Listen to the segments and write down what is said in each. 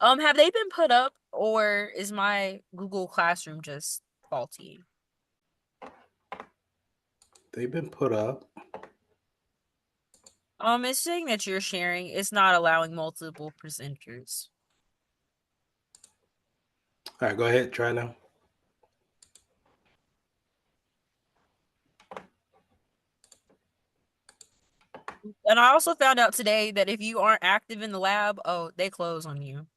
Have they been put up, or is my Google Classroom just faulty? They've been put up. It's saying that you're sharing. It's not allowing multiple presenters. All right, go ahead. Try now. And I also found out today that if you aren't active in the lab, oh, they close on you.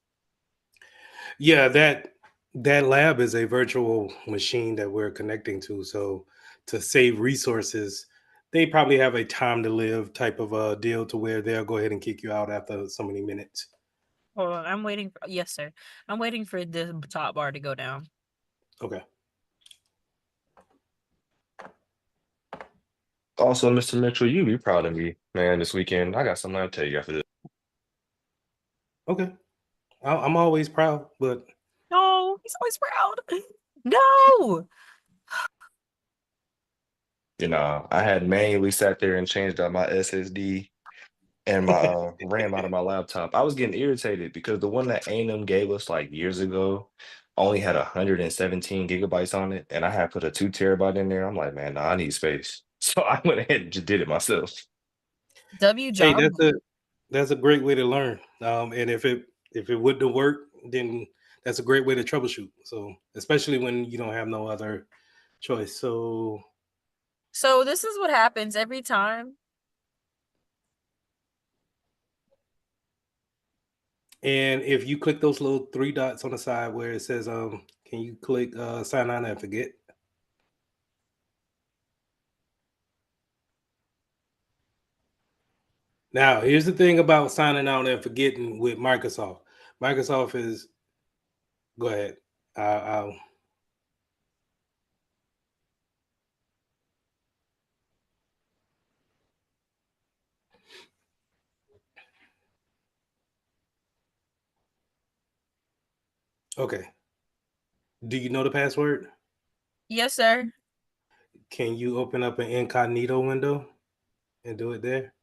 Yeah, that lab is a virtual machine that we're connecting to. So to save resources, they probably have a time to live type of a deal to where they'll go ahead and kick you out after so many minutes. Hold on, I'm waiting. Yes, sir. I'm waiting for the top bar to go down. Okay. Also, Mr. Mitchell, you be proud of me, man. This weekend, I got something to tell you after this. Okay. I'm always proud, but No, he's always proud. No. I had manually sat there and changed out my SSD and my RAM out of my laptop. I was getting irritated because the one that A&M gave us like years ago only had 117 gigabytes on it, and I had put a 2 terabyte in there. I'm like, man, nah, I need space. So I went ahead and just did it myself. W hey, job. that's a great way to learn. And if it wouldn't have worked, then that's a great way to troubleshoot. So especially when you don't have no other choice. So So this is what happens every time. and if you click those little three dots on the side where it says can you click sign on and forget? Now, here's the thing about signing out and forgetting with Microsoft. Microsoft is go ahead. I'll okay. Do you know the password? Yes, sir. Can you open up an incognito window and do it there?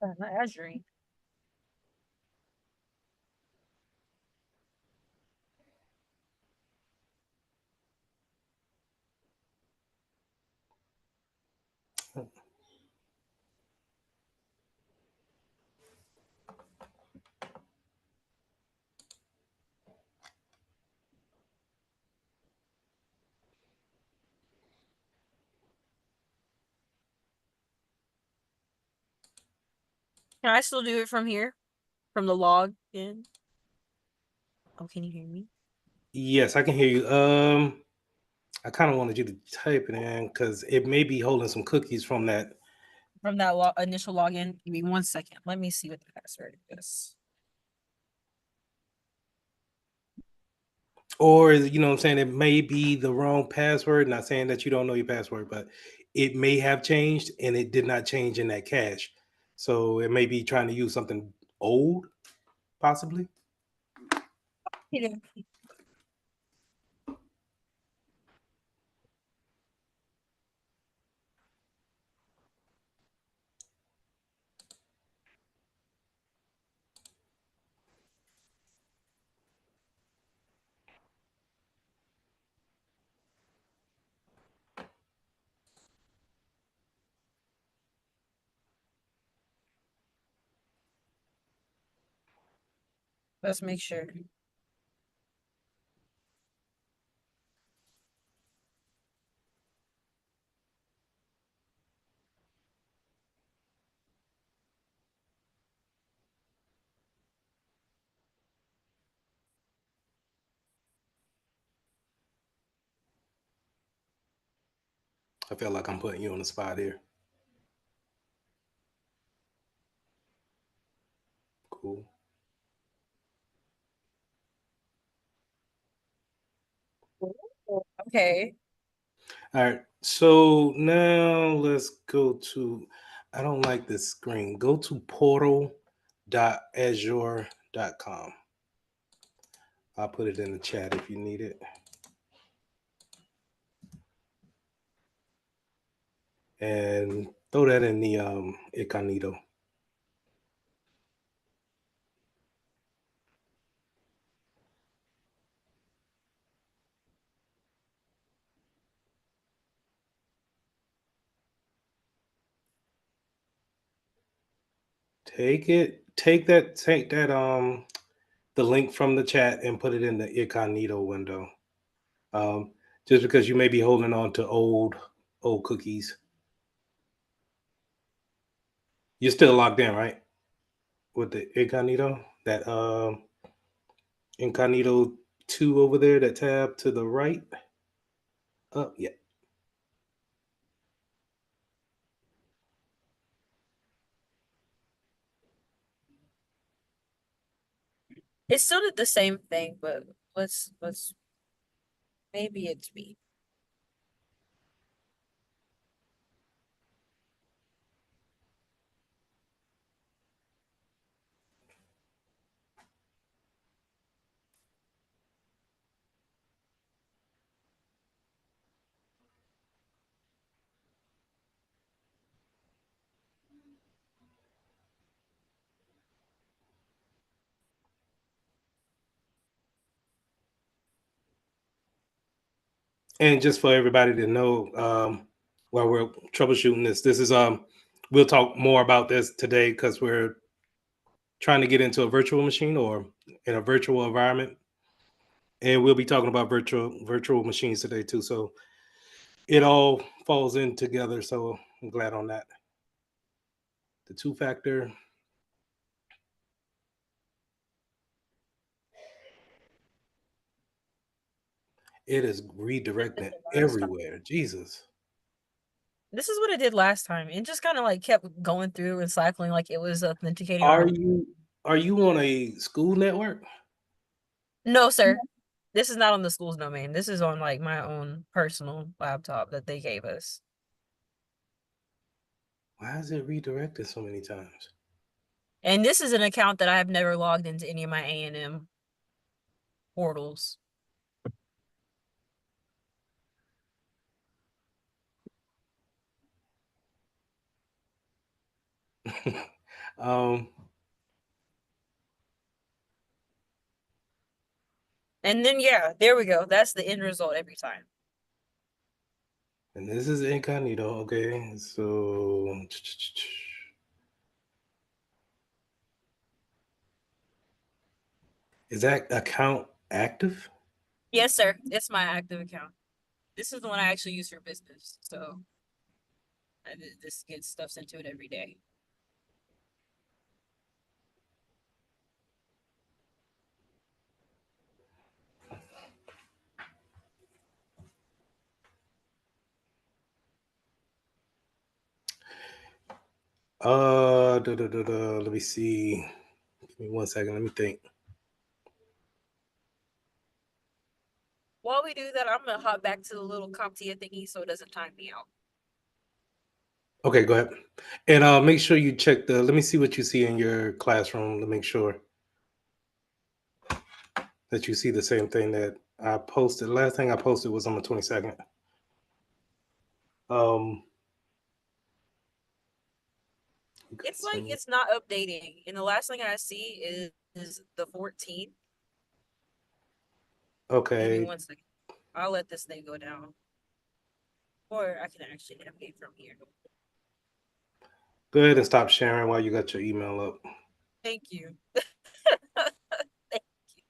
Not Azure. Can I still do it from here? From the log in? Oh, can you hear me? Yes, I can hear you. I kind of wanted you to type it in because it may be holding some cookies from that. From that initial login? Give me 1 second. Let me see what the password is. Or you know what I'm saying, it may be the wrong password. Not saying that you don't know your password, but it may have changed and it did not change in that cache. So it may be trying to use something old, possibly. Yeah. Let's make sure. I feel like I'm putting you on the spot here. Cool. Okay. All right. So now let's go to, I don't like this screen. Go to portal.azure.com. I'll put it in the chat if you need it. And Throw that in the incognito. Take that the link from the chat and put it in the incognito window. Um, just because you may be holding on to old cookies. You're still logged in, right? With the incognito, that incognito two over there, that tab to the right. Yeah. It still did the same thing, but let's maybe it's me. And just for everybody to know, while we're troubleshooting this is we'll talk more about this today because we're trying to get into a virtual machine or in a virtual environment, and we'll be talking about virtual machines today too. So it all falls in together. So I'm glad on that. The two factor. It is redirecting Last time. everywhere. Jesus. This is what it did last time. It just kind of like kept going through and cycling like it was authenticating Are on. you are you on a school network? No, sir. This is not on the school's domain. This is on like my own personal laptop that they gave us. Why is it redirected so many times? And this is an account that I have never logged into any of my A&M portals. um And then yeah, there we go. That's the end result every time. and this is incognito. Okay, so is that account active? Yes, sir. It's my active account. This is the one I actually use for business. So this gets stuff sent to it every day. Let me see. Give me 1 second. Let me think. While we do that, I'm gonna hop back to the little CompTIA thingy so it doesn't time me out. Okay, go ahead. And make sure you check the. Let me see what you see in your classroom to make sure that you see the same thing that I posted. Last thing I posted was on the 22nd. Um, It's like it's not updating. And the last thing I see is the 14th. Give me okay. 1 second. I'll let this thing go down. Or I can actually navigate from here. Go ahead and stop sharing while you got your email up. Thank you. Thank you.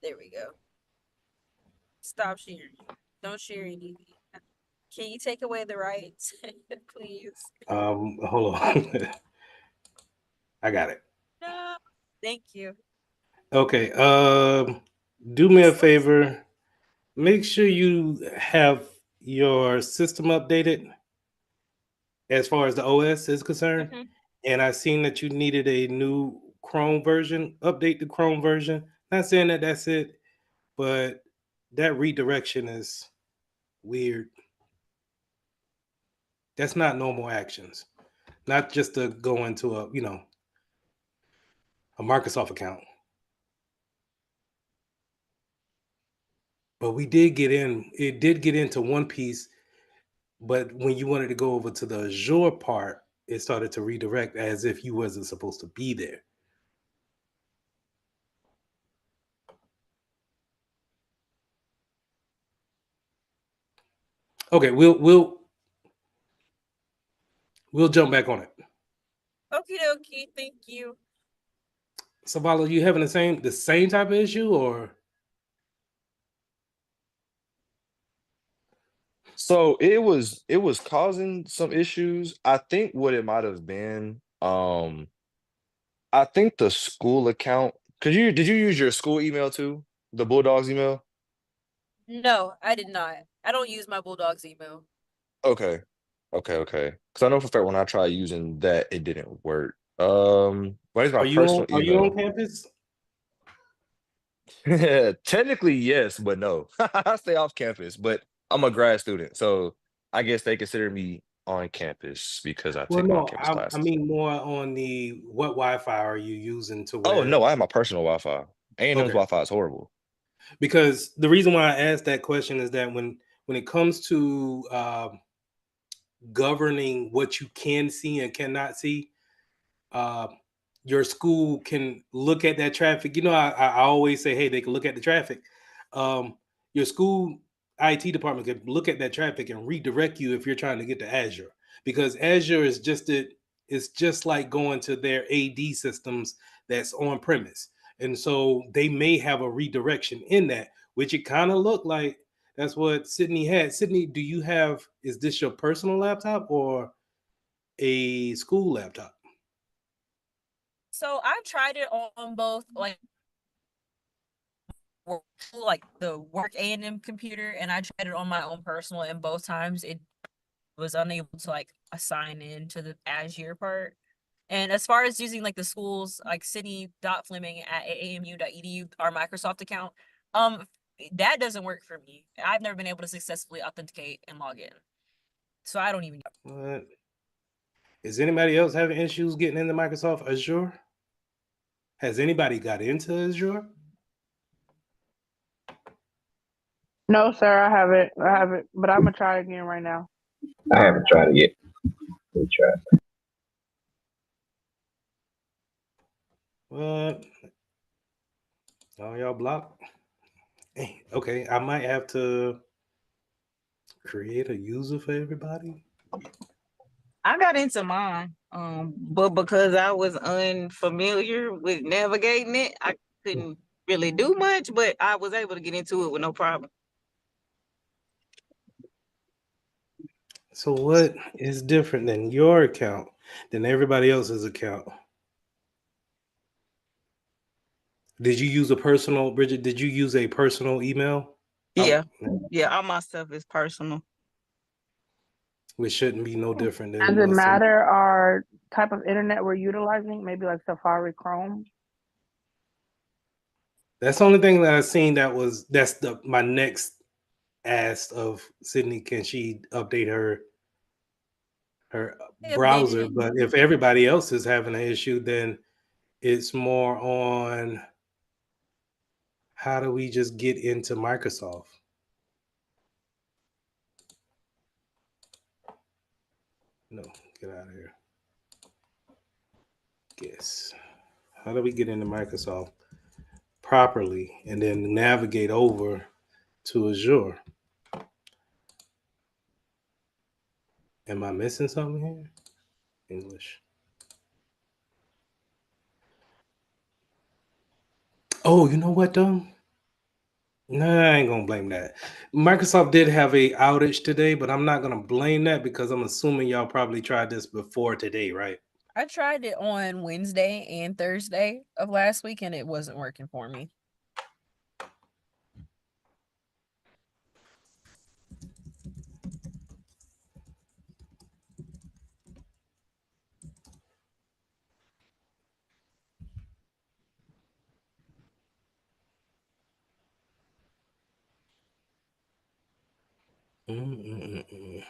There we go. Stop sharing. Don't share anything. Can you take away the rights, please? Hold on. I got it. No. Thank you. Okay. Do me a favor. Make sure you have your system updated as far as the OS is concerned. Mhm. And I seen that you needed a new Chrome version. Update the Chrome version. Not saying that that's it, but that redirection is weird. That's not normal actions. Not just to go into a Microsoft account. But we did get in. It did get into one piece But when you wanted to go over to the Azure part, it started to redirect as if you wasn't supposed to be there. Okay, we'll jump back on it. Okie dokie, thank you. Savala, you having the same type of issue, or So it was causing some issues. I think what it might have been, I think the school account. Did you use your school email too? The Bulldogs email? No, I did not. I don't use my Bulldog's email. Okay. Okay. Because I know for a fact when I tried using that, it didn't work. But it's my are you on personal are you on email. campus? Technically, yes, but no. I stay off campus, but I'm a grad student, so I guess they consider me on campus because I Well, take my no, on-campus I classes. mean more on the what Wi-Fi are you using to Oh where? no, I have my personal Wi-Fi. A&M's Okay, Wi-Fi is horrible. because the reason why I asked that question is that when it comes to governing what you can see and cannot see, uh, your school can look at that traffic. I always say, hey, they can look at the traffic. Um, your school IT department can look at that traffic and redirect you if you're trying to get to Azure, because Azure is it's just like going to their AD systems that's on premise, and so they may have a redirection in that, which it kind of looked like. That's what Sydney had. Sydney, is this your personal laptop or a school laptop? So I've tried it on both, like like the work A&M computer, and I tried it on my own personal, and both times it was unable to like assign in to the Azure part. And as far as using like the schools, like Sydney.Fleming@aamu.edu, our Microsoft account, um, that doesn't work for me. I've never been able to successfully authenticate and log in, so I don't even know. What? Is anybody else having issues getting into Microsoft Azure? Has anybody got into Azure? No, sir, I haven't. I haven't, but I'm gonna try again right now. I haven't tried it yet. We'll try. What? Oh, y'all blocked? Okay, I might have to create a user for everybody. I got into mine, but because I was unfamiliar with navigating it, I couldn't really do much, but I was able to get into it with no problem. So what is different than your account than everybody else's account? Did you use a personal, Bridget? Did you use a personal email? Yeah, yeah, all my stuff is personal. Which shouldn't be no different Does than it what some. matter our type of internet we're utilizing? Maybe like Safari, Chrome. That's the only thing that I've seen that's the my next ask of Sydney. Can she update her I updated browser? it. But if everybody else is having an issue, then it's more on how do we just get into Microsoft? No, get out of here. Guess. How do we get into Microsoft properly and then navigate over to Azure? Am I missing something here? English. Oh, you know what though? Nah, I ain't gonna blame that. Microsoft did have a outage today, but I'm not gonna blame that because I'm assuming y'all probably tried this before today, right? I tried it on Wednesday and Thursday of last week, and it wasn't working for me. Mm-mm-mm.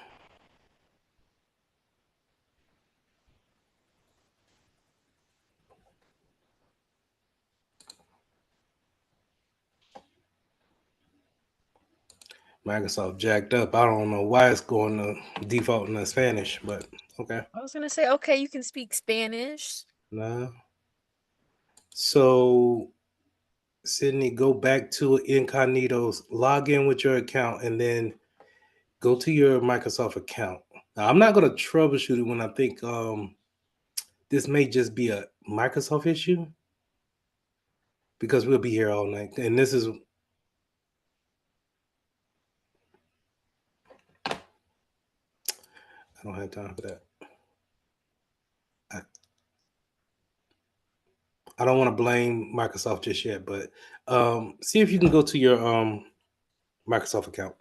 Microsoft jacked up. I don't know why it's going to default in Spanish, but okay. I was gonna say, okay, you can speak Spanish. Nah. So Sydney, go back to Incognito's, log in with your account, and then go to your Microsoft account. Now, I'm not going to troubleshoot it when I think this may just be a Microsoft issue because we'll be here all night. And this is, I don't have time for that. I don't want to blame Microsoft just yet, but see if you can go to your Microsoft account.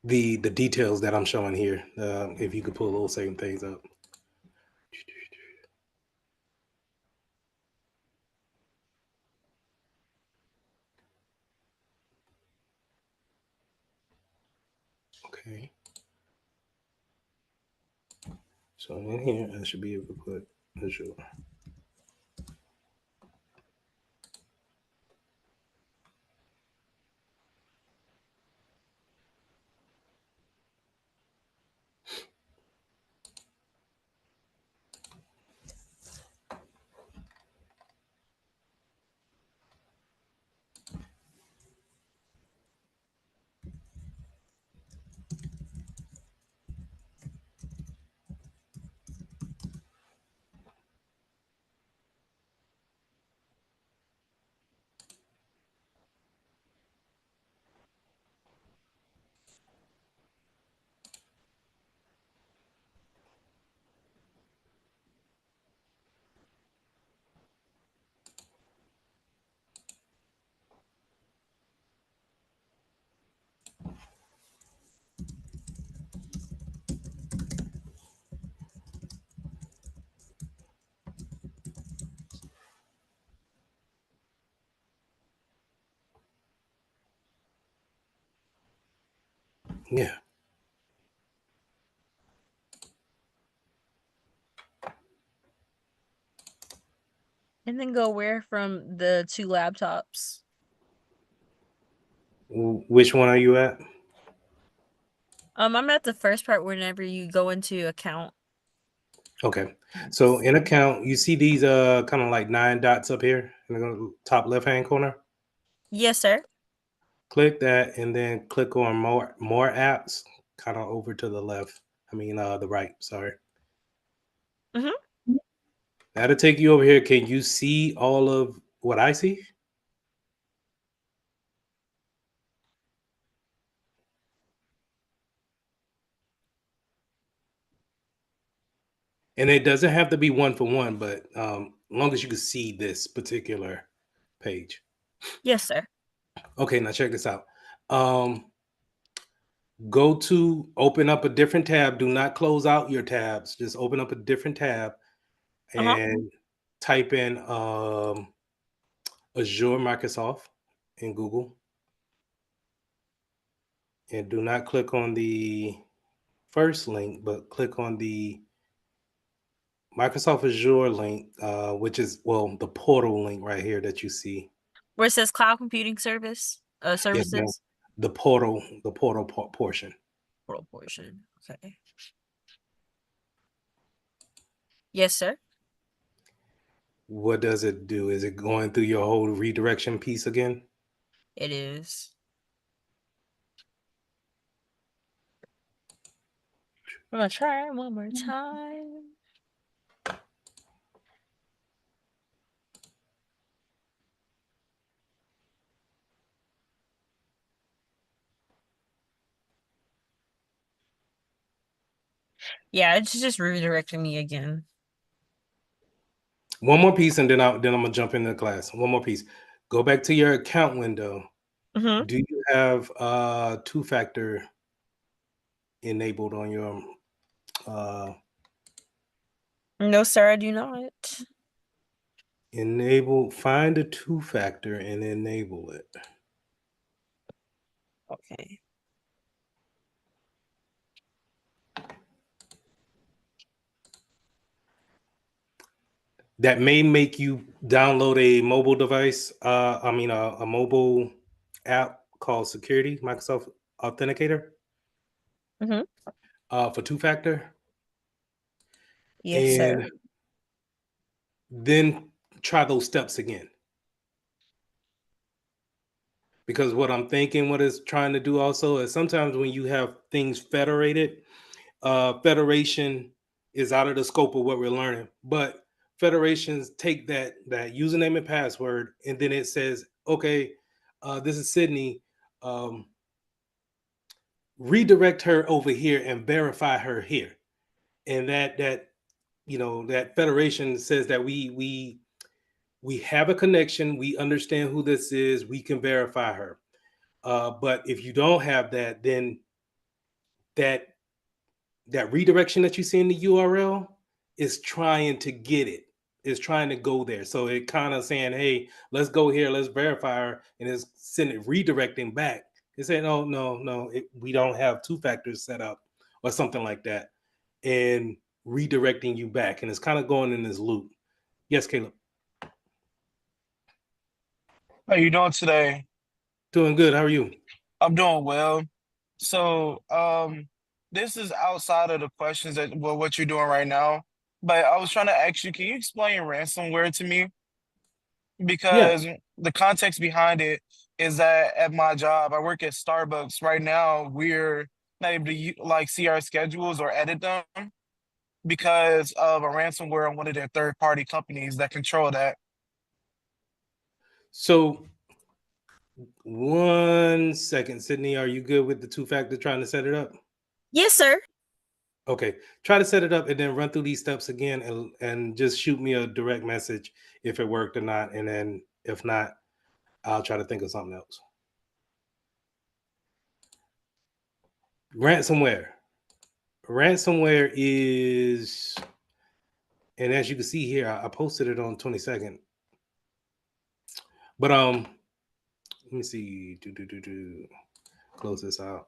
The details that I'm showing here, if you could pull those same things up. Okay. So in here, I should be able to put Azure. Yeah. And then go where from the 2 laptops? Which one are you at? I'm at the first part whenever you go into account. Okay. So in account, you see these kind of like 9 dots up here in the top left-hand corner? Yes, sir. Click that and then click on more apps, kind of over to the left. I mean the right, sorry. Mhm. That'll take you over here. Can you see all of what I see? And it doesn't have to be one for one, but as long as you can see this particular page. Yes, sir. Okay, now check this out. Go to open up a different tab. Do not close out your tabs. Just open up a different tab Uh-huh. and type in Azure Microsoft in Google. And do not click on the first link, but click on the Microsoft Azure link, which is, well, the portal link right here that you see. Where it says cloud computing service, Yes, ma'am. services. The portal portion. Portal portion. Okay. Yes, sir. What does it do? Is it going through your whole redirection piece again? It is. I'm gonna try it one more time. Yeah, it's just redirecting me again. One more piece, and then I'm gonna jump into the class. One more piece. Go back to your account window. Mm-hmm. Do you have two-factor enabled on your No, sir, I do not. enable? Find a two-factor and enable it. Okay. that may make you download a mobile device. A mobile app called Security, Microsoft Authenticator, Mhm. for two-factor, Yes, sir. and then try those steps again. Because what I'm thinking, what it's trying to do also is sometimes when you have things federated, federation is out of the scope of what we're learning. But federations take that username and password, and then it says, okay, this is Sydney. Um, Redirect her over here and verify her here. And that federation says that we have a connection. We understand who this is. We can verify her. But if you don't have that, then that that redirection that you see in the URL is trying to get it. Is trying to go there. So it kind of saying, hey, let's go here, let's verify her, and it's sending redirecting back. It's saying, oh, no, we don't have two factors set up or something like that, and redirecting you back. And it's kind of going in this loop. Yes, Caleb. How you doing today? Doing good. How are you? I'm doing well. So, this is outside of the questions that well, what you're doing right now. But I was trying to ask you, can you explain ransomware to me? Yeah. Because the context behind it is that at my job, I work at Starbucks. Right now, we're not able to like see our schedules or edit them because of a ransomware on one of their third-party companies that control that. So 1 second, Sydney. Are you good with the two factor trying to set it up? Yes, sir. Okay, try to set it up and then run through these steps again, and just shoot me a direct message if it worked or not. And then if not, I'll try to think of something else. Ransomware. Ransomware is, and as you can see here, I posted it on 22nd. But let me see. Close this out.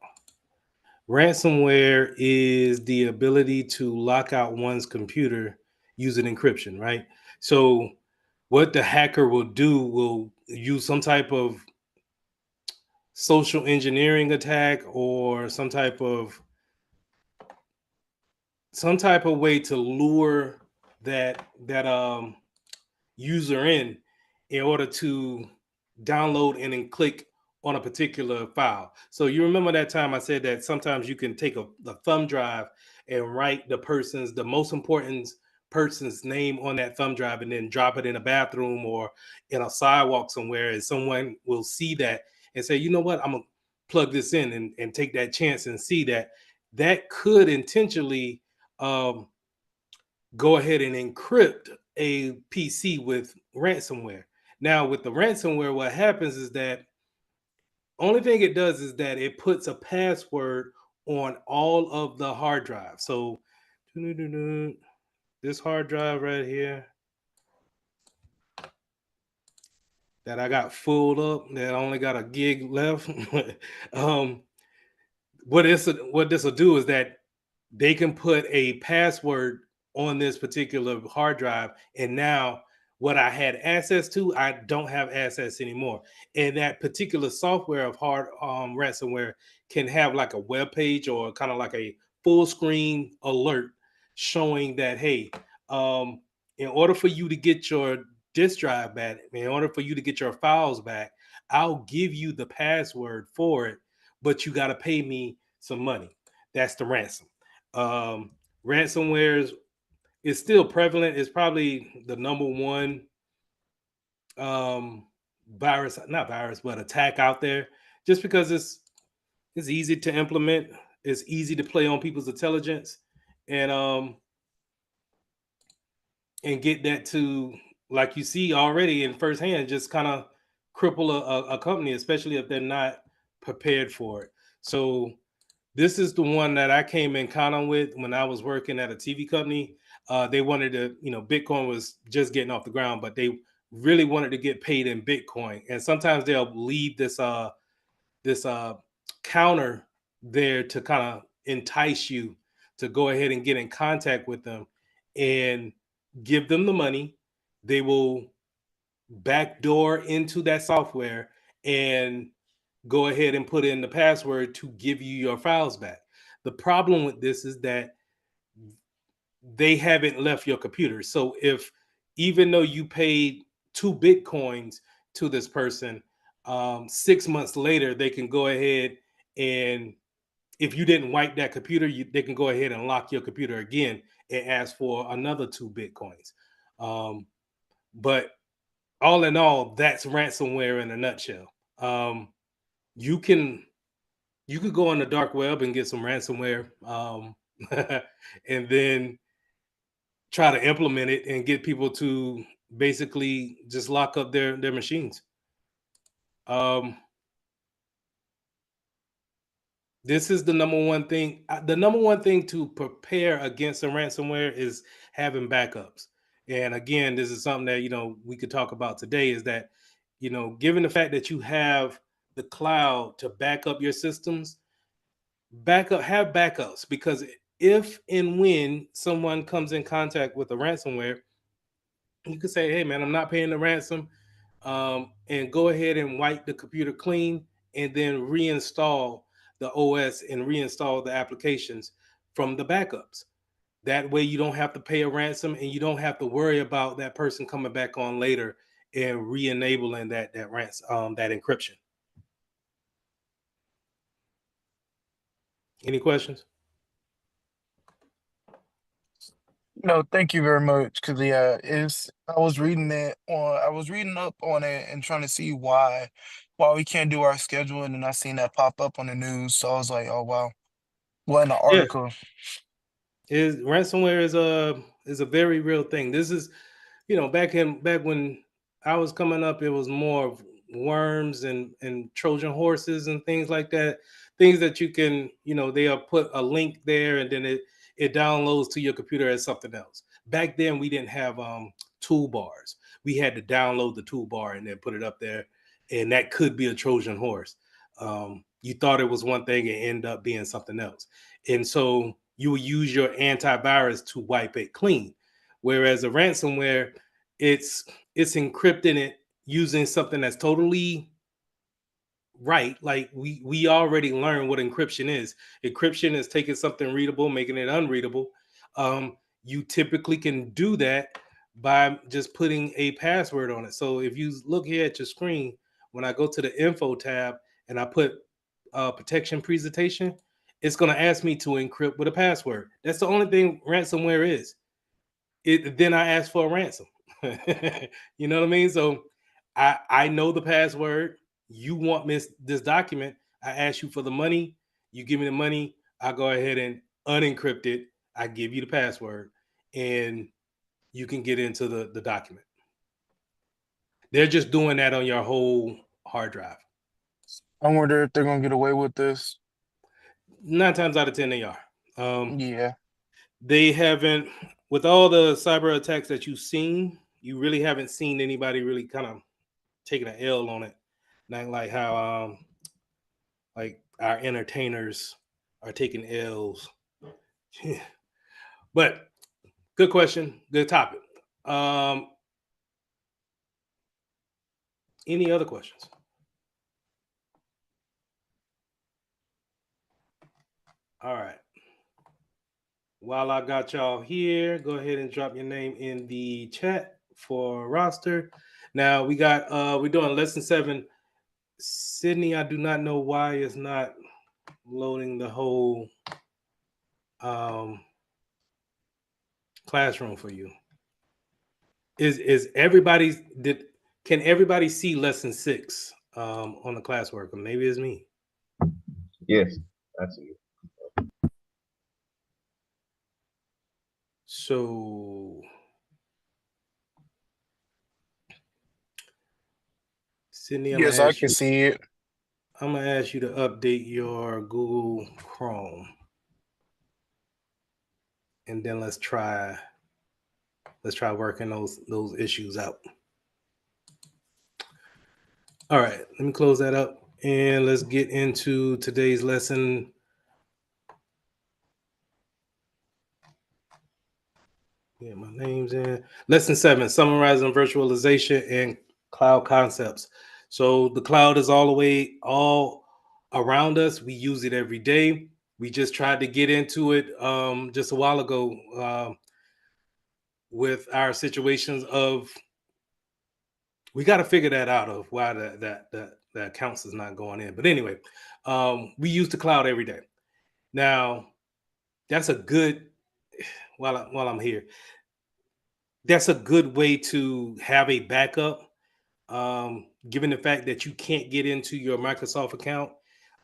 Ransomware is the ability to lock out one's computer using encryption, right? So what the hacker will use some type of social engineering attack or some type of way to lure that user in order to download and then click on a particular file. So you remember that time I said that sometimes you can take a thumb drive and write the most important person's name on that thumb drive and then drop it in a bathroom or in a sidewalk somewhere, and someone will see that and say, you know what, I'm gonna plug this in and take that chance and see that could intentionally um, go ahead and encrypt a PC with ransomware. Now, with the ransomware, what happens is that only thing it does is that it puts a password on all of the hard drives. So this hard drive right here that I got full up, that I only got a gig left. um, what this will do is that they can put a password on this particular hard drive, and now what I had access to, I don't have access anymore. And that particular software of hard ransomware can have like a web page or kind of like a full screen alert showing that, hey, um, in order for you to get your disk drive back, in order for you to get your files back, I'll give you the password for it, but you got to pay me some money. That's the ransom. Um, Ransomware is still prevalent. It's probably the number one um, virus, not virus, but attack out there, just because it's easy to implement. It's easy to play on people's intelligence, and and get that to, like you see already in firsthand, just kind of cripple a company, especially if they're not prepared for it. So this is the one that I came in contact with when I was working at a TV company. They wanted to, Bitcoin was just getting off the ground, but they really wanted to get paid in Bitcoin. And sometimes they'll leave this counter there to kind of entice you to go ahead and get in contact with them and give them the money. they will backdoor into that software and go ahead and put in the password to give you your files back. The problem with this is that they haven't left your computer. So if, even though you paid 2 Bitcoins to this person, 6 months later, they can go ahead and, if you didn't wipe that computer, they can go ahead and lock your computer again and ask for another 2 Bitcoins. But all in all, that's ransomware in a nutshell. You can you could go on the dark web and get some ransomware, and then try to implement it and get people to basically just lock up their machines. This is the number one thing. The number one thing to prepare against a ransomware is having backups. And again, this is something that we could talk about today. Is that given the fact that you have the cloud to back up your systems, have backups, because if and when someone comes in contact with a ransomware, you could say, "Hey, man, I'm not paying the ransom," and go ahead and wipe the computer clean, and then reinstall the OS and reinstall the applications from the backups. That way, you don't have to pay a ransom, and you don't have to worry about that person coming back on later and re-enabling that encryption. Any questions? No, thank you very much. Cause yeah, I was reading I was reading up on it and trying to see why we can't do our scheduling, and I seen that pop up on the news. So I was like, oh wow. Well, in the Yeah, article. ransomware is a very real thing. This is back when I was coming up, it was more of worms and Trojan horses and things like that. Things that you can, they'll put a link there, and then it downloads to your computer as something else. Back then, we didn't have toolbars. We had to download the toolbar and then put it up there, and that could be a Trojan horse. You thought it was one thing and end up being something else, and so you will use your antivirus to wipe it clean. Whereas a ransomware, it's encrypting it using something that's totally right. Like we already learned what encryption is. Encryption is taking something readable, making it unreadable. You typically can do that by just putting a password on it. So if you look here at your screen, when I go to the info tab and I put protection presentation, it's going to ask me to encrypt with a password. That's the only thing ransomware is. Then I ask for a ransom. You know what I mean? So I know the password. You want this document? I ask you for the money. You give me the money. I go ahead and unencrypt it. I give you the password, and you can get into the document. They're just doing that on your whole hard drive. I wonder if they're gonna get away with this. 9 times out of 10, they are. Yeah. They haven't, with all the cyber attacks that you've seen, you really haven't seen anybody really kind of taking an L on it. Not like how like our entertainers are taking L's. But good question, good topic. Any other questions? All right. While I got y'all here, go ahead and drop your name in the chat for roster. Now we're doing lesson 7. Sydney, I do not know why it's not loading the whole classroom for you. Is everybody's can everybody see lesson 6 on the classwork? Or maybe it's me. Yes, I see it. So Sydney, I'm Yes, I can see it. gonna ask you to update your Google Chrome, and then let's try working those issues out. All right, let me close that up and let's get into today's lesson. Yeah, my name's in. Lesson 7, summarizing virtualization and cloud concepts. So the cloud is all around us. We use it every day. We just tried to get into it just a while ago with our situations of we got to figure that out of why that accounts is not going in. But anyway, we use the cloud every day. Now, that's a good while I'm here. That's a good way to have a backup. Given the fact that you can't get into your Microsoft account,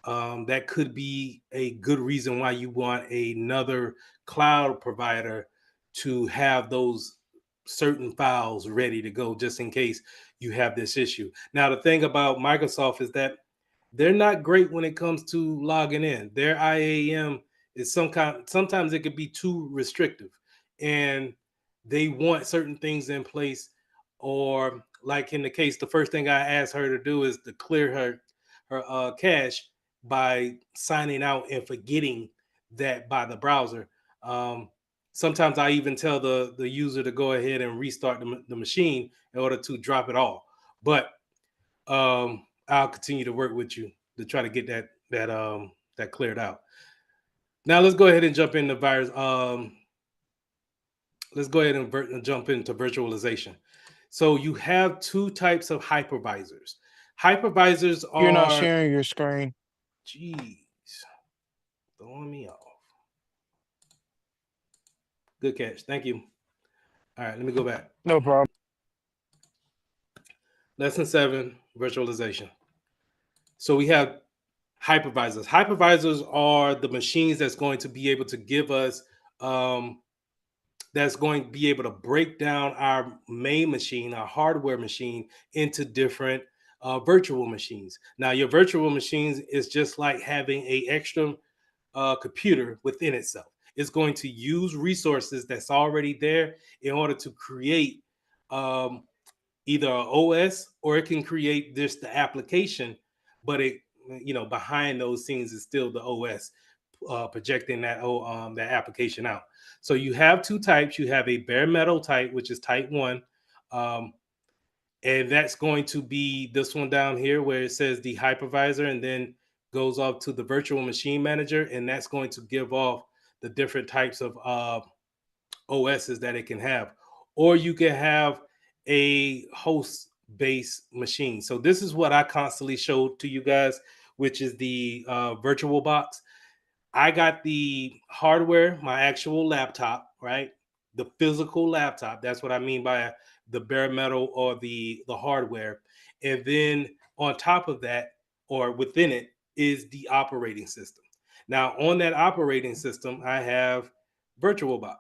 that could be a good reason why you want another cloud provider to have those certain files ready to go just in case you have this issue. Now, the thing about Microsoft is that they're not great when it comes to logging in. Their IAM is sometimes it could be too restrictive, and they want certain things in place. Or like in the case, the first thing I asked her to do is to clear her cache by signing out and forgetting that by the browser. Um, Sometimes I even tell the user to go ahead and restart the machine in order to drop it off. But I'll continue to work with you to try to get that cleared out. Now let's go ahead and jump into virus. Let's go ahead and jump into virtualization. So you have two types of hypervisors. Hypervisors You're not are, sharing your screen. geez, throwing me off. Good catch. Thank you. All right, let me go back. No problem. Lesson 7, virtualization. So we have hypervisors. Hypervisors are the machines that's going to be able to give us that's going to be able to break down our main machine, our hardware machine, into different virtual machines. Now, your virtual machines is just like having a extra computer within itself. It's going to use resources that's already there in order to create um, either an OS, or it can create just the application, but it behind those scenes is still the OS projecting that application out. So you have two types. You have a bare metal type, which is type 1. Um, and that's going to be this one down here where it says the hypervisor and then goes off to the virtual machine manager. And that's going to give off the different types of OSs that it can have. Or you can have a host based machine. So this is what I constantly showed to you guys, which is the virtual box. I got the hardware, my actual laptop, right? The physical laptop. That's what I mean by the bare metal or the hardware. And then on top of that, or within it, is the operating system. Now, on that operating system, I have VirtualBox.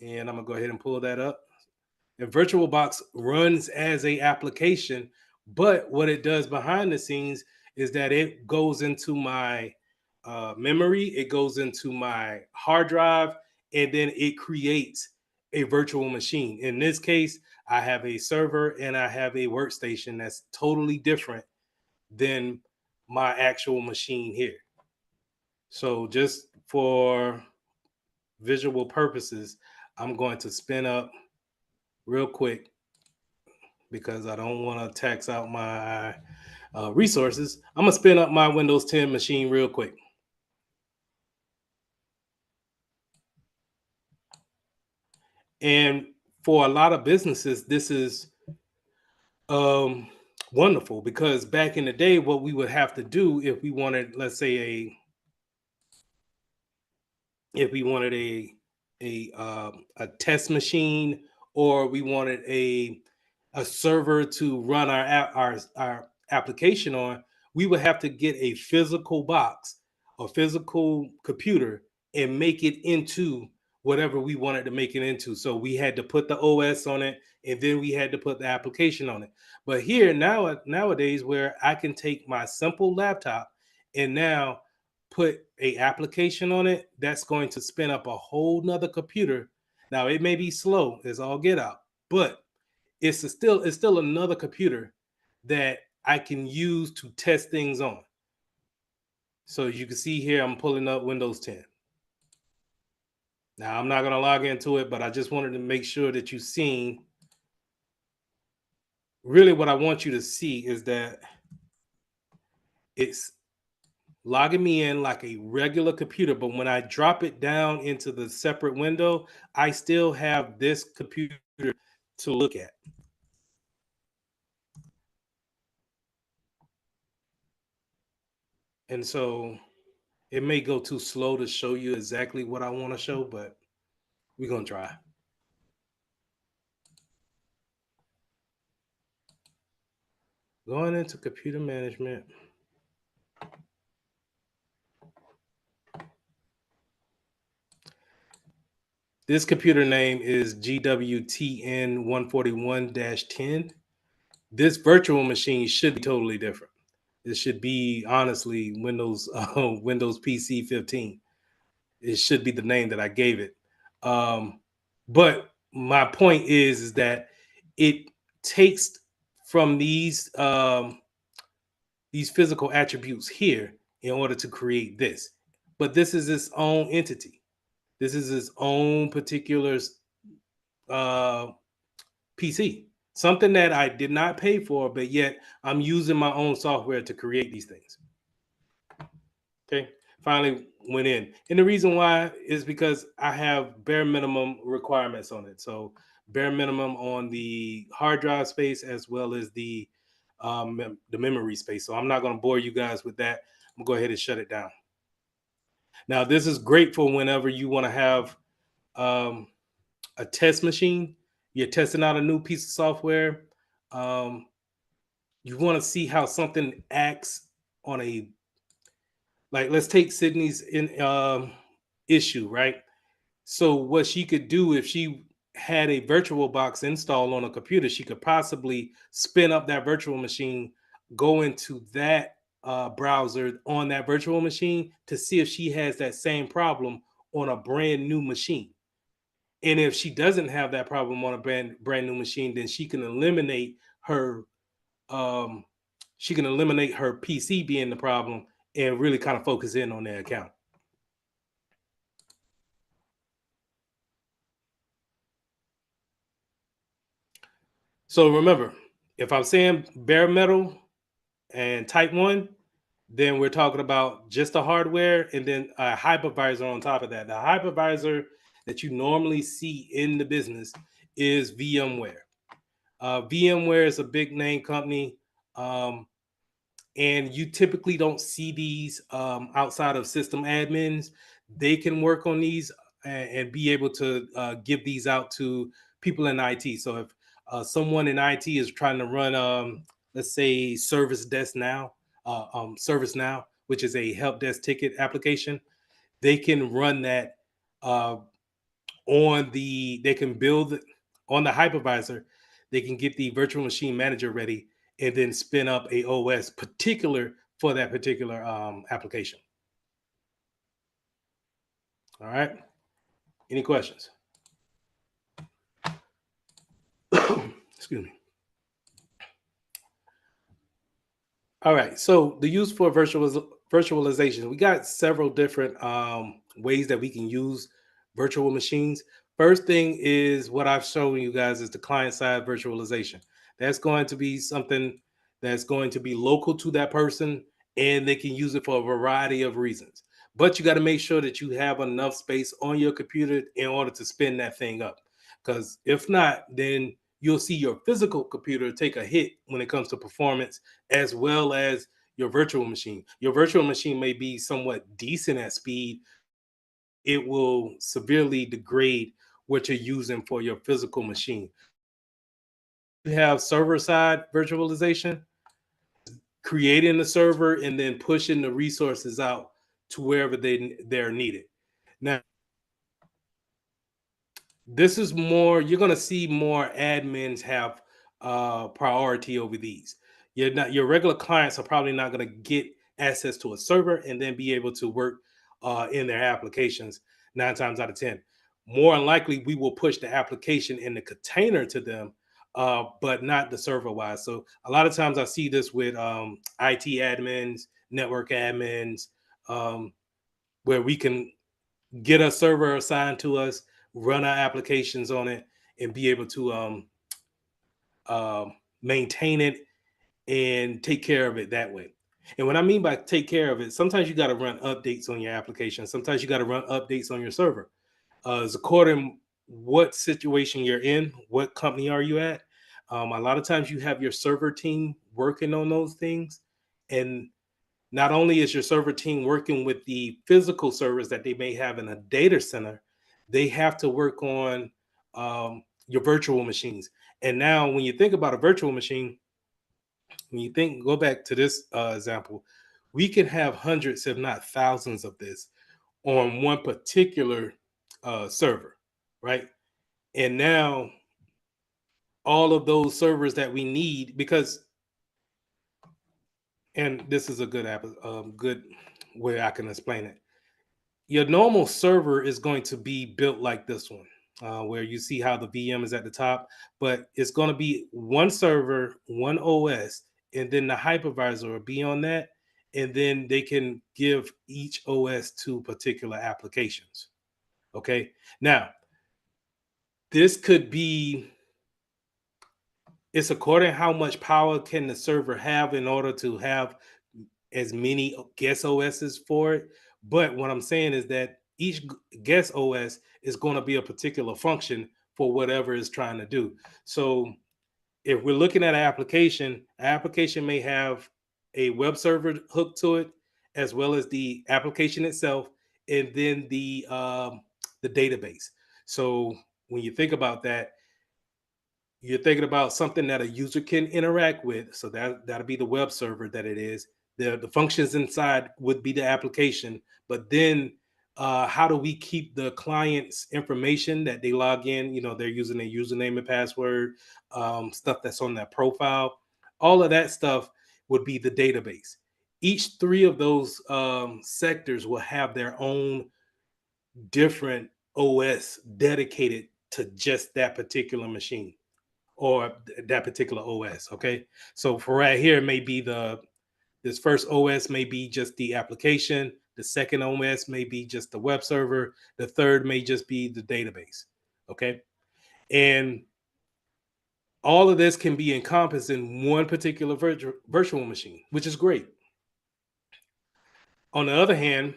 And I'm gonna go ahead and pull that up. And VirtualBox runs as a application, but what it does behind the scenes is that it goes into my memory, it goes into my hard drive, and then it creates a virtual machine. In this case, I have a server and I have a workstation that's totally different than my actual machine here. So just for visual purposes, I'm going to spin up real quick because I don't want to tax out my resources. I'm gonna spin up my Windows 10 machine real quick. And for a lot of businesses, this is um, wonderful because back in the day, what we would have to do if we wanted, let's say, a test machine, or we wanted a server to run our application on, we would have to get a physical box, a physical computer, and make it into whatever we wanted to make it into. So we had to put the OS on it, and then we had to put the application on it. But here nowadays, where I can take my simple laptop and now put a application on it, that's going to spin up a whole nother computer. Now it may be slow as all get out, but it's still another computer that I can use to test things on. So you can see here, I'm pulling up Windows 10. Now, I'm not going to log into it, but I just wanted to make sure that you've seen. Really, what I want you to see is that it's logging me in like a regular computer, but when I drop it down into the separate window, I still have this computer to look at. And so it may go too slow to show you exactly what I want to show, but we're going to try. Going into computer management. This computer name is GWTN141-10. This virtual machine should be totally different. It should be honestly Windows PC 15. It should be the name that I gave it. But my point is that it takes from these physical attributes here in order to create this. But this is its own entity. This is its own particular PC. Something that I did not pay for, but yet I'm using my own software to create these things. Okay, finally went in. And the reason why is because I have bare minimum requirements on it. So bare minimum on the hard drive space as well as the memory space. So I'm not going to bore you guys with that. I'm going to go ahead and shut it down. Now, this is great for whenever you want to have a test machine. You're testing out a new piece of software. You want to see how something acts on a, like, let's take Sydney's issue, right? So what she could do if she had a virtual box installed on a computer, she could possibly spin up that virtual machine, go into that browser on that virtual machine to see if she has that same problem on a brand new machine. And if she doesn't have that problem on a brand new machine, then she can eliminate her PC being the problem and really kind of focus in on their account. So remember, if I'm saying bare metal and type 1, then we're talking about just the hardware and then a hypervisor on top of that. The hypervisor that you normally see in the business is VMware. VMware is a big name company, and you typically don't see these outside of system admins. They can work on these and be able to give these out to people in IT. So if someone in IT is trying to run, let's say, ServiceNow, which is a help desk ticket application, they can run that they can build on the hypervisor. They can get the virtual machine manager ready and then spin up a OS particular for that particular application. All right. Any questions? Excuse me. All right. So the use for virtualization, we got several different ways that we can use virtual machines. First thing is what I've shown you guys is the client side virtualization. That's going to be something that's going to be local to that person, and they can use it for a variety of reasons. But you got to make sure that you have enough space on your computer in order to spin that thing up. Because if not, then you'll see your physical computer take a hit when it comes to performance as well as your virtual machine. Your virtual machine may be somewhat decent at speed. It will severely degrade what you're using for your physical machine. You have server side virtualization, creating the server and then pushing the resources out to wherever they're needed. Now, this is more, you're going to see more admins have priority over these. Your regular clients are probably not going to get access to a server and then be able to work in their applications 9 times out of 10. More than likely, we will push the application in the container to them, but not the server wise. So a lot of times I see this with IT admins, network admins, where we can get a server assigned to us, run our applications on it, and be able to maintain it and take care of it that way. And what I mean by take care of it, sometimes you got to run updates on your application. Sometimes you got to run updates on your server. It's according what situation you're in, what company are you at. A lot of times you have your server team working on those things, and not only is your server team working with the physical servers that they may have in a data center, they have to work on your virtual machines. And now, when you think about a virtual machine, when you think, go back to this example, we can have hundreds, if not thousands, of this on one particular server, right? And now all of those servers that we need, because, and this is a good good way I can explain it. Your normal server is going to be built like this one, where you see how the VM is at the top, but it's going to be one server, one OS, and then the hypervisor will be on that, and then they can give each OS to particular applications. Okay, now this could be, it's according how much power can the server have in order to have as many guest OSs for it. But what I'm saying is that each guest OS is going to be a particular function for whatever it's trying to do. So if we're looking at an application may have a web server hooked to it, as well as the application itself, and then the database. So when you think about that, you're thinking about something that a user can interact with. So that'll be the web server that it is. The functions inside would be the application. But then how do we keep the client's information that they log in? You know, they're using their username and password, stuff that's on that profile. All of that stuff would be the database. Each three of those sectors will have their own different OS dedicated to just that particular machine or that particular OS. Okay. So for right here, maybe this first OS may be just the application. The second OS may be just the web server. The third may just be the database. Okay. And all of this can be encompassed in one particular virtual machine, which is great. On the other hand,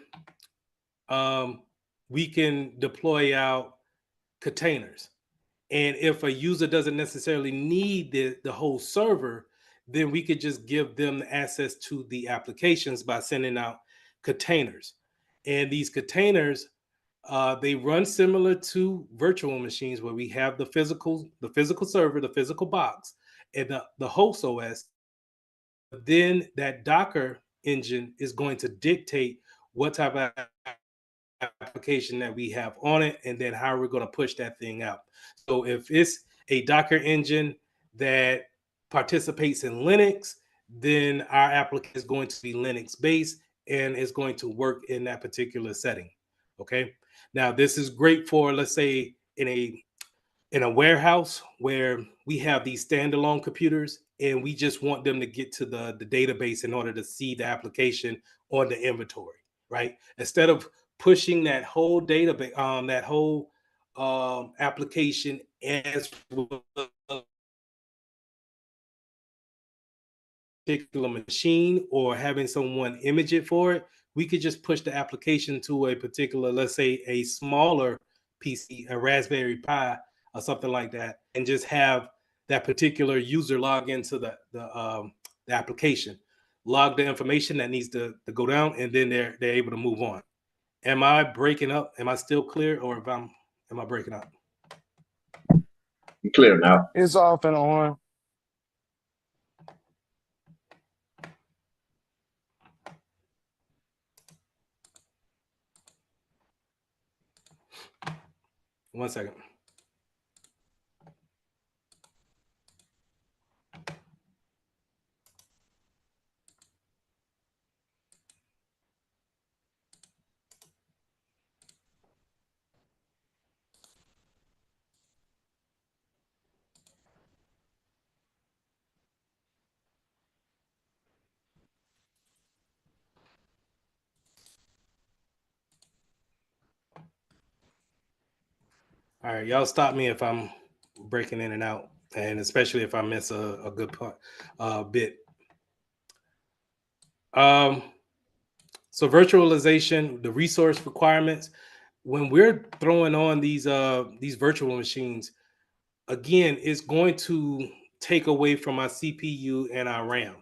we can deploy out containers. And if a user doesn't necessarily need the whole server, then we could just give them access to the applications by sending out containers. And these containers, they run similar to virtual machines where we have the physical server, the physical box, and the host OS. Then that Docker engine is going to dictate what type of application that we have on it, and then how we're going to push that thing out. So if it's a Docker engine that participates in Linux, then our application is going to be Linux based and is going to work in that particular setting. Okay. Now this is great for, let's say, in a warehouse where we have these standalone computers and we just want them to get to the database in order to see the application on the inventory, right? Instead of pushing that whole database, that whole application as particular machine or having someone image it for it, we could just push the application to a particular, let's say, a smaller PC, a Raspberry Pi or something like that, and just have that particular user log into the application, log the information that needs to go down, and then they're able to move on. Am I breaking up? Am I still clear, or if am I breaking up? You clear now. It's off and on. One second. All right, y'all stop me if I'm breaking in and out, and especially if I miss a good part, bit. Um, so virtualization, the resource requirements. When we're throwing on these virtual machines, again, it's going to take away from our CPU and our RAM.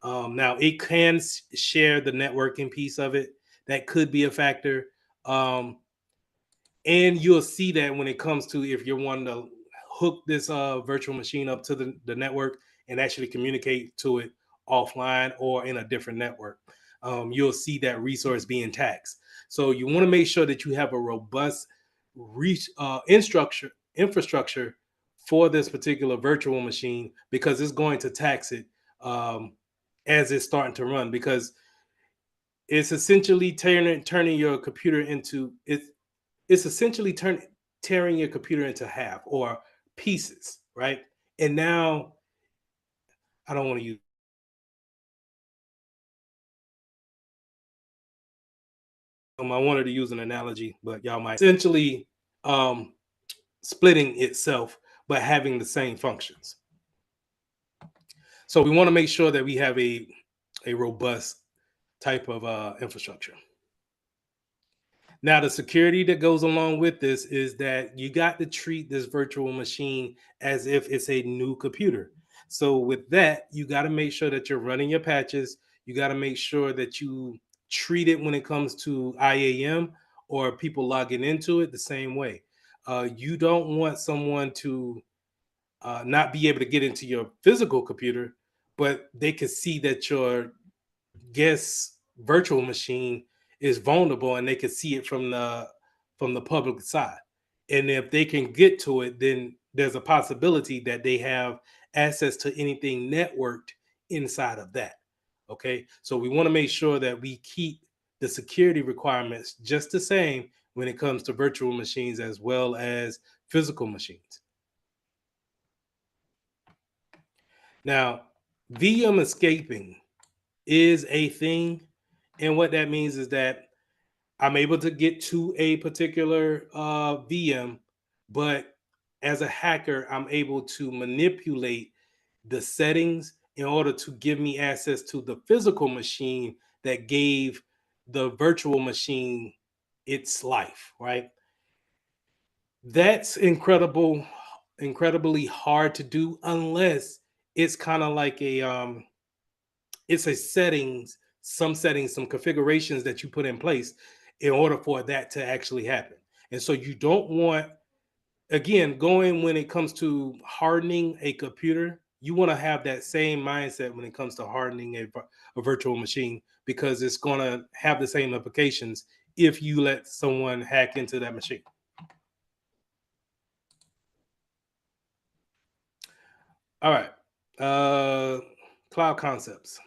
Now, it can share the networking piece of it. That could be a factor. Um, and you'll see that when it comes to if you're wanting to hook this virtual machine up to the network and actually communicate to it offline or in a different network, you'll see that resource being taxed. So you want to make sure that you have a robust infrastructure for this particular virtual machine, because it's going to tax it um, as it's starting to run, because it's essentially turning your computer into it's essentially tearing your computer into half or pieces, right? And now I don't want to use. I wanted to use an analogy, but y'all might essentially um, splitting itself, but having the same functions. So we want to make sure that we have a robust type of infrastructure. Now, the security that goes along with this is that you got to treat this virtual machine as if it's a new computer. So, with that, you got to make sure that you're running your patches. You got to make sure that you treat it when it comes to IAM or people logging into it the same way. You don't want someone to not be able to get into your physical computer, but they can see that your guest virtual machine is vulnerable and they can see it from the public side. And if they can get to it, then there's a possibility that they have access to anything networked inside of that. Okay, so we want to make sure that we keep the security requirements just the same when it comes to virtual machines as well as physical machines. Now, VM escaping is a thing. And what that means is that I'm able to get to a particular VM, but as a hacker, I'm able to manipulate the settings in order to give me access to the physical machine that gave the virtual machine its life, right? That's incredibly hard to do unless it's kind of like it's a settings, some configurations that you put in place in order for that to actually happen. And so you don't want, again, going when it comes to hardening a computer, you want to have that same mindset when it comes to hardening a virtual machine, because it's going to have the same implications if you let someone hack into that machine. All right. Cloud concepts.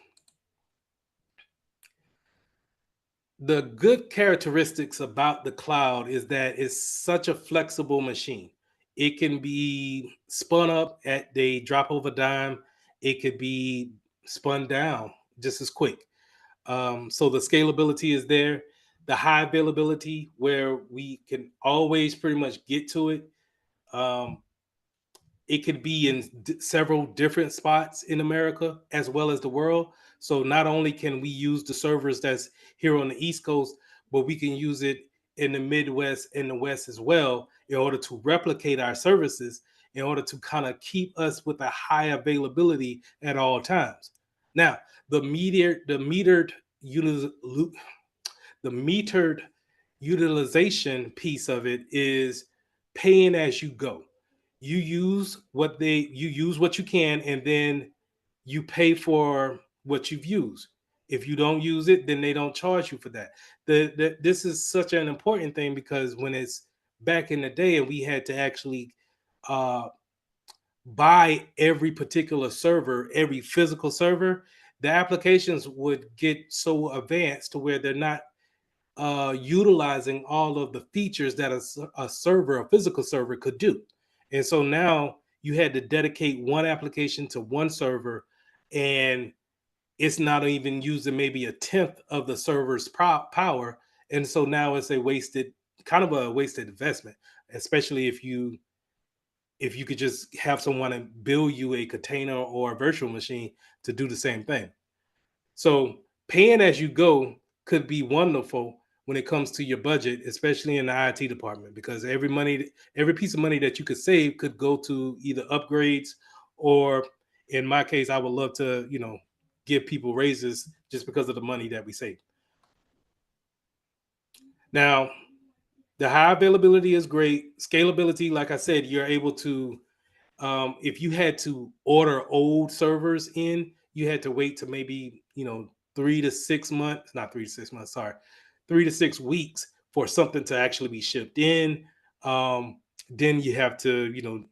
The good characteristics about the cloud is that it's such a flexible machine. It can be spun up at the drop of a dime. It could be spun down just as quick. So the scalability is there. The high availability, where we can always pretty much get to it. Um, it could be in several different spots in America as well as the world. So not only can we use the servers that's here on the East Coast, but we can use it in the Midwest and the West as well in order to replicate our services, in order to kind of keep us with a high availability at all times. Now, the metered utilization piece of it is paying as you go. You use what you can, and then you pay for what you've used. If you don't use it, then they don't charge you for that. This is such an important thing, because when it's back in the day and we had to actually uh, buy every particular server, every physical server, the applications would get so advanced to where they're not utilizing all of the features that a physical server could do. And so now you had to dedicate one application to one server, and it's not even using maybe a tenth of the server's power. And so now it's kind of a wasted investment. especially if you could just have someone build you a container or a virtual machine to do the same thing. So paying as you go could be wonderful when it comes to your budget, especially in the IT department, because every piece of money that you could save could go to either upgrades or, in my case, I would love to, give people raises just because of the money that we save. Now, the high availability is great. Scalability, like I said, you're able to, if you had to order old servers in, you had to wait to maybe 3 to 6 months, not 3 to 6 months, sorry, 3 to 6 weeks for something to actually be shipped in. Then you have to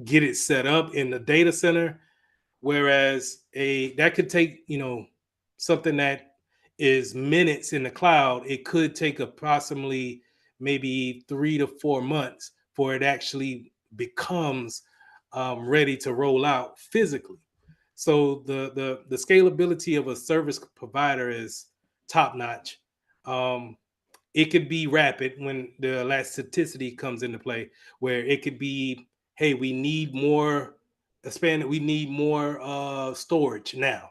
get it set up in the data center. Whereas that could take something that is minutes in the cloud, it could take approximately maybe 3 to 4 months for it actually becomes ready to roll out physically. So the scalability of a service provider is top notch. It could be rapid when the elasticity comes into play, where it could be, hey, we need more we need more storage now.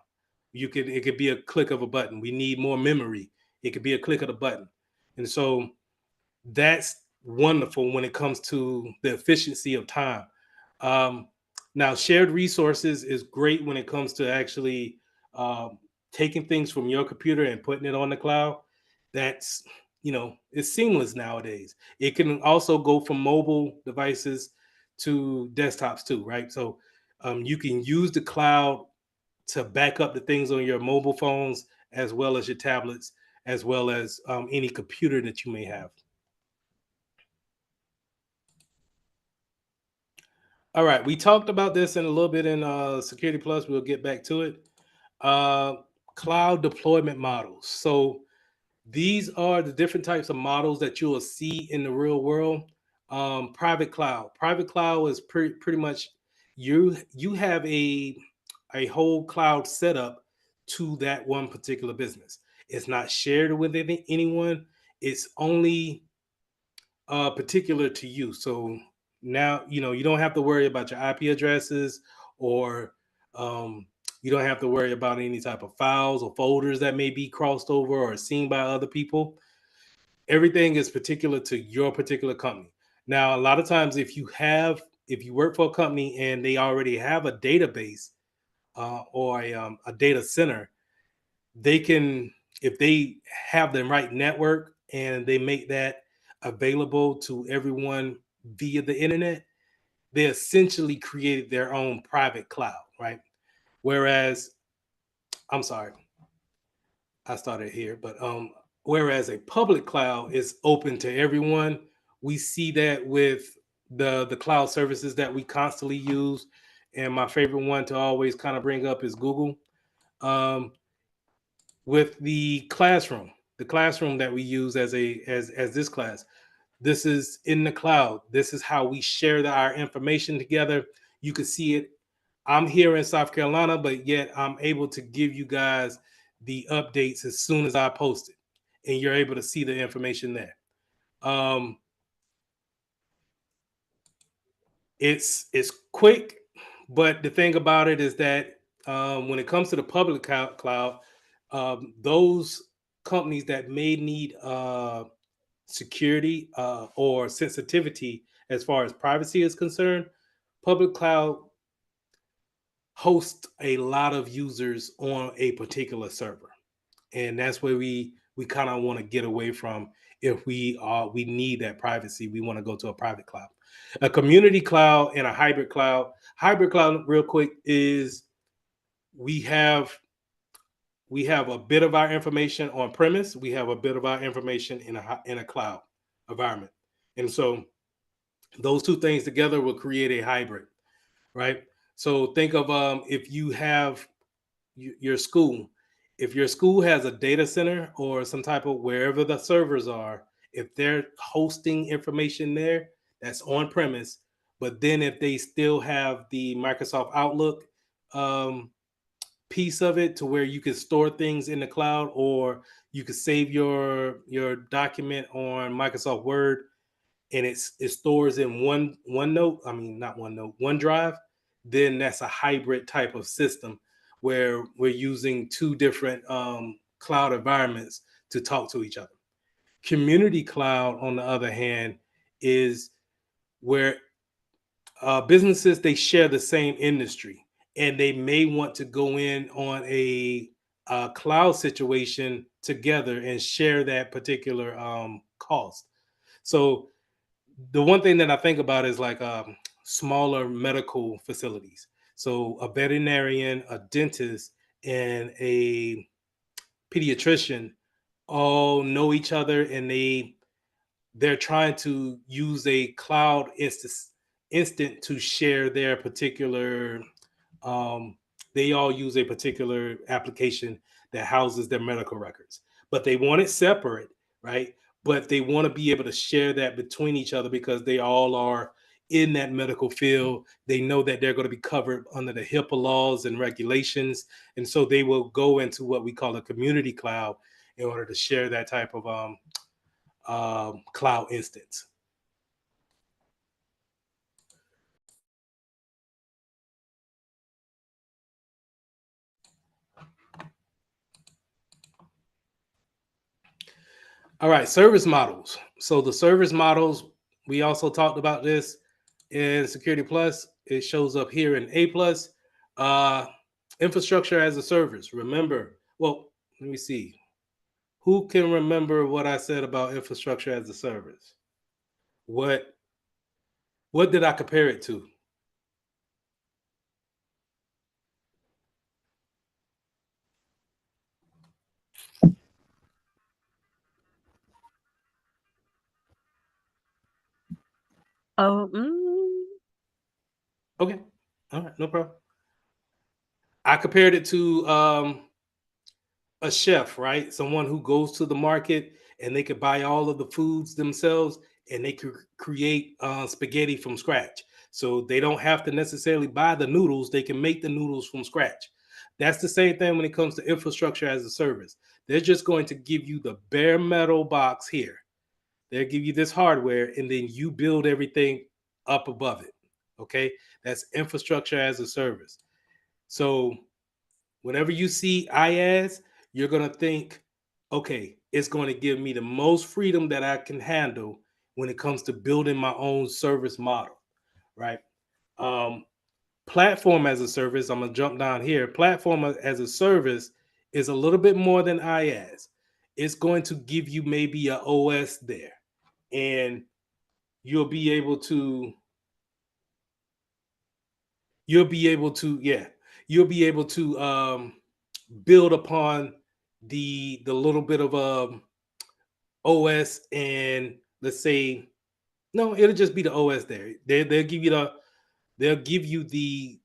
It could be a click of a button. We need more memory. It could be a click of the button. And so that's wonderful when it comes to the efficiency of time. Um, Now, shared resources is great when it comes to actually taking things from your computer and putting it on the cloud. That's, it's seamless nowadays. It can also go from mobile devices to desktops too, right? So you can use the cloud to back up the things on your mobile phones as well as your tablets, as well as any computer that you may have. All right, we talked about this in a little bit in Security Plus. We'll get back to it. Uh, Cloud deployment models. So these are the different types of models that you will see in the real world. Private cloud. Private cloud is pretty much you have a whole cloud setup to that one particular business. It's not shared with anyone. It's only particular to you. So now you don't have to worry about your IP addresses, or um, you don't have to worry about any type of files or folders that may be crossed over or seen by other people. Everything is particular to your particular company. Now, a lot of times, if you work for a company and they already have a database or a data center, they can, if they have the right network and they make that available to everyone via the internet, they essentially created their own private cloud, right? Whereas, I'm sorry, I started here, but whereas a public cloud is open to everyone, we see that with the cloud services that we constantly use. And my favorite one to always kind of bring up is Google. Um, with the classroom that we use as this class, this is in the cloud. This is how we share our information together. You can see it. I'm here in South Carolina, but yet I'm able to give you guys the updates as soon as I post it, and you're able to see the information there. um it's quick, but the thing about it is that when it comes to the public cloud, those companies that may need security or sensitivity as far as privacy is concerned, public cloud hosts a lot of users on a particular server, and that's where we kind of want to get away from. If we need that privacy, we want to go to a private cloud. A community cloud and a hybrid cloud, real quick, is we have we have a bit of our information on premise, we have a bit of our information in a cloud environment. And so those two things together will create a hybrid, right? So think of if you have your school. If your school has a data center or some type of, wherever the servers are, if they're hosting information there, that's on premise. But then if they still have the Microsoft Outlook um, piece of it, to where you can store things in the cloud, or you can save your document on Microsoft Word, and it stores in one note. I mean, not one note, one drive. Then that's a hybrid type of system where we're using two different cloud environments to talk to each other. Community cloud, on the other hand, is where businesses, they share the same industry, and they may want to go in on a cloud situation together and share that particular cost. So the one thing that I think about is like smaller medical facilities. So a veterinarian, a dentist, and a pediatrician all know each other, and they're trying to use a cloud instant to share their particular um, they all use a particular application that houses their medical records, but they want it separate, right? But they want to be able to share that between each other because they all are in that medical field. They know that they're going to be covered under the HIPAA laws and regulations, and so they will go into what we call a community cloud in order to share that type of cloud instance. All right, service models. So the service models, we also talked about this in Security Plus. It shows up here in A Plus. Uh, Infrastructure as a service. Remember, well, let me see. Who can remember what I said about infrastructure as a service? What did I compare it to? Oh, Okay. All right, no problem. I compared it to a chef, right? Someone who goes to the market and they could buy all of the foods themselves, and they could create spaghetti from scratch. So they don't have to necessarily buy the noodles, they can make the noodles from scratch. That's the same thing when it comes to infrastructure as a service. They're just going to give you the bare metal box here. They'll give you this hardware, and then you build everything up above it. Okay, that's infrastructure as a service. So whenever you see IaaS, you're going to think, okay, it's going to give me the most freedom that I can handle when it comes to building my own service model, right? Um, Platform as a service, I'm going to jump down here. Platform as a service is a little bit more than IaaS. It's going to give you maybe a OS there, and you'll be able to yeah, you'll be able to build upon the little bit of OS, and let's say no, it'll just be the OS there. They'll give you the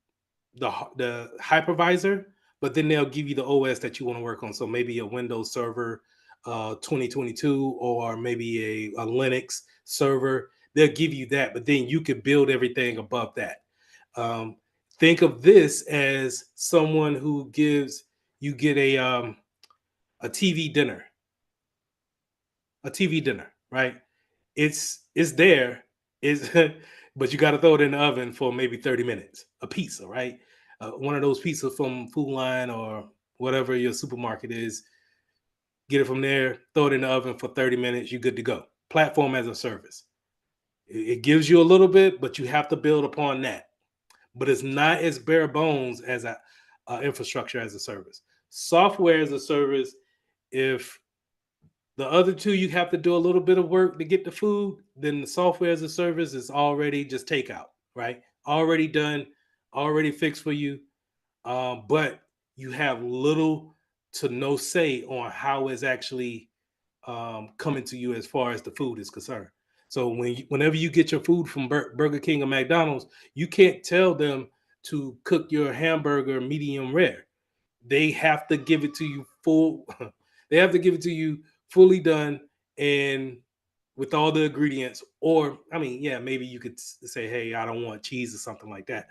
hypervisor, but then they'll give you the OS that you want to work on. So maybe a Windows Server 2022, or maybe a Linux server. They'll give you that, but then you could build everything above that. Um, think of this as someone who gives you get a TV dinner, right? It's there, is but you got to throw it in the oven for maybe 30 minutes. A pizza, right? One of those pizzas from Food Line or whatever your supermarket is. Get it from there, throw it in the oven for 30 minutes. You're good to go. Platform as a service. It gives you a little bit, but you have to build upon that. But it's not as bare bones as a infrastructure as a service. Software as a service, if the other two, you have to do a little bit of work to get the food, then the software as a service is already just takeout, right? Already done, already fixed for you. But you have little to no say on how it's actually coming to you as far as the food is concerned. So whenever you get your food from Burger King or McDonald's, you can't tell them to cook your hamburger medium rare. They have to give it to you full. They have to give it to you fully done and with all the ingredients. Or I mean, yeah, maybe you could say, "Hey, I don't want cheese" or something like that.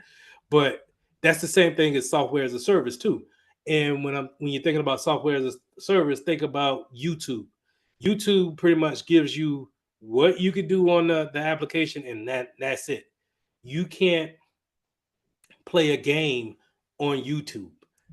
But that's the same thing as software as a service too. And when you're thinking about software as a service, think about YouTube. YouTube pretty much gives you what you could do on the application, and that's it. You can't play a game on YouTube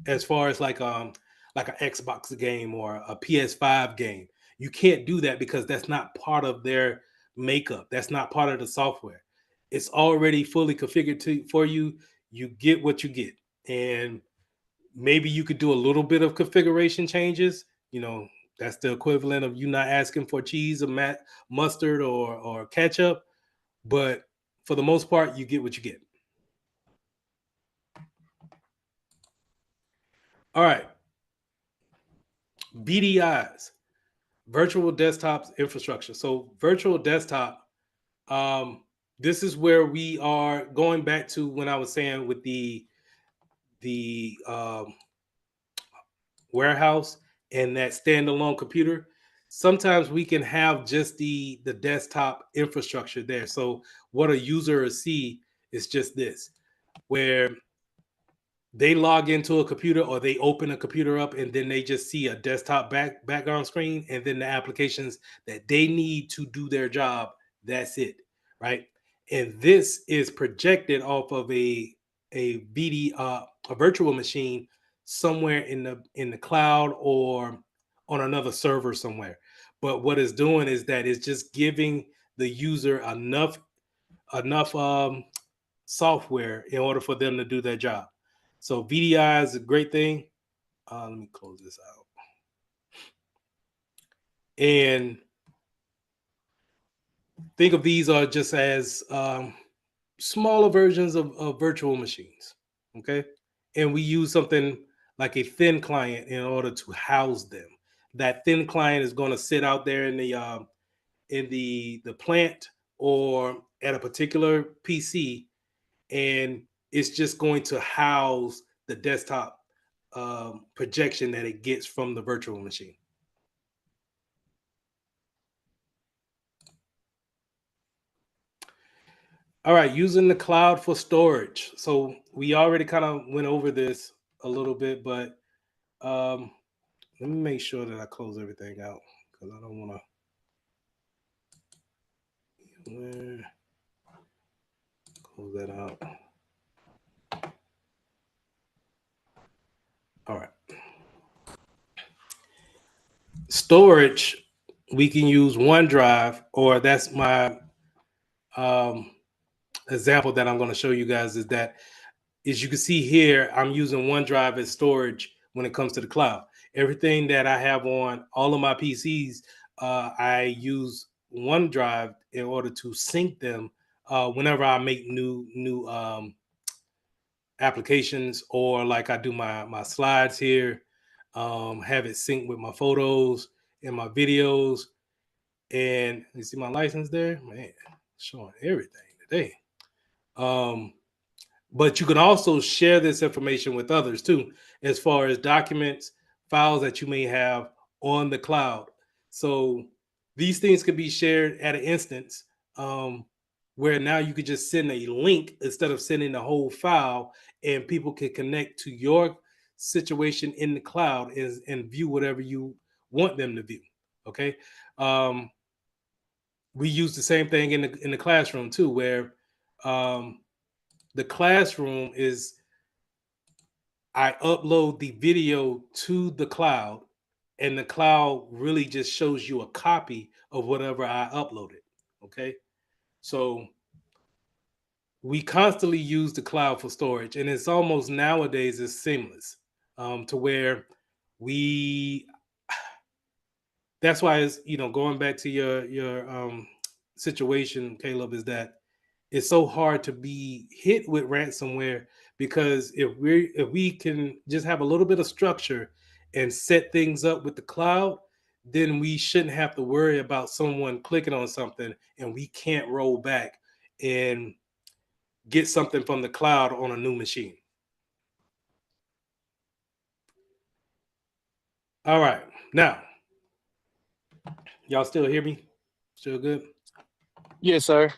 as far as like an Xbox game or a PS5 game. You can't do that because that's not part of their makeup. That's not part of the software. It's already fully configured for you. You get what you get. And maybe you could do a little bit of configuration changes. That's the equivalent of you not asking for cheese or mustard or ketchup. But for the most part, you get what you get. All right. VDIs, virtual desktops infrastructure. So virtual desktop, this is where we are going back to when I was saying with the warehouse and that standalone computer. Sometimes we can have just the desktop infrastructure there. So what a user will see is just this, where they log into a computer or they open a computer up and then they just see a desktop background screen and then the applications that they need to do their job. That's it, right? And this is projected off of a virtual machine somewhere in the cloud or on another server somewhere. But what it's doing is that it's just giving the user enough software in order for them to do their job. So VDI is a great thing. Let me close this out. And think of these are just as smaller versions of virtual machines. Okay. And we use something like a thin client in order to house them. That thin client is going to sit out there in the plant or at a particular PC, and it's just going to house the desktop projection that it gets from the virtual machine. All right, using the cloud for storage. So we already kind of went over this a little bit, but let me make sure that I close everything out because I don't want to close that out. All right. Storage, we can use OneDrive, or that's my example that I'm going to show you guys is that, as you can see here, I'm using OneDrive as storage when it comes to the cloud. Everything that I have on all of my PCs, I use OneDrive in order to sync them whenever I make new applications, or like I do my slides here, have it synced with my photos and my videos. And you see my license there, man, showing everything today. But you can also share this information with others too, as far as documents, files that you may have on the cloud. So these things could be shared at an instance, where now you could just send a link instead of sending the whole file, and people can connect to your situation in the cloud and view whatever you want them to view. Okay. We use the same thing in the classroom too, where the classroom is, I upload the video to the cloud, and the cloud really just shows you a copy of whatever I uploaded. Okay. So we constantly use the cloud for storage, and it's almost nowadays is seamless, to where we, that's why it's, going back to your situation, Caleb, is that it's so hard to be hit with ransomware, because if we can just have a little bit of structure and set things up with the cloud, then we shouldn't have to worry about someone clicking on something and we can't roll back and get something from the cloud on a new machine. All right. Now, y'all still hear me? Still good? Yes, sir.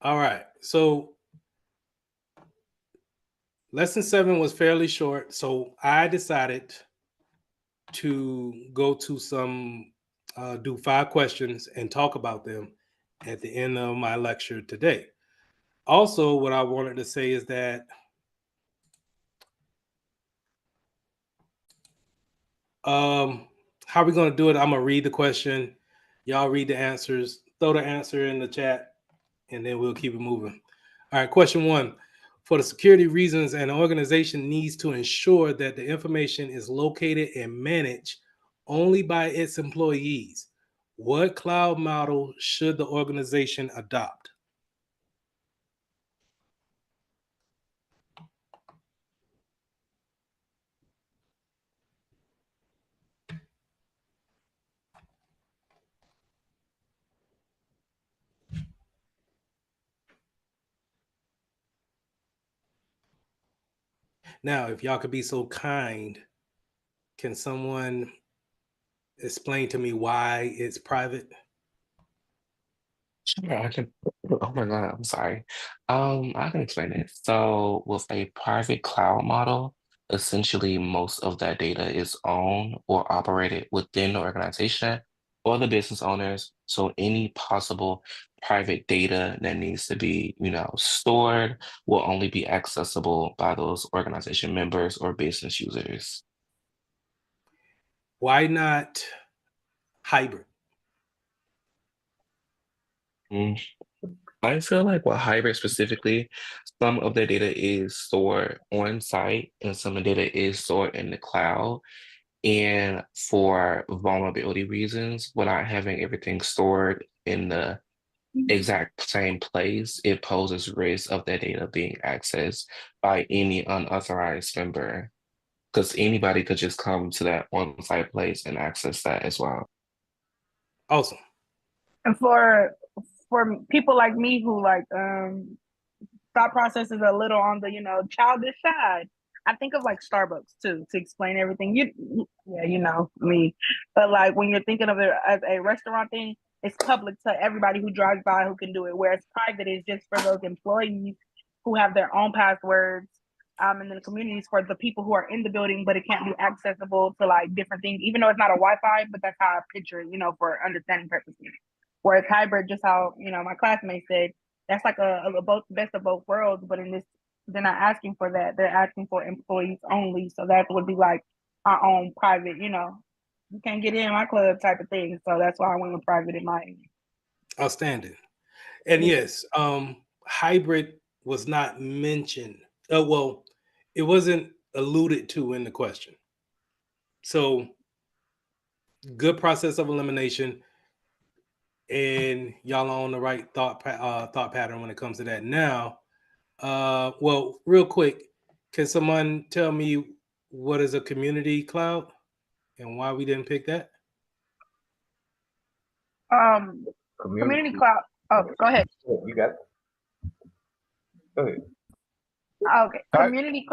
All right. So lesson 7 was fairly short. So I decided to go to some do 5 questions and talk about them at the end of my lecture today. Also, what I wanted to say is that how are we going to do it? I'm going to read the question. Y'all read the answers, throw the answer in the chat, and then we'll keep it moving. All right, question 1. For the security reasons, an organization needs to ensure that the information is located and managed only by its employees. What cloud model should the organization adopt? Now, if y'all could be so kind, can someone explain to me why it's private? Sure, I can. Oh my God, I'm sorry. I can explain it. So, with a private cloud model, essentially most of that data is owned or operated within the organization or the business owners. So, any possible private data that needs to be, stored will only be accessible by those organization members or business users. Why not hybrid? Mm, I feel like with hybrid specifically, some of the data is stored on site and some of the data is stored in the cloud. And for vulnerability reasons, without having everything stored in the exact same place, it poses risk of that data being accessed by any unauthorized member. Because anybody could just come to that on-site place and access that as well. Awesome. And for people like me who like thought process is a little on the childish side. I think of like Starbucks too to explain everything. Yeah, me. But like when you're thinking of it as a restaurant thing, it's public to everybody who drives by who can do it. Whereas private is just for those employees who have their own passwords. And then the communities for the people who are in the building, but it can't be accessible to like different things, even though it's not a Wi-Fi. But that's how I picture it, for understanding purposes. Whereas hybrid, just how my classmate said, that's like a both best of both worlds. But in this, they're not asking for that. They're asking for employees only. So that would be like our own private. You can't get in my club type of thing. So that's why I went with private in my area. Outstanding. And yes, hybrid was not mentioned. Well, it wasn't alluded to in the question. So good process of elimination, and y'all are on the right thought pattern when it comes to that. Now, well, real quick, can someone tell me what is a community cloud and why we didn't pick that? Community cloud. Oh, go ahead. You got it. Go ahead. Okay, community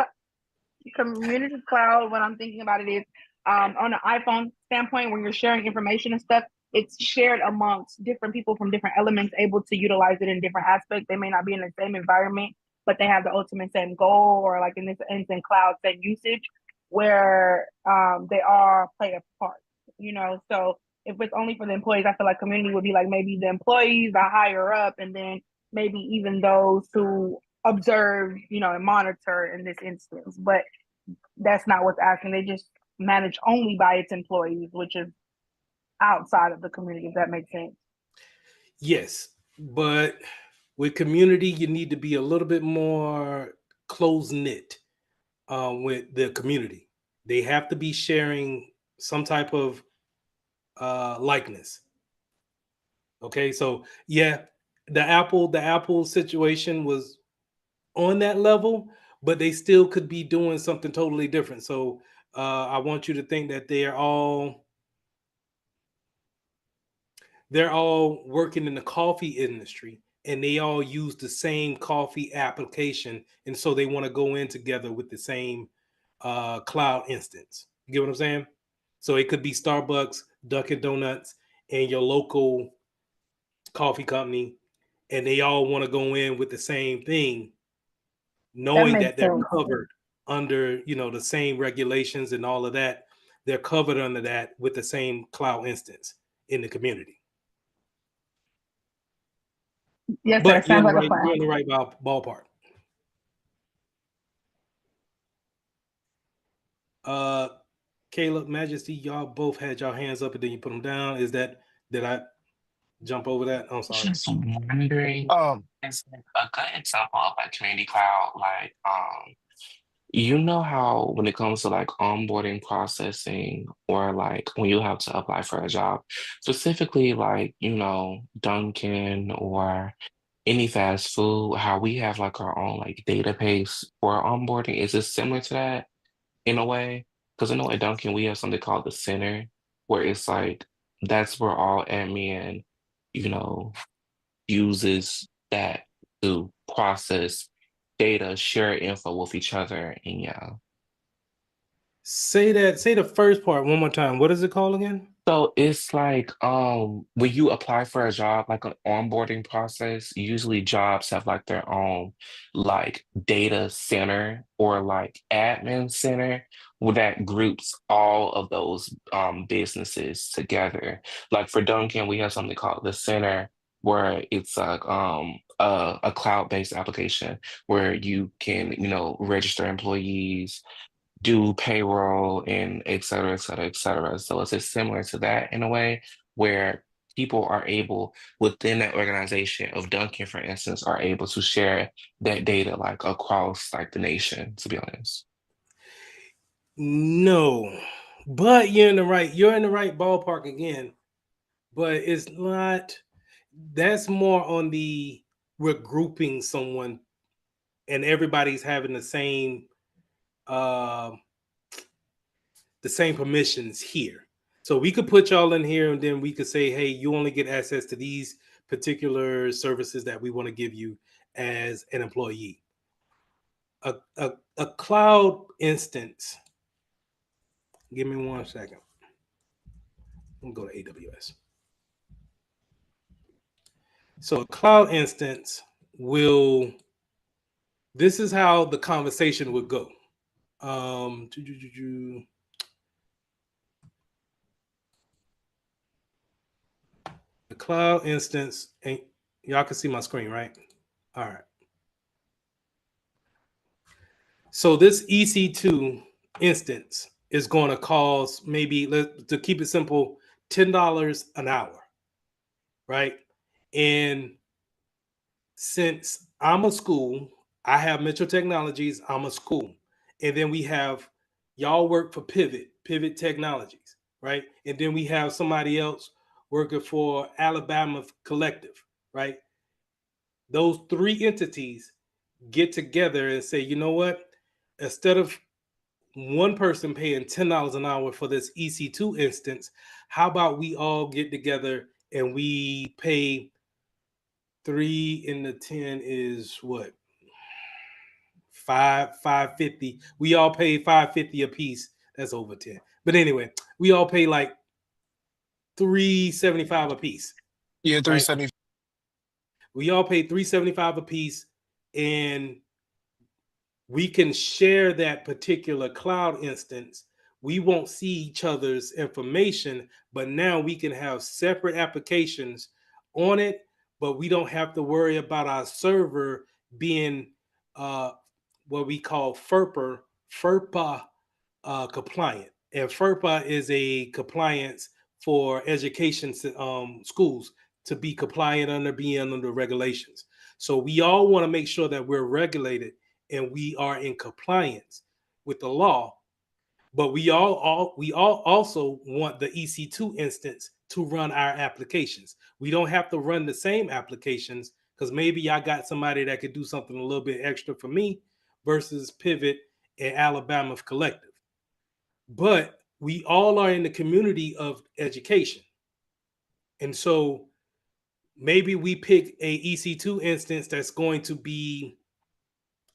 cloud. What I'm thinking about it is on an iPhone standpoint, when you're sharing information and stuff, it's shared amongst different people from different elements, able to utilize it in different aspects. They may not be in the same environment, but they have the ultimate same goal, or like in this instance, cloud same usage, where they all play a part. So if it's only for the employees, I feel like community would be like maybe the employees, the higher up, and then maybe even those who observe, and monitor in this instance. But that's not what's asking. They just manage only by its employees, which is outside of the community, if that makes sense. Yes, but with community, you need to be a little bit more close knit with the community. They have to be sharing some type of likeness. Okay, so yeah, the Apple situation was on that level, but they still could be doing something totally different. So I want you to think that they're all working in the coffee industry and they all use the same coffee application, and so they want to go in together with the same cloud instance. You get what I'm saying? So it could be Starbucks, Dunkin' Donuts, and your local coffee company, and they all want to go in with the same thing, That knowing makes that they're sense. covered under the same regulations and all of that. They're covered under that with the same cloud instance. in the community. Yes, sir. But you're Sounds in the like a right, plan. you're in the right ballpark. Caleb, Majesty, y'all both had your hands up and then you put them down. Did I jump over that? I'm sorry. Just wondering, it's like a good example of like community cloud, like you know how when it comes to like onboarding processing or like when you have to apply for a job, specifically like, Dunkin' or any fast food, how we have like our own like database for onboarding. Is it similar to that in a way? Because I know at Dunkin' we have something called the center where it's like that's where all admin, you know, uses that to process data, share info with each other, and yeah. Say the first part one more time. What is it called again? So it's like when you apply for a job, like an onboarding process, usually jobs have like their own like data center or like admin center that groups all of those businesses together. Like for Dunkin', we have something called the center where it's like a cloud-based application where you can, register employees, do payroll, and et cetera, et cetera, et cetera. So it's just similar to that in a way where people are able within that organization of Dunkin', for instance, are able to share that data like across like the nation, to be honest. No, but you're in the right ballpark again. But it's not. That's more on we're grouping someone and everybody's having uh, the same permissions here. So we could put y'all in here and then we could say, hey, you only get access to these particular services that we want to give you as an employee. A cloud instance. Give me 1 second. Let me go to AWS. So a cloud instance this is how the conversation would go. The cloud instance, and y'all can see my screen, right? All right. So this EC2 instance is going to cost maybe, to keep it simple, $10 an hour, right? And since I'm a school, I have Metro Technologies, I'm a school. And then we have y'all work for Pivot Technologies, right? And then we have somebody else working for Alabama Collective, right? Those three entities get together and say, you know what? Instead of one person paying $10 an hour for this EC2 instance, how about we all get together and we pay 3 in the 10 is what? 550. We all pay 550 a piece. That's over 10. But anyway, we all pay like 375 a piece. Yeah, Right? 370. We all pay 375 a piece, and we can share that particular cloud instance. We won't see each other's information, but now we can have separate applications on it, but we don't have to worry about our server being what we call FERPA compliant. And FERPA is a compliance for education schools to be compliant being under regulations. So we all want to make sure that we're regulated and we are in compliance with the law. But we all also want the EC2 instance to run our applications. We don't have to run the same applications because maybe I got somebody that could do something a little bit extra for me versus Pivot and Alabama Collective. But we all are in the community of education. And so maybe we pick a EC2 instance that's going to be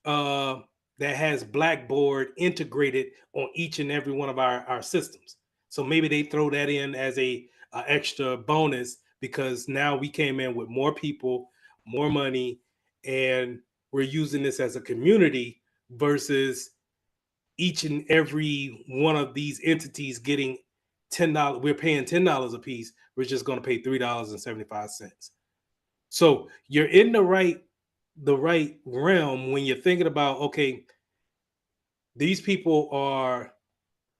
that has Blackboard integrated on each and every one of our systems. So maybe they throw that in as a extra bonus because now we came in with more people, more money, and we're using this as a community versus each and every one of these entities getting $10. We're paying $10 a piece. We're just going to pay $3.75. So you're in the right realm when you're thinking about, okay, these people are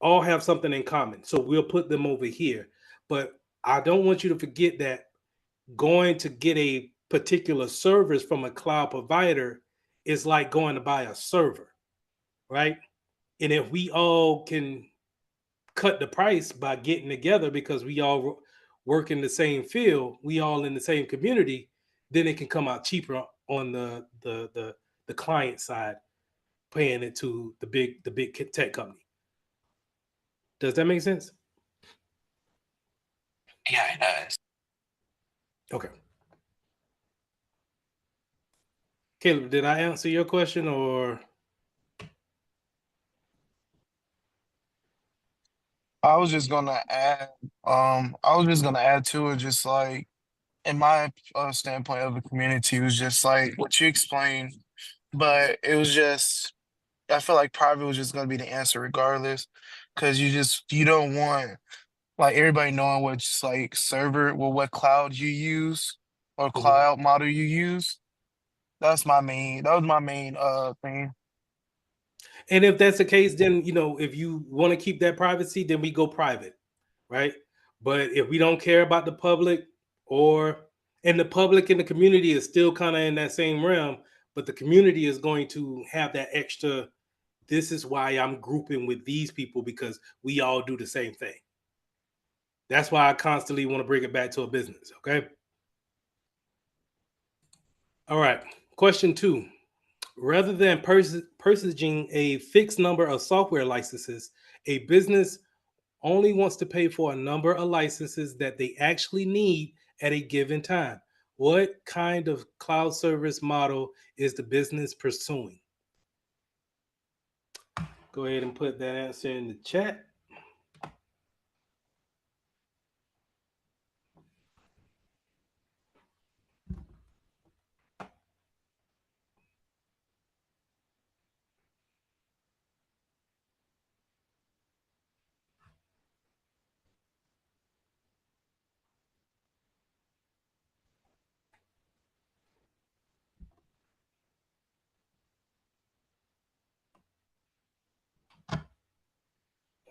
all have something in common, so we'll put them over here. But I don't want you to forget that going to get a particular service from a cloud provider is like going to buy a server, right? And if we all can cut the price by getting together because we all work in the same field, we all in the same community, then it can come out cheaper on the client side, paying it to the big tech company. Does that make sense? Yeah, it does. Okay. Caleb, did I answer your question or? I was just gonna add, I was just gonna add to it, just like in my standpoint of the community was just like what you explained, but it was just I feel like private was just gonna be the answer regardless, because you don't want like everybody knowing which like server, well, what cloud you use or Mhm. cloud model you use. That was my main thing. And if that's the case, then if you want to keep that privacy, then we go private, right? But if we don't care about the public, or and the public and the community is still kind of in that same realm, but the community is going to have that extra. This is why I'm grouping with these people because we all do the same thing. That's why I constantly want to bring it back to a business. Okay. All right. Question 2. Rather than purchasing a fixed number of software licenses, a business only wants to pay for a number of licenses that they actually need at a given time. What kind of cloud service model is the business pursuing? Go ahead and put that answer in the chat.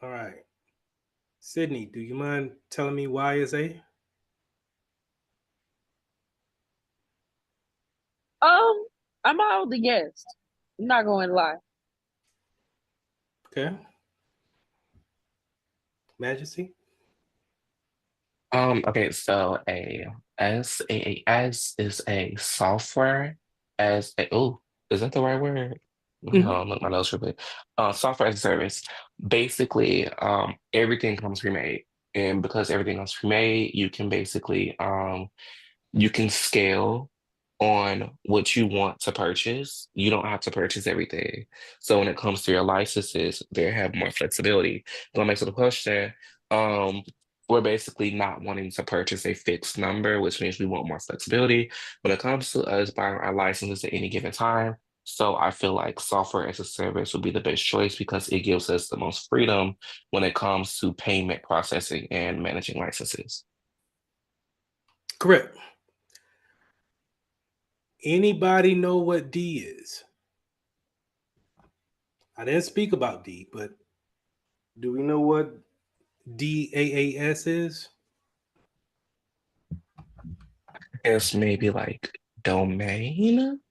All right. Sydney, do you mind telling me why is A? I'm out the guest. I'm not going to lie. Okay. Majesty? Okay, so as is a software as a oh, is that the right word? Mhm. No, look my nose real quick. Software as a service. Basically, everything comes pre-made. And because everything comes pre-made, you can scale on what you want to purchase. You don't have to purchase everything. So when it comes to your licenses, they have more flexibility. Going back to the question, um, we're basically not wanting to purchase a fixed number, which means we want more flexibility when it comes to us buying our licenses at any given time. So I feel like software as a service would be the best choice because it gives us the most freedom when it comes to payment processing and managing licenses. Correct. Anybody know what D is? I didn't speak about D, but do we know what DAAS is? It's maybe like domain.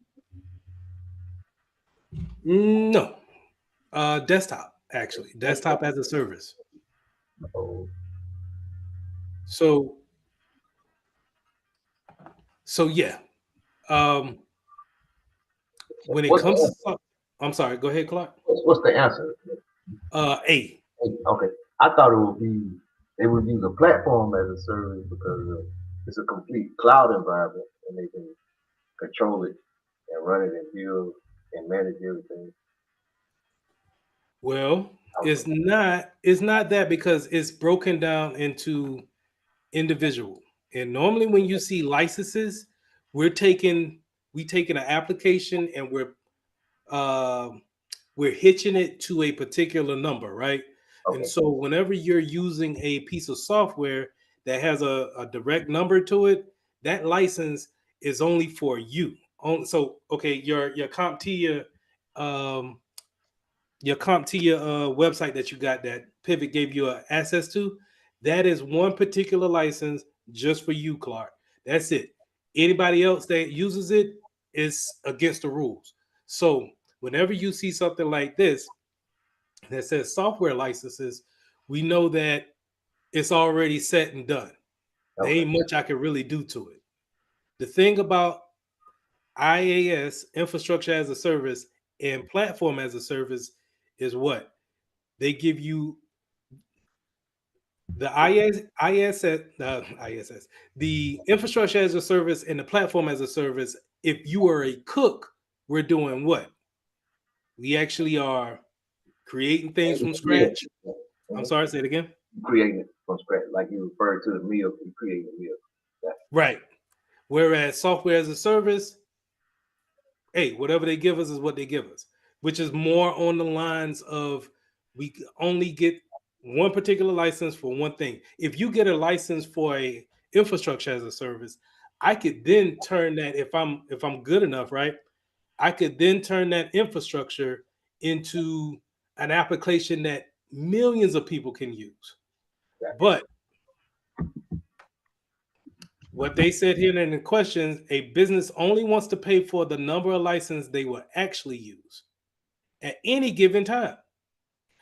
No. Desktop, actually. Desktop as a service. Oh, So yeah. Um when it what's comes the, to I'm sorry, go ahead, Clark. what's the answer? A. Okay, I thought it would be they would use a platform as a service because it's a complete cloud environment and they can control it and run it and build and manage everything. Well, I was it's not that because it's broken down into individual. And normally when you see licenses, we're taking an application and um we're hitching it to a particular number, right? And Okay. so whenever you're using a piece of software that has a direct number to it, that license is only for you. So okay, um, your CompTIA website that you got that Pivot gave you access to, that is one particular license just for you, Clark. That's it. Anybody else that uses it is against the rules. So whenever you see something like this that says software licenses, we know that it's already set and done. There Okay. ain't much I can really do to it. The thing about IaaS, infrastructure as a service, and platform as a service is what? They give you the ISS, the infrastructure as a service and the platform as a service. If you are a cook, we're doing what? We actually are creating things from Yeah. scratch. I'm Mhm. sorry, say it again. Creating it from scratch, like you referred to the meal, you creating a meal. Yeah. Right. Whereas software as a service, hey, whatever they give us is what they give us, which is more on the lines of we only get one particular license for one thing. If you get a license for a infrastructure as a service, I could then turn that if I'm good enough, right? I could then turn that infrastructure into an application that millions of people can use. But what they said here in the questions, a business only wants to pay for the number of licenses they will actually use at any given time.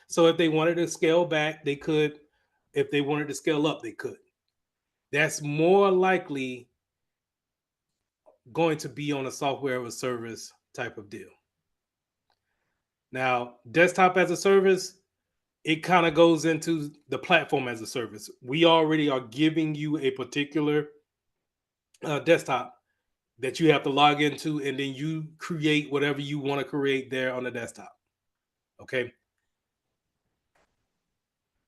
So if they wanted to scale back, they could. If they wanted to scale up, they could. That's more likely going to be on a software as a service type of deal. Now, desktop as a service, it kind of goes into the platform as a service. We already are giving you a particular desktop that you have to log into, and then you create whatever you want to create there on the desktop. Okay.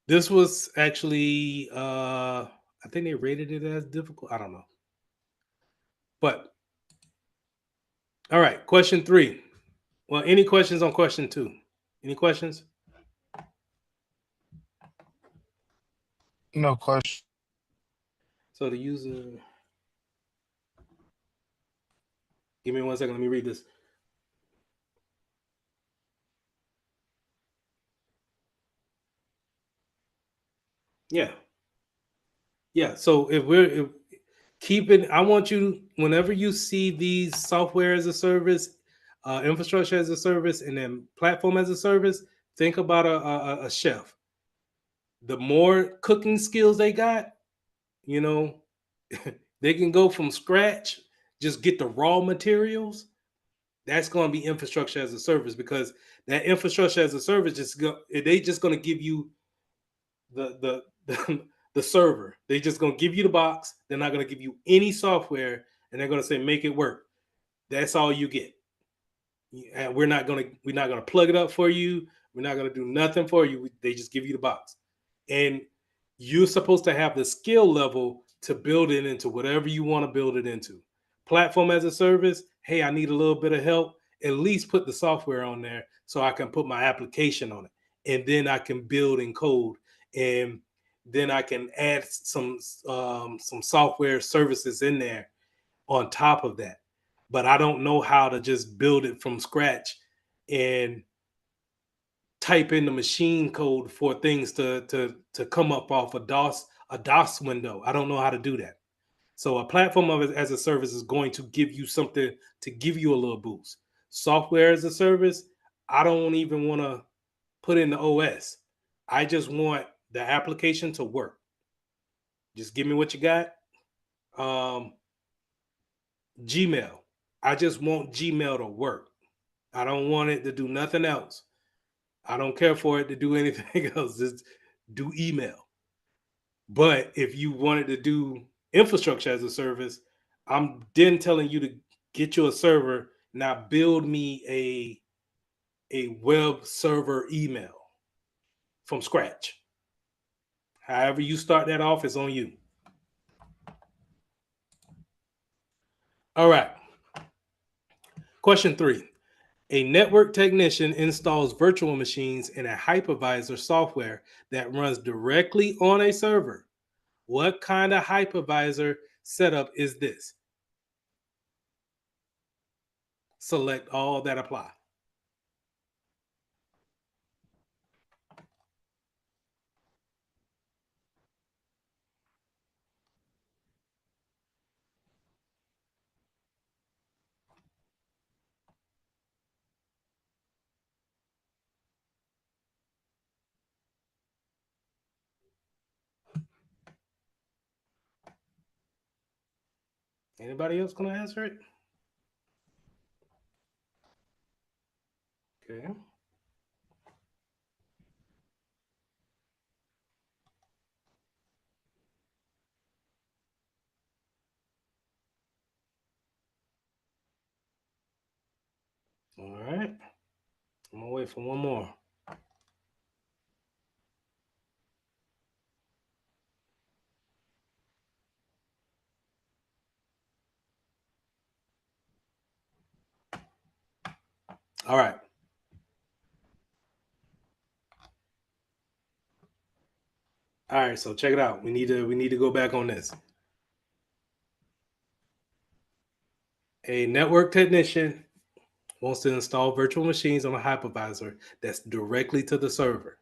This was actually, I think they rated it as difficult. I don't know. But all right, question 3. Well, any questions on question 2? Any questions? No question. So the user, give me 1 second. Let me read this. Yeah. Yeah. So if keeping, I want you, whenever you see these software as a service, infrastructure as a service, and then platform as a service, think about a chef. The more cooking skills they got, you know, they can go from scratch, just get the raw materials. That's going to be infrastructure as a service, because that infrastructure as a service they just going to give you the the server. They just going to give you the box. They're not going to give you any software, and they're going to say make it work. That's all you get. And we're not gonna plug it up for you. We're not gonna do nothing for you. They just give you the box, and you're supposed to have the skill level to build it into whatever you want to build it into. Platform as a service. Hey, I need a little bit of help. At least put the software on there so I can put my application on it, and then I can build and code, and then I can add some software services in there on top of that. But I don't know how to just build it from scratch and type in the machine code for things to come up off a DOS window. I don't know how to do that. So a platform of it as a service is going to give you something to give you a little boost. Software as a service, I don't even want to put in the OS. I just want the application to work. Just give me what you got. Um, Gmail. I just want Gmail to work. I don't want it to do nothing else. I don't care for it to do anything else. Just do email. But if you wanted to do infrastructure as a service, I'm then telling you to get you a server. Now build me a web server email from scratch. However you start that off is on you. All right. Question 3. A network technician installs virtual machines in a hypervisor software that runs directly on a server. What kind of hypervisor setup is this? Select all that apply. Anybody else gonna answer it? Okay. All right. I'm gonna wait for one more. All right. All right, so check it out. We need to go back on this. A network technician wants to install virtual machines on a hypervisor that's directly to the server,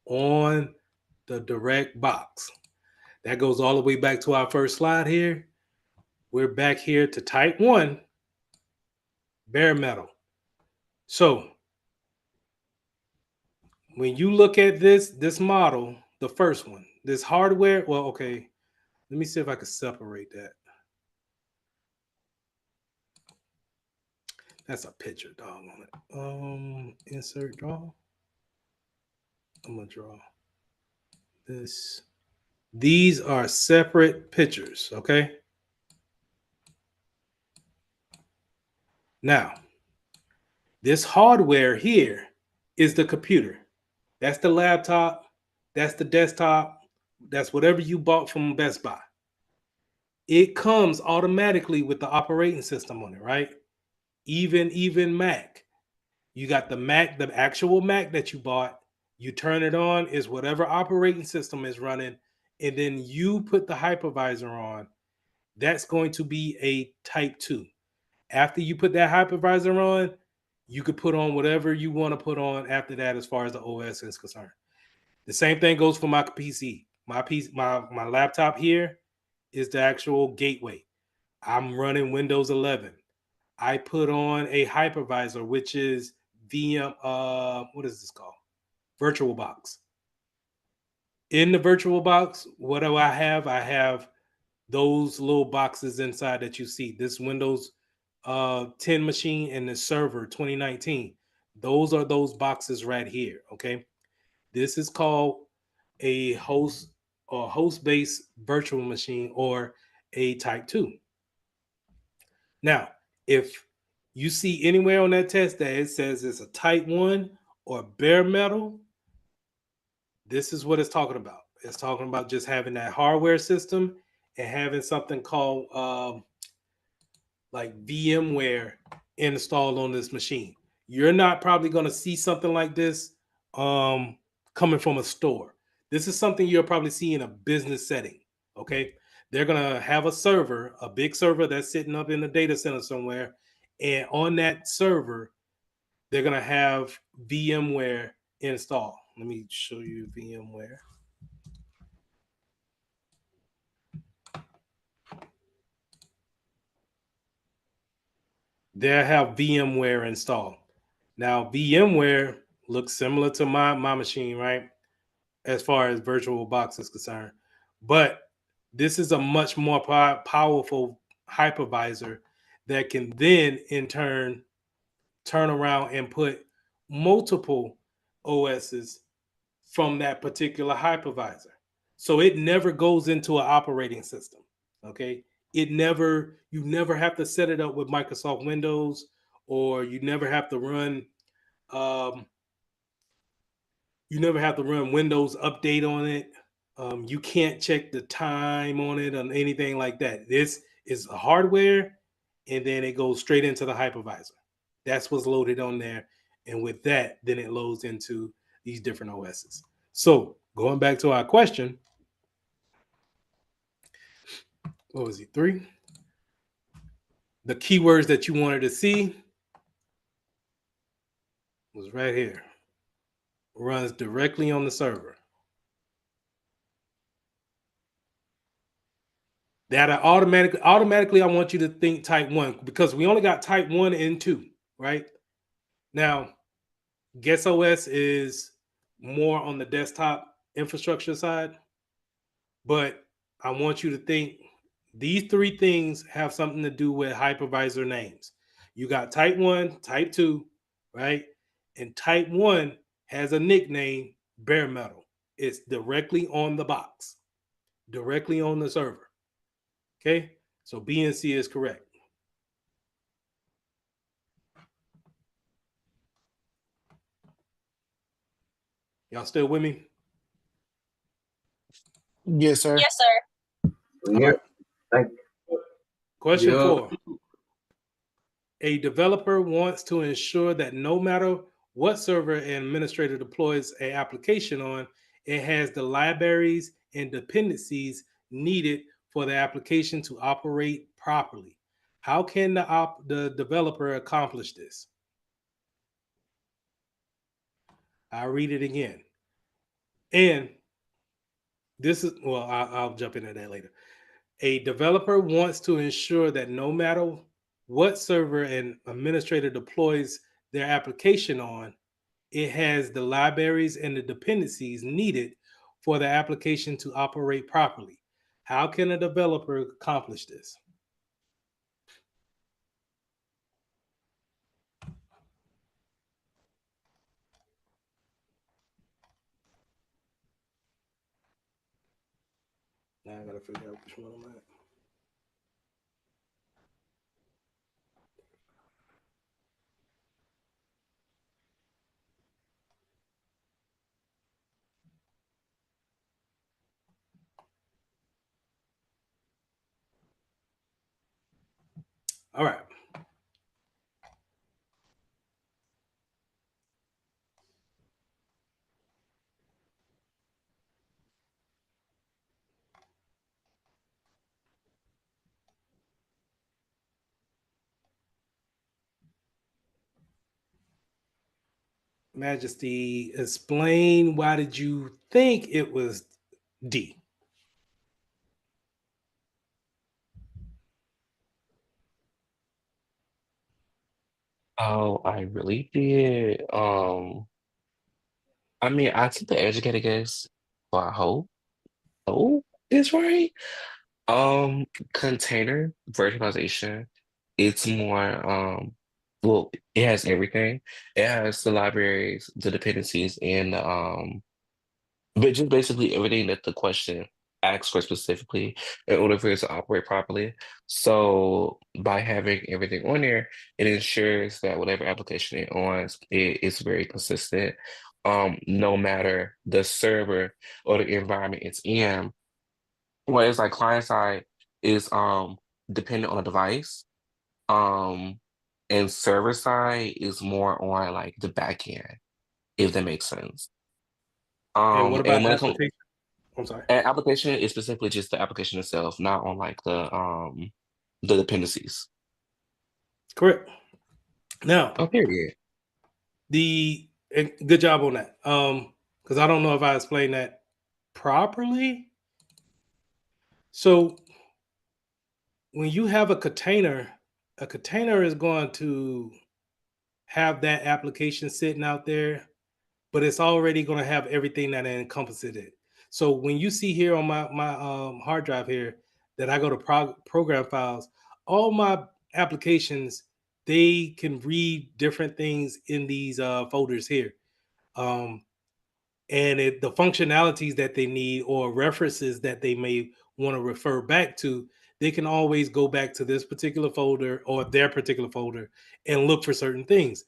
on the direct box. That goes all the way back to our first slide here. We're back here to type 1, bare metal. So when you look at this model, the first one, this hardware, well, okay, let me see if I can separate that. That's a picture, dog, on it. Insert draw. I'm gonna draw this. These are separate pictures, okay? Now, this hardware here is the computer. That's the laptop, that's the desktop, that's whatever you bought from Best Buy. It comes automatically with the operating system on it, right? Even Mac. You got the Mac, the actual Mac that you bought. You turn it on, is whatever operating system is running, and then you put the hypervisor on. That's going to be a type 2. After you put that hypervisor on, you could put on whatever you want to put on after that as far as the OS is concerned. The same thing goes for my PC. My laptop here is the actual gateway. I'm running Windows 11. I put on a hypervisor, which is VM. What is this called? VirtualBox. In the VirtualBox, what do I have? I have those little boxes inside that you see. This Windows 10 machine and the server 2019. Those are those boxes right here. Okay. This is called a host or host-based virtual machine or a type 2. Now, if you see anywhere on that test that it says it's a type 1 or bare metal, this is what it's talking about. It's talking about just having that hardware system and having something called like VMware installed on this machine. You're not probably going to see something like this coming from a store. This is something you'll probably see in a business setting. Okay. They're going to have a server, a big server that's sitting up in a data center somewhere. And on that server, they're going to have VMware installed. Let me show you VMware. They'll have VMware installed. Now, VMware looks similar to my machine, right? As far as VirtualBox is concerned. But this is a much more powerful hypervisor that can then, in turn, turn around and put multiple OSs from that particular hypervisor. So it never goes into an operating system. Okay. You never have to set it up with Microsoft Windows, or you never have to run um, Windows Update on it. You can't check the time on it or anything like that. This is hardware and then it goes straight into the hypervisor. That's what's loaded on there. And with that, then it loads into these different OSs. So going back to our question, what was it, 3? The keywords that you wanted to see was right here. Runs directly on the server. That automatically I want you to think type 1 because we only got type 1 and 2, right? Now, Guess OS is more on the desktop infrastructure side, but I want you to think these 3 things have something to do with hypervisor names. You got type 1, type 2, right? And type 1 has a nickname, bare metal. It's directly on the box, directly on the server. Okay? So B and C is correct. Y'all still with me? Yes, sir. Yes, sir. We All here. right. Thank you. Question Yeah. 4. A developer wants to ensure that no matter what server an administrator deploys an application on, it has the libraries and dependencies needed for the application to operate properly. How can the developer accomplish this? I'll read it again. And this is, well, I'll jump into that later. A developer wants to ensure that no matter what server an administrator deploys their application on, it has the libraries and the dependencies needed for the application to operate properly. How can a developer accomplish this? Now I gotta figure out which one I'm at. All right. Majesty, explain why did you think it was D? Oh, I really did. I mean, I took the educated guess, but I hope. Oh, it's right. Um, Container virtualization, it's more well, it has everything. It has the libraries, the dependencies, and but just basically everything that the question asks for specifically in order for it to operate properly. So by having everything on there, it ensures that whatever application it on, it is very consistent. No matter the server or the environment it's in. Whereas like client side is dependent on the device. Um and server side is more on like the back end, if that makes sense. And what And about when it comes application? I'm sorry. and application is specifically just the application itself, not on like the dependencies. Correct. Now, Oh, period. good job on that. Because I don't know if I explained that properly. So when you have a container is going to have that application sitting out there, but it's already going to have everything that encompasses it. So when you see here on my hard drive here that I go to program files, all my applications, they can read different things in these folders here. Um, and the functionalities that they need or references that they may want to refer back to, they can always go back to this particular folder or their particular folder and look for certain things.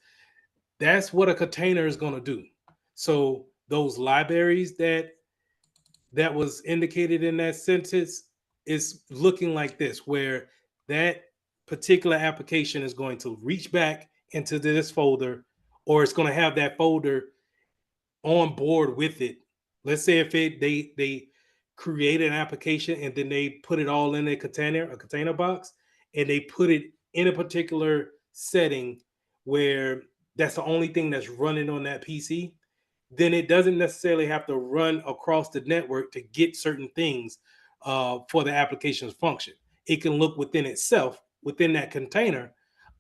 That's what a container is going to do. So those libraries that was indicated in that sentence is looking like this, where that particular application is going to reach back into this folder, or it's going to have that folder on board with it. Let's say if they create an application and then they put it all in a container box, and they put it in a particular setting where that's the only thing that's running on that PC, then it doesn't necessarily have to run across the network to get certain things for the application's function. It can look within itself, within that container,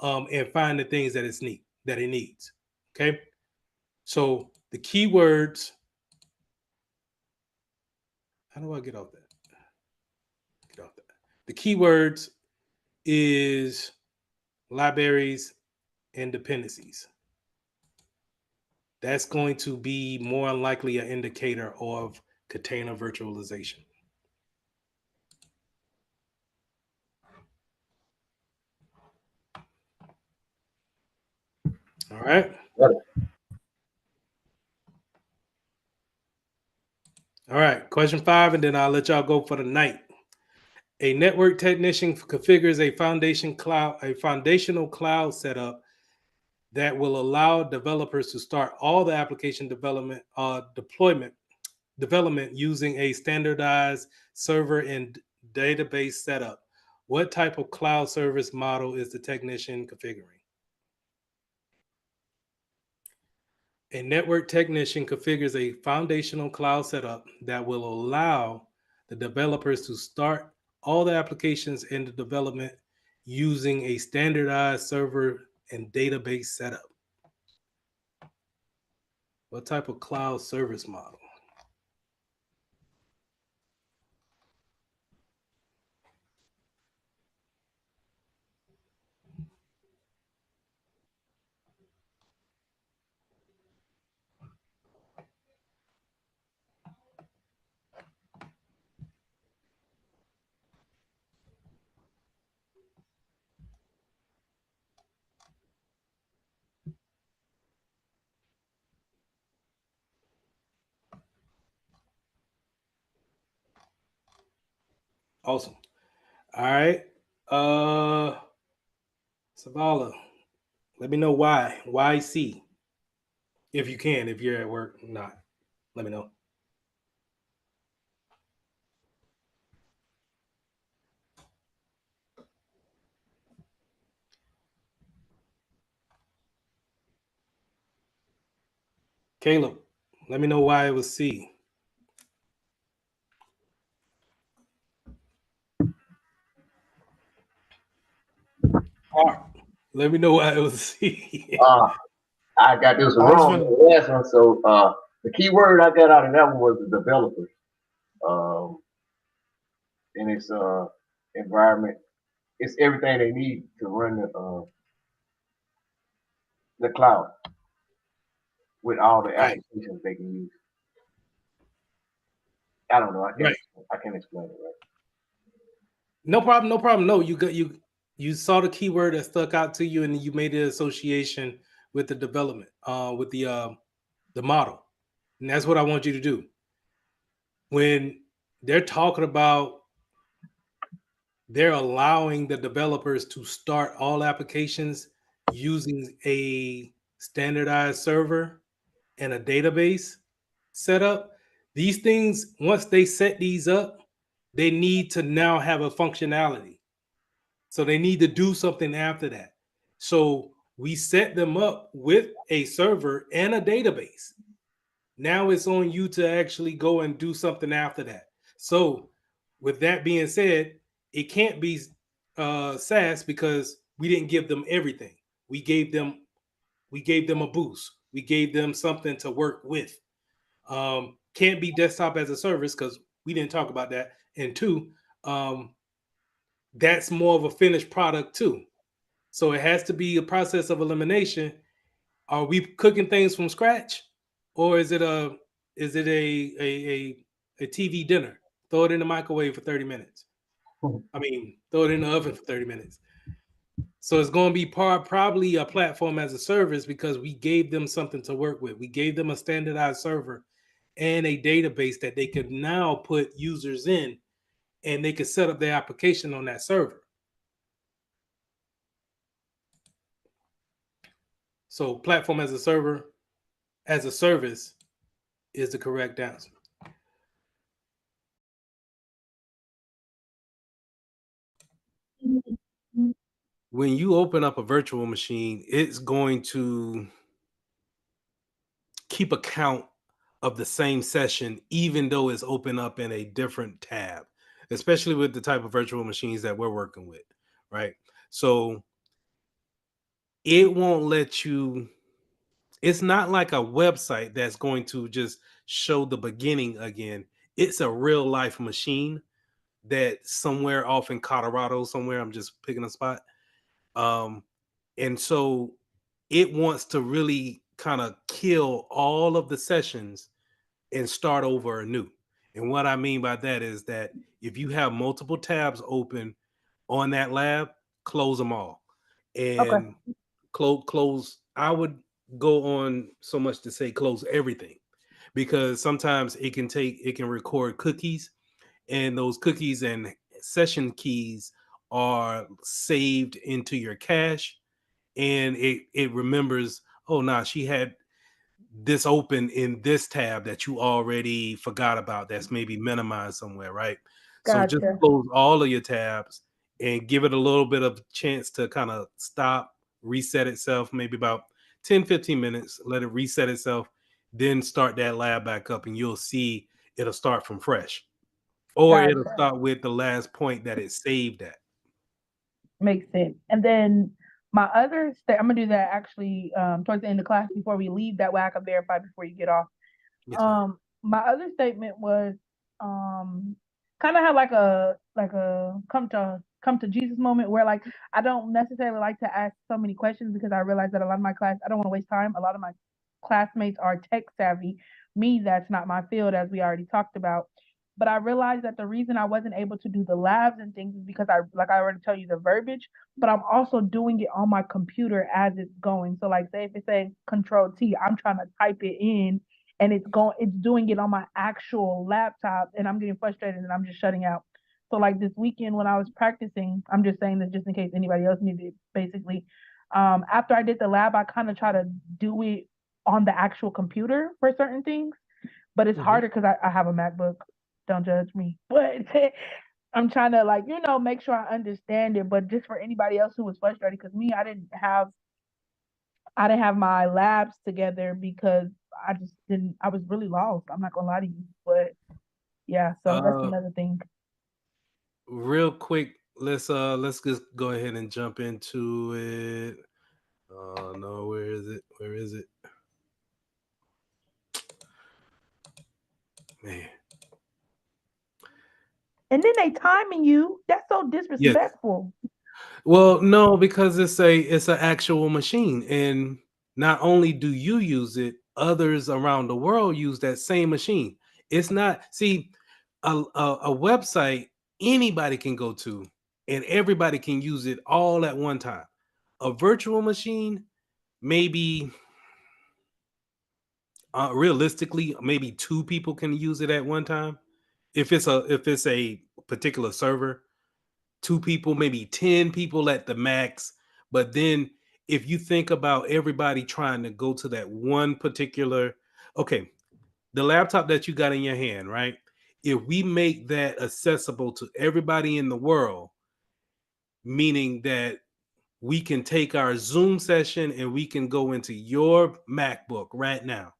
and find the things that it needs. Okay, so the keywords. How do I get off that? Get off that. The keywords is libraries and dependencies. That's going to be more likely an indicator of container virtualization. All right. All right. Question 5, and then I'll let y'all go for the night. A network technician configures a foundational cloud setup that will allow developers to start all the application development using a standardized server and database setup. What type of cloud service model is the technician configuring? A network technician configures a foundational cloud setup that will allow the developers to start all the applications in the development using a standardized server and database setup. What type of cloud service model? Awesome. All right. Savala, let me know why. Why C? If you can, if you're at work, not. Let me know. Caleb, let me know why it was C. Art, let me know why it was C. I got this I just wrong want in the last one. So the key word I got out of that one was the developers. In its environment, it's everything they need to run the cloud with all the right, applications they can use. I don't know. right. I can't explain it right. No problem, no problem. No, you saw the keyword that stuck out to you, and you made the association with the development, with the model, and that's what I want you to do. When they're talking about they're allowing the developers to start all applications using a standardized server and a database setup. These things, once they set these up, they need to now have a functionality. So they need to do something after that. So we set them up with a server and a database. Now it's on you to actually go and do something after that. So with that being said, it can't be SaaS because we didn't give them everything. We gave them a boost. We gave them something to work with. Can't be desktop as a service because we didn't talk about that. And two, that's more of a finished product too. So it has to be a process of elimination. Are we cooking things from scratch, or is it a TV dinner? Throw it in the microwave for 30 minutes. I mean, throw it in the oven for 30 minutes. So it's going to be probably a platform as a service because we gave them something to work with. We gave them a standardized server and a database that they could now put users in, and they could set up their application on that server. So platform as a server, as a service is the correct answer. When you open up a virtual machine, it's going to keep account of the same session, even though it's open up in a different tab, especially with the type of virtual machines that we're working with, right? So it won't let you, it's not like a website that's going to just show the beginning again. It's a real life machine that somewhere off in Colorado, somewhere, I'm just picking a spot. Um, and so it wants to really kind of kill all of the sessions and start over anew. And what I mean by that is that if you have multiple tabs open on that lab, close them all. Okay, And close, I would go on so much to say close everything, because sometimes it can record cookies, and those cookies and session keys are saved into your cache, and it remembers, oh nah, she had this open in this tab that you already forgot about, that's maybe minimized somewhere, right? So just gotcha, close all of your tabs and give it a little bit of chance to kind of stop, reset itself, maybe about 10-15 minutes, let it reset itself, then start that lab back up, and you'll see it'll start from fresh, or it'll gotcha. start with the last point that it saved at. Makes sense. And then my other step, I'm gonna do that actually towards the end of class before we leave. That way I can verify before you get off. Yes, ma'am. My other statement was um kind of had like a come to Jesus moment where like I don't necessarily like to ask so many questions because I realize that a lot of my class I don't want to waste time. A lot of my classmates are tech savvy. Me, that's not my field, as we already talked about. But I realized that the reason I wasn't able to do the labs and things is because I already tell you the verbiage, but I'm also doing it on my computer as it's going. So like say if it's saying Control T, I'm trying to type it in and it's doing it on my actual laptop and I'm getting frustrated and I'm just shutting out. So like this weekend when I was practicing, I'm just saying this just in case anybody else needed it, basically. After I did the lab, I kind of try to do it on the actual computer for certain things, but it's Mhm. harder because I have a MacBook. Don't judge me. But I'm trying to like, make sure I understand it. But just for anybody else who was frustrated, because me, I didn't have my labs together because I just didn't. I was really lost. I'm not gonna lie to you, but yeah. So that's uh another thing. Real quick, let's just go ahead and jump into it. No, where is it? Where is it? Man. And then they timing you. That's so Yes. disrespectful. Well, no, because it's an actual machine, and not only do you use it, others around the world use that same machine. It's not, see, a website anybody can go to, and everybody can use it all at one time. A virtual machine, maybe realistically, maybe two people can use it at one time. If it's a particular server, two people, maybe 10 people at the max. But then if you think about everybody trying to go to that one particular, okay, the laptop that you got in your hand, right? If we make that accessible to everybody in the world, meaning that we can take our Zoom session and we can go into your MacBook right now.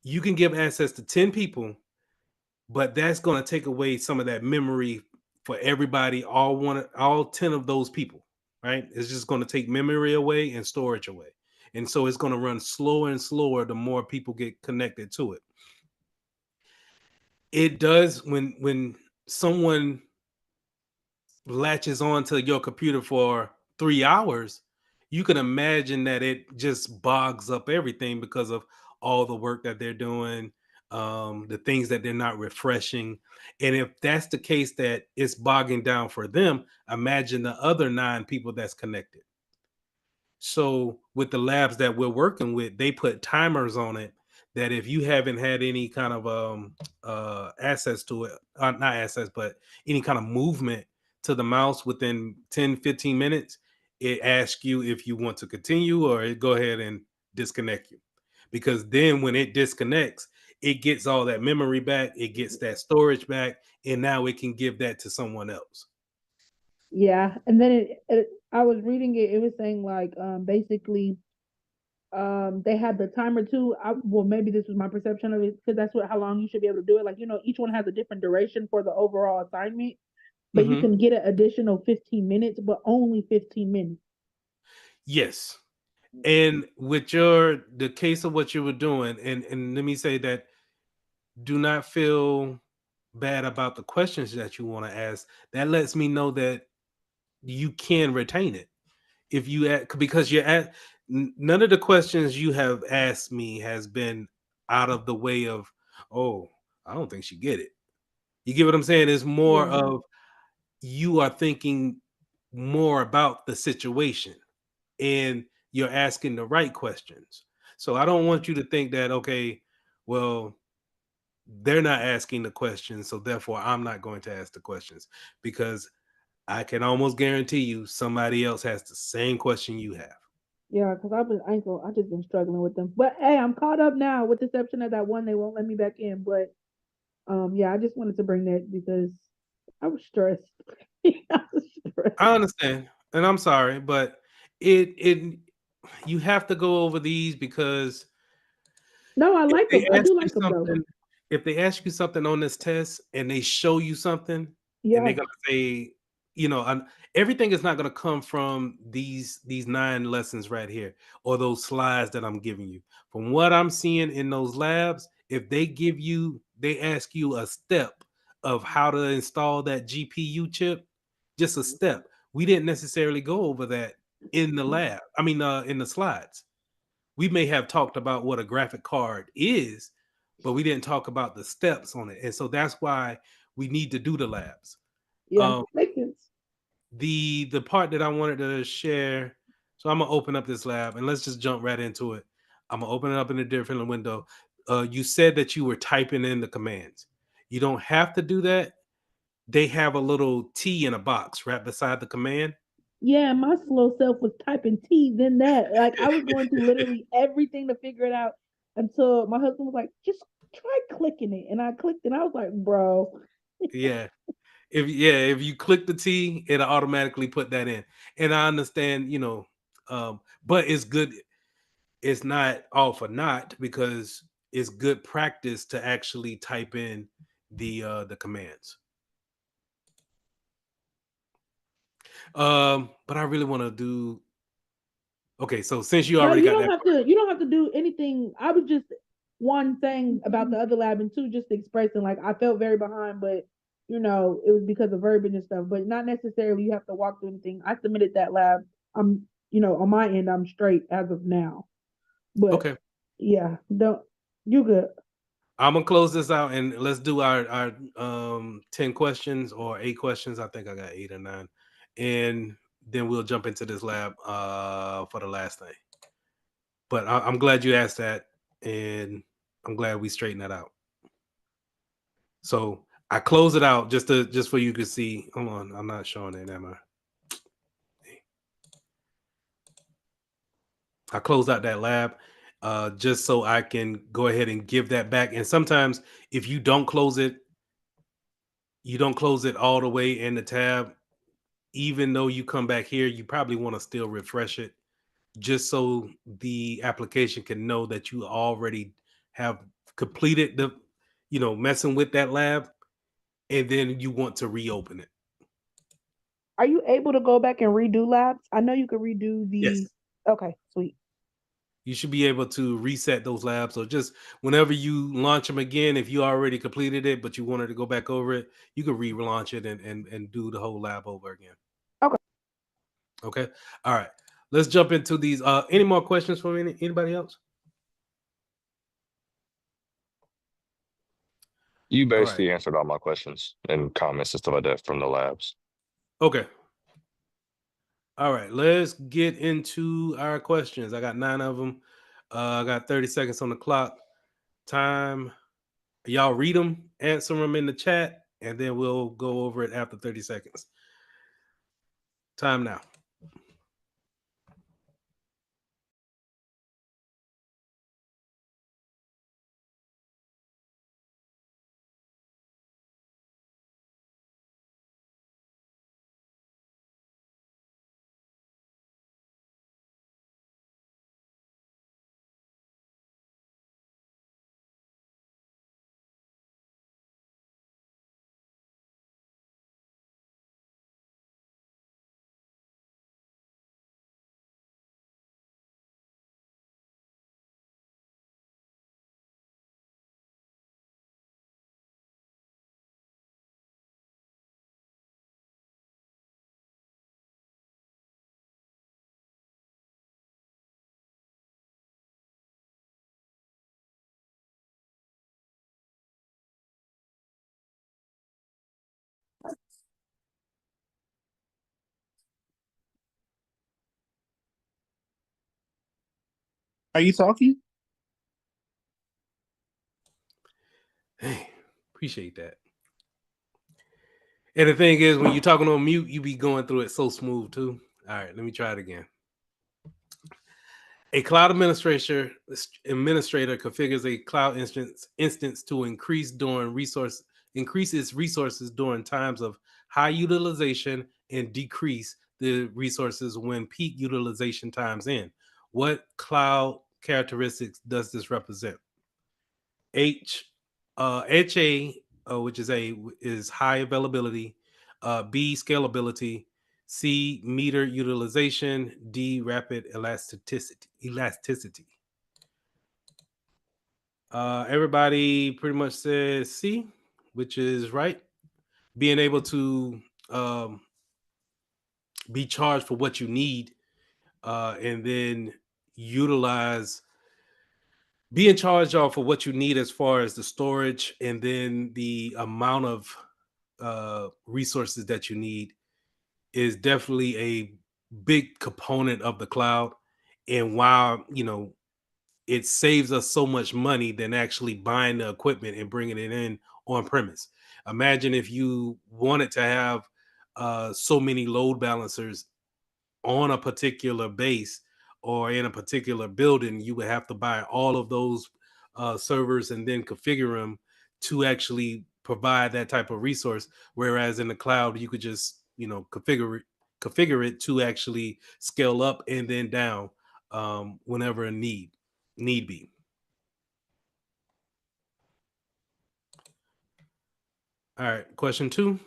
You can give access to 10 people, but that's going to take away some of that memory for everybody, all 10 of those people, right? It's just going to take memory away and storage away. And so it's going to run slower and slower the more people get connected to it. It does when someone latches onto your computer for 3 hours, you can imagine that it just bogs up everything because of all the work that they're doing, the things that they're not refreshing. And if that's the case, that it's bogging down for them, imagine the other 9 people that's connected. So with the labs that we're working with, they put timers on it that if you haven't had any kind of access to it, not access, but any kind of movement to the mouse within 10-15 minutes, it asks you if you want to continue or it go ahead and disconnect you. Because then when it disconnects, it gets all that memory back, it gets that storage back, and now it can give that to someone else. Yeah, and then I was reading it. It was saying like basically they had the timer too. Well, maybe this was my perception of it because that's what how long you should be able to do it. Like each one has a different duration for the overall assignment, but you Hmm. can get an additional 15 minutes, but only 15 minutes. Yes. And with the case of what you were doing, and let me say that do not feel bad about the questions that you want to ask. That lets me know that you can retain it. If you because you're at none of the questions you have asked me has been out of the way of, oh, I don't think she get it. You get what I'm saying? It's more Yeah, of you are thinking more about the situation and you're asking the right questions. So I don't want you to think that, okay, well, they're not asking the questions, so therefore I'm not going to ask the questions, because I can almost guarantee you somebody else has the same question you have. yeah, because I just been struggling with them. But hey, I'm caught up now, with the exception of that one they won't let me back in. But yeah, I just wanted to bring that because I was stressed. I was stressed. I understand, and I'm sorry, but it you have to go over these because No, I if like they them. I ask do you like them though. something, if they ask you something on this test and they show you something and they're Yeah, gonna say, everything is not gonna come from these 9 lessons right here or those slides that I'm giving you. From what I'm seeing in those labs, if they ask you a step of how to install that GPU chip, just a step. We didn't necessarily go over that in the lab. I mean, in the slides. We may have talked about what a graphic card is, but we didn't talk about the steps on it. And so that's why we need to do the labs. yeah, Um, makes sense. the part that I wanted to share, so I'm gonna open up this lab and let's just jump right into it. I'm gonna open it up in a different window. You said that you were typing in the commands. You don't have to do that. They have a little T in a box right beside the command. Yeah, my slow self was typing T, then that. Like I was going through literally everything to figure it out until my husband was like, just try clicking it. And I clicked and I was like, bro. Yeah. If you click the T, it'll automatically put that in. And I understand, but it's good. It's not all for naught because it's good practice to actually type in the commands. But I really want to do okay. So since you No, already got that part, you don't have to do anything. I was just one thing about the other lab and two just expressing like I felt very behind, but it was because of verbiage and stuff, but not necessarily you have to walk through anything. I submitted that lab. I'm on my end, I'm straight as of now. But okay, yeah, don't you good. I'm gonna close this out and let's do our 10 questions or 8 questions. I think I got 8 or 9, and then we'll jump into this lab for the last thing. But I'm glad you asked that, and I'm glad we straightened that out. So I close it out just for you to see. Hold on, I'm not showing it, am I? I closed out that lab just so I can go ahead and give that back. And sometimes if you don't close it all the way in the tab. Even though you come back here, you probably want to still refresh it just so the application can know that you already have completed messing with that lab, and then you want to reopen it. Are you able to go back and redo labs? I know you could redo the. Yes. Okay, sweet. You should be able to reset those labs. So just whenever you launch them again, if you already completed it, but you wanted to go back over it, you can relaunch it and do the whole lab over again. Okay. Okay. All right. Let's jump into these. Any more questions from anybody else? You All right. basically answered all my questions and comments and stuff like that from the labs. Okay. All right. Let's get into our questions. I got 9 of them. I got 30 seconds on the clock. Time. Y'all read them, answer them in the chat, and then we'll go over it after 30 seconds. Time now. Are you talking? Hey, appreciate that. And the thing is, when you're talking on mute, you be going through it so smooth too. All right, let me try it again. A cloud administrator configures a cloud instance to increase its resources during times of high utilization and decrease the resources when peak utilization times in. What cloud characteristics does this represent? HA, which is high availability. B, scalability. C, meter utilization. D, rapid elasticity. Everybody pretty much says C, which is right. Being able to um, be charged for what you need, and then utilize be in charge of for what you need as far as the storage and then the amount of resources that you need is definitely a big component of the cloud. And while it saves us so much money than actually buying the equipment and bringing it in on premise. Imagine if you wanted to have so many load balancers on a particular base or in a particular building, you would have to buy all of those servers and then configure them to actually provide that type of resource. Whereas in the cloud, you could just configure it to actually scale up and then down whenever a need be. All right, question 2.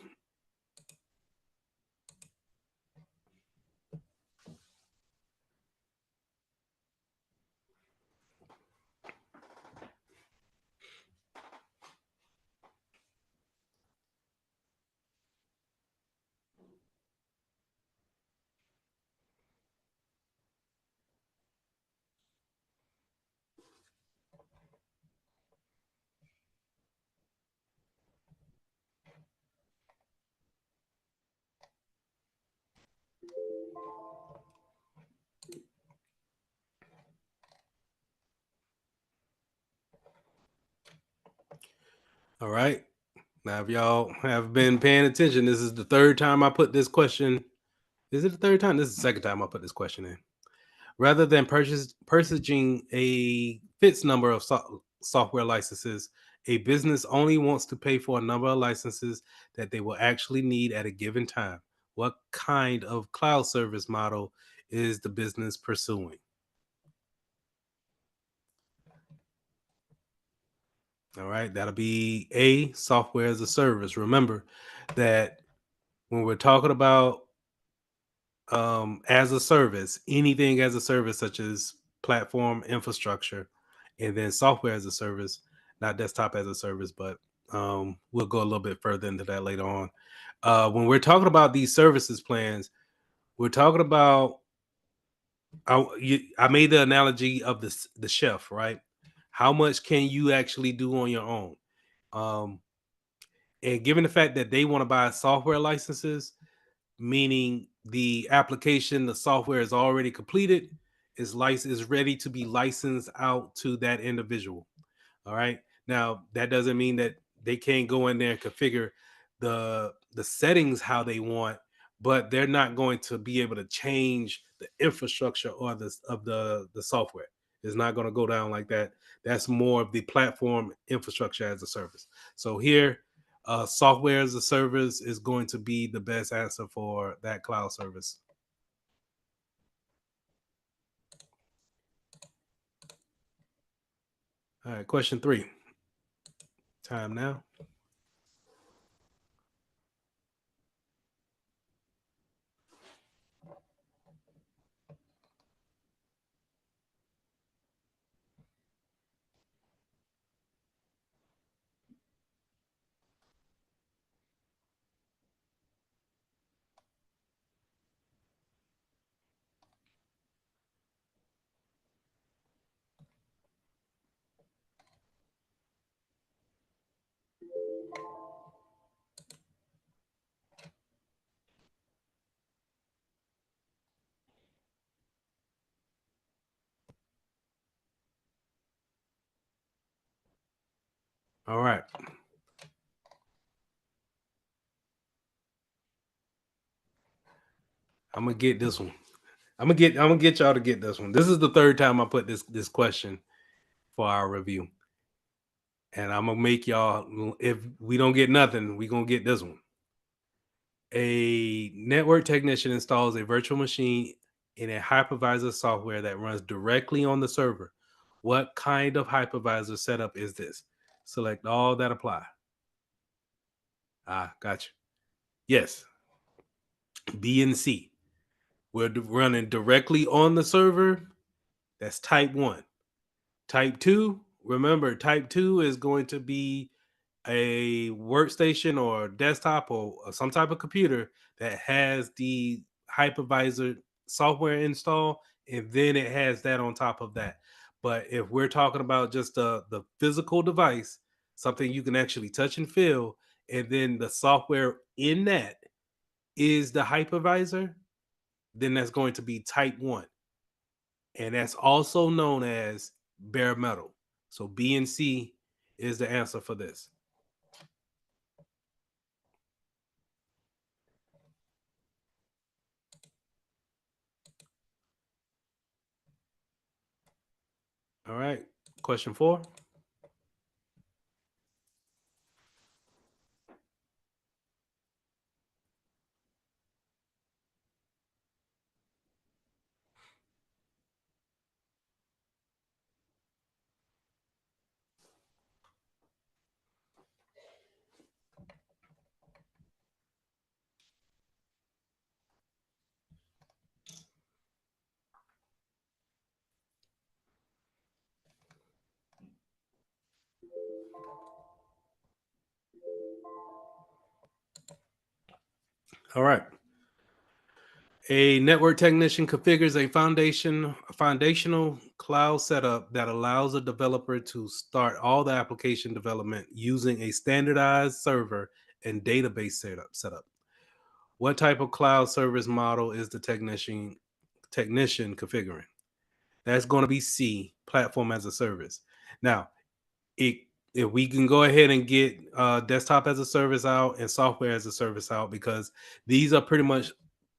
All right. Now, if y'all have been paying attention, this is the third time I put this question. Is it the third time? This is the second time I put this question in. Rather than purchasing a fixed number of software licenses, a business only wants to pay for a number of licenses that they will actually need at a given time. What kind of cloud service model is the business pursuing? All right, that'll be A, software as a service. Remember that when we're talking about as a service, anything as a service, such as platform infrastructure, and then software as a service, not desktop as a service, but we'll go a little bit further into that later on. When we're talking about these services plans, we're talking about, I made the analogy of the chef, right? How much can you actually do on your own? Um, and given the fact that they want to buy software licenses, meaning the application, the software is already completed, is ready to be licensed out to that individual. All right. Now that doesn't mean that they can't go in there and configure the settings how they want, but they're not going to be able to change the infrastructure or the software. It's not going to go down like that. That's more of the platform infrastructure as a service. So here, software as a service is going to be the best answer for that cloud service. All right, question 3. Time now. All right. I'm gonna get this one. I'm gonna get y'all to get this one. This is the third time I put this question for our review. And I'm gonna make y'all, if we don't get nothing, we gonna get this one. A network technician installs a virtual machine in a hypervisor software that runs directly on the server. What kind of hypervisor setup is this? Select all that apply. Gotcha. Yes, B and C. We're running directly on the server. That's type 1. Type 2, remember, type 2 is going to be a workstation or desktop or some type of computer that has the hypervisor software installed, and then it has that on top of that. But if we're talking about just the physical device, something you can actually touch and feel, and then the software in that is the hypervisor, then that's going to be type 1. And that's also known as bare metal. So B and C is the answer for this. All right. Question 4. All right. A network technician configures a foundational cloud setup that allows a developer to start all the application development using a standardized server and database setup. What type of cloud service model is the technician configuring? That's going to be C, platform as a service. Now, it if we can go ahead and get desktop as a service out and software as a service out, because these are pretty much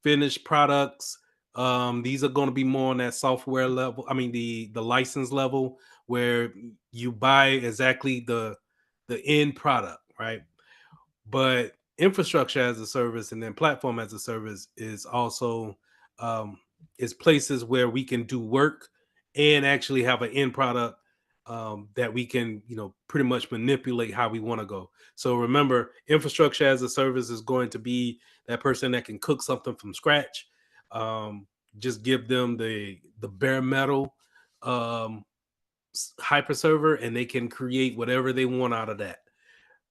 finished products. These are going to be more on that software level. I mean, the license level, where you buy exactly the end product, right? But infrastructure as a service and then platform as a service is also um, is places where we can do work and actually have an end product that we can, pretty much manipulate how we want to go. So remember, infrastructure as a service is going to be that person that can cook something from scratch. Um, just give them the bare metal um, hyper server, and they can create whatever they want out of that.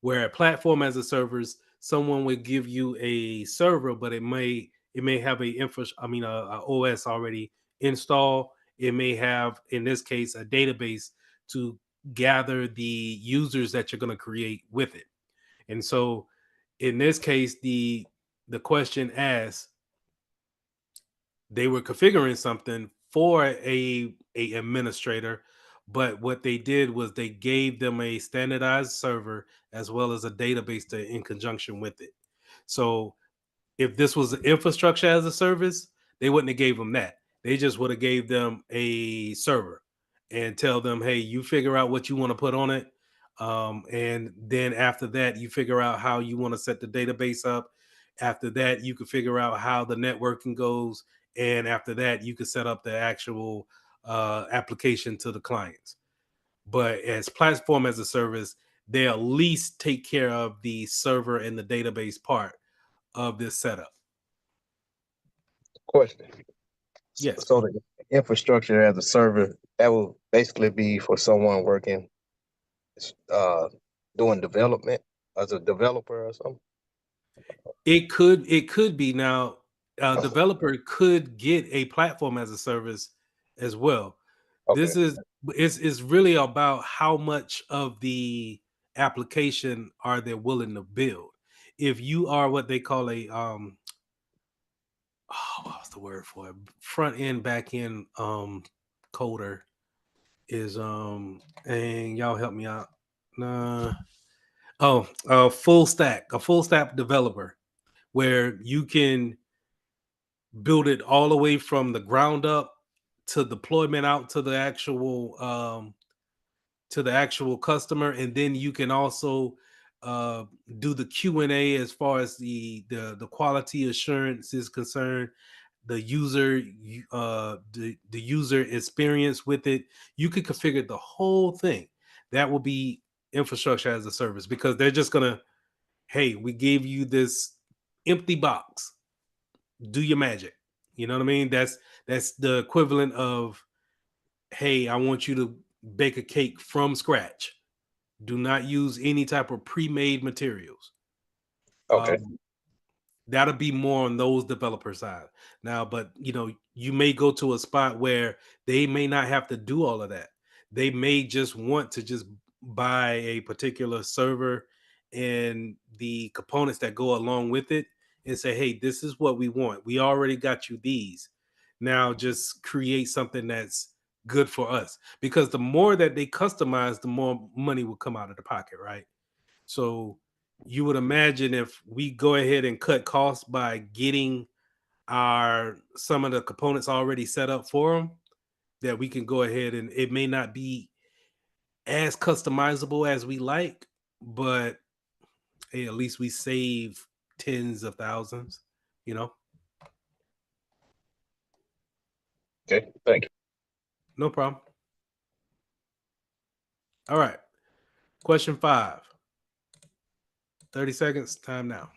Where a platform as a service, someone would give you a server, but it may have a OS already installed. It may have, in this case, a database to gather the users that you're going to create with it. And so, in this case, the question asks, they were configuring something for a administrator, but what they did was they gave them a standardized server as well as a database in conjunction with it. So if this was infrastructure as a service, they wouldn't have gave them that. They just would have gave them a server and tell them, hey, you figure out what you want to put on it. And then after that, you figure out how you want to set the database up. After that, you can figure out how the networking goes. And after that, you can set up the actual application to the clients. But as platform as a service, they at least take care of the server and the database part of this setup. Question. Yes. So the infrastructure as a server, that will basically be for someone working, uh, doing development as a developer or something. It could be. Now a developer could get a platform as a service as well. Okay. This is really about how much of the application are they willing to build. If you are what they call a what's the word for it, front end back end coder, is and y'all help me out. Nah. A full stack developer, where you can build it all the way from the ground up to deployment out to the actual customer, and then you can also uh, do the Q&A as far as the quality assurance is concerned, the the user experience with it. You could configure the whole thing. That will be infrastructure as a service, because they're just gonna, hey, we gave you this empty box, do your magic. You know what I mean? That's the equivalent of, hey, I want you to bake a cake from scratch. Do not use any type of pre-made materials. Okay. Um, that'll be more on those developer side now. But you may go to a spot where they may not have to do all of that. They may just want to just buy a particular server and the components that go along with it, and say, hey, this is what we want, we already got you these, now just create something that's good for us. Because the more that they customize, the more money will come out of the pocket, right? So you would imagine, if we go ahead and cut costs by getting our some of the components already set up for them, that we can go ahead, and it may not be as customizable as we like, but hey, at least we save tens of thousands, you know. Okay. Thank you. No problem. All right, question 5. 30 seconds, time now.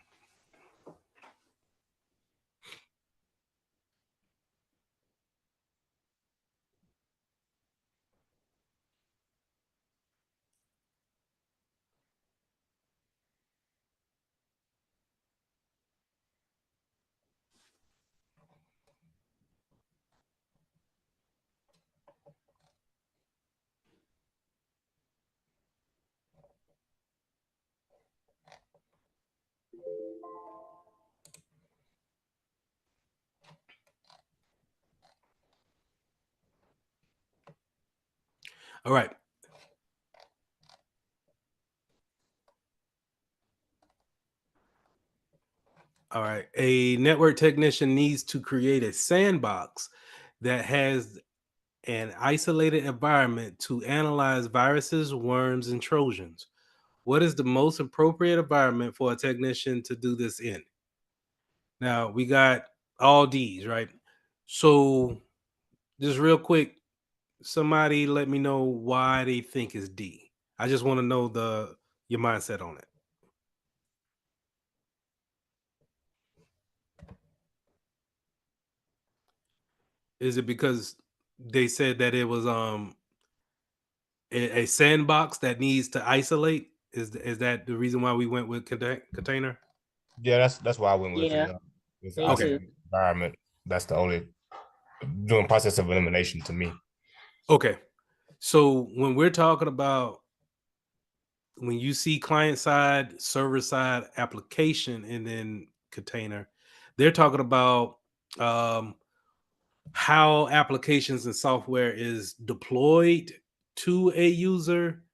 All right. All right. A network technician needs to create a sandbox that has an isolated environment to analyze viruses, worms, and trojans. What is the most appropriate environment for a technician to do this in? Now, we got all D's, right? So, just real quick, somebody let me know why they think it's D. I just want to know your mindset on it. Is it because they said that it was a sandbox that needs to isolate? Is that the reason why we went with container? Yeah, that's why I went with it. Yeah, It's me Okay. too. isolated environment. That's the only doing process of elimination to me. Okay. So when we're talking about, when you see client side, server side, application, and then container, they're talking about um, how applications and software is deployed to a user,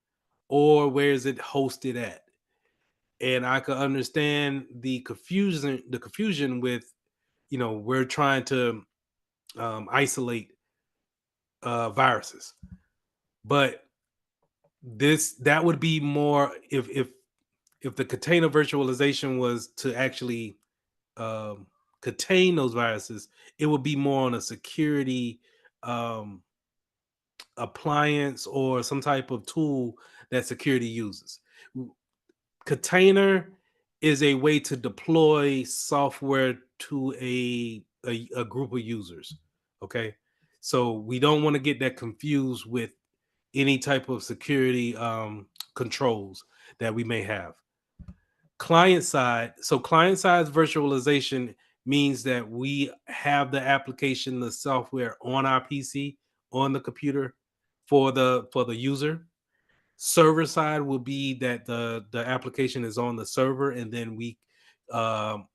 or where is it hosted at. And I could understand the confusion with, we're trying to isolate viruses, but that would be more if the container virtualization was to actually um, contain those viruses. It would be more on a security um, appliance or some type of tool that security uses. Container is a way to deploy software to a group of users. Okay, so we don't want to get that confused with any type of security controls that we may have. Client side, so client side virtualization means that we have the application, the software on our PC, on the computer, for the user. Server side will be that the application is on the server, and then we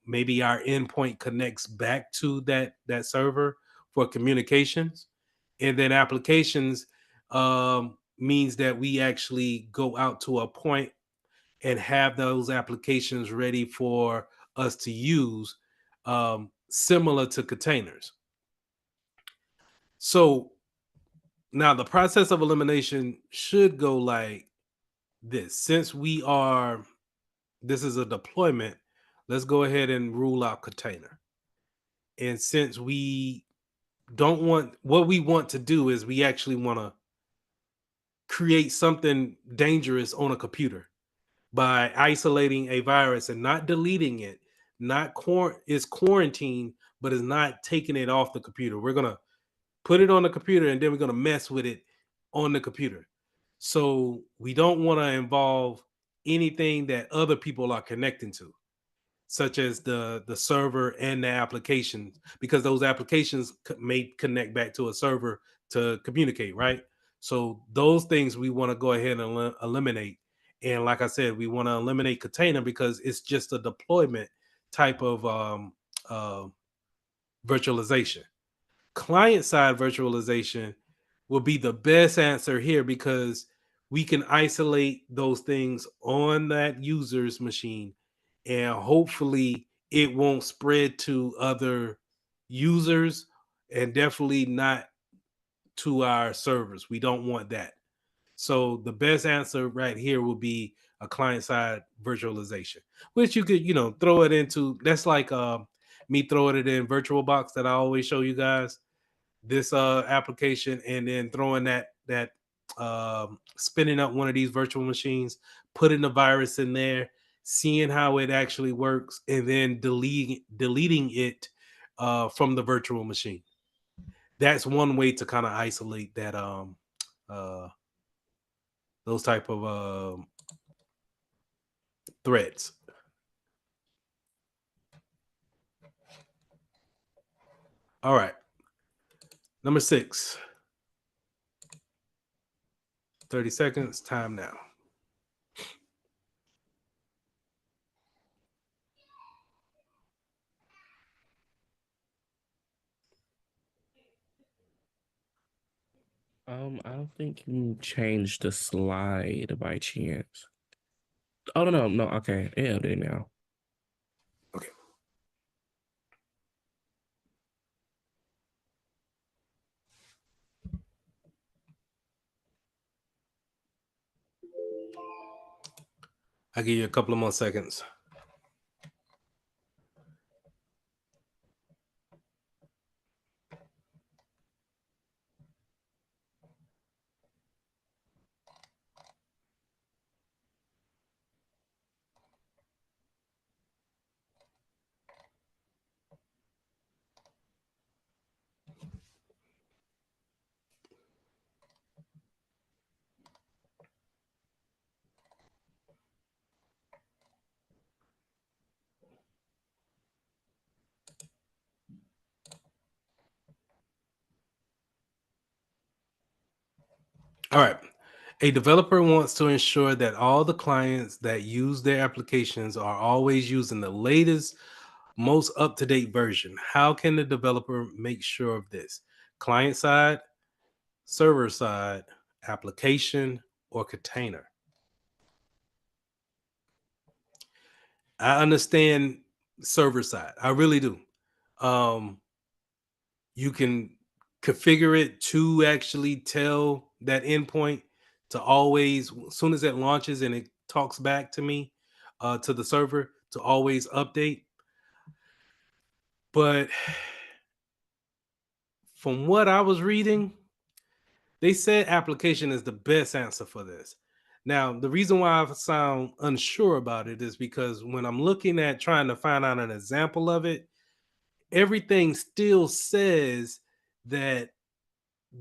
maybe our endpoint connects back to that server for communications. And then applications, means that we actually go out to a point and have those applications ready for us to use, similar to containers. So now the process of elimination should go like this. Since this is a deployment, let's go ahead and rule out container. And since we don't want, what we want to do is we actually want to create something dangerous on a computer by isolating a virus and not deleting it, not is quarantined, but is not taking it off the computer. We're gonna put it on the computer and then we're gonna mess with it on the computer. So we don't want to involve anything that other people are connecting to, such as the server and the applications, because those applications may connect back to a server to communicate, right? So those things we want to go ahead and eliminate. And like I said, we want to eliminate container because it's just a deployment type of uh, virtualization. Client side virtualization will be the best answer here because we can isolate those things on that user's machine, and hopefully it won't spread to other users, and definitely not to our servers. We don't want that. So the best answer right here will be a client side virtualization, which you could, throw it into. That's like me throwing it in VirtualBox that I always show you guys, this application, and then throwing that spinning up one of these virtual machines, putting the virus in there, seeing how it actually works, and then deleting it from the virtual machine. That's one way to kind of isolate that uh those type of threats. All right, number 6. 30 seconds, time now. I don't think you changed the slide by chance. Oh no, okay, yeah, there now. Okay. I'll give you a couple of more seconds. All right. A developer wants to ensure that all the clients that use their applications are always using the latest, most up-to-date version. How can the developer make sure of this? Client side, server side, application, or container? I understand server side. I really do. You can configure it to actually tell that endpoint to always, as soon as it launches and it talks back to me, to the server, to always update. But from what I was reading, they said application is the best answer for this. Now, the reason why I sound unsure about it is because when I'm looking at trying to find out an example of it, everything still says that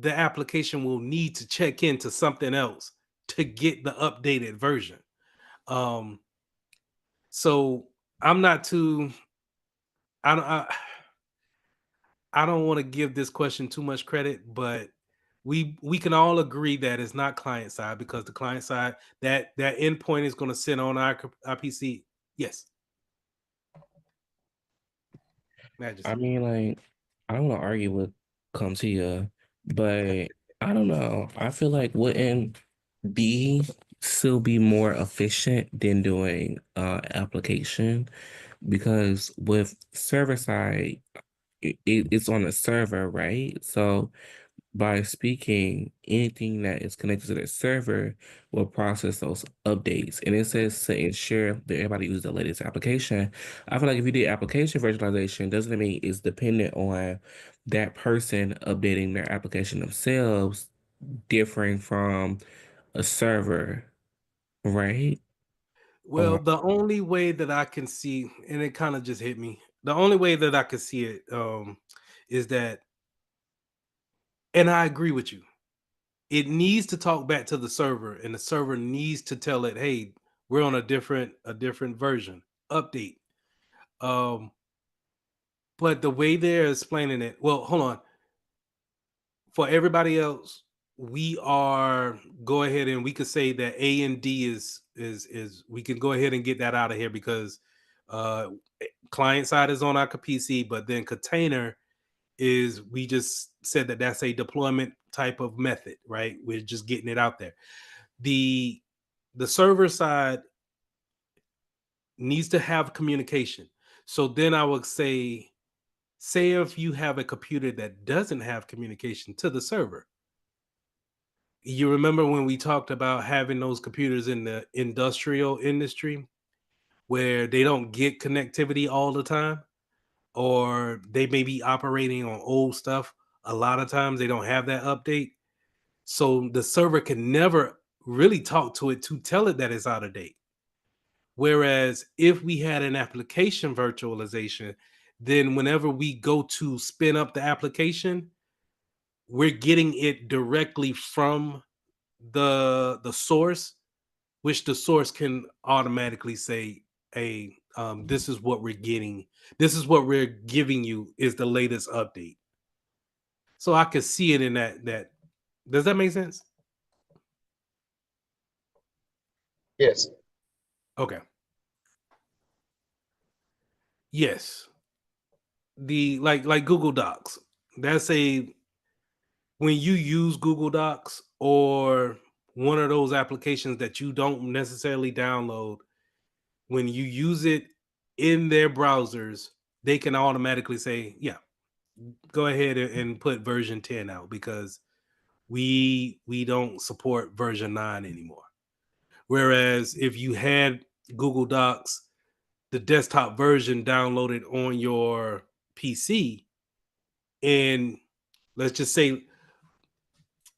the application will need to check into something else to get the updated version. Um, so I'm not too. I don't. I don't want to give this question too much credit, but we can all agree that it's not client side, because the client side, that endpoint is going to sit on our PC. Yes, I Majesty. mean, like, I don't want to argue with CompTIA, but I don't know. I feel like wouldn't be still be more efficient than doing application, because with server side, it's on a server, right? So by speaking, anything that is connected to the server will process those updates. And it says to ensure that everybody uses the latest application. I feel like if you did application virtualization, doesn't mean it's dependent on that person updating their application themselves, differing from a server, right? Well, Or the only way that I can see, and it kind of just hit me, the only way that I could see it is that, and I agree with you, it needs to talk back to the server, and the server needs to tell it, hey, we're on a different version, update. Um, but the way they're explaining it, well, hold on. For everybody else, we are go ahead and we could say that A and D is we can go ahead and get that out of here because uh client side is on our PC, but then container is we just said that that's a deployment type of method, right? We're just getting it out there. The the server side needs to have communication. So then I would say if you have a computer that doesn't have communication to the server, you remember when we talked about having those computers in the industrial industry where they don't get connectivity all the time, or they may be operating on old stuff. A lot of times they don't have that update. So the server can never really talk to it to tell it that it's out of date. Whereas if we had an application virtualization, then whenever we go to spin up the application, we're getting it directly from the source, which the source can automatically say, hey, this is what we're getting, this is what we're giving you is the latest update. So I could see it in that. Does that make sense? Yes. Okay. Yes. The like Google Docs. That's a when you use Google Docs or one of those applications that you don't necessarily download, when you use it in their browsers, they can automatically say, yeah, go ahead and put version 10 out because we don't support version 9 anymore. Whereas if you had Google Docs, the desktop version downloaded on your PC, and let's just say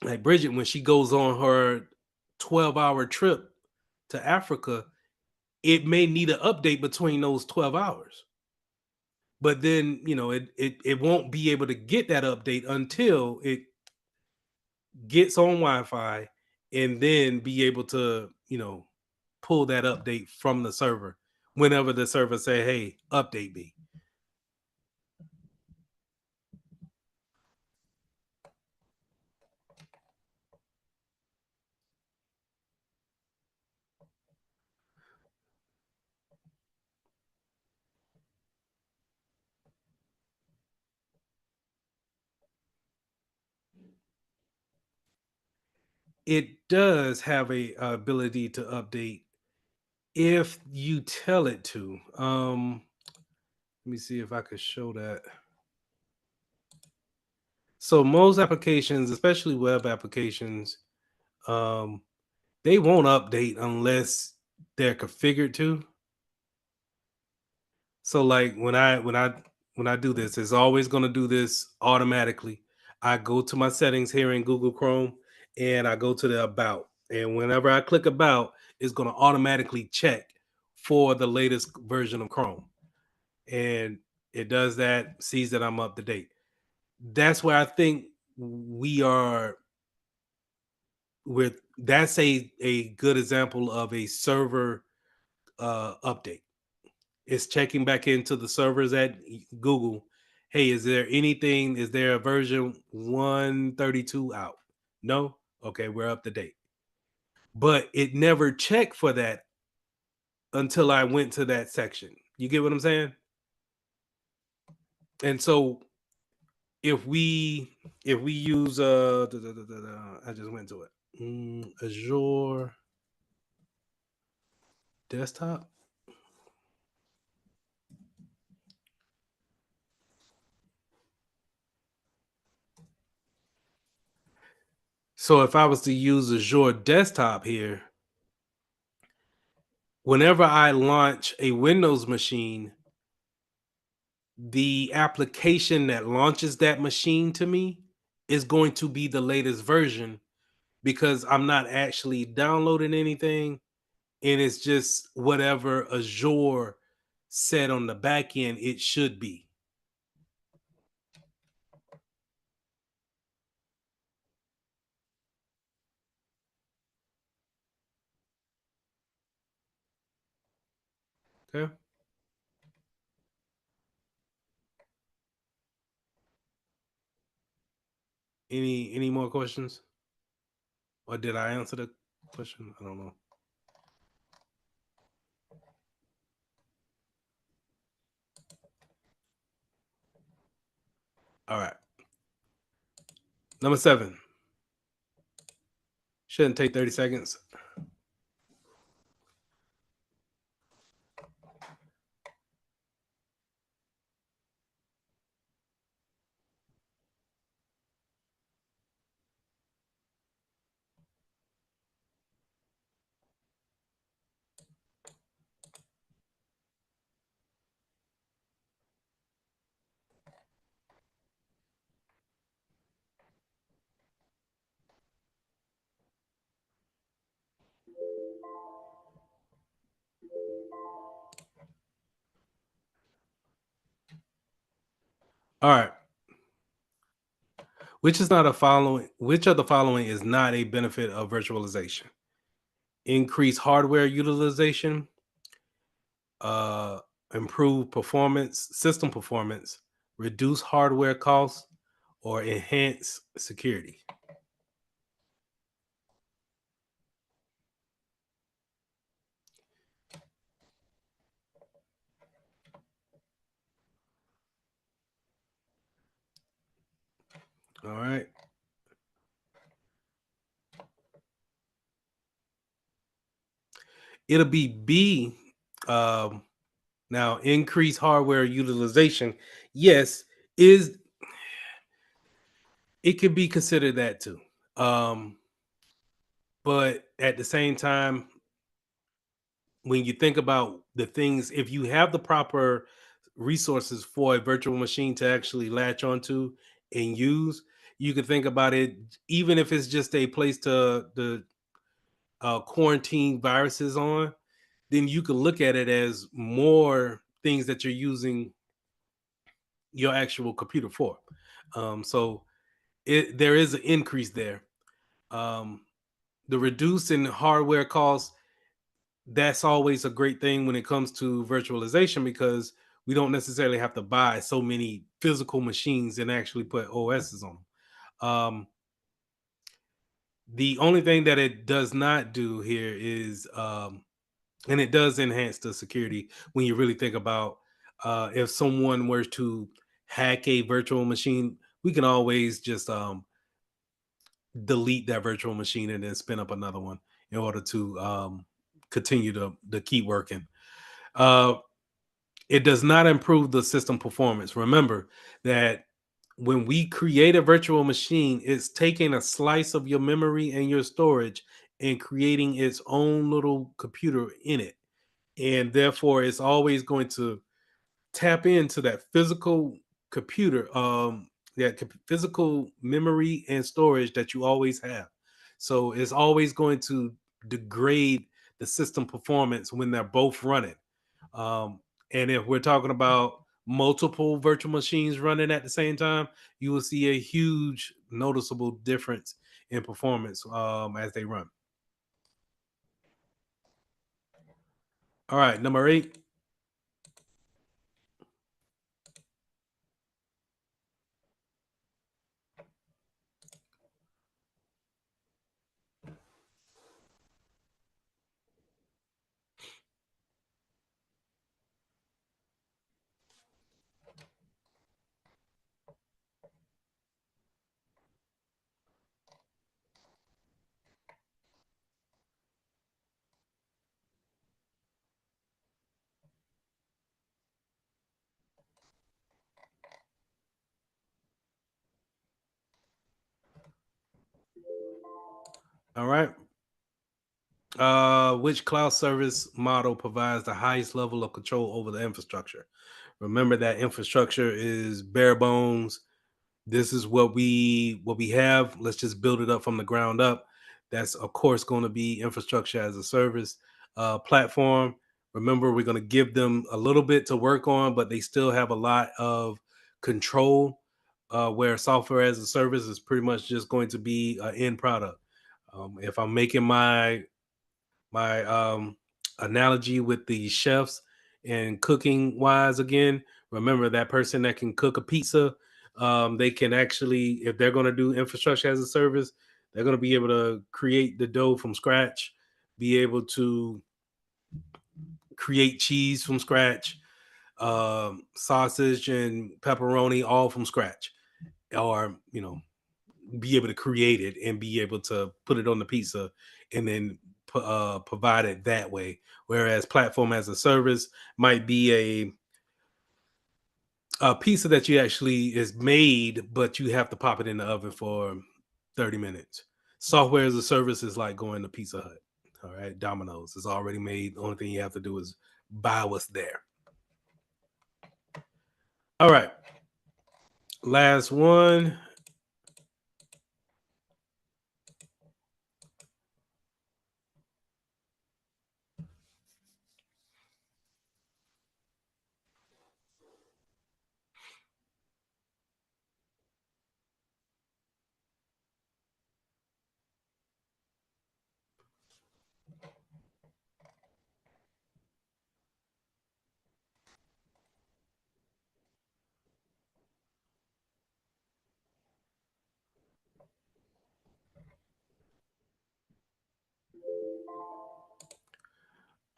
like Bridget, when she goes on her 12-hour trip to Africa, it may need an update between those 12 hours. But then, it won't be able to get that update until it gets on Wi-Fi and then be able to, pull that update from the server whenever the server say, "Hey, update me." It does have a ability to update if you tell it to. Let me see if I could show that. So most applications, especially web applications, um, they won't update unless they're configured to. So like when I do this, it's always going to do this automatically. I go to my settings here in Google Chrome and I go to the about. And whenever I click about, it's going to automatically check for the latest version of Chrome. And it does that, sees that I'm up to date. That's where I think we are with that's a good example of a server update. It's checking back into the servers at Google. Hey, is there a version 132 out? No? Okay, we're up to date. But it never checked for that until I went to that section. You get what I'm saying? And so if we use I just went to it. Azure desktop. So if I was to use Azure desktop here, whenever I launch a Windows machine, the application that launches that machine to me is going to be the latest version because I'm not actually downloading anything, and it's just whatever Azure said on the back end it should be. Okay. Any more questions? Or did I answer the question? I don't know. All right. Number 7. Shouldn't take 30 seconds. All right. Which of the following is not a benefit of virtualization? Increase hardware utilization, uh, improve performance, system performance, reduce hardware costs, or enhance security. All right. It'll be B. Now, increase hardware utilization. Yes, is it could be considered that too. But at the same time, when you think about the things, if you have the proper resources for a virtual machine to actually latch onto and use, you can think about it, even if it's just a place to the quarantine viruses on, then you can look at it as more things that you're using your actual computer for. So there is an increase there. Um, the reduce in hardware costs, that's always a great thing when it comes to virtualization because we don't necessarily have to buy so many physical machines and actually put OSs on them. The only thing that it does not do here is, and it does enhance the security when you really think about if someone were to hack a virtual machine, we can always just delete that virtual machine and then spin up another one in order to continue to keep working. Uh, it does not improve the system performance. Remember that when we create a virtual machine, it's taking a slice of your memory and your storage and creating its own little computer in it. And therefore, it's always going to tap into that physical computer, physical memory and storage that you always have. So it's always going to degrade the system performance when they're both running. Um, and if we're talking about multiple virtual machines running at the same time, you will see a huge noticeable difference in performance as they run. All right, number 8. All right. Which cloud service model provides the highest level of control over the infrastructure? Remember that infrastructure is bare bones. This is what we have. Let's just build it up from the ground up. That's of course going to be infrastructure as a service platform. Remember, we're going to give them a little bit to work on, but they still have a lot of control. Where software as a service is pretty much just going to be an end product. If I'm making my analogy with the chefs and cooking wise again, remember that person that can cook a pizza, they can actually, if they're going to do infrastructure as a service, they're going to be able to create the dough from scratch, be able to create cheese from scratch, sausage and pepperoni all from scratch, or be able to create it and be able to put it on the pizza and then provide it that way. Whereas platform as a service might be a pizza that you actually is made, but you have to pop it in the oven for 30 minutes. Software as a service is like going to Pizza Hut. All right, Domino's is already made. The only thing you have to do is buy what's there. All right, last one.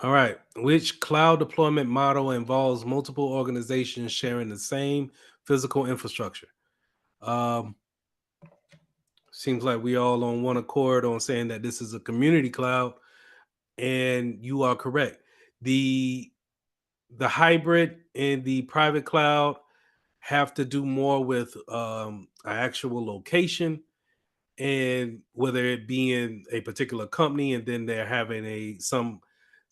All right. Which cloud deployment model involves multiple organizations sharing the same physical infrastructure? Um, Seems like we all on one accord on saying that this is a community cloud, and you are correct. The the hybrid and the private cloud have to do more with an actual location, and whether it be in a particular company, and then they're having some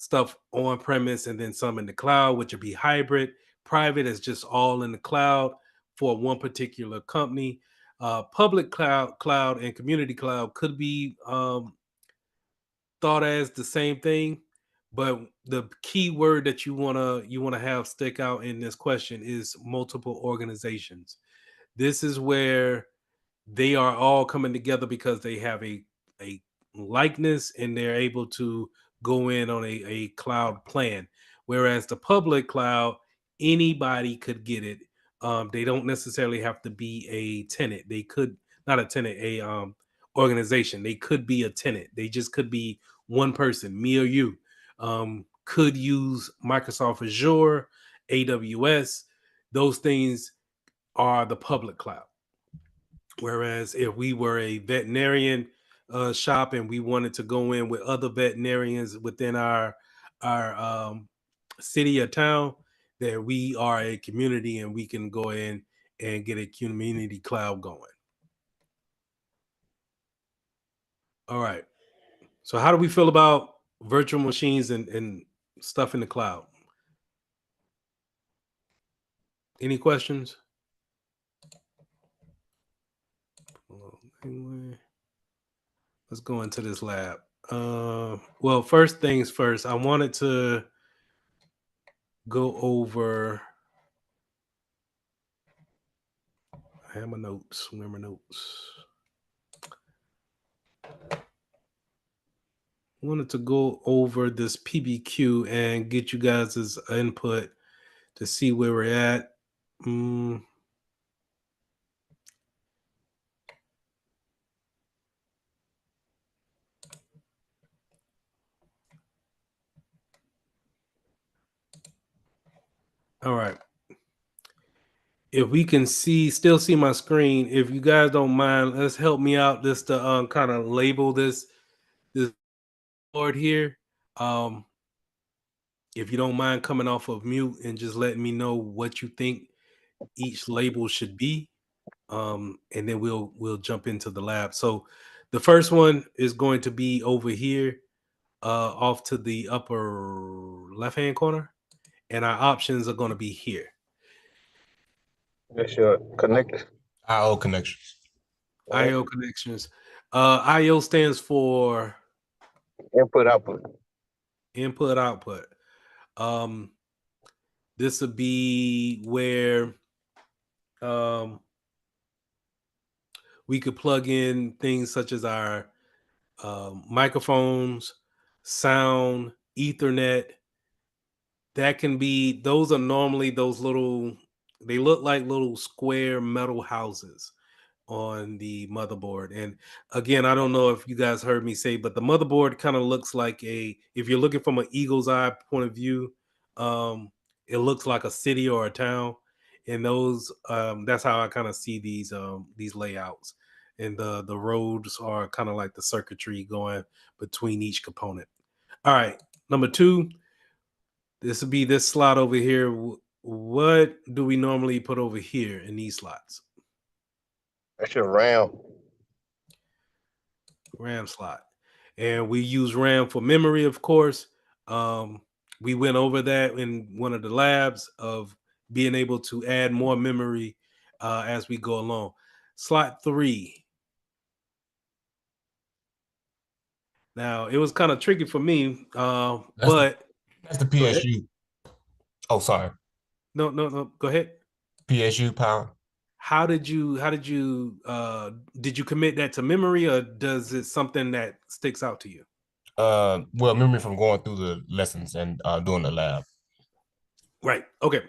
stuff on premise and then some in the cloud, which would be hybrid. Private is just all in the cloud for one particular company. Public cloud and community cloud could be thought as the same thing, but the key word that you wanna have stick out in this question is multiple organizations. This is where they are all coming together because they have a likeness and they're able to go in on a cloud plan. Whereas the public cloud, anybody could get it. They don't necessarily have to be a tenant. They could not a tenant, a organization. They could be a tenant. They just could be one person, me or you. Could use Microsoft Azure, AWS. Those things are the public cloud. Whereas if we were a veterinarian shop and we wanted to go in with other veterinarians within our city or town, that we are a community and we can go in and get a community cloud going. All right. So how do we feel about virtual machines and stuff in the cloud? Any questions? Anyway, let's go into this lab. Well, first things first, I wanted to go over. I have my notes. Where are my notes? Wanted to go over this PBQ and get you guys' input to see where we're at. All right. If we can still see my screen, if you guys don't mind, let's help me out just to kind of label this board here. If you don't mind coming off of mute and just letting me know what you think each label should be, and then we'll jump into the lab. So The first one is going to be over here, off to the upper left hand corner, and our options are going to be here. That's your connector. IO connections. IO connections. IO stands for Input output. input output. This would be where we could plug in things such as our microphones, sound, Ethernet. That can be, those are normally those little, they look like little square metal houses on the motherboard. And again, I don't know if you guys heard me say, but the motherboard kind of looks like if you're looking from an eagle's eye point of view, it looks like a city or a town. And those, that's how I kind of see these layouts. And the roads are kind of like the circuitry going between each component. All right, number two, this would be this slot over here. What do we normally put over here in these slots? That's your RAM. RAM slot. And we use RAM for memory, of course. We went over that in one of the labs of being able to add more memory as we go along. Slot 3. Now, it was kind of tricky for me, but That's the Go ahead. PSU. Oh, sorry. no, go ahead. PSU power. How did you did you commit that to memory, or does it something that sticks out to you? Well, memory from going through the lessons and doing the lab. Right. Okay.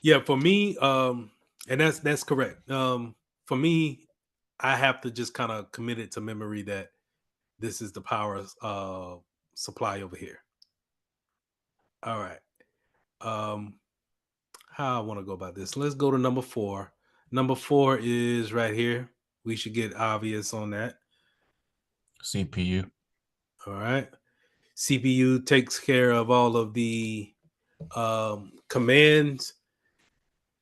Yeah, for me, and that's correct. For me, I have to just kind of commit it to memory that this is the power supply over here. All right. How I want to go about this. Let's go to number 4. Number 4 is right here. We should get obvious on that. CPU. All right. CPU takes care of all of the commands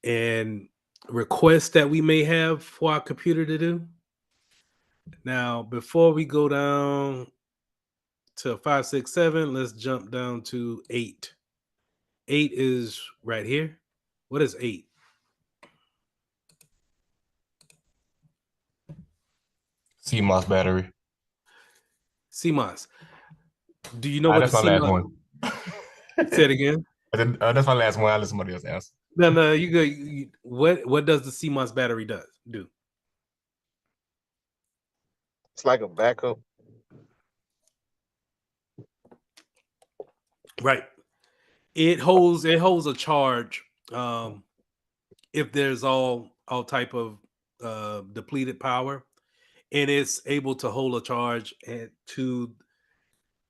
and requests that we may have for our computer to do. Now, before we go down to 5, 6, 7, let's jump down to 8. 8 is right here. What is 8? CMOS battery. CMOS. Do you know what the That's my last CMOS? one. Say it again. That's my last one. I'll let somebody else answer. No, you go. What does the CMOS battery do? It's like a backup. Right. It holds a charge if there's all type of depleted power, and it's able to hold a charge and to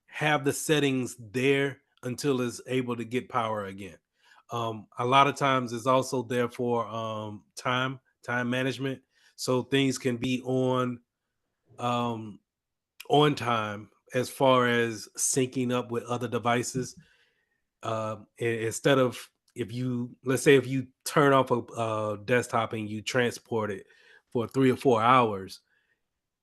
have the settings there until it's able to get power again. A lot of times it's also there for time management, so things can be um, on time as far as syncing up with other devices. Instead of, if you, let's say if you turn off a desktop and you transport it for 3 or 4 hours,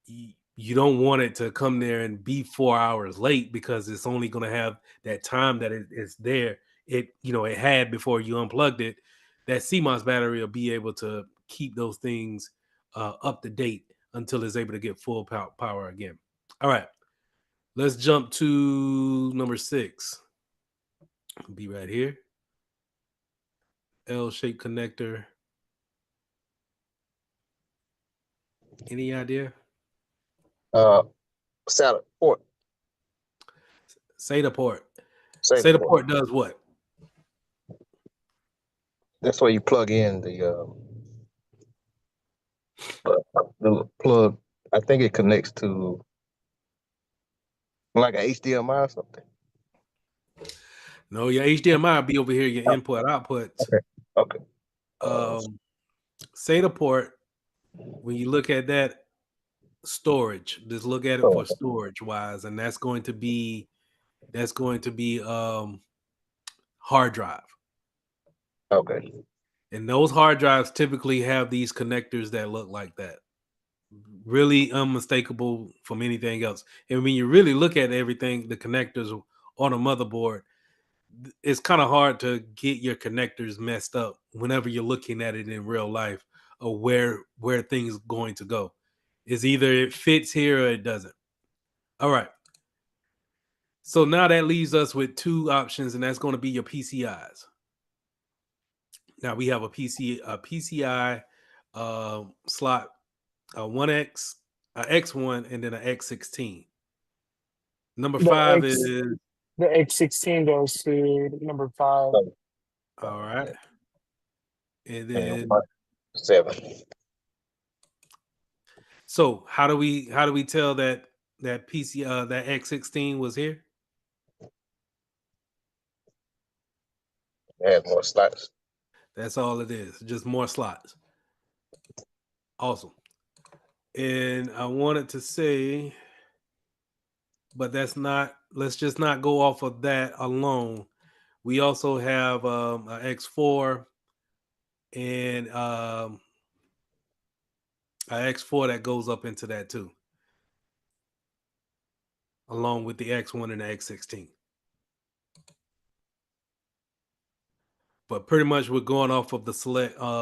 you don't want it to come there and be 4 hours late, because it's only going to have that time that it's there. It had before you unplugged it. That CMOS battery will be able to keep those things up to date until it's able to get full power again. All right, let's jump to number 6. Be right here. L-shaped connector. Any idea? SATA port. SATA port. SATA SATA port. port does what? That's where you plug in the plug. I think it connects to like a HDMI or something. No, your HDMI will be over here, your input outputs. Okay. SATA port, when you look at that, storage, just look at it for storage wise, and that's going to be hard drive. Okay. And those hard drives typically have these connectors that look like that. really unmistakable from anything else. And when you really look at everything, the connectors on a motherboard, it's kind of hard to get your connectors messed up whenever you're looking at it in real life, or where things going to go. It's either it fits here or it doesn't. All right. So now that leaves us with two options, and that's going to be your PCIs. Now we have a PCI slot, a 1X, a X1, and then an X16. Number The 5 is the X16 goes to number 5. So, all right, and and then 7 so how do we tell that PC that X16 was here? has more slots. That's all it is, just more slots. Awesome. And I wanted to say, but that's not. Let's just not go off of that alone. We also have a X4 and a X4 that goes up into that too, along with the X1 and the X16. But pretty much we're going off of the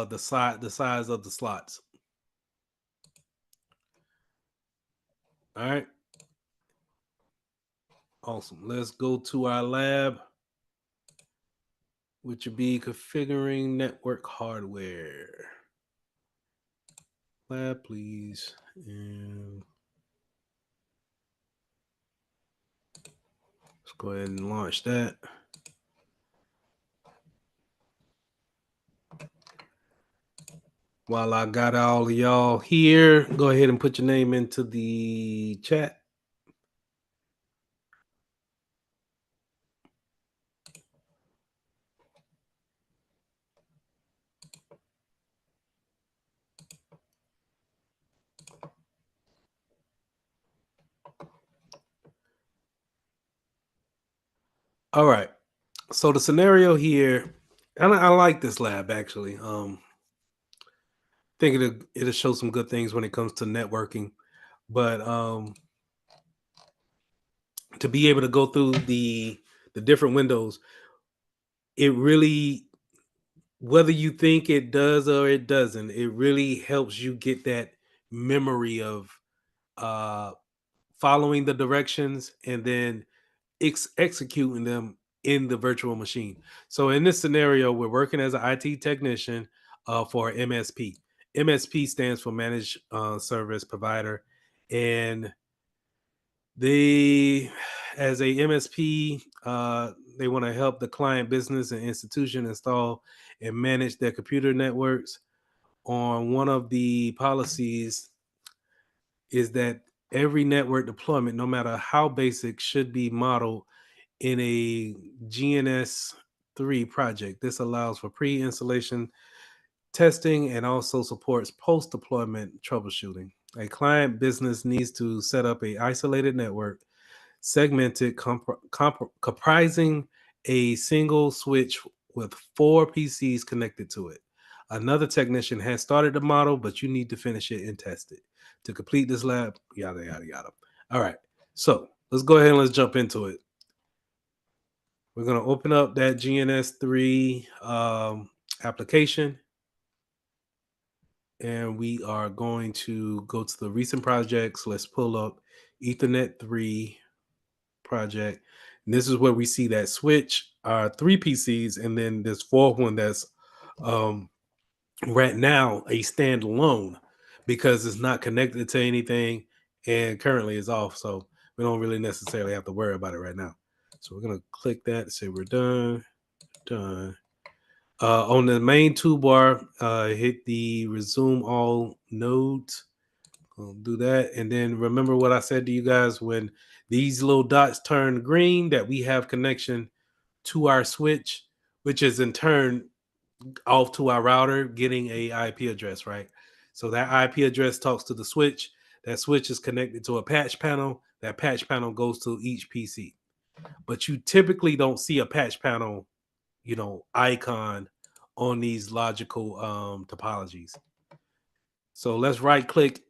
the size of the slots. All right. Awesome. Let's go to our lab, which would be configuring network hardware. Lab, please. And let's go ahead and launch that. While I got all of y'all here, go ahead and put your name into the chat. All right. So the scenario here, and I like this lab actually. Think it'll show some good things when it comes to networking, but to be able to go through the different windows, it really, whether you think it does or it doesn't, it really helps you get that memory of uh following the directions and then executing them in the virtual machine. So in this scenario, we're working as an IT technician for MSP. MSP stands for Managed Service Provider, and they, as a MSP, they want to help the client business and institution install and manage their computer networks. On one of the policies is that every network deployment, no matter how basic, should be modeled in a GNS3 project. This allows for pre-installation testing and also supports post-deployment troubleshooting. A client business needs to set up a isolated network, segmented, comprising a single switch with 4 PCs connected to it. Another technician has started the model, but you need to finish it and test it. To complete this lab, yada, yada, yada. All right. So let's go ahead and let's jump into it. We're going to open up that GNS3 application. And we are going to go to the recent projects. Let's pull up Ethernet 3 project. And this is where we see that switch, 3 PCs, and then this fourth one that's right now a standalone because it's not connected to anything and currently is off. So we don't really necessarily have to worry about it right now. So we're going to click that and say we're done. On the main toolbar, hit the resume all nodes. I'll do that. And then remember what I said to you guys, when these little dots turn green, that we have connection to our switch, which is in turn off to our router getting a IP address, right? So that IP address talks to the switch. That switch is connected to a patch panel. That patch panel goes to each PC. But you typically don't see a patch panel, icon on these logical topologies. So let's right click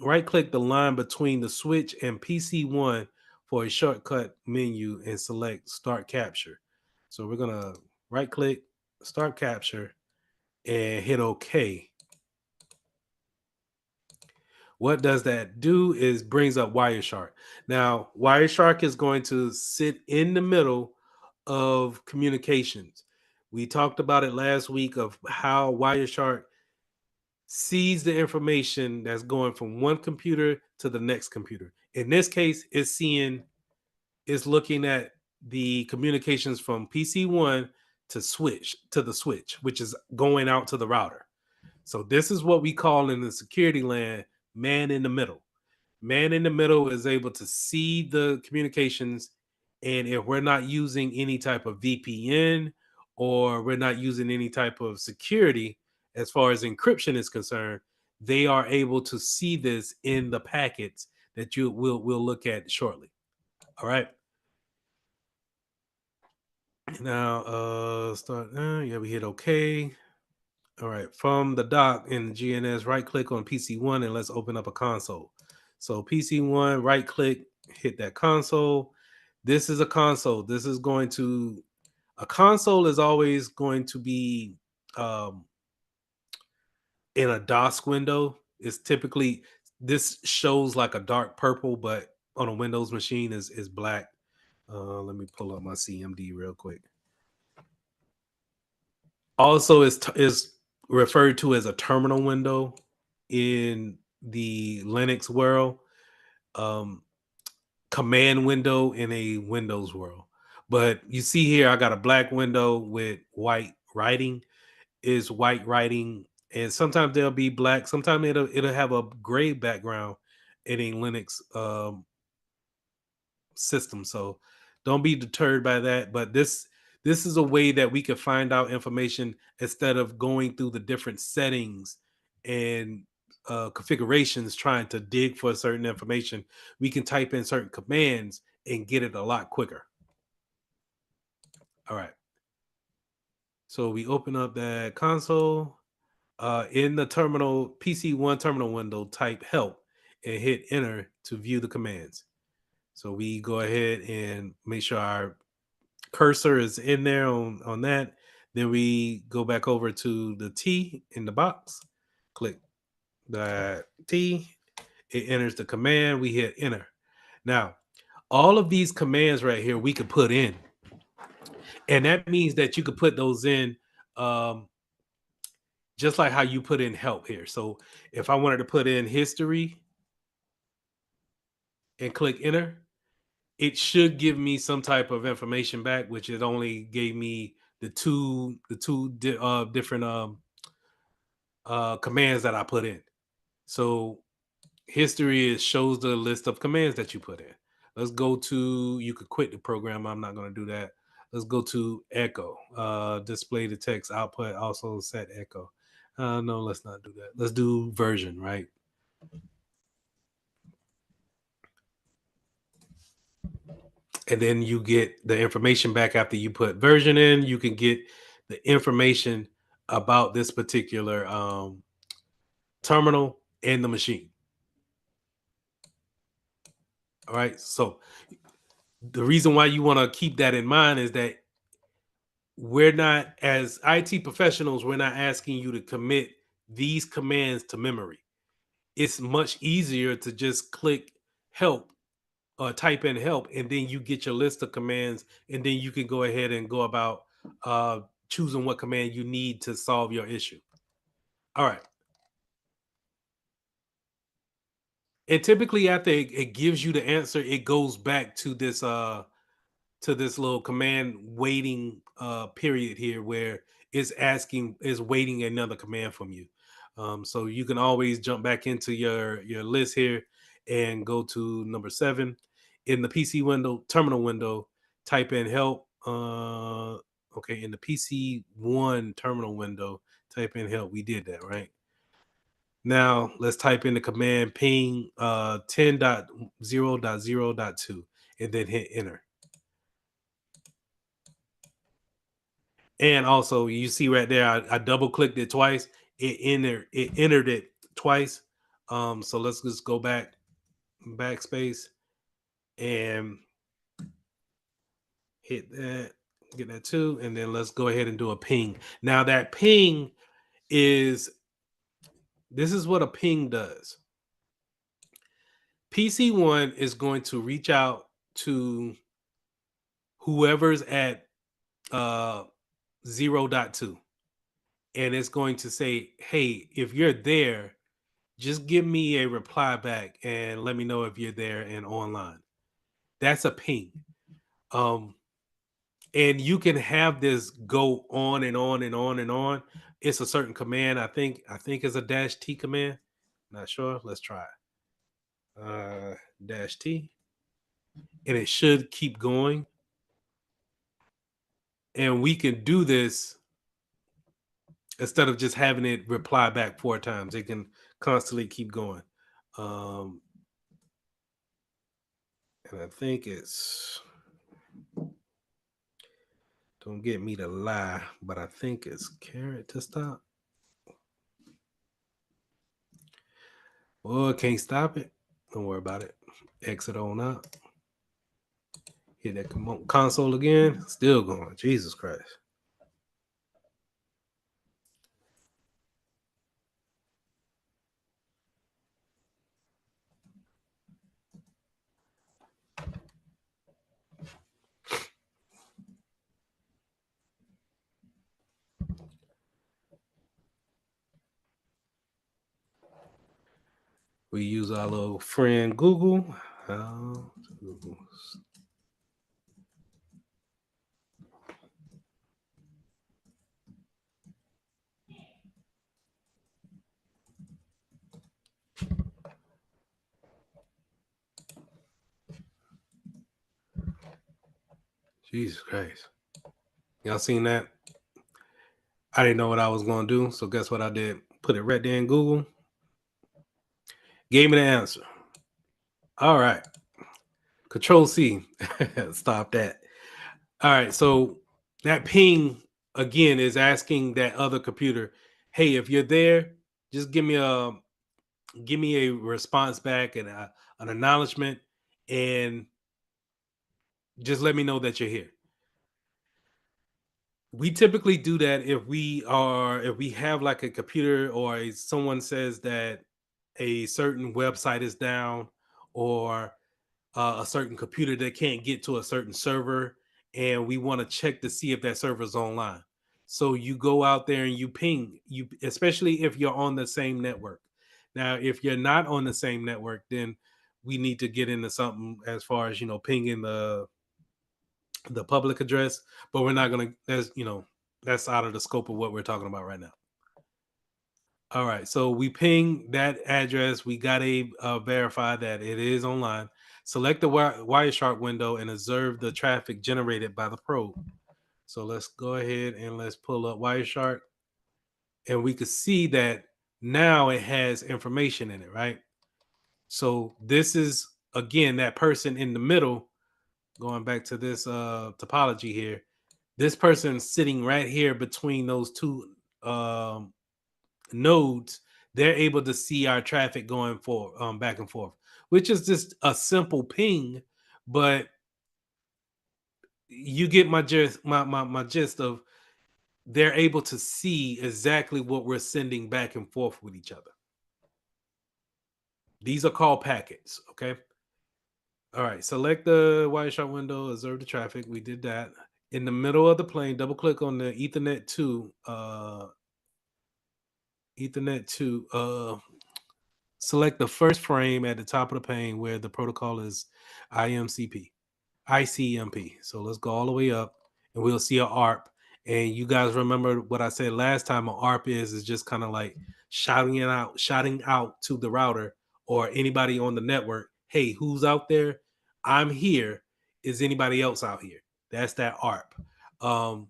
right click the line between the switch and PC1 for a shortcut menu and select Start Capture. So we're going to right click, Start Capture, and hit OK. What does that do is brings up Wireshark. Now, Wireshark is going to sit in the middle of communications. We talked about it last week of how Wireshark sees the information that's going from one computer to the next computer. In this case, it's looking at the communications from PC1 to the switch, which is going out to the router. So this is what we call in the security land man in the middle. Man in the middle is able to see the communications, and if we're not using any type of VPN or we're not using any type of security as far as encryption is concerned, they are able to see this in the packets that we'll look at shortly. All right. Now start yeah, we hit OK. All right, from the dock in the GNS, right click on PC1 and let's open up a console. So PC1, right click, hit that console. This is a console. A console is always going to be in a DOS window. It's typically, this shows like a dark purple, but on a Windows machine is black. Let me pull up my CMD real quick. Also is referred to as a terminal window in the Linux world, command window in a Windows world. But you see here, I got a black window with white writing. Is white writing, and sometimes they'll be black. Sometimes it'll have a gray background in a Linux system. So don't be deterred by that. But this is a way that we can find out information instead of going through the different settings and configurations trying to dig for certain information. We can type in certain commands and get it a lot quicker. All right. So we open up that console. In the terminal, PC1 terminal window, type help and hit enter to view the commands. So we go ahead and make sure our cursor is in there on that. Then we go back over to the T in the box, click that T, it enters the command, we hit enter. Now, all of these commands right here we could put in, and that means that you could put those in just like how you put in help here. So if I wanted to put in history and click enter, it should give me some type of information back, which it only gave me the two different commands that I put in. So history shows the list of commands that you put in. Let's go to, you could quit the program. I'm not going to do that. Let's go to echo, display the text output, also set echo. No, let's not do that. Let's do version, right? And then you get the information back after you put version in. You can get the information about this particular terminal and the machine. All right. So the reason why you want to keep that in mind is that we're not, as IT professionals, we're not asking you to commit these commands to memory. It's much easier to just click help or type in help, and then you get your list of commands, and then you can go ahead and go about choosing what command you need to solve your issue. All right. And typically after it gives you the answer, it goes back to this little command waiting period here where it's waiting another command from you. So you can always jump back into your list here and go to number 7 in the PC window, terminal window, type in help. Okay, in the PC1 terminal window, type in help. We did that, right? Now let's type in the command ping 10.0.0.2 and then hit enter. And also, you see right there, I double clicked it twice. It entered it twice So let's just go backspace, and hit that, get that too, and then let's go ahead and do a ping. Now that ping is, this is what a ping does. PC1 is going to reach out to whoever's at 0.2, and it's going to say, hey, if you're there, just give me a reply back and let me know if you're there and online. That's a ping. And you can have this go on and on and on and on. It's a certain command. I think it's a -T command. Not sure. Let's try it. -T, and it should keep going. And we can do this instead of just having it reply back 4 times. It can constantly keep going. And I think it's, don't get me to lie, but I think it's caret to stop. Oh, can't stop it. Don't worry about it. Exit on out. Hit that console again. Still going. Jesus Christ. We use our little friend Google. How to Jesus Christ. Y'all seen that? I didn't know what I was going to do. So guess what I did? Put it right there in Google. Gave me the answer. All right. Control C. Stop that. All right. So that ping again is asking that other computer, hey, if you're there, just give me a response back and an acknowledgement, and just let me know that you're here. We typically do that if we have like a computer, or someone says that a certain website is down, or a certain computer that can't get to a certain server, and we want to check to see if that server is online. So you go out there and you ping, you, especially if you're on the same network. Now, if you're not on the same network, then we need to get into something as far as, pinging the public address, but we're not going to, that's out of the scope of what we're talking about right now. All right, so we ping that address. We got to verify that it is online. Select the Wireshark window and observe the traffic generated by the probe. So let's go ahead and let's pull up Wireshark, and we can see that now it has information in it, right? So this is, again, that person in the middle. Going back to this topology here, this person sitting right here between those two nodes, they're able to see our traffic going back and forth, which is just a simple ping, but you get my gist of, they're able to see exactly what we're sending back and forth with each other. These are called packets, okay? All right, select the Wireshark window, observe the traffic. We did that. In the middle of the plane, double click on the Ethernet 2. Select the first frame at the top of the pane where the protocol is ICMP. So let's go all the way up, and we'll see a ARP. And you guys remember what I said last time? An ARP is just kind of like shouting out to the router or anybody on the network. Hey, who's out there? I'm here. Is anybody else out here? That's that ARP. Now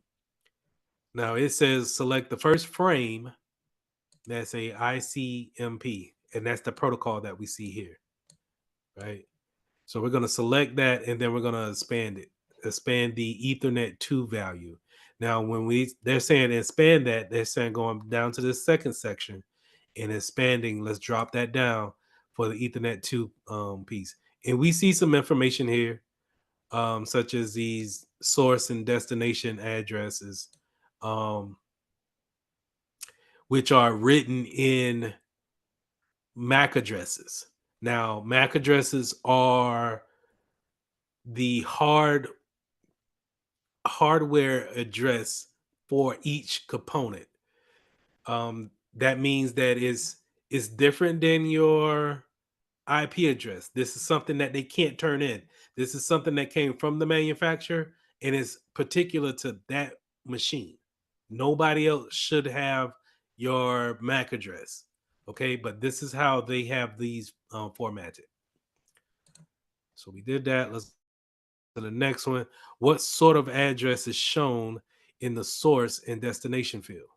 it says select the first frame. That's a ICMP, and that's the protocol that we see here, right? So we're going to select that, and then we're going to expand the Ethernet 2 value. Now, when they're saying expand that, they're saying going down to the second section, and expanding. Let's drop that down for the Ethernet 2 piece. And we see some information here, such as these source and destination addresses, which are written in MAC addresses. Now, MAC addresses are the hardware address for each component. That means that it's different than your IP address. This is something that they can't turn in. This is something that came from the manufacturer and is particular to that machine. Nobody else should have your MAC address. Okay, but this is how they have these formatted. So we did that. Let's to the next one. What sort of address is shown in the source and destination field?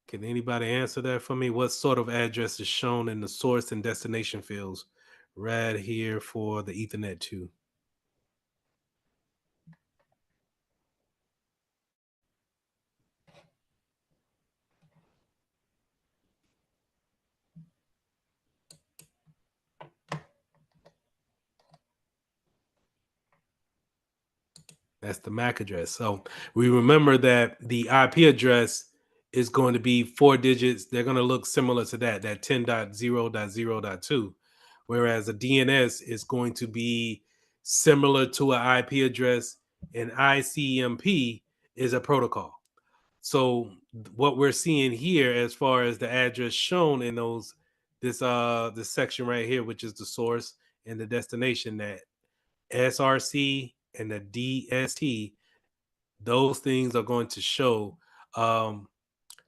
Can anybody answer that for me? What sort of address is shown in the source and destination fields right here for the Ethernet 2? That's the MAC address. So we remember that the IP address is going to be 4 digits. They're going to look similar to that 10.0.0.2, whereas a DNS is going to be similar to an IP address, and ICMP is a protocol. So what we're seeing here, as far as the address shown in this section right here, which is the source and the destination, that SRC and the DST, those things are going to show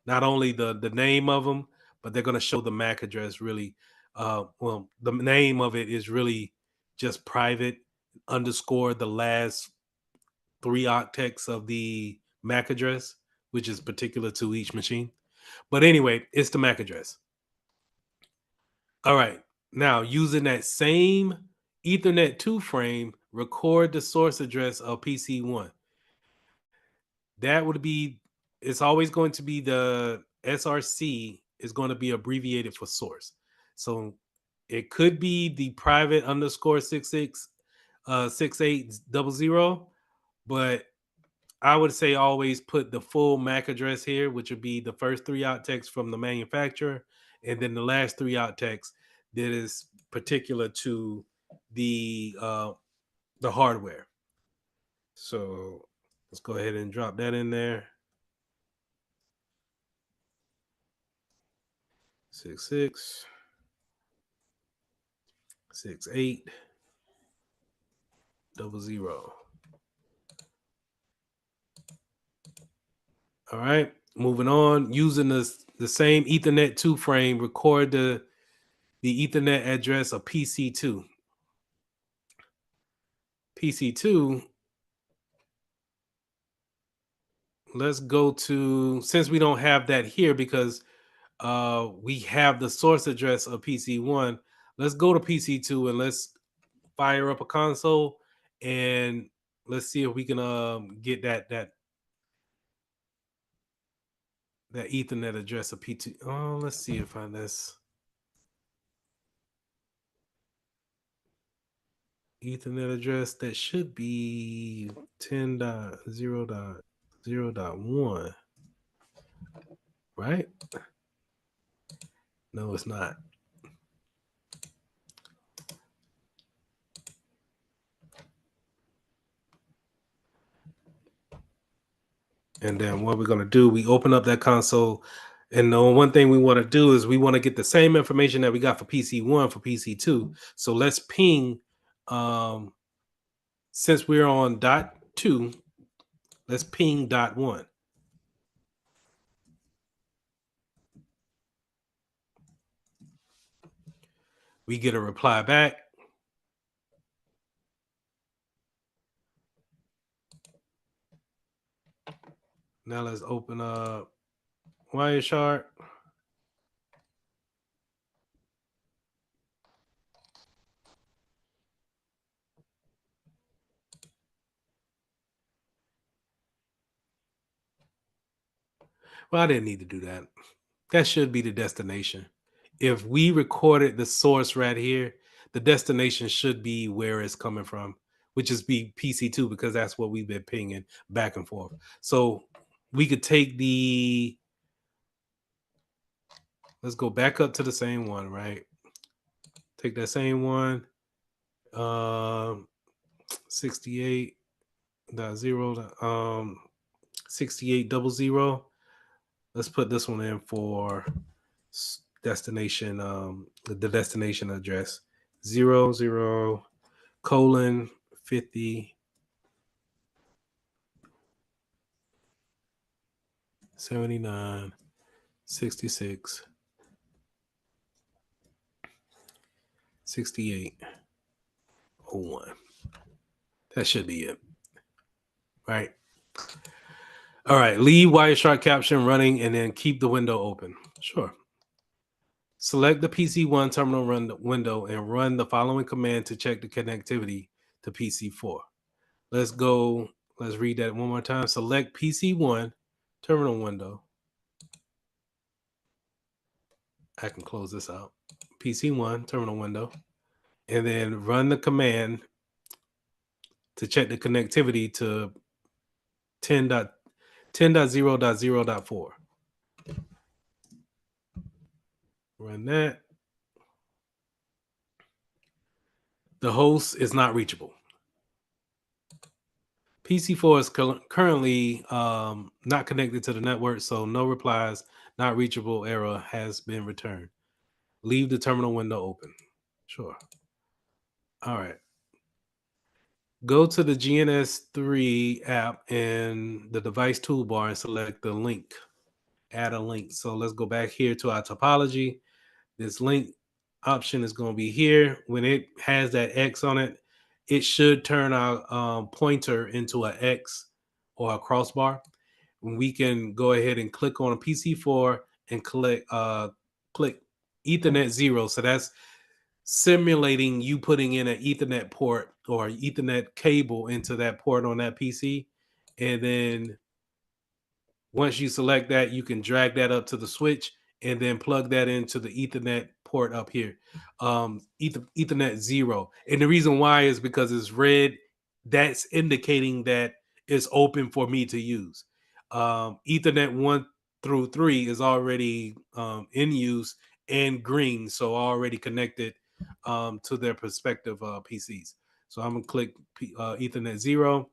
not only the name of them, but they're going to show the MAC address really. Well, the name of it is really just private underscore the last 3 octets of the MAC address, which is particular to each machine. But anyway, it's the MAC address. All right. Now, using that same Ethernet 2 frame, record the source address of PC1. That would be, it's always going to be the SRC is going to be abbreviated for source. So it could be the private underscore 6800, but I would say always put the full MAC address here, which would be the first 3 octets from the manufacturer, and then the last 3 octets that is particular to the hardware. So let's go ahead and drop that in there. 66 68 00. All right, moving on. Using the same Ethernet 2 frame, record the Ethernet address of PC2. PC2, let's go to, since we don't have that here because we have the source address of PC1, let's go to PC2 and let's fire up a console and let's see if we can get that Ethernet address of P2. Oh, let's see if I this Ethernet address that should be 10.0.0.1, right? No, it's not. And then what we're going to do, we open up that console. And the one thing we want to do is we want to get the same information that we got for PC1 for PC2. So let's ping, since we're on dot 2, let's ping dot 1. We get a reply back. Now let's open up Wireshark. Well, I didn't need to do that. That should be the destination. If we recorded the source right here, the destination should be where it's coming from, which is be PC2 because that's what we've been pinging back and forth. So we could take the, let's go back up to the same one, right? Take that same one, 68.0, 6800. Let's put this one in for destination, the destination address 00:50 79 66 6801. That should be it, right? All right, leave Wireshark caption running and then keep the window open. Sure. Select the PC1 terminal run window and run the following command to check the connectivity to PC4. Let's read that one more time. Select PC1 terminal window. I can close this out. PC1 terminal window. And then run the command to check the connectivity to 10.0.0.4. Run that. The host is not reachable. PC4 is currently not connected to the network, so no replies, not reachable error has been returned. Leave the terminal window open. Sure. All right. Go to the GNS3 app in the device toolbar and select the link. Add a link. So let's go back here to our topology. This link option is going to be here. When it has that X on it, it should turn our pointer into an X or a crossbar. We can go ahead and click on a PC4 and click Ethernet 0. So that's simulating you putting in an Ethernet port or Ethernet cable into that port on that PC. And then once you select that, you can drag that up to the switch and then plug that into the Ethernet port up here, Ethernet 0. And the reason why is because it's red. That's indicating that it's open for me to use. Ethernet 1 through 3 is already in use and green, so already connected to their respective PCs. So I'm going to click Ethernet 0.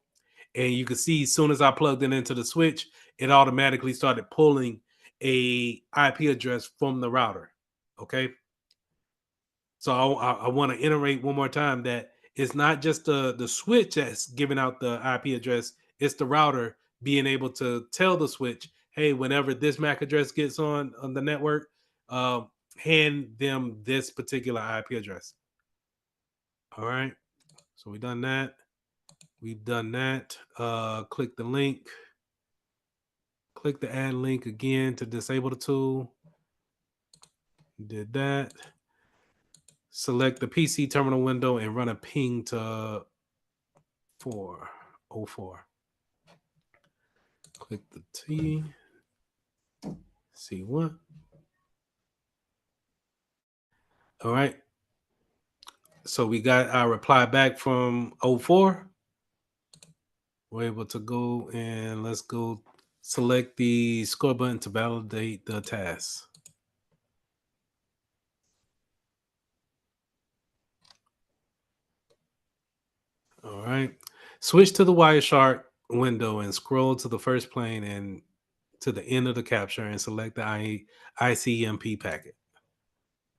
And you can see as soon as I plugged it into the switch, it automatically started pulling a IP address from the router. Okay. So I want to iterate one more time that it's not just the switch that's giving out the IP address, it's the router being able to tell the switch, hey, whenever this MAC address gets on the network, hand them this particular IP address. All right. So we've done that. We've done that. Click the link. Click the add link again to disable the tool. Did that. Select the PC terminal window and run a ping to 404. Click the T. C1. All right. So we got our reply back from 04. We're able to go and let's go select the score button to validate the task. All right. Switch to the Wireshark window and scroll to the first plane and to the end of the capture and select the ICMP packet.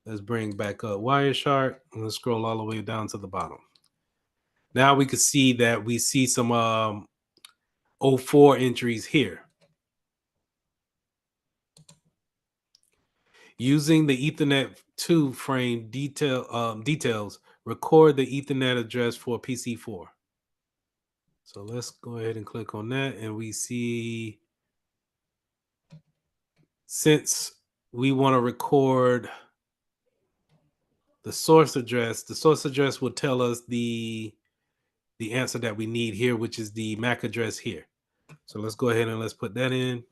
Let's bring back up Wireshark and let's scroll all the way down to the bottom. Now we can see that we see some 04 entries here. Using the Ethernet 2 frame details, record the Ethernet address for PC4. So let's go ahead and click on that, and we see since we want to record the source address will tell us the answer that we need here, which is the MAC address here. So let's go ahead and let's put that in.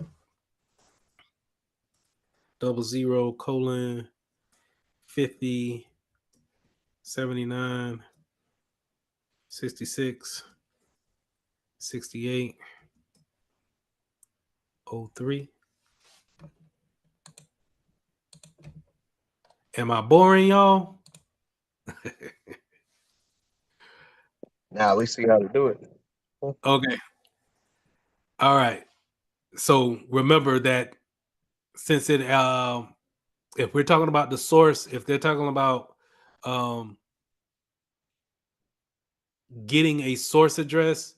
00:50 79 66 68 03. Am I boring y'all? Now we see how to do it. Okay. All right. So remember that since it if we're talking about the source, if they're talking about um getting a source address,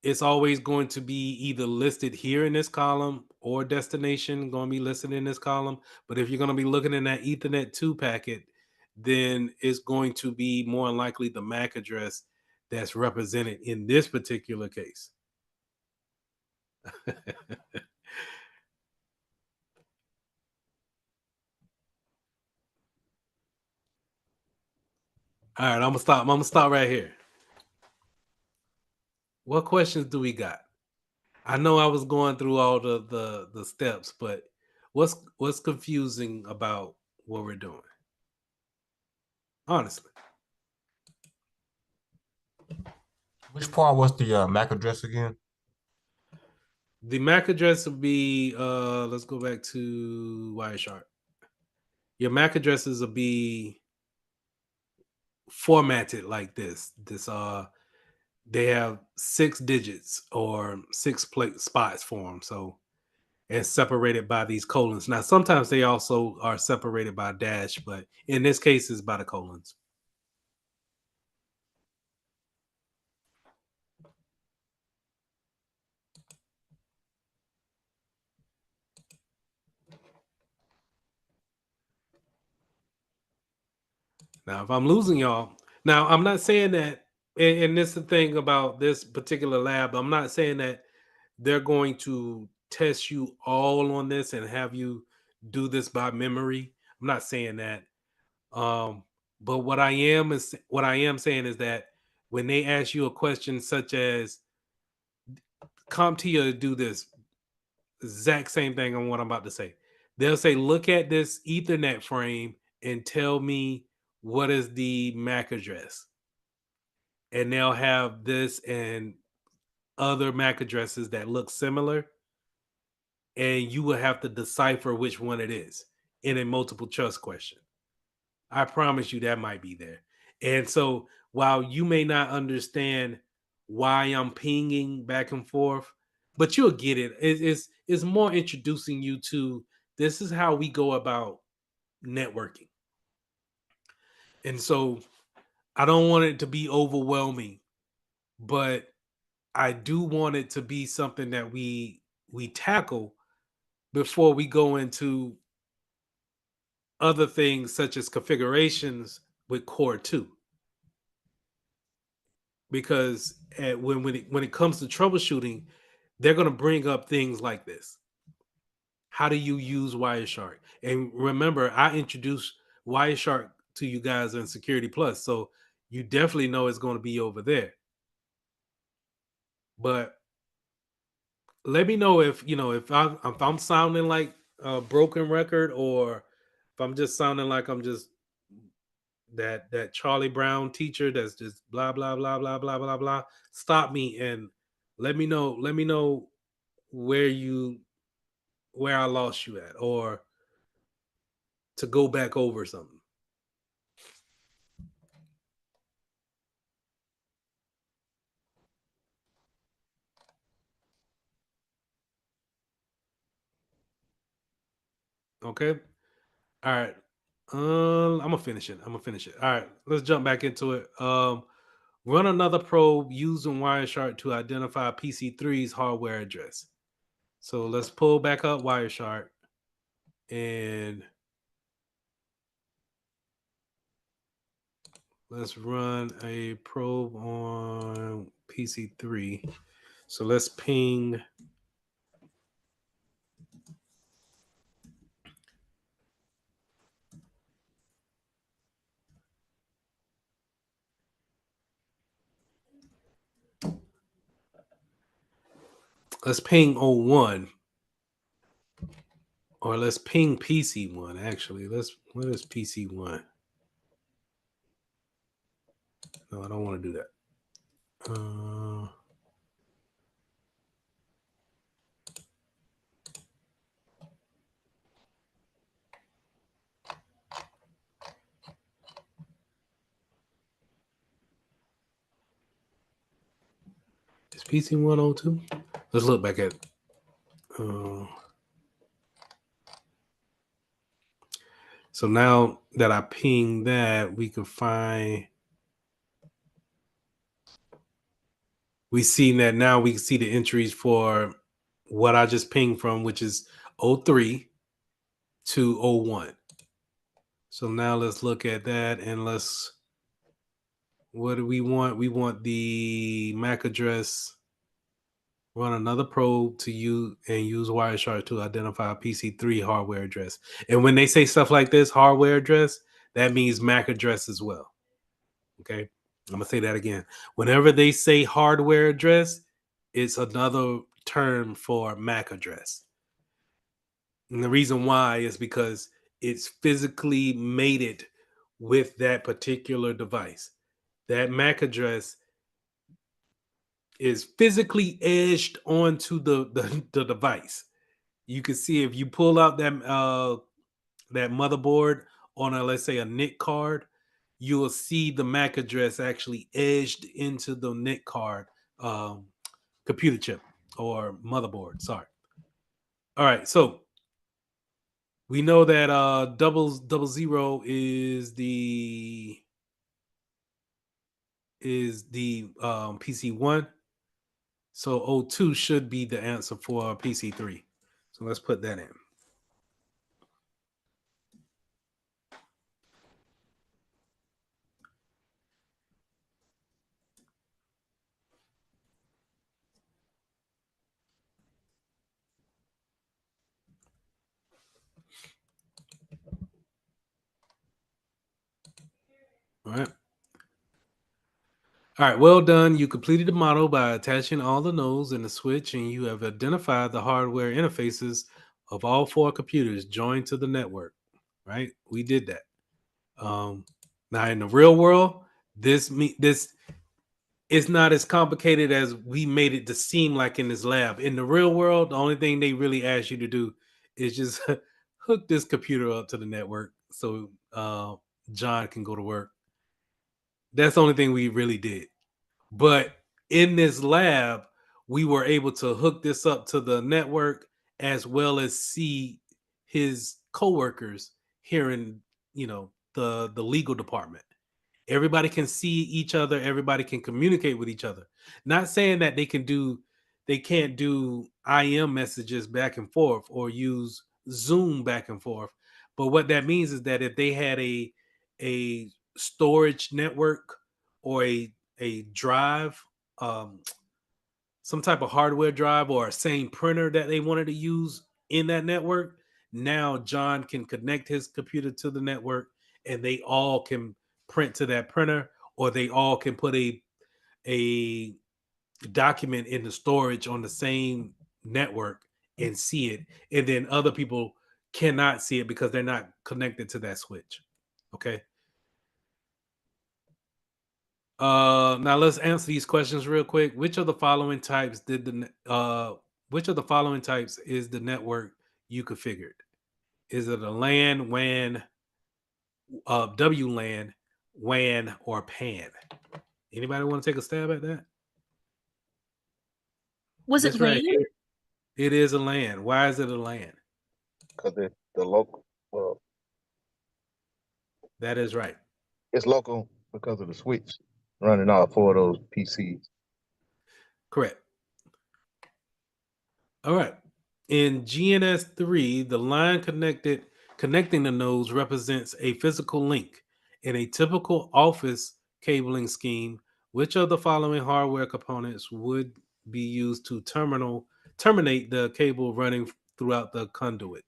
it's always going to be either listed here in this column or destination going to be listed in this column. But if you're going to be looking in that Ethernet 2 packet, then it's going to be more than likely the MAC address that's represented in this particular case. All right, I'm gonna stop. I'm gonna stop right here. What questions do we got? I know I was going through all the steps, but what's confusing about what we're doing? Honestly, Which part was the MAC address again? the MAC address would be let's go back to Wireshark. Your MAC addresses will be formatted like this. They have 6 digits or 6 plate spots for them. So and separated by these colons. Now, sometimes they also are separated by a dash, but in this case, it's by the colons. Now, if I'm losing y'all, now I'm not saying that, and this is the thing about this particular lab, I'm not saying that they're going to test you all on this and have you do this by memory. I'm not saying that. Um, but what I am saying is that when they ask you a question such as CompTIA do this exact same thing on what I'm about to say. They'll say, look at this Ethernet frame and tell me what is the MAC address. And they'll have this and other MAC addresses that look similar. And you will have to decipher which one it is in a multiple choice question. I promise you that might be there. And so while you may not understand why I'm pinging back and forth, but you'll get it. It's more introducing you to this is how we go about networking. And so I don't want it to be overwhelming, but I do want it to be something that we tackle before we go into other things such as configurations with Core 2. Because when it comes to troubleshooting, they're going to bring up things like this. How do you use Wireshark? And remember, I introduced Wireshark to you guys in Security Plus, so you definitely know it's going to be over there. But let me know if if I'm sounding like a broken record, or if I'm just sounding like I'm just that Charlie Brown teacher that's just blah blah blah blah blah blah blah. Stop me and let me know. Let me know where I lost you at, or to go back over something. Okay. All right. I'm gonna finish it. All right. Let's jump back into it. Run another probe using Wireshark to identify PC3's hardware address. So let's pull back up Wireshark and let's run a probe on PC3. So let's ping. Let's ping 01 Or let's ping PC1. Actually, what is PC1? No, I don't want to do that. Is PC102? Let's look back at. So now that I ping that, we can find. We see that now we can see the entries for what I just pinged from, which is 03 to 01. So now let's look at that and what do we want? We want the MAC address, run another probe to use Wireshark to identify a PC3 hardware address. And when they say stuff like this, hardware address, that means MAC address as well. Okay. I'm gonna say that again. Whenever they say hardware address, it's another term for MAC address. And the reason why is because it's physically mated with that particular device. That MAC address is physically edged onto the device. You can see if you pull out that motherboard on a, let's say, a NIC card, you will see the MAC address actually edged into the NIC card computer chip or motherboard. Sorry. All right, so we know that double zero is the PC1. So O2 should be the answer for PC3. So let's put that in. All right. All right, well done. You completed the model by attaching all the nodes in the switch, and you have identified the hardware interfaces of all 4 computers joined to the network. Right? We did that. Now in the real world, this is not as complicated as we made it to seem like in this lab. In the real world, the only thing they really ask you to do is just hook this computer up to the network so John can go to work. That's the only thing we really did. But in this lab, we were able to hook this up to the network as well as see his coworkers here in, the legal department. Everybody can see each other, everybody can communicate with each other. Not saying that they can't do IM messages back and forth or use Zoom back and forth. But what that means is that if they had a storage network or a drive, um, some type of hardware drive or a same printer that they wanted to use in that network, now John can connect his computer to the network and they all can print to that printer, or they all can put a document in the storage on the same network and see it, and then other people cannot see it because they're not connected to that switch. Okay. Now let's answer these questions real quick. Which of the following types is the network you configured? Is it a LAN, WAN, WLAN, WAN, or PAN? Anybody want to take a stab at that? Was it This right LAN? here, it is a LAN. Why is it a LAN? Because it's the local. Well, That is right. it's local because of the switch running all 4 of those PCs. Correct. All right. In GNS3, the line connecting the nodes represents a physical link. In a typical office cabling scheme, which of the following hardware components would be used to terminate the cable running throughout the conduit,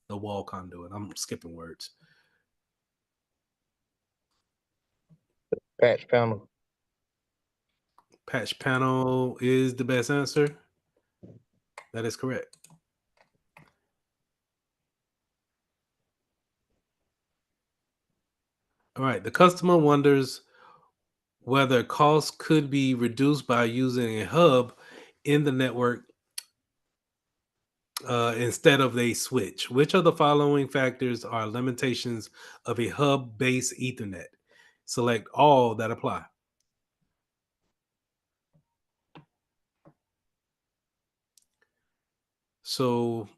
the wall conduit? I'm skipping words. Patch panel. Patch panel is the best answer. That is correct. All right. The customer wonders whether costs could be reduced by using a hub in the network instead of a switch. Which of the following factors are limitations of a hub-based Ethernet? Select all that apply. So,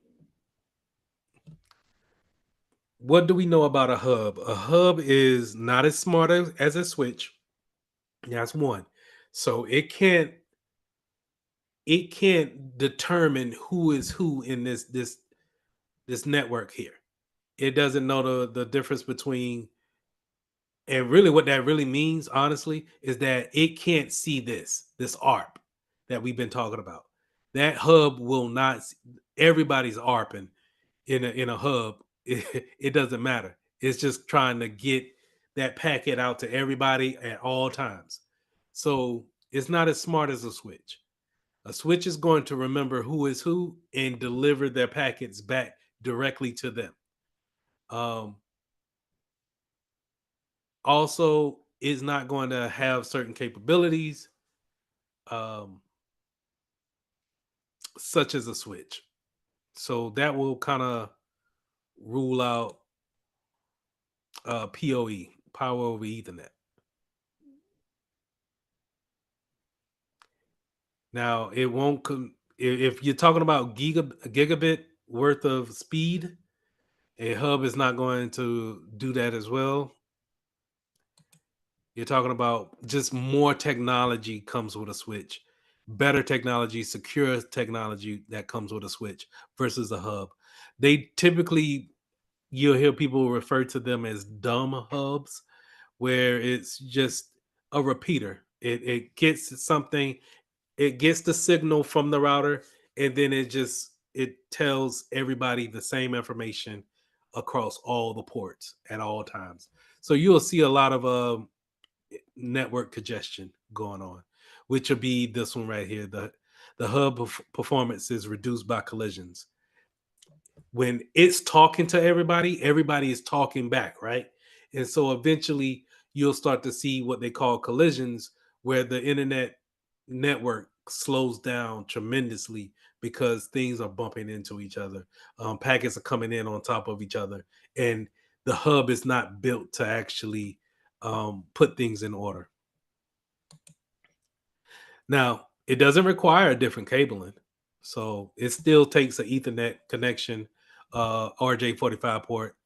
what do we know about a hub? A hub is not as smart as a switch. That's one. So it can't determine who is who in this network here. It doesn't know the difference between, and really what that really means, honestly, is that it can't see this ARP that we've been talking about. That hub will not. Everybody's ARPing in a hub. It doesn't matter. It's just trying to get that packet out to everybody at all times. So it's not as smart as a switch. A switch is going to remember who is who and deliver their packets back directly to them. Um, Also, is not going to have certain capabilities, um, such as a switch. So that will kind of rule out PoE, power over Ethernet. Now, it won't. If you're talking about gigabit worth of speed, a hub is not going to do that as well. You're talking about just more technology comes with a switch, better technology, secure technology that comes with a switch versus a hub. They typically, you'll hear people refer to them as dumb hubs, where it's just a repeater. It gets something, it gets the signal from the router, and then it tells everybody the same information across all the ports at all times. So you'll see a lot of network congestion going on, which will be this one right here. The hub performance is reduced by collisions. When it's talking to everybody, everybody is talking back, right? And so eventually you'll start to see what they call collisions, where the internet network slows down tremendously because things are bumping into each other. Packets are coming in on top of each other, and the hub is not built to actually put things in order. Now, it doesn't require a different cabling. So it still takes an Ethernet connection, RJ45 port.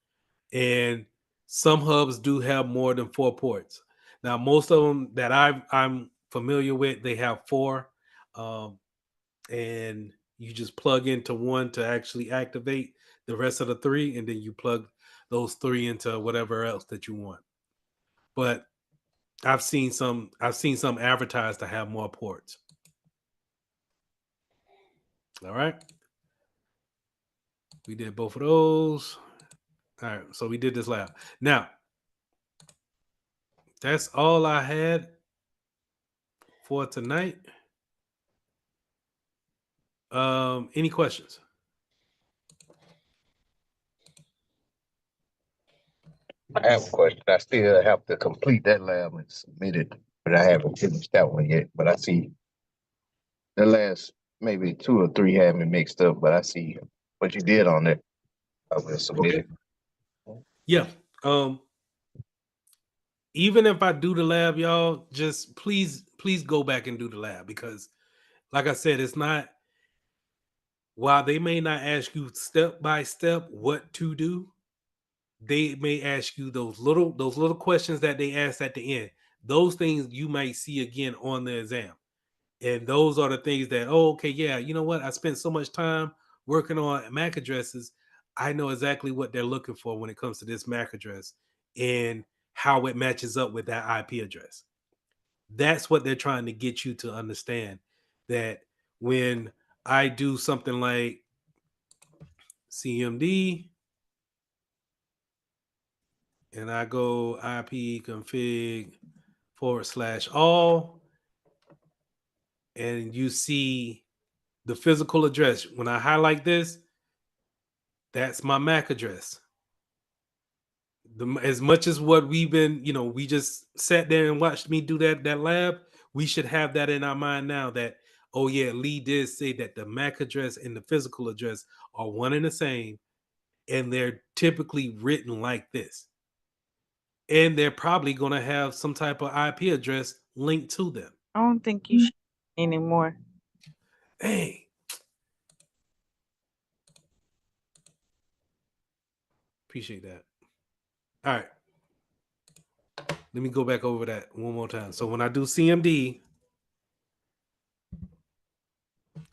And some hubs do have more than 4 ports. Now, most of them that I'm familiar with, they have 4. Um, and you just plug into one to actually activate the rest of the 3, and then you plug those 3 into whatever else that you want. But I've seen some advertised to have more ports. All right. We did both of those. All right. So we did this lab. Now, that's all I had for tonight. Any questions? I have a question. I still have to complete that lab and submit it, but I haven't finished that one yet. But I see the last maybe 2 or 3 had me mixed up, but I see what you did on it. I will submit Okay. it. Yeah. Um, Even if I do the lab, y'all, just please go back and do the lab, because like I said, it's not, while they may not ask you step by step what to do, they may ask you those little questions that they ask at the end. Those things you might see again on the exam. And those are the things that, oh, okay, yeah, you know what? I spent so much time working on MAC addresses. I know exactly what they're looking for when it comes to this MAC address and how it matches up with that IP address. That's what they're trying to get you to understand. That when I do something like CMD and I go IP config /all, and you see the physical address, when I highlight this, that's my MAC address. as much as what we've been, we just sat there and watched me do that lab. We should have that in our mind now that, oh yeah, Lee did say that the MAC address and the physical address are one and the same, and they're typically written like this. And they're probably going to have some type of IP address linked to them. I don't think you should anymore. Hey, appreciate that. All right. Let me go back over that one more time. So when I do CMD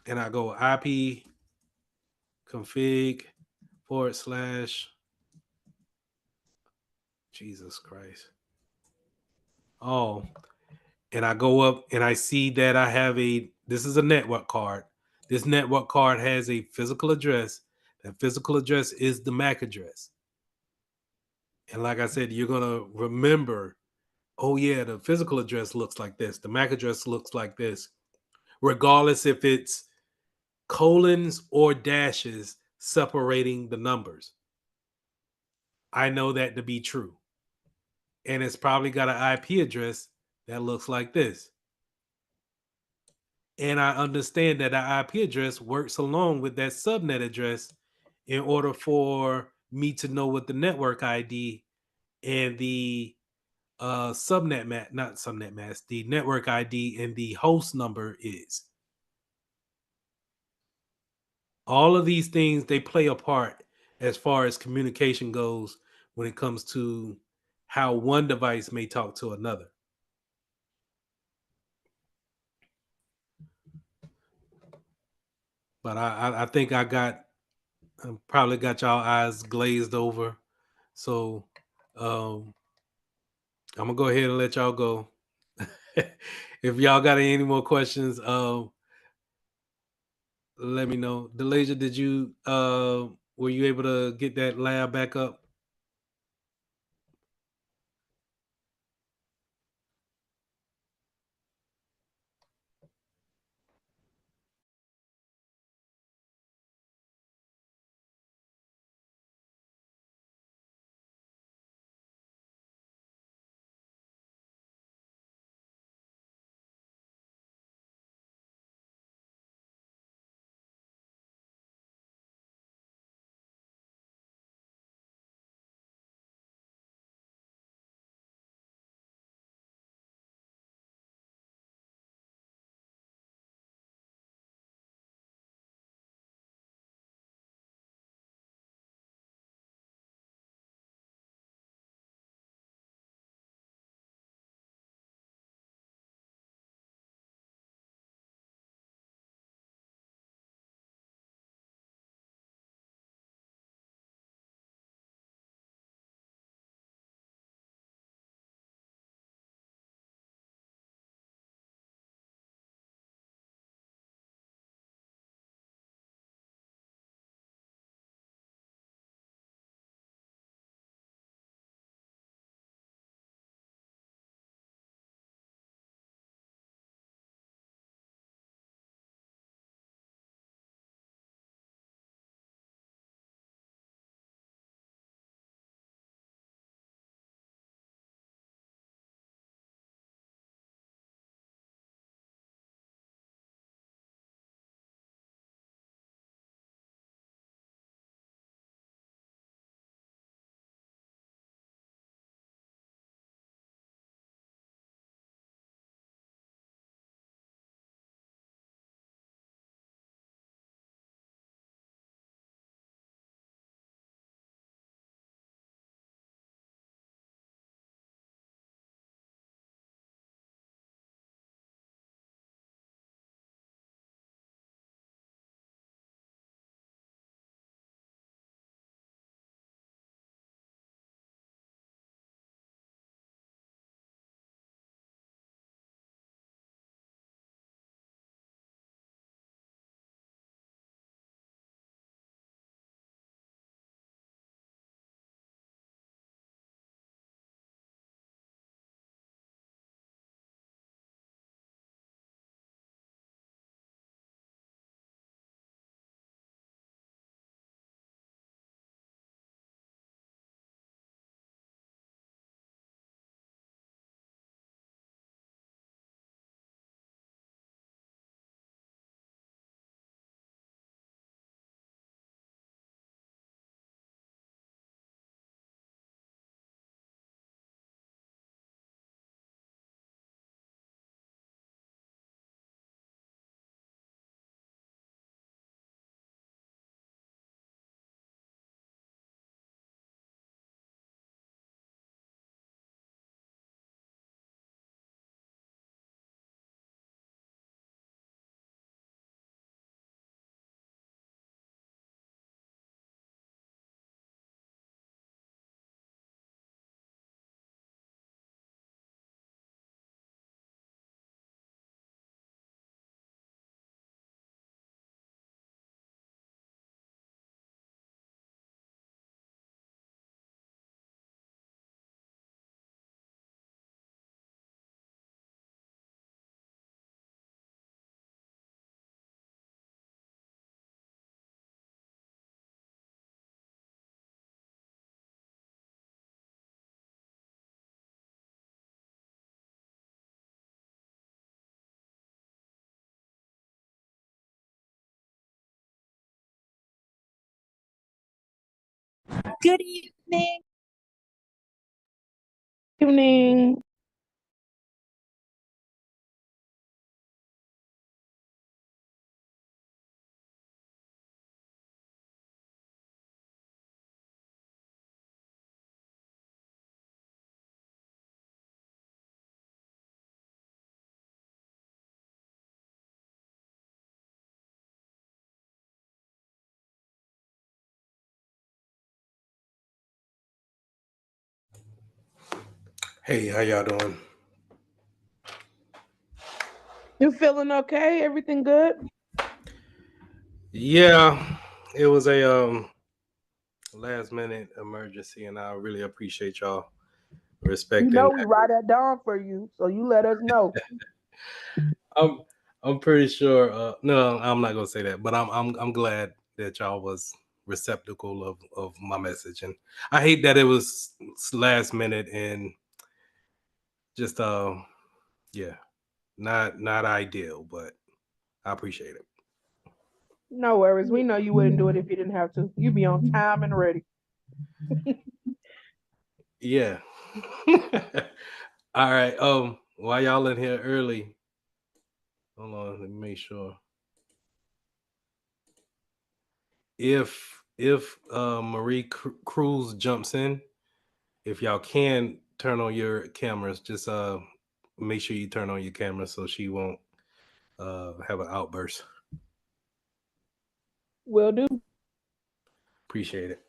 and I go IP config / Jesus Christ. Oh, and I go up and I see that I have this is a network card. This network card has a physical address. That physical address is the MAC address. And like I said, you're going to remember, oh yeah, the physical address looks like this. The MAC address looks like this, regardless if it's colons or dashes separating the numbers. I know that to be true. And it's probably got an IP address that looks like this. And I understand that the IP address works along with that subnet address in order for me to know what the network ID and the subnet mask, the network ID and the host number is. All of these things, they play a part as far as communication goes when it comes to how one device may talk to another. But I think I probably got y'all eyes glazed over. So I'm gonna go ahead and let y'all go. If y'all got any more questions, let me know. Delasia, did you were you able to get that lab back up? Good evening. Evening. Hey, how y'all doing? You feeling okay? Everything good? Yeah, it was a last minute emergency, and I really appreciate y'all You respecting know we that. ride that down for you, so you let us know. I'm I'm pretty sure. No, I'm not gonna say that, but I'm glad that y'all was receptacle of my message, and I hate that it was last minute and just yeah, not ideal, but I appreciate it. No worries. We know you wouldn't do it if you didn't have to. You be on time and ready. Yeah. All right. While y'all in here early, hold on, let me make sure. If Marie Cruz jumps in, if y'all can turn on your cameras, just make sure you turn on your camera so she won't have an outburst. Will do. Appreciate it.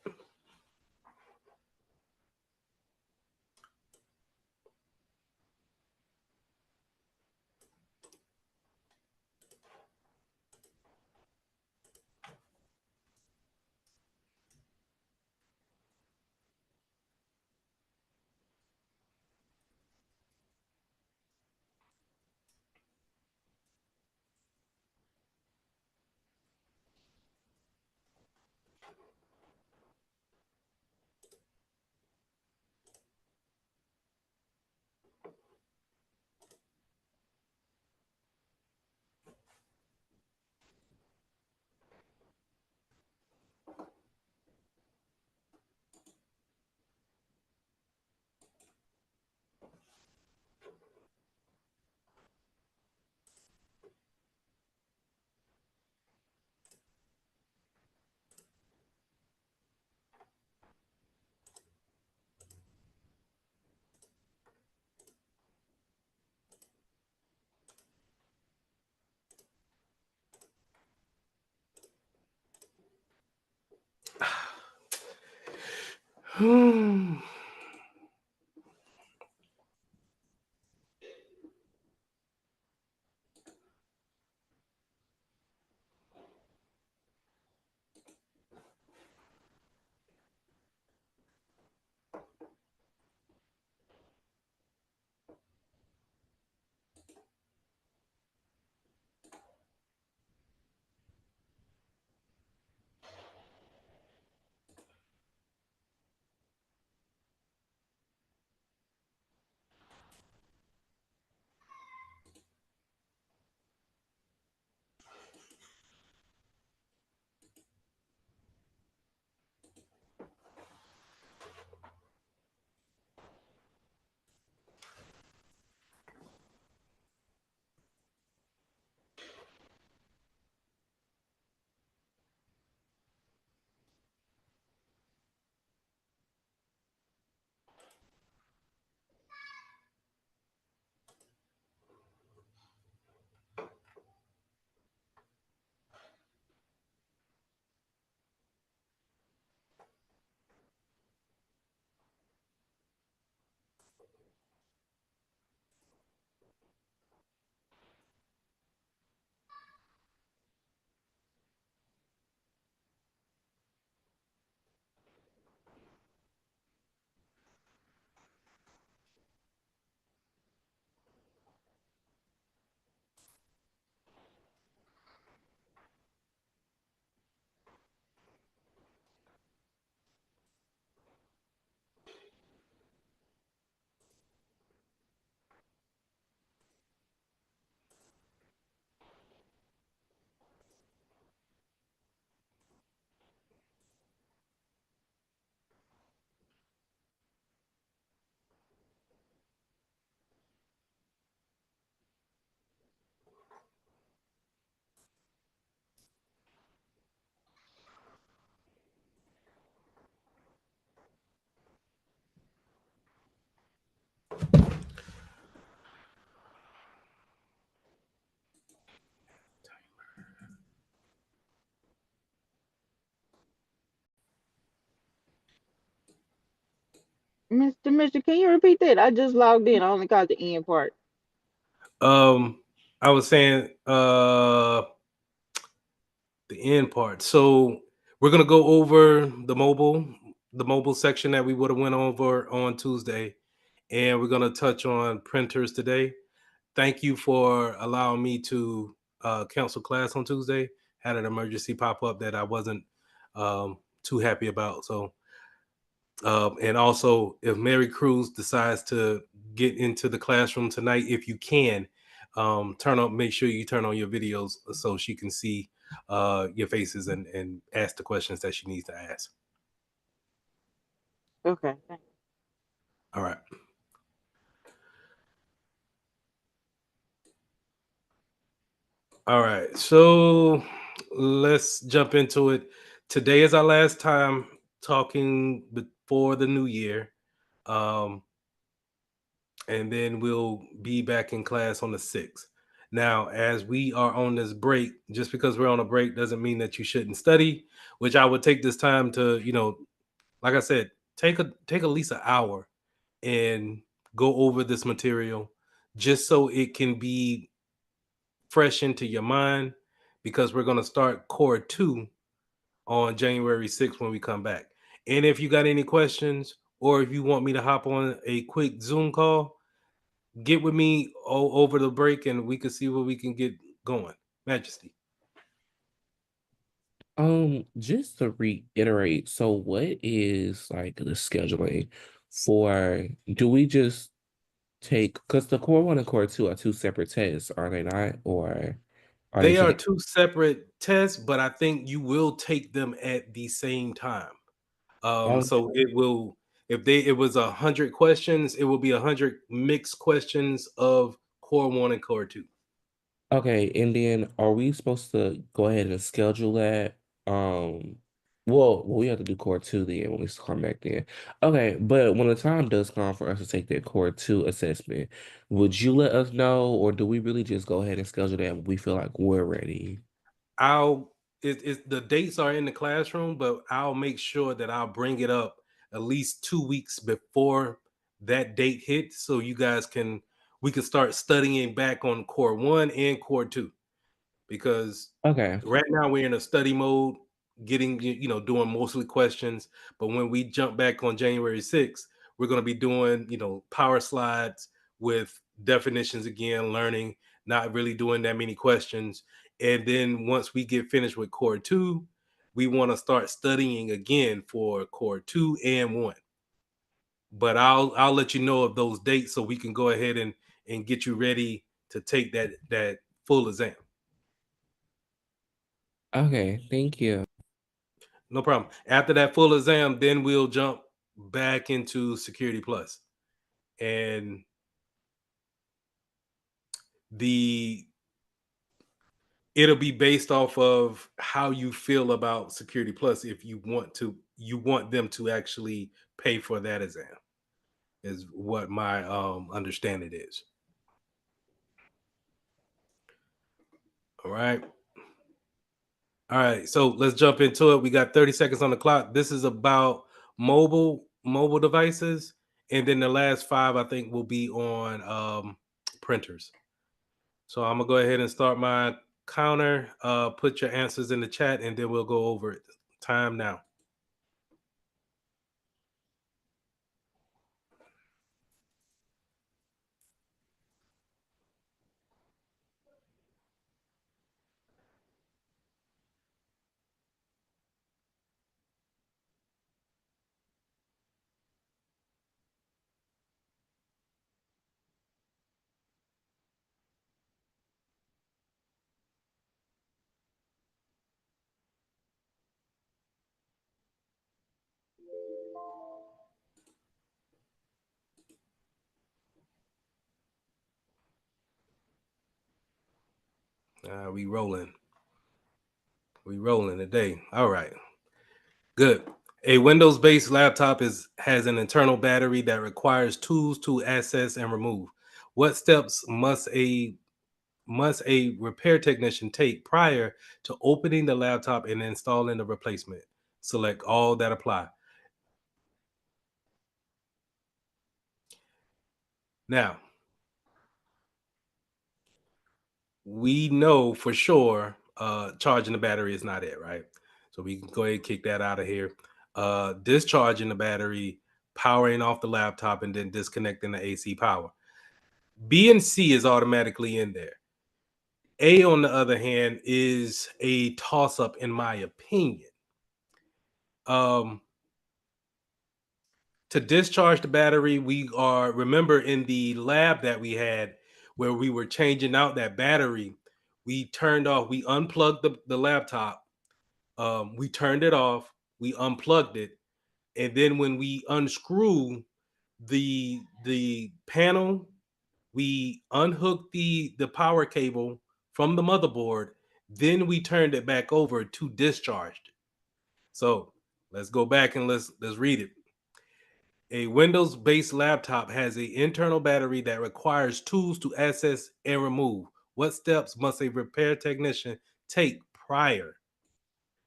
Mr. Mitchell, can you repeat that? I just logged in. I only got the end part. I was saying the end part. So we're gonna go over the mobile section that we would have went over on Tuesday, and we're gonna touch on printers today. Thank you for allowing me to cancel class on Tuesday. Had an emergency pop up that I wasn't too happy about. So, and also, if Mary Cruz decides to get into the classroom tonight, if you can, make sure you turn on your videos so she can see your faces and ask the questions that she needs to ask. Okay. All right. All right. So let's jump into it. Today is our last time talking before the new year. Um, and then we'll be back in class on the 6th. Now, as we are on this break, just because we're on a break doesn't mean that you shouldn't study, which I would take this time to, like I said, take at least an hour and go over this material just so it can be fresh into your mind, because we're going to start core 2 on January 6th when we come back. And if you got any questions, or if you want me to hop on a quick Zoom call, get with me over the break and we can see what we can get going. Majesty. Just to reiterate, so what is like the scheduling for, do we just take, because the core one and core two are two separate tests, are they not? Or are they They are taking? two separate tests, but I think you will take them at the same time. So it will, if it was 100 questions, it will be 100 mixed questions of core 1 and core 2. Okay, and then are we supposed to go ahead and schedule that? Well, we have to do core two then when we come back then. Okay, but when the time does come for us to take that core two assessment, would you let us know, or do we really just go ahead and schedule that when we feel like we're ready? The dates are in the classroom, but I'll make sure that I'll bring it up at least 2 weeks before that date hits, so you guys we can start studying back on core 1 and core 2, because Okay. right now we're in a study mode, getting doing mostly questions. But when we jump back on January 6th, we're going to be doing power slides with definitions again, learning, not really doing that many questions. And then once we get finished with core 2, we want to start studying again for core 2 and 1. But I'll let you know of those dates so we can go ahead and get you ready to take that full exam. Okay, thank you. No problem. After that full exam, then we'll jump back into Security Plus. And it'll be based off of how you feel about Security Plus. If you want them to actually pay for that exam, is what my understanding is. All right. All right, so let's jump into it. We got 30 seconds on the clock. This is about mobile devices, and then the last 5 I think will be on printers. So I'm gonna go ahead and start my counter. Put your answers in the chat, and then we'll go over it. Time now. We rolling. We rolling today. All right. Good. A Windows-based laptop has an internal battery that requires tools to access and remove. What steps must a repair technician take prior to opening the laptop and installing the replacement? Select all that apply. Now, we know for sure charging the battery is not it, right? So we can go ahead and kick that out of here. Discharging the battery, powering off the laptop, and then disconnecting the AC power. B and C is automatically in there. A, on the other hand, is a toss up, in my opinion. Um, to discharge the battery, we are, remember in the lab that we had where we were changing out that battery, we turned off, we unplugged the laptop, we turned it off, we unplugged it, and then when we unscrew the panel, we unhooked the power cable from the motherboard, then we turned it back over to discharge it. So let's go back and let's read it. A Windows-based laptop has an internal battery that requires tools to access and remove. What steps must a repair technician take prior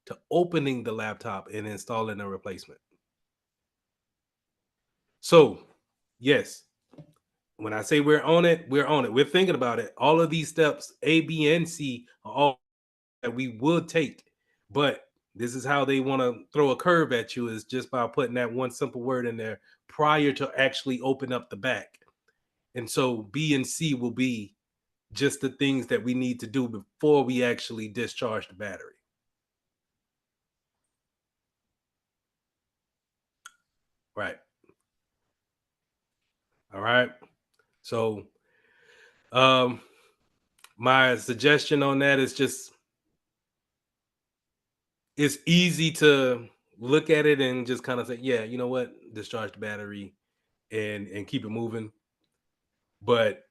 to opening the laptop and installing a replacement? So, yes, when I say we're on it, we're on it. We're thinking about it. All of these steps, A, B, and C, are all that we would take. But this is how they want to throw a curve at you, is just by putting that one simple word in there prior to actually open up the back. And so B and C will be just the things that we need to do before we actually discharge the battery. Right. All right. So my suggestion on that is just, it's easy to look at it and just kind of say, yeah, you know what, discharge the battery and keep it moving. But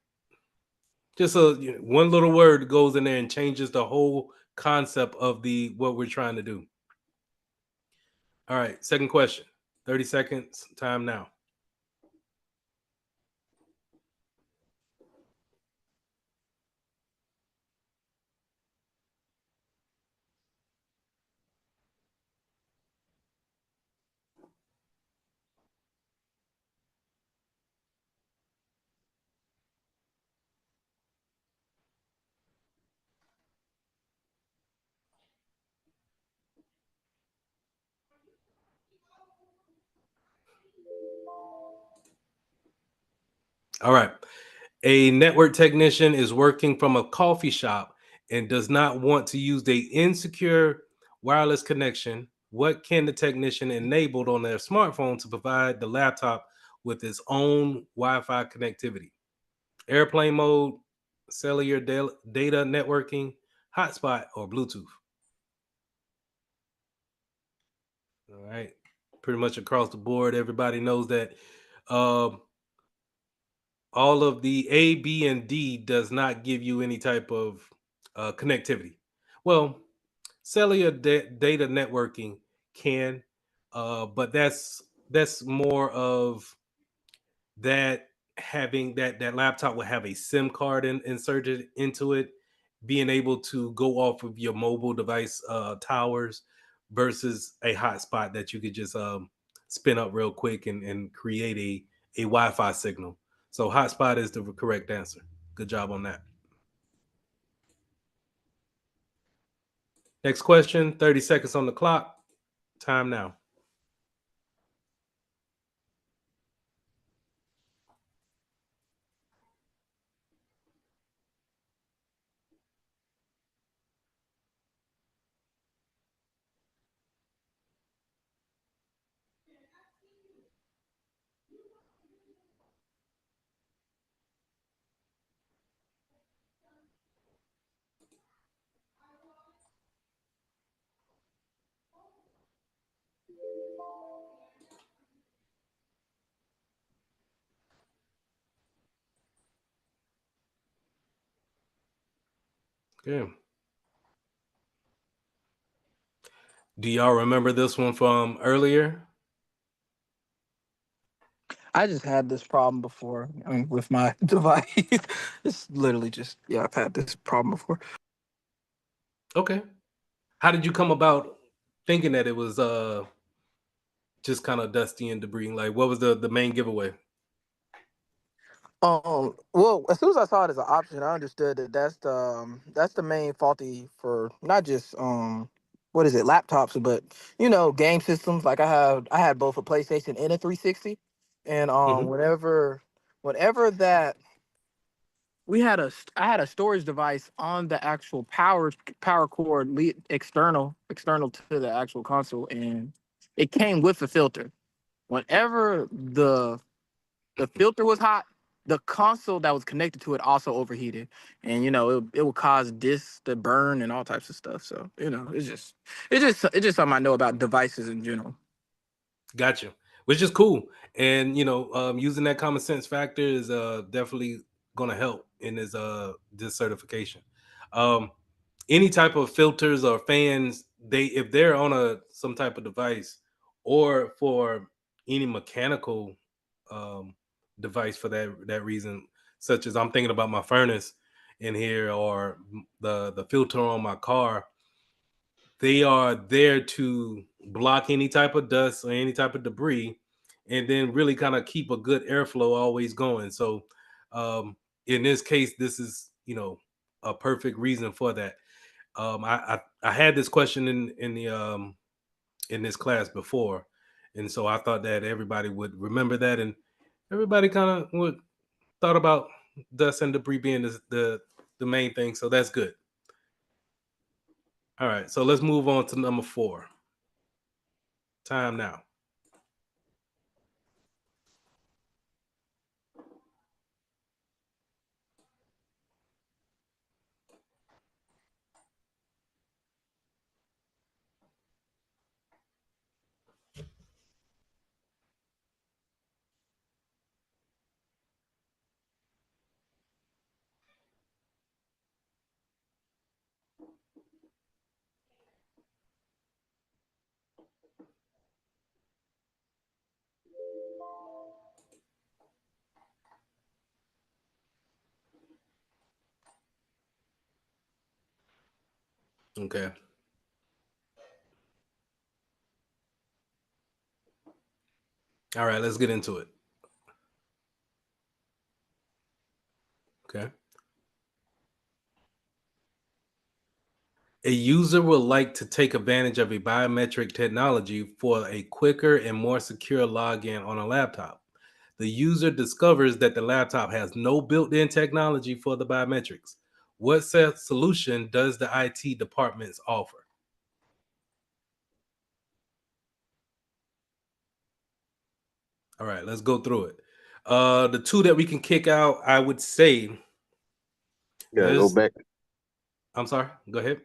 just one little word goes in there and changes the whole concept of the what we're trying to do. All right, second question. 30 seconds, time now. All right. A network technician is working from a coffee shop and does not want to use the insecure wireless connection. What can the technician enable on their smartphone to provide the laptop with its own Wi-Fi connectivity? Airplane mode, cellular data networking, hotspot, or Bluetooth? All right. Pretty much across the board, everybody knows that all of the A, B, and D does not give you any type of connectivity. Well, cellular data networking can, but that's more of that, having that laptop will have a SIM card inserted into it, being able to go off of your mobile device towers versus a hotspot that you could just spin up real quick and create a Wi-Fi signal. So hotspot is the correct answer. Good job on that. Next question, 30 seconds on the clock. Time now. Okay. Do y'all remember this one from earlier? I just had this problem before. I mean, with my device, it's literally just yeah. I've had this problem before. Okay. How did you come about thinking that it was just kind of dusty and debris? Like, what was the main giveaway? Well, as soon as I saw it as an option, I understood that that's the main faulty for not just what is it, laptops, but game systems. Like I had both a PlayStation and a 360, and Hmm. whenever that I had a storage device on the actual power cord external to the actual console, and it came with a filter. Whenever the filter was hot, the console that was connected to it also overheated, and it would cause discs to burn and all types of stuff. So it's just something I know about devices in general. Gotcha. Which is cool. And using that common sense factor is definitely gonna help in this certification. Um any type of filters or fans, they if they're on some type of device, or for any mechanical um device for that reason, such as I'm thinking about my furnace in here, or the filter on my car, they are there to block any type of dust or any type of debris, and then really kind of keep a good airflow always going. So in this case, this is a perfect reason for that. I had this question in this class before, and so I thought that everybody would remember that, and everybody kind of would thought about dust and debris being the main thing. So that's good. All right, so let's move on to number 4. Time now. Okay. All right, let's get into it. Okay. A user would like to take advantage of a biometric technology for a quicker and more secure login on a laptop. The user discovers that the laptop has no built-in technology for the biometrics. What solution does the IT department offer? All right, let's go through it. The two that we can kick out, I would say, Gotta go there's. back. I'm sorry. Go ahead.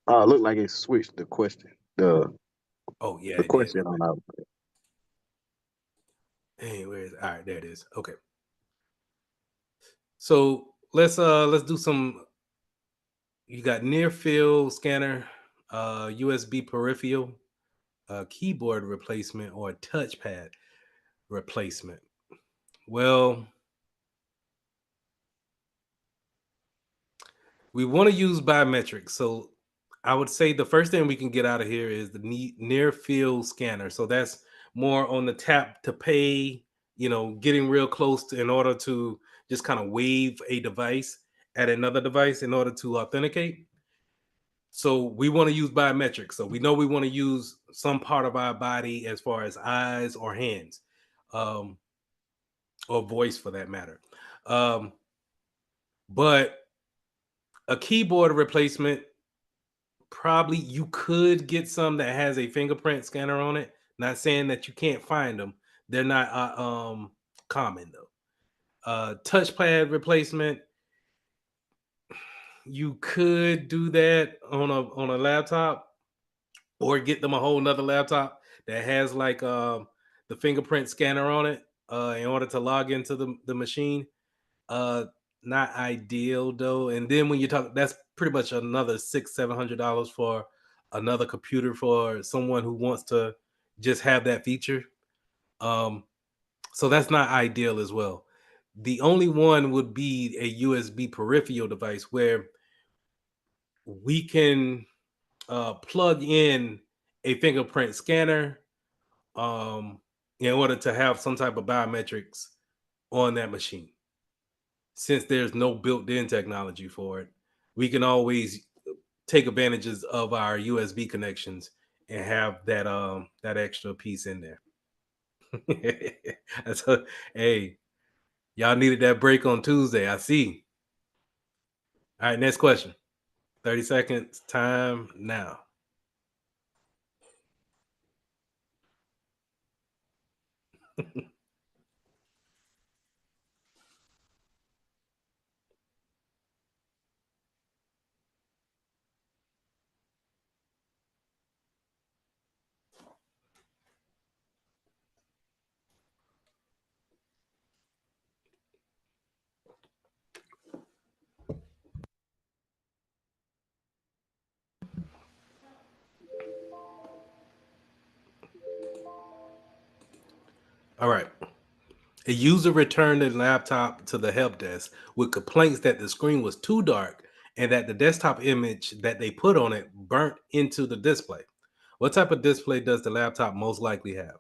Oh, it looked like it switched the question. Oh yeah, The it did. question on our Hey, where is? All right, there it is. Okay. So let's do some. You got near field scanner, USB peripheral, keyboard replacement, or touchpad replacement. Well, we want to use biometrics. So I would say the first thing we can get out of here is the near field scanner. So that's more on the tap to pay, getting real close in order to just kind of wave a device at another device in order to authenticate. So we want to use biometrics. So we know we want to use some part of our body as far as eyes or hands, um, or voice for that matter. Um, but a keyboard replacement, probably you could get some that has a fingerprint scanner on it. Not saying that you can't find them. They're not common though. Touchpad replacement, you could do that on a laptop, or get them a whole nother laptop that has like the fingerprint scanner on it in order to log into the machine. Uh Not ideal though. And then when you talk, that's pretty much another $600-700 for another computer for someone who wants to just have that feature. Um so that's not ideal as well. The only one would be a USB peripheral device where we can plug in a fingerprint scanner, um, in order to have some type of biometrics on that machine. Since there's no built-in technology for it, we can always take advantages of our USB connections and have that extra piece in there. So, hey, y'all needed that break on Tuesday. I see. All right, next question. 30 seconds. Time now. All right. A user returned a laptop to the help desk with complaints that the screen was too dark and that the desktop image that they put on it burnt into the display. What type of display does the laptop most likely have?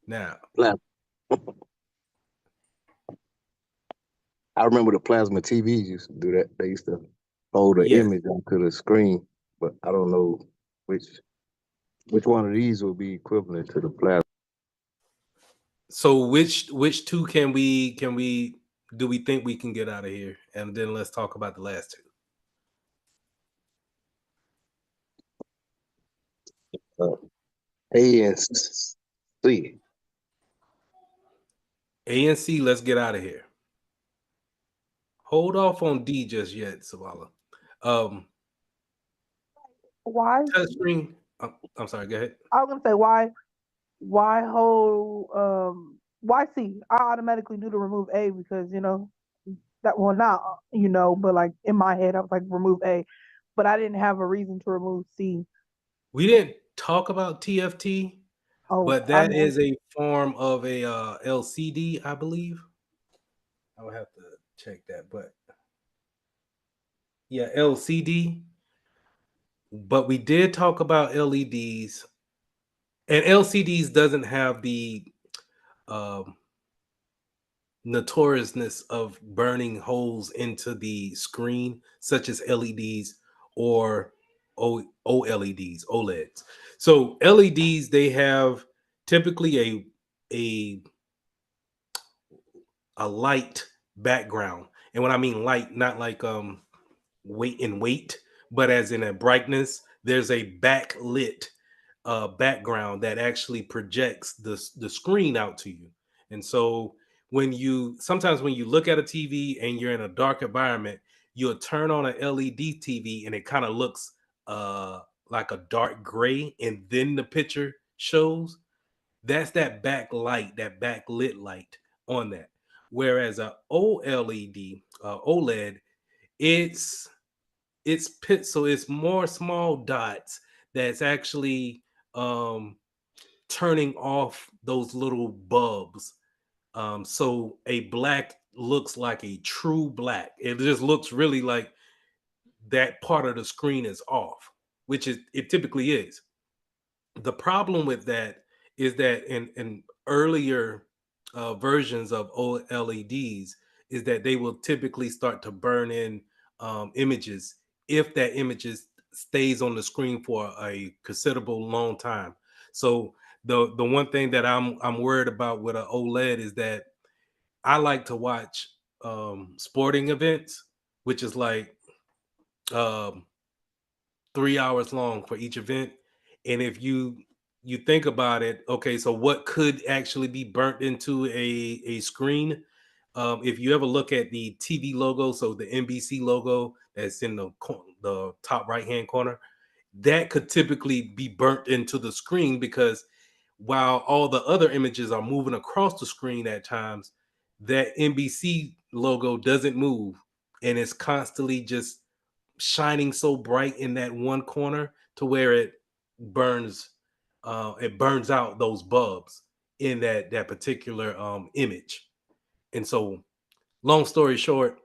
Now, Plasma. I remember the plasma TVs used to do that. They used to hold the yes. image onto the screen, but I don't know which which one of these will be equivalent to the plasma. So which two can we do we think we can get out of here? And then let's talk about the last two. Uh, A and C. A and C, let's get out of here. Hold off on D just yet, Savala. Um, Why? touchscreen. I'm sorry. Go ahead. I was gonna say why hold why C? I automatically do the remove A because that well not but like in my head I was like remove A, but I didn't have a reason to remove C. We didn't talk about TFT, Oh, but I that know. is a form of a LCD, I believe. I would have to check that, but yeah, LCD. But we did talk about LEDs, and LCDs doesn't have the um, notoriousness of burning holes into the screen, such as LEDs or OLEDs, OLEDs. So LEDs, they have typically a a light background, and when I mean light, not like weight, but as in a brightness. There's a backlit background that actually projects the screen out to you. And so when you look at a TV and you're in a dark environment, you'll turn on an LED TV and it kind of looks uh like a dark gray, and then the picture shows. That's that backlight, that backlit light on that. Whereas a OLED, OLED, it's so it's more small dots that's actually um turning off those little bulbs. So a black looks like a true black. It just looks really like that part of the screen is off, which it typically is. The problem with that is that in earlier versions of OLEDs is that they will typically start to burn in images if that stays on the screen for a considerable long time. So the one thing that I'm worried about with an OLED is that I like to watch sporting events, which is like um, 3 hours long for each event. And if you think about it, okay, so what could actually be burnt into a screen? If you ever look at the TV logo, so the NBC logo that's in the top right hand corner, that could typically be burnt into the screen because while all the other images are moving across the screen at times, that NBC logo doesn't move, and it's constantly just shining so bright in that one corner to where burns it burns out those bulbs in that particular image. And so Long story short,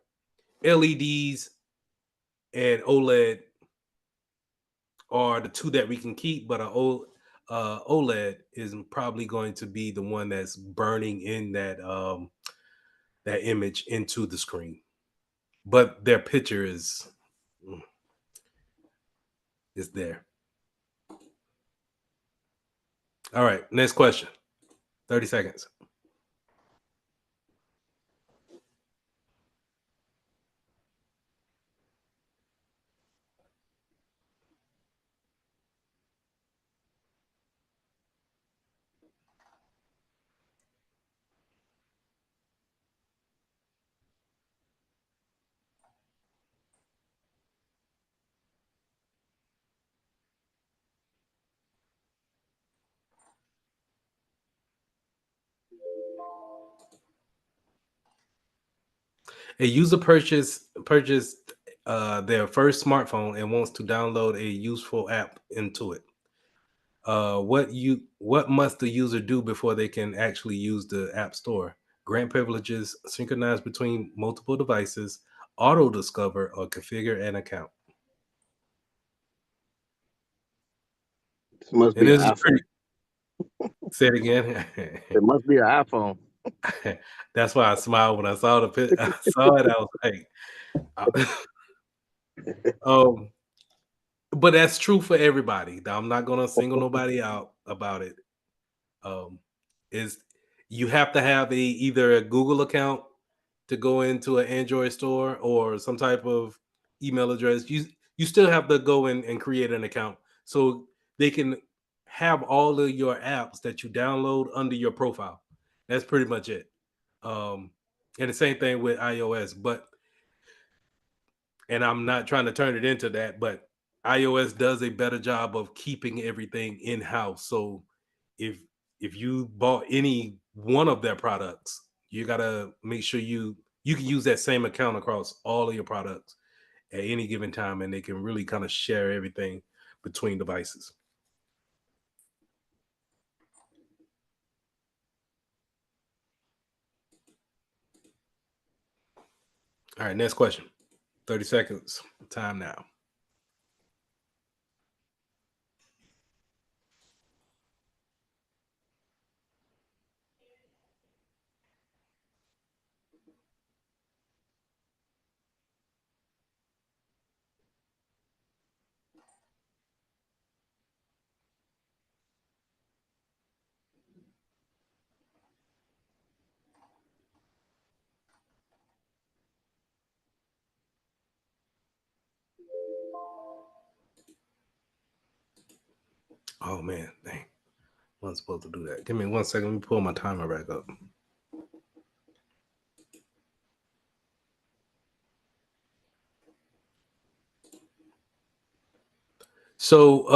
LEDs and OLED are the two that we can keep, but OLED is probably going to be the one that's burning in that image into the screen. But their picture is there. All right, next question. 30 seconds. A user purchased their first smartphone and wants to download a useful app into it. What must the user do before they can actually use the app store? Grant privileges, synchronize between multiple devices, auto discover, or configure an account. This must And be an this is iPhone. pretty. Say it again. It must be an iPhone. That's why I smiled when I saw I saw it. I was like, um, but that's true for everybody. I'm not gonna single nobody out about it. Um, is you have to have either a Google account to go into an Android store or some type of email address. You still have to go in and create an account so they can have all of your apps that you download under your profile. That's pretty much it. And the same thing with iOS, but and I'm not trying to turn it into that, but iOS does a better job of keeping everything in house. So if if you bought any one of their products, you gotta make sure you can use that same account across all of your products at any given time, and they can really kind of share everything between devices. All right, next question. 30 seconds. Time now. Oh man, dang. I wasn't supposed to do that. Give me 1 second. Let me pull my timer back up. So,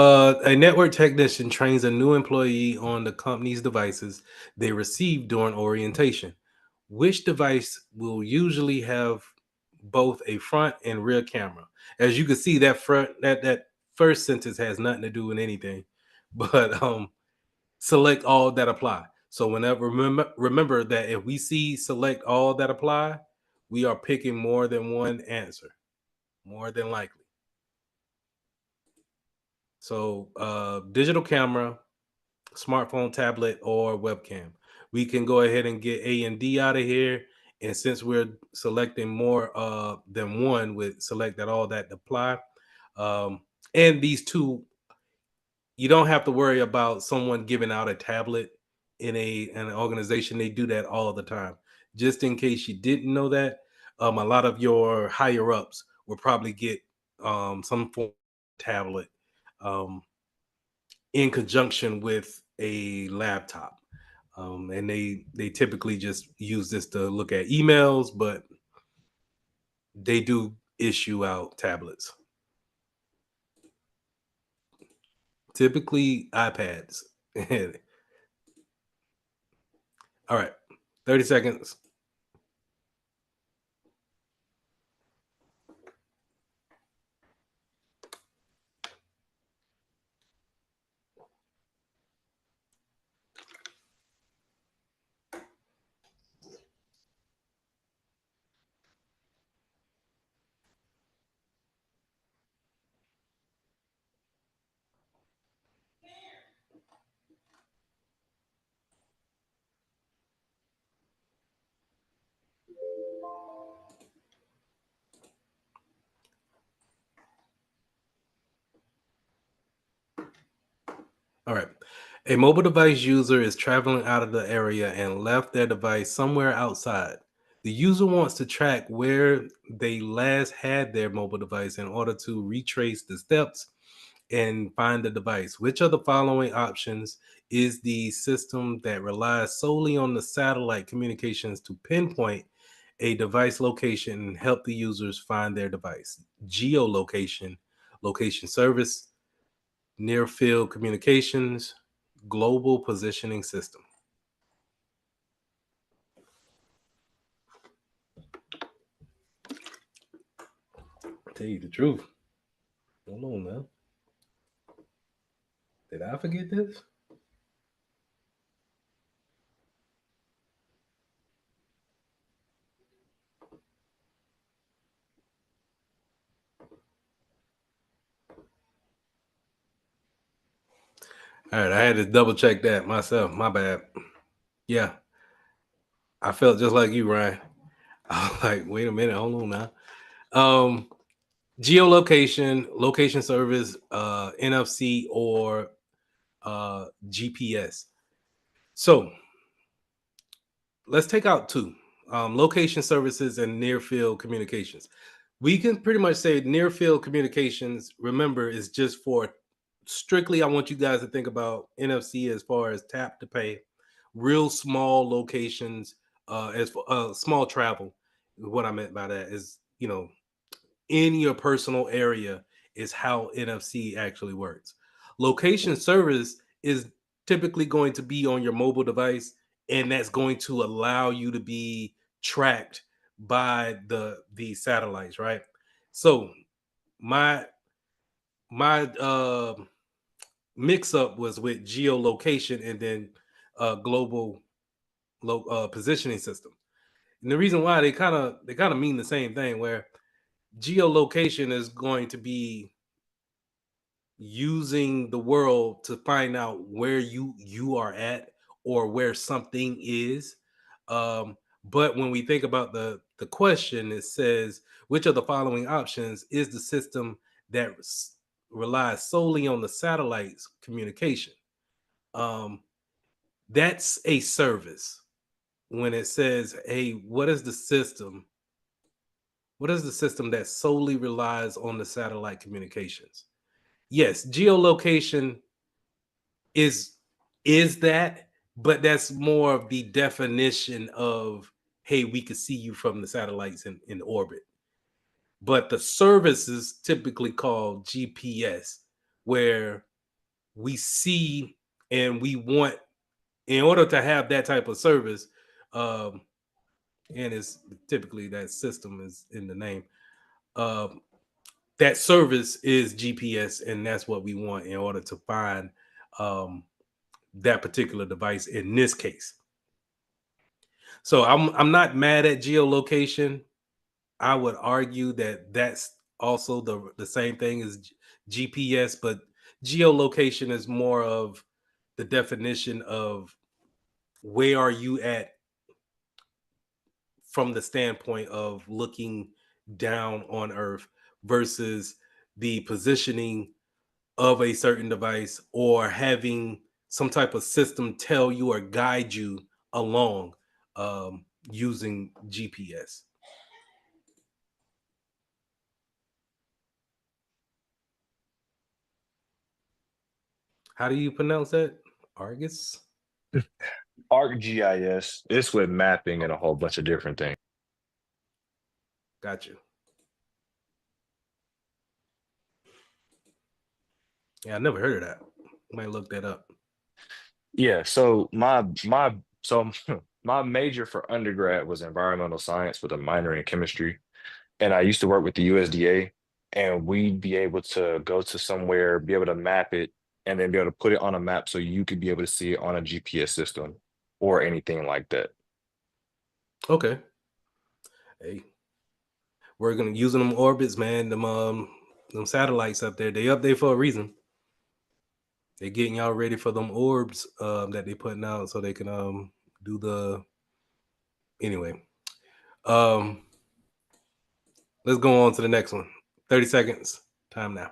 a network technician trains a new employee on the company's devices they receive during orientation. Which device will usually have both a front and rear camera? As you can see, that first sentence has nothing to do with anything, but select all that apply. So, whenever remember that if we see select all that apply, we are picking more than one answer, more than likely. So, digital camera, smartphone, tablet, or webcam. We can go ahead and get A and D out of here. And since we're selecting more than one, with select that all that apply. Um, and these two, you don't have to worry about someone giving out a tablet in an organization. They do that all the time. Just in case you didn't know that, a lot of your higher ups will probably get some form of tablet. Um, in conjunction with a laptop. And they typically just use this to look at emails, but they do issue out tablets, typically iPads. All right, 30 seconds. All right. A mobile device user is traveling out of the area and left their device somewhere outside. The user wants to track where they last had their mobile device in order to retrace the steps and find the device. Which of the following options is the system that relies solely on the satellite communications to pinpoint a device location and help the users find their device? Geolocation, location service, near field communications, global positioning system. I'll tell you the truth. Hold on now. Did I forget this? All right, I had to double check that myself. My bad. Yeah, I felt just like you, Ryan. I was like, wait a minute, hold on now. Geolocation, location service, NFC, or GPS. So let's take out two: location services and near field communications. We can pretty much say near field communications, remember, is just for strictly, I want you guys to think about NFC as far as tap to pay, real small locations, as for small travel. What I meant by that is, in your personal area is how NFC actually works. Location service is typically going to be on your mobile device, and that's going to allow you to be tracked by the satellites, right? So my my mix up was with geolocation and then global positioning system. And the reason why they kind of mean the same thing, where geolocation is going to be using the world to find out where you are at or where something is. But when we think about the question, it says which of the following options is the system that relies solely on the satellite's communication. um, that's a service. When it says, hey, what is the system that solely relies on the satellite communications? Yes, geolocation is is that, but that's more of the definition of, hey, we could see you from the satellites in orbit. But the service is typically called GPS, where we see and we want, in order to have that type of service, um, and it's typically that system is in the name. Um, that service is GPS, and that's what we want in order to find um, that particular device in this case. So I'm not mad at geolocation. I would argue that that's also the same thing as GPS, but geolocation is more of the definition of where are you at from the standpoint of looking down on Earth versus the positioning of a certain device or having some type of system tell you or guide you along, using GPS. How do you pronounce that? Argus? ArcGIS. It's with mapping and a whole bunch of different things. Got you. Yeah, I never heard of that. Might look that up. Yeah, so my major for undergrad was environmental science with a minor in chemistry. And I used to work with the USDA, and we'd be able to go to somewhere, be able to map it, and then be able to put it on a map so you could be able to see it on a GPS system or anything like that. Okay. Hey, we're gonna using them orbits, man. Them satellites up there. They up there for a reason. They're getting y'all ready for them orbs that they putting out so they can do the anyway. Um let's go on to the next one. 30 seconds. Time now.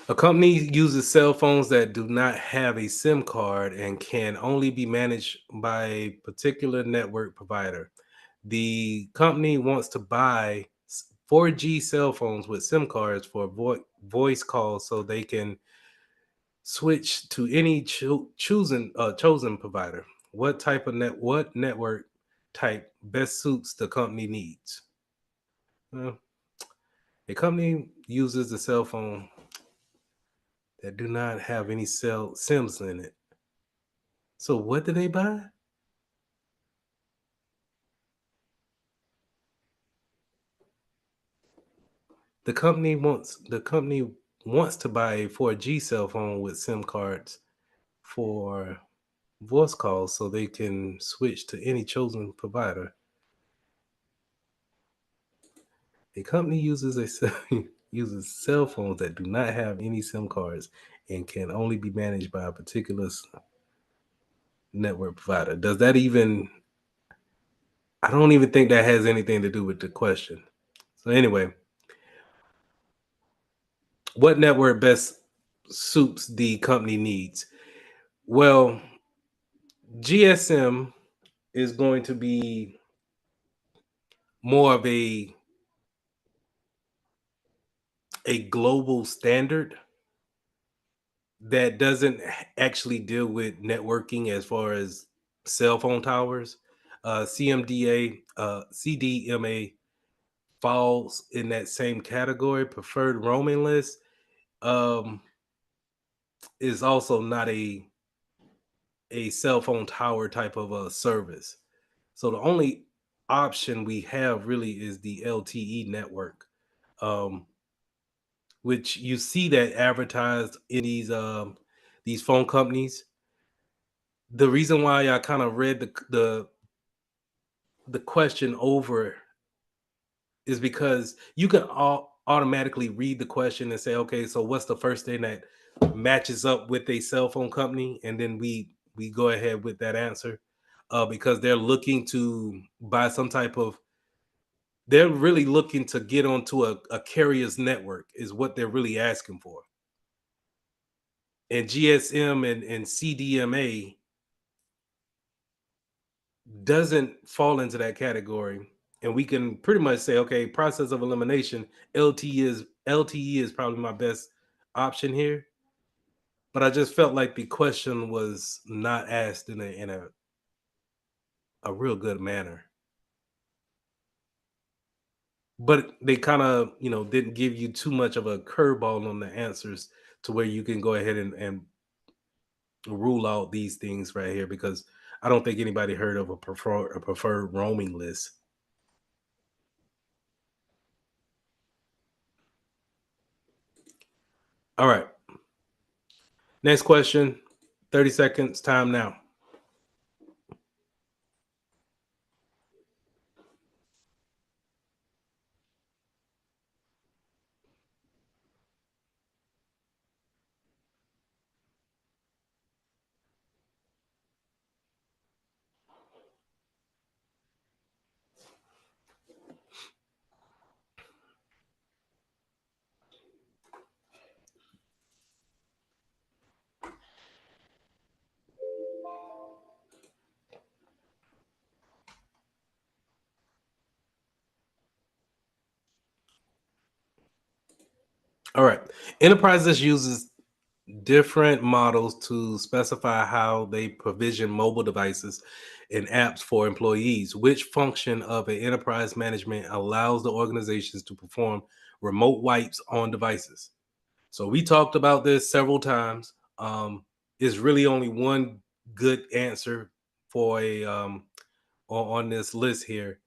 A company uses cell phones that do not have a SIM card and can only be managed by a particular network provider. The company wants to buy 4G cell phones with SIM cards for voice calls so they can switch to any chosen provider. What network type best suits the company needs? Well, a company uses a cell phone that do not have any cell SIMs in it. So what did they buy? The company wants to buy a 4G cell phone with SIM cards for voice calls so they can switch to any chosen provider. A company uses cell phones that do not have any SIM cards and can only be managed by a particular network provider. Does that even? I don't even think that has anything to do with the question. So anyway, what network best suits the company needs? Well, GSM is going to be more of a global standard that doesn't actually deal with networking as far as cell phone towers. CDMA falls in that same category. Preferred roaming list um, is also not a cell phone tower type of a service. So the only option we have really is the LTE network, um, which you see that advertised in these phone companies. The reason why I kind of read the question over is because you can automatically read the question and say, okay, so what's the first thing that matches up with a cell phone company, and then we go ahead with that answer, because they're looking to buy some type of. They're really looking to get onto a carrier's network, is what they're really asking for. And GSM and CDMA doesn't fall into that category. And we can pretty much say, okay, process of elimination, LTE is probably my best option here. But I just felt like the question was not asked in a real good manner. But they kind of, didn't give you too much of a curveball on the answers to where you can go ahead and rule out these things right here, because I don't think anybody heard of a preferred roaming list. All right. Next question. 30 seconds. Time now. All right. Enterprises uses different models to specify how they provision mobile devices and apps for employees. Which function of an enterprise management allows the organizations to perform remote wipes on devices? So we talked about this several times. Is really only one good answer for on this list here.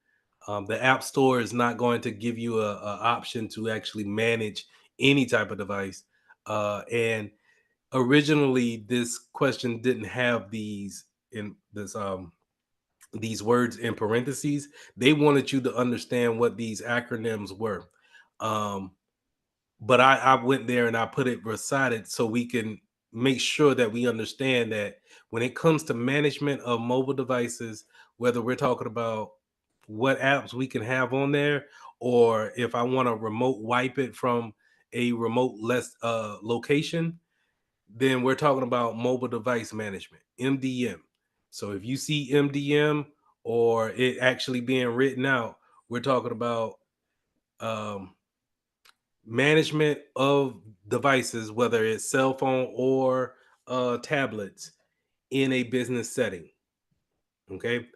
The App Store is not going to give you a option to actually manage any type of device. And originally, this question didn't have these words in parentheses. They wanted you to understand what these acronyms were. Um, but I went there and I put it recited so we can make sure that we understand that when it comes to management of mobile devices, whether we're talking about what apps we can have on there, or if I want to remote wipe it from a remote less location, then we're talking about mobile device management, MDM. So if you see MDM or it actually being written out, we're talking about um, management of devices, whether it's cell phone or tablets in a business setting. Okay.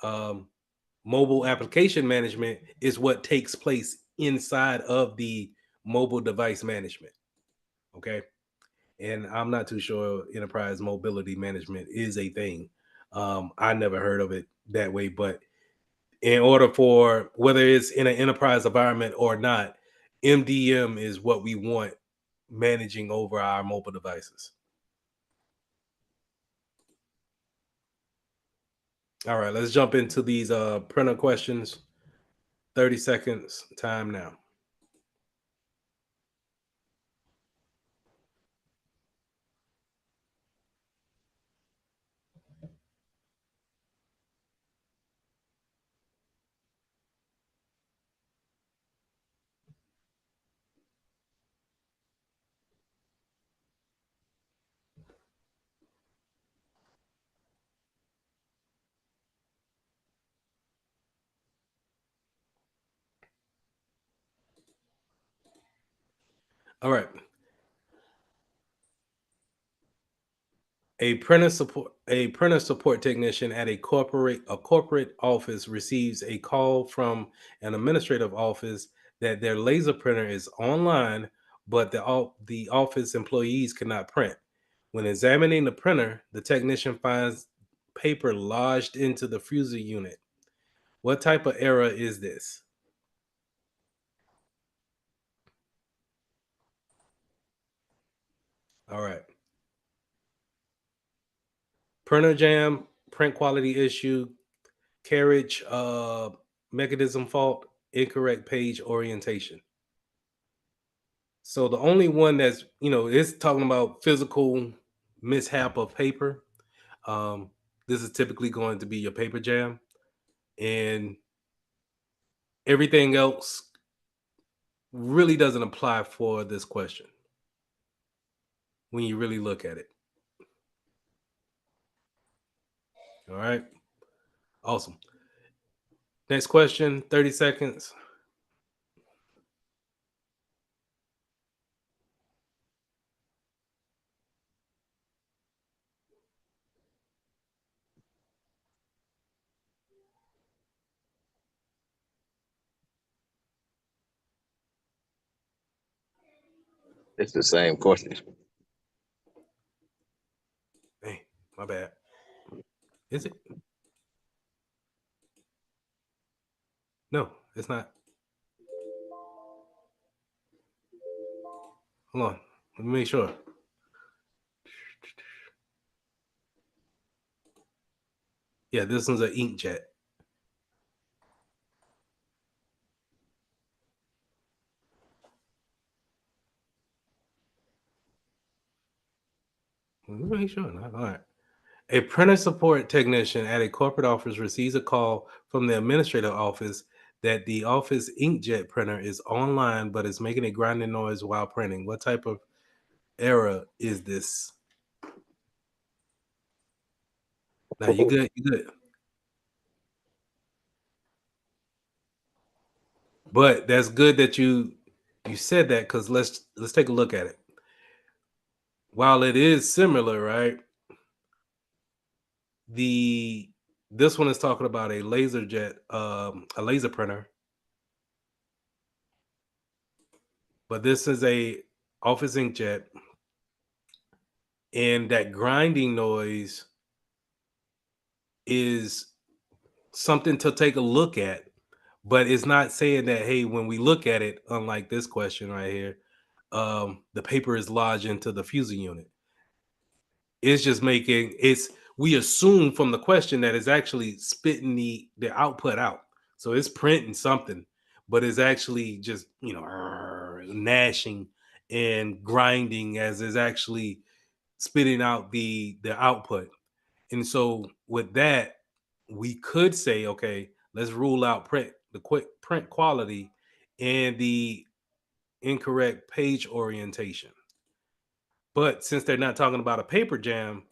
Um, Mobile application management is what takes place inside of the mobile device management. Okay. And I'm not too sure enterprise mobility management is a thing. I never heard of it that way, but in order for whether it's in an enterprise environment or not, MDM is what we want managing over our mobile devices. All right, let's jump into these printer questions. 30 seconds time now. All right. A printer support technician at a corporate office receives a call from an administrative office that their laser printer is online, but the office employees cannot print. When examining the printer, the technician finds paper lodged into the fuser unit. What type of error is this? All right. Printer jam, print quality issue, carriage mechanism fault, incorrect page orientation. So the only one that's is talking about physical mishap of paper. Um, this is typically going to be your paper jam, and everything else really doesn't apply for this question when you really look at it. All right, awesome. Next question, 30 seconds. It's the same question. Hey, my bad. Is it? No, it's not. Hold on. Let me make sure. Yeah, this one's an inkjet. Let me make sure. All right. A printer support technician at a corporate office receives a call from the administrative office that the office inkjet printer is online but is making a grinding noise while printing. What type of error is this? Now you good? You good? But that's good that you said that because let's take a look at it. While it is similar, right? The This one is talking about a laser jet, a laser printer, but this is a office inkjet, and that grinding noise is something to take a look at, but it's not saying that, hey, when we look at it, unlike this question right here, the paper is lodged into the fusing unit. It's just making it's we assume from the question that it's actually spitting the output out. So it's printing something, but it's actually just gnashing and grinding as it's actually spitting out the output. And so with that, we could say, okay, let's rule out print quality and the incorrect page orientation. But since they're not talking about a paper jam,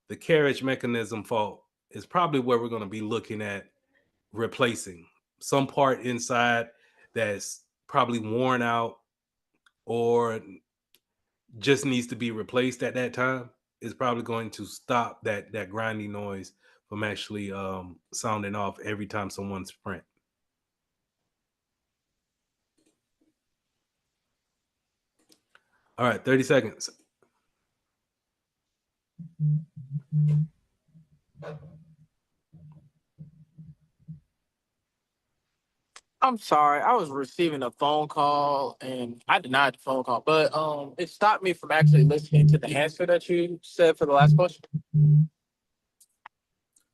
the carriage mechanism fault is probably where we're going to be looking at replacing some part inside that's probably worn out or just needs to be replaced at that time. Is probably going to stop that grinding noise from actually sounding off every time someone's print. All right, 30 seconds. I'm sorry, I was receiving a phone call and I denied the phone call, but it stopped me from actually listening to the answer that you said for the last question.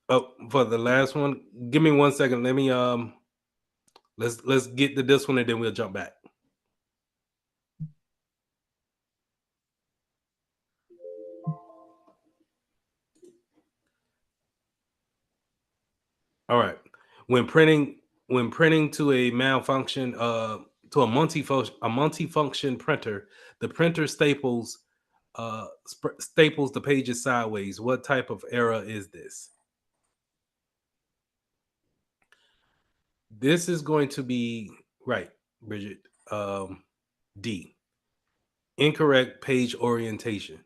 Oh, for the last one, give me 1 second. Let me let's get to this one and then we'll jump back. All right. When printing to a malfunction to a multifunction printer, the printer staples the pages sideways. What type of error is this? This is going to be right, Bridget. D. Incorrect page orientation.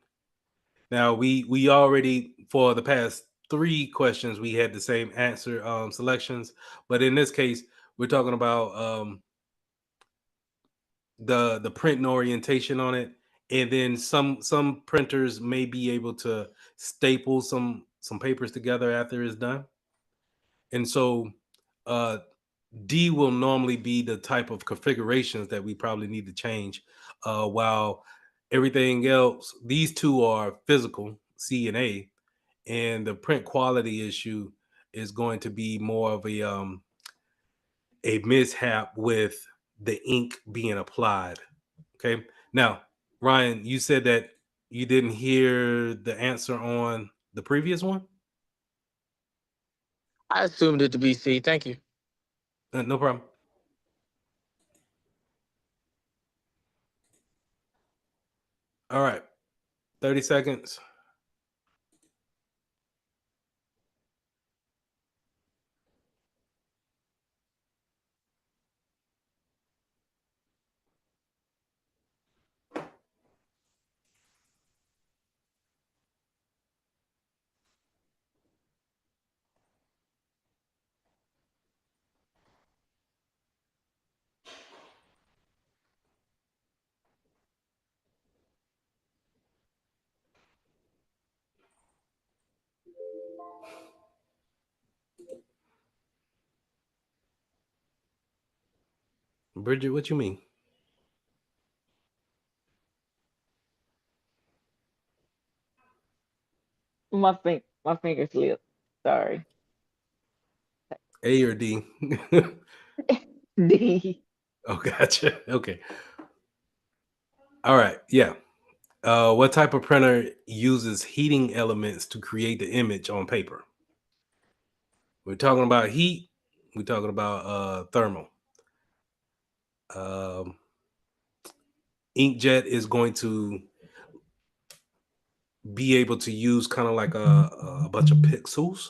Now we already for the past 3 questions we had the same answer selections, but in this case we're talking about the print and orientation on it, and then some printers may be able to staple some papers together after it's done, and so uh, D will normally be the type of configurations that we probably need to change. While everything else, these two are physical, C and A, and the print quality issue is going to be more of a mishap with the ink being applied. Okay. Now, Ryan, you said that you didn't hear the answer on the previous one. I assumed it to be C. Thank you. No problem. All right. 30 seconds. Bridget, what you mean? My finger slipped. Sorry. A or D? D. Oh, gotcha. Okay. All right. Yeah. What type of printer uses heating elements to create the image on paper? We're talking about heat. We're talking about thermal. Um, inkjet is going to be able to use kind of like a bunch of pixels,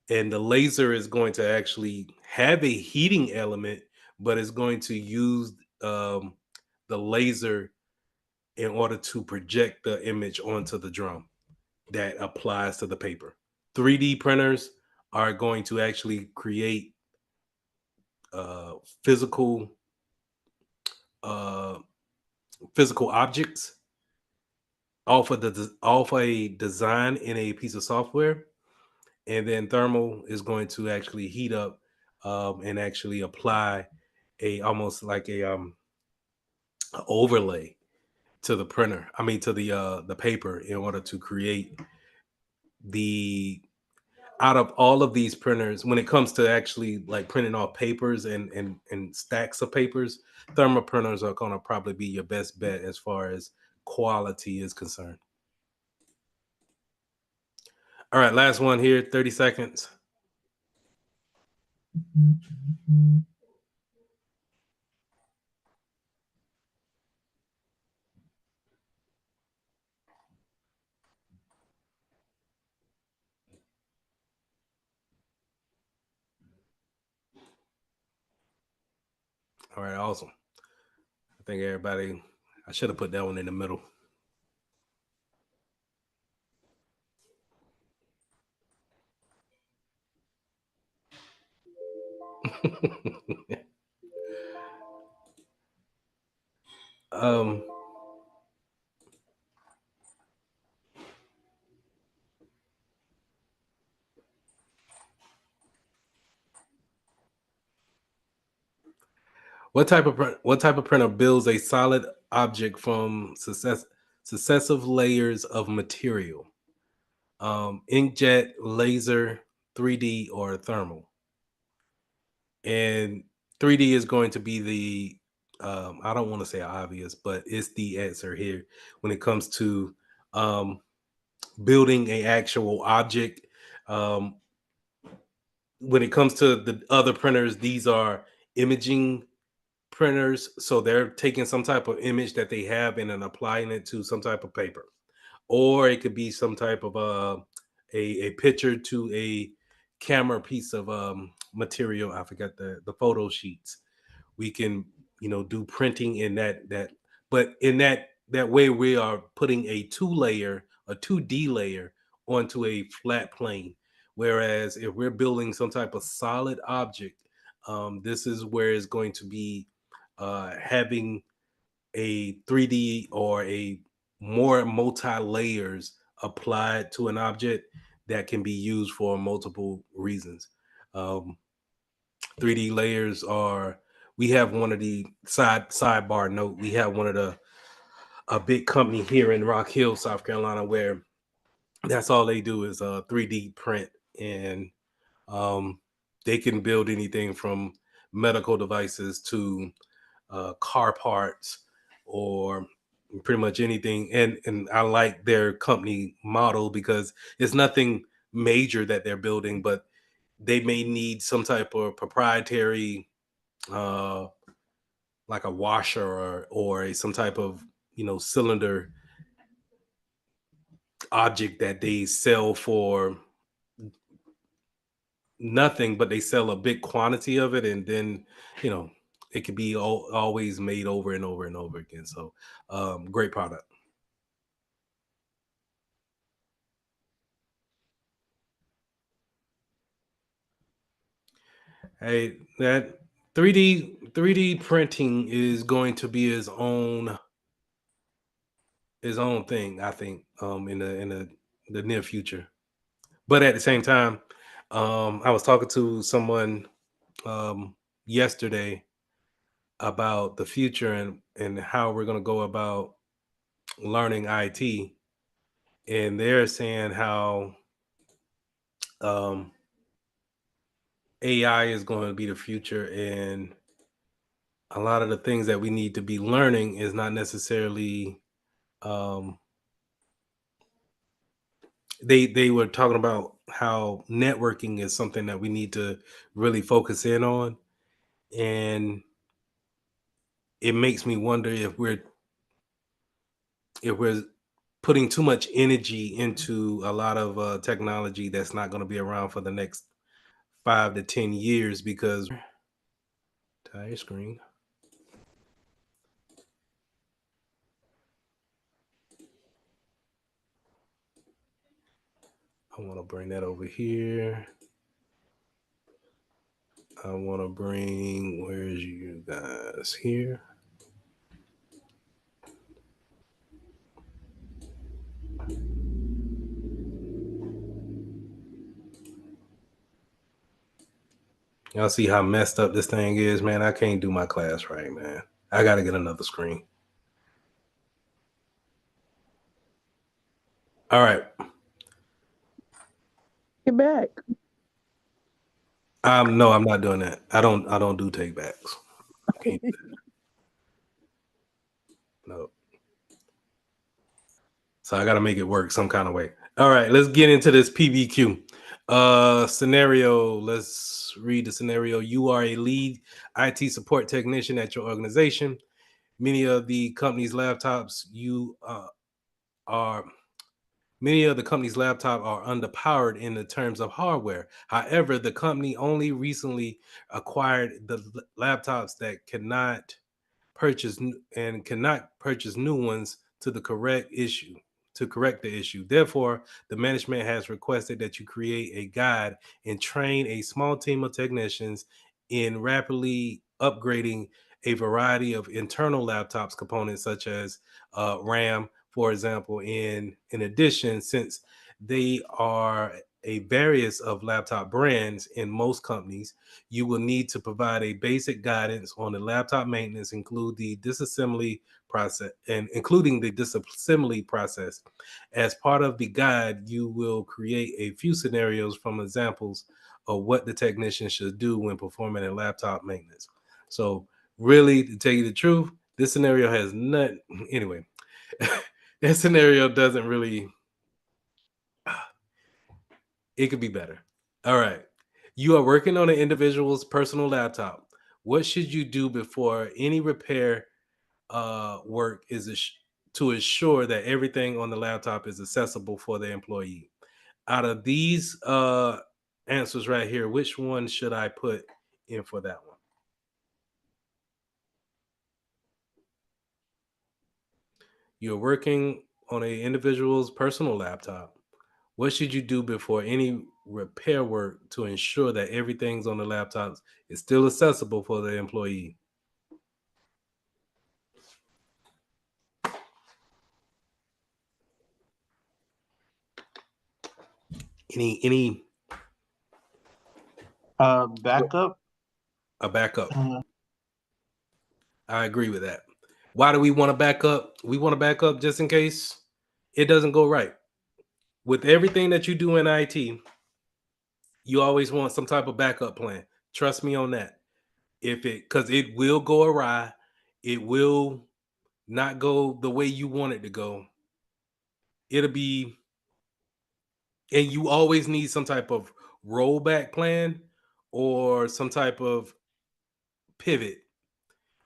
and the laser is going to actually have a heating element, but it's going to use um, the laser in order to project the image onto the drum that applies to the paper. 3D printers are going to actually create uh, physical uh, physical objects off a design in a piece of software, and then thermal is going to actually heat up and actually apply a almost like a overlay to the printer. I mean to the paper in order to create the out of all of these printers, when it comes to actually like printing off papers and stacks of papers, thermal printers are going to probably be your best bet as far as quality is concerned. All right, last one here, 30 seconds. All right, awesome. I think everybody. I should have put that one in the middle. um. What type of printer builds a solid object from successive layers of material? Inkjet, laser, 3D, or thermal? And 3D is going to be the I don't want to say obvious, but it's the answer here when it comes to um, building a actual object. Um, when it comes to the other printers, these are imaging printers, so they're taking some type of image that they have and then applying it to some type of paper, or it could be some type of a picture to a camera piece of material. I forgot the photo sheets. We can do printing in that, but in that way we are putting a 2D layer onto a flat plane. Whereas if we're building some type of solid object, this is where it's going to be having a 3D or a more multi layers applied to an object that can be used for multiple reasons. Um, 3D layers are, we have one of the sidebar note, we have one of the a big company here in Rock Hill, South Carolina, where that's all they do is 3D print, and um, they can build anything from medical devices to car parts or pretty much anything. And I like their company model because it's nothing major that they're building, but they may need some type of proprietary uh like a washer some type of cylinder object that they sell for nothing, but they sell a big quantity of it, and then you know it could be always made over and over and over again. So great product. Hey, that 3D printing is going to be his own thing, I think, in the near future. But at the same time, I was talking to someone yesterday about the future and how we're going to go about learning IT, and they're saying how um, AI is going to be the future, and a lot of the things that we need to be learning is not necessarily um, they were talking about how networking is something that we need to really focus in on, and it makes me wonder if we're putting too much energy into a lot of technology that's not going to be around for the next 5 to 10 years because entire screen. I want to bring that over here. I want to bring, where's you guys here? Y'all see how messed up this thing is, man? I can't do my class right, man. I got to get another screen. All right. Get back. No, I'm not doing that. I don't do take backs. I can't do that. No. So I got to make it work some kind of way. All right, let's get into this PBQ scenario. Let's read the scenario. You are a lead IT support technician at your organization. Many of the company's laptops you are Many of the company's laptops are underpowered in the terms of hardware. However, the company only recently acquired the laptops that cannot purchase new ones to correct the issue. Therefore, the management has requested that you create a guide and train a small team of technicians in rapidly upgrading a variety of internal laptops components such as RAM, for example. In addition, since they are a various of laptop brands in most companies, you will need to provide a basic guidance on the laptop maintenance, including the disassembly process. As part of the guide, you will create a few scenarios from examples of what the technician should do when performing a laptop maintenance. So, really, to tell you the truth, this scenario has not anyway. That scenario doesn't really. It could be better. All right. You are working on an individual's personal laptop. What should you do before any repair work to ensure that everything on the laptop is accessible for the employee? Out of these answers right here, which one should I put in for that one? You're working on an individual's personal laptop. What should you do before any repair work to ensure that everything's on the laptops is still accessible for the employee? Any Backup. a backup? I agree with that. Why do we want to back up? We want to back up just in case it doesn't go right. With everything that you do in IT, you always want some type of backup plan. Trust me on that. Because it will go awry, it will not go the way you want it to go. It'll be, and you always need some type of rollback plan or some type of pivot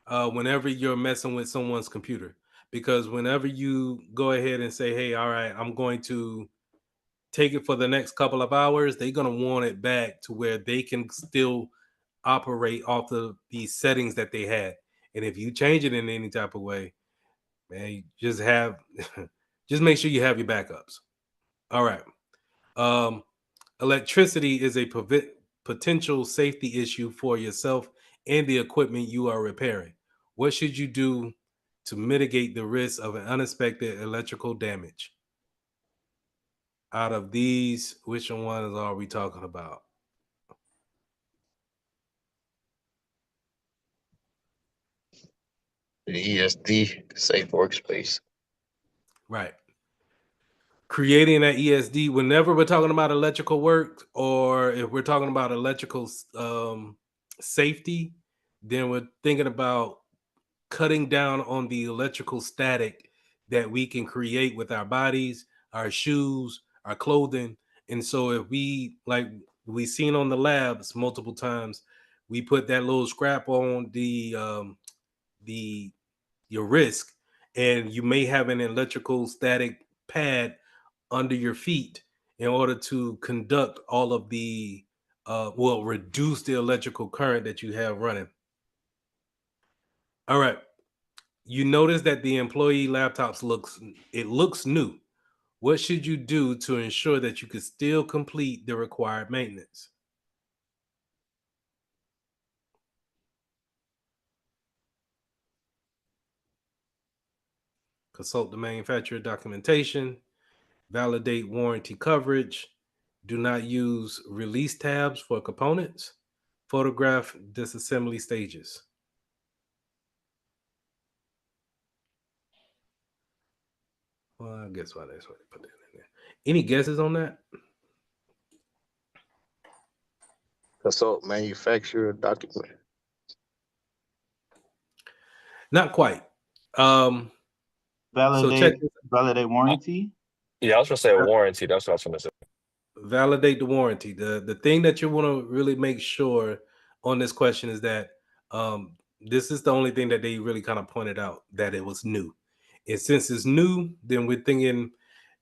whenever you're messing with someone's computer. Because whenever you go ahead and say, hey, all right, I'm going to take it for the next couple of hours, they're going to want it back to where they can still operate off of these settings that they had. And if you change it in any type of way, man, just make sure you have your backups. All right. Electricity is a potential safety issue for yourself and the equipment you are repairing. What should you do to mitigate the risk of an unexpected electrical damage? Out of these, which ones are we talking about? The ESD, safe workspace. Right. Creating that ESD, whenever we're talking about electrical work or if we're talking about electrical safety, then we're thinking about cutting down on the electrical static that we can create with our bodies, our shoes, our clothing. And so if we seen on the labs multiple times, we put that little scrap on the your wrist, and you may have an electrical static pad under your feet in order to conduct all of the reduce the electrical current that you have running. All right. You notice that the employee laptops looks new. What should you do to ensure that you can still complete the required maintenance? Consult the manufacturer documentation, validate warranty coverage, do not use release tabs for components, photograph disassembly stages. Well, I guess why that's why they put that in there. Any guesses on that? Consult manufacturer document. Not quite. So check this. Validate warranty. Yeah, I was gonna say a warranty. That's what I was gonna say. Validate the warranty. The thing that you want to really make sure on this question is that this is the only thing that they really kind of pointed out that it was new. And since it's new, then we're thinking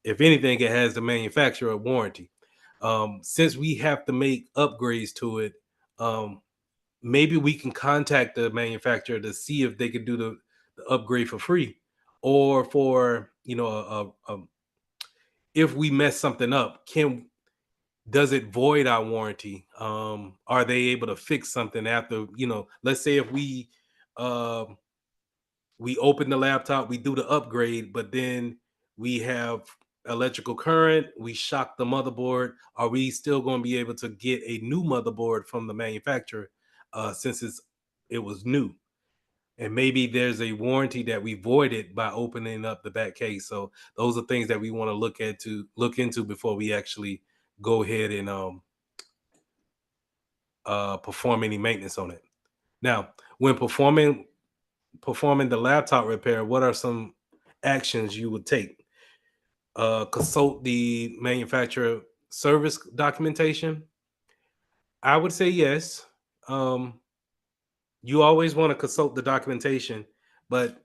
If anything, it has the manufacturer warranty. Since we have to make upgrades to it, um, maybe we can contact the manufacturer to see if they could do the upgrade for free, or for if we mess something up, can does it void our warranty? Are they able to fix something after, let's say if um we open the laptop, we do the upgrade, but then we have electrical current, we shock the motherboard. Are we still going to be able to get a new motherboard from the manufacturer, since it was new? And maybe there's a warranty that we voided by opening up the back case. So those are things that we want to look into before we actually go ahead and perform any maintenance on it. Now, when performing the laptop repair, what are some actions you would take? Consult the manufacturer service documentation. I would say yes. Um, you always want to consult the documentation, but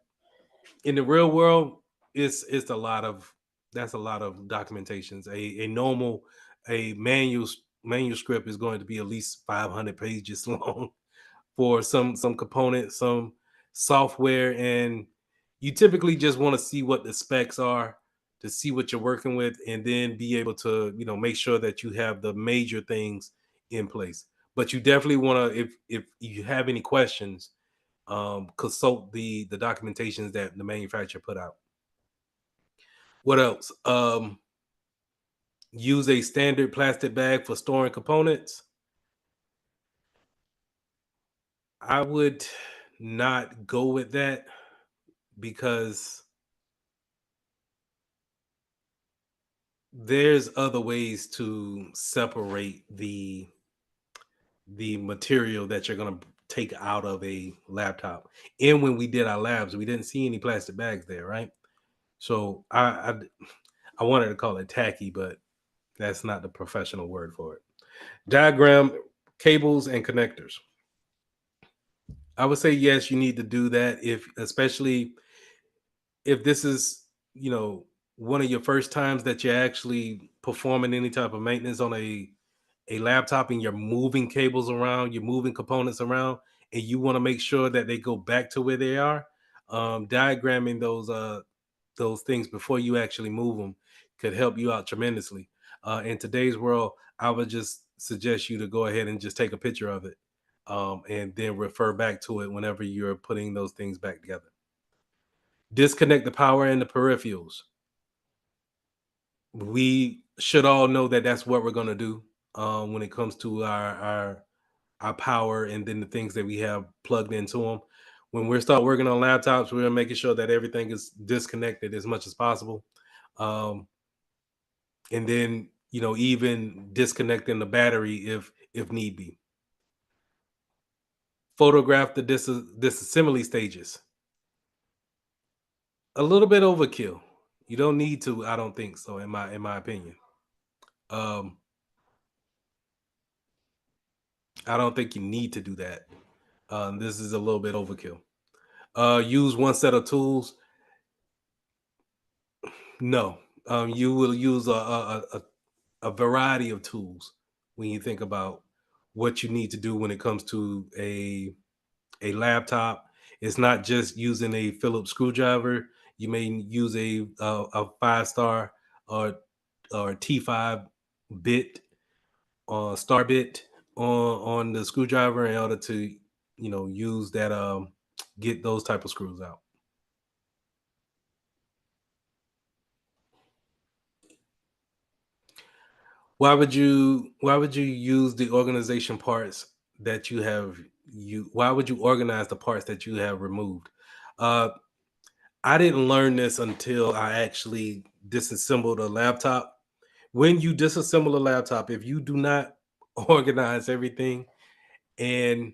in the real world, it's a lot of that's a lot of documentations. A normal a manuscript is going to be at least 500 pages long for some components, some software, and you typically just want to see what the specs are, to see what you're working with, and then be able to make sure that you have the major things in place. But you definitely want to, if you have any questions, consult the documentations that the manufacturer put out. What else? Use a standard plastic bag for storing components. I would not go with that, because there's other ways to separate the material that you're going to take out of a laptop. And when we did our labs, we didn't see any plastic bags there, right? So I wanted to call it tacky, but that's not the professional word for it. Diagram cables and connectors. I would say yes, you need to do that, if especially if this is, one of your first times that you're actually performing any type of maintenance on a laptop, and you're moving cables around, you're moving components around, and you want to make sure that they go back to where they are. Diagramming those things before you actually move them could help you out tremendously. In today's world, I would just suggest you to go ahead and just take a picture of it, and then refer back to it whenever you're putting those things back together. Disconnect the power and the peripherals. We should all know that that's what we're going to do, when it comes to our power, and then the things that we have plugged into them. When we start working on laptops, we're making sure that everything is disconnected as much as possible, um, and then even disconnecting the battery if need be. Photograph the disassembly stages. A little bit overkill. You don't need to. I don't think so. In my opinion, um, I don't think you need to do that. This is a little bit overkill. Use one set of tools. No, you will use a variety of tools when you think about what you need to do when it comes to a laptop. It's not just using a Phillips screwdriver. You may use a 5 star, or T5 bit, or star bit on the screwdriver, in order to use that, get those type of screws out. Why would you use the organization parts that you have you why would you organize the parts that you have removed? uh I didn't learn this until I actually disassembled a laptop. When you disassemble a laptop, if you do not organize everything, and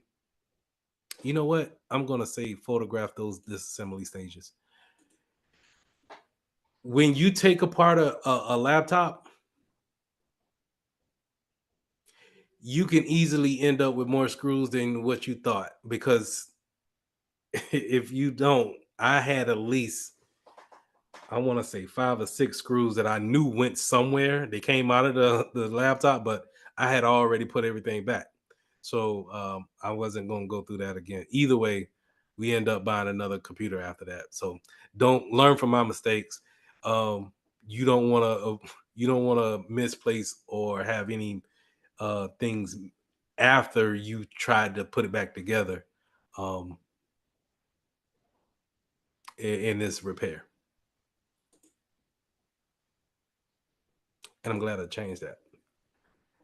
you know what, I'm gonna say photograph those disassembly stages. When you take apart a laptop, you can easily end up with more screws than what you thought, because if you don't, I had at least I want to say 5 or 6 screws that I knew went somewhere. They came out of the laptop, but I had already put everything back. So I wasn't going to go through that again. Either way, we end up buying another computer after that. So don't learn from my mistakes. You don't want to misplace or have any things after you tried to put it back together um, in this repair. And I'm glad I changed that.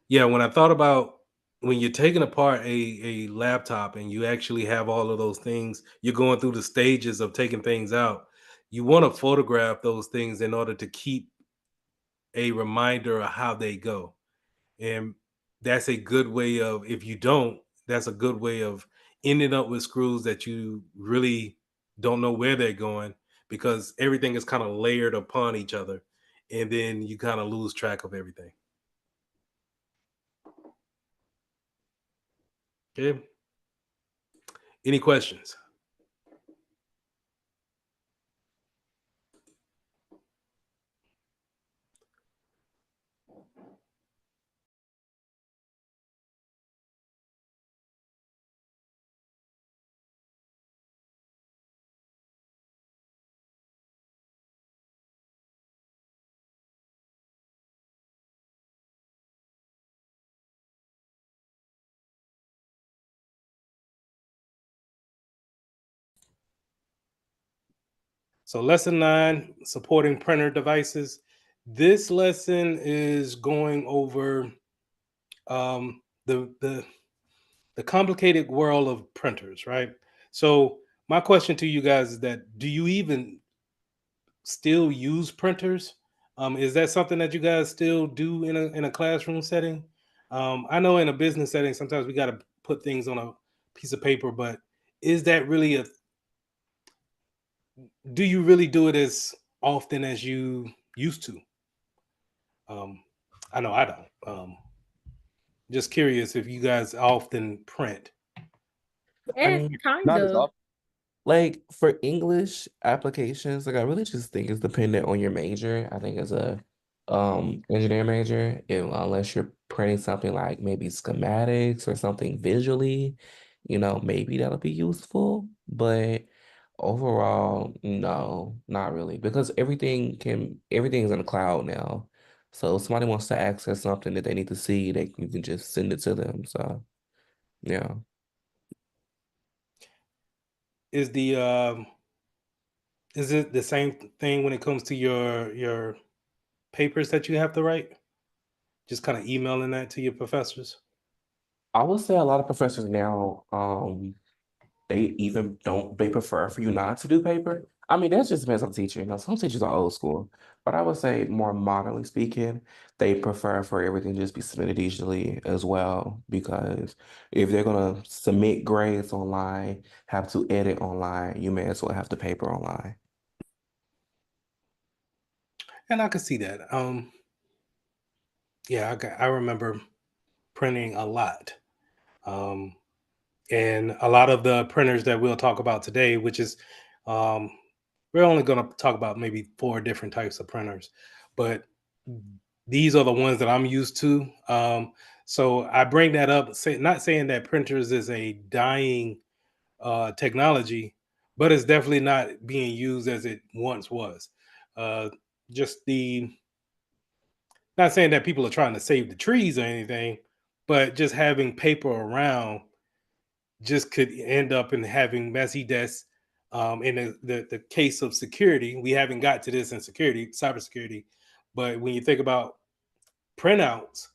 Yeah, when I thought about when you're taking apart a laptop and you actually have all of those things, you're going through the stages of taking things out. You want to photograph those things in order to keep a reminder of how they go. And that's a good way of, if you don't, that's a good way of ending up with screws that you really don't know where they're going, because everything is kind of layered upon each other. And then you kind of lose track of everything. Okay. Any questions? So lesson 9, supporting printer devices. This lesson is going over um, the complicated world of printers, right? So my question to you guys is that, do you even still use printers? Is that something that you guys still do in a classroom setting? I know in a business setting, sometimes we got to put things on a piece of paper, but is that really do you really do it as often as you used to? Um, I know I don't. Just curious if you guys often print. I Eh, mean, kind Not as of. often. like for English applications, like I really just think it's dependent on your major. I think as a engineering major, unless you're printing something like maybe schematics or something visually, maybe that'll be useful. But overall, no, not really, because everything's in the cloud now. So if somebody wants to access something that they need to see, you can just send it to them. So yeah. Is the is it the same thing when it comes to your papers that you have to write? Just kind of emailing that to your professors? I would say a lot of professors now, they prefer for you not to do paper. I mean, that just depends on the teacher. Some teachers are old school, but I would say more modernly speaking, they prefer for everything to just be submitted digitally as well. Because if they're gonna submit grades online, have to edit online, you may as well have the paper online. And I could see that. Yeah, I remember printing a lot. Um, and a lot of the printers that we'll talk about today, which is um, we're only going to talk about maybe 4 different types of printers, but these are the ones that I'm used to. So I bring that up, not saying that printers is a dying technology, but it's definitely not being used as it once was. Uh, just the Not saying that people are trying to save the trees or anything, but just having paper around just could end up in having messy desks. In the case of security, we haven't got to this in security, cybersecurity, but when you think about printouts,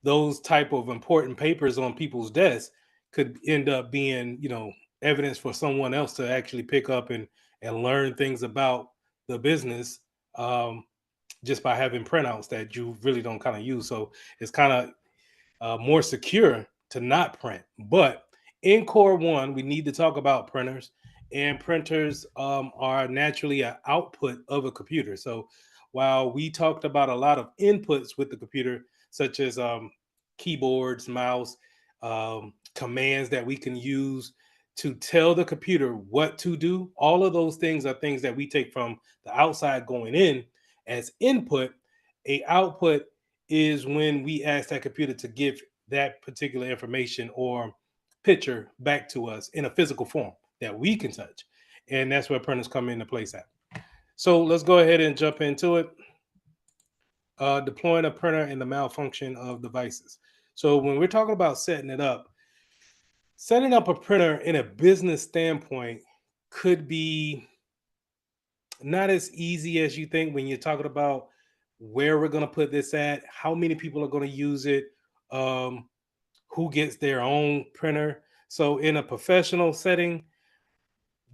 those type of important papers on people's desks could end up being, evidence for someone else to actually pick up and learn things about the business, just by having printouts that you really don't kind of use. So it's kind of more secure to not print. But in core one, we need to talk about printers, and printers are naturally an output of a computer. So while we talked about a lot of inputs with the computer, such as keyboards, mouse, commands that we can use to tell the computer what to do. All of those things are things that we take from the outside going in as input. A output is when we ask that computer to give that particular information or picture back to us in a physical form that we can touch. And that's where printers come into place at. So let's go ahead and jump into it. Deploying a printer and the malfunction of devices. So when we're talking about setting up a printer in a business standpoint could be not as easy as you think when you're talking about where we're going to put this at, how many people are going to use it, who gets their own printer. So in a professional setting,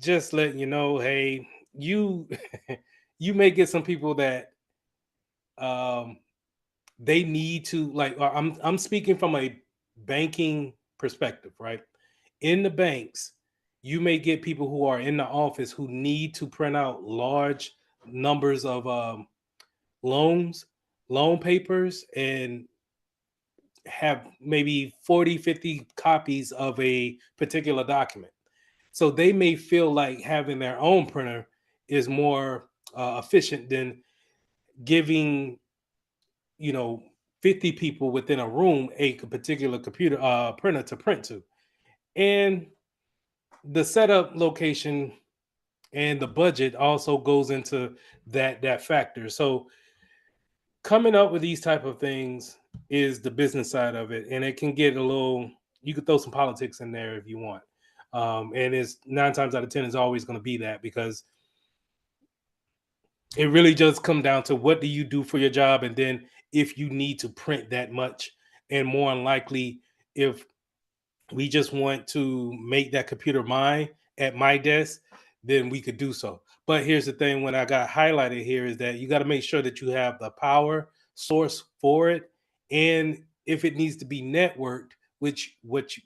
just letting you know, hey, you you may get some people that um, they need to like. I'm speaking from a banking perspective, right? In the banks, you may get people who are in the office who need to print out large numbers of loans, loan papers, and have maybe 40, 50 copies of a particular document. So they may feel like having their own printer is more efficient than giving, you know, 50 people within a room a particular computer printer to print to. And the setup location and the budget also goes into that factor. So coming up with these type of things is the business side of it, and it can get a little. You could throw some politics in there if you want, and it's 9 times out of 10 is always going to be that because it really just come down to what do you do for your job, and then if you need to print that much, and more than likely if we just want to make that computer mine at my desk, then we could do so. But here's the thing: when I got highlighted here, is that you got to make sure that you have the power source for it, and if it needs to be networked,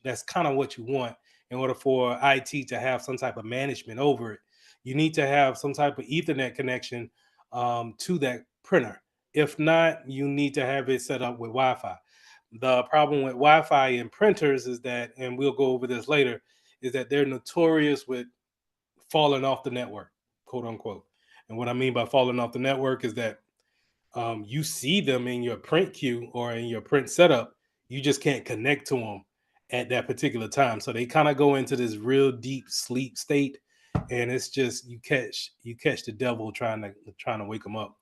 that's kind of what you want in order for IT to have some type of management over it. You need to have some type of Ethernet connection to that printer. If not, you need to have it set up with Wi-Fi. The problem with Wi-Fi and printers is that, and we'll go over this later, is that they're notorious with falling off the network, quote unquote. And what I mean by falling off the network is that you see them in your print queue or in your print setup, you just can't connect to them at that particular time. So they kind of go into this real deep sleep state, and it's just you catch the devil trying to wake them up.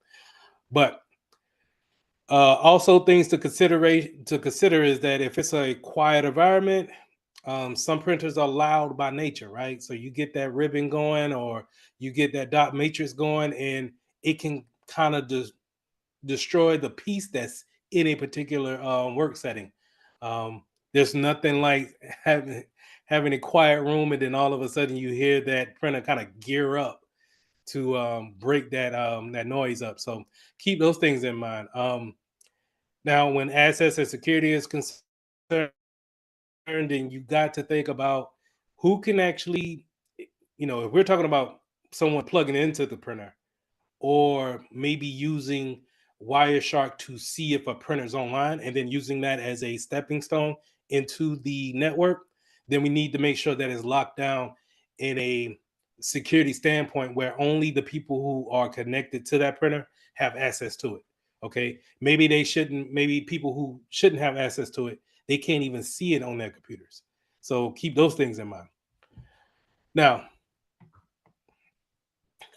But also, things to consider is that if it's a quiet environment, some printers are loud by nature, right? So you get that ribbon going, or you get that dot matrix going, and it can kind of destroy the piece that's in a particular work setting. There's nothing like having a quiet room, and then all of a sudden you hear that printer kind of gear up to break that noise up. So keep those things in mind. Now, when access and security is concerned, then you got to think about who can actually, if we're talking about someone plugging into the printer or maybe using Wireshark to see if a printer's online and then using that as a stepping stone into the network, then we need to make sure that it's locked down in a security standpoint where only the people who are connected to that printer have access to it. Okay. Maybe people who shouldn't have access to it, they can't even see it on their computers. So keep those things in mind. Now,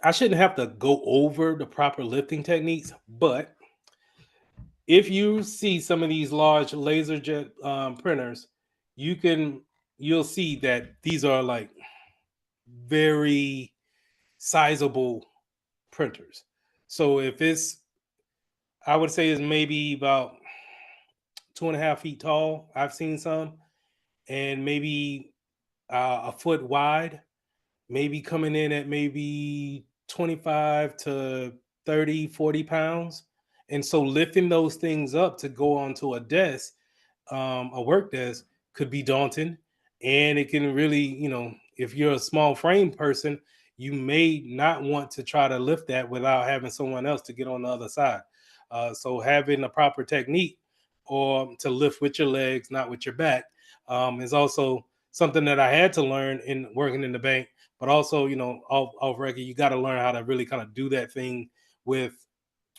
I shouldn't have to go over the proper lifting techniques, but if you see some of these large laser jet printers, you'll see that these are like very sizable printers. So if I would say it's maybe about 2.5 feet tall. I've seen some, and maybe a foot wide, maybe coming in at maybe 25 to 30, 40 pounds. And so lifting those things up to go onto a desk, a work desk, could be daunting. And it can really, if you're a small frame person, you may not want to try to lift that without having someone else to get on the other side. So having a proper technique or to lift with your legs, not with your back, is also something that I had to learn in working in the bank, but also, off record, you got to learn how to really kind of do that thing with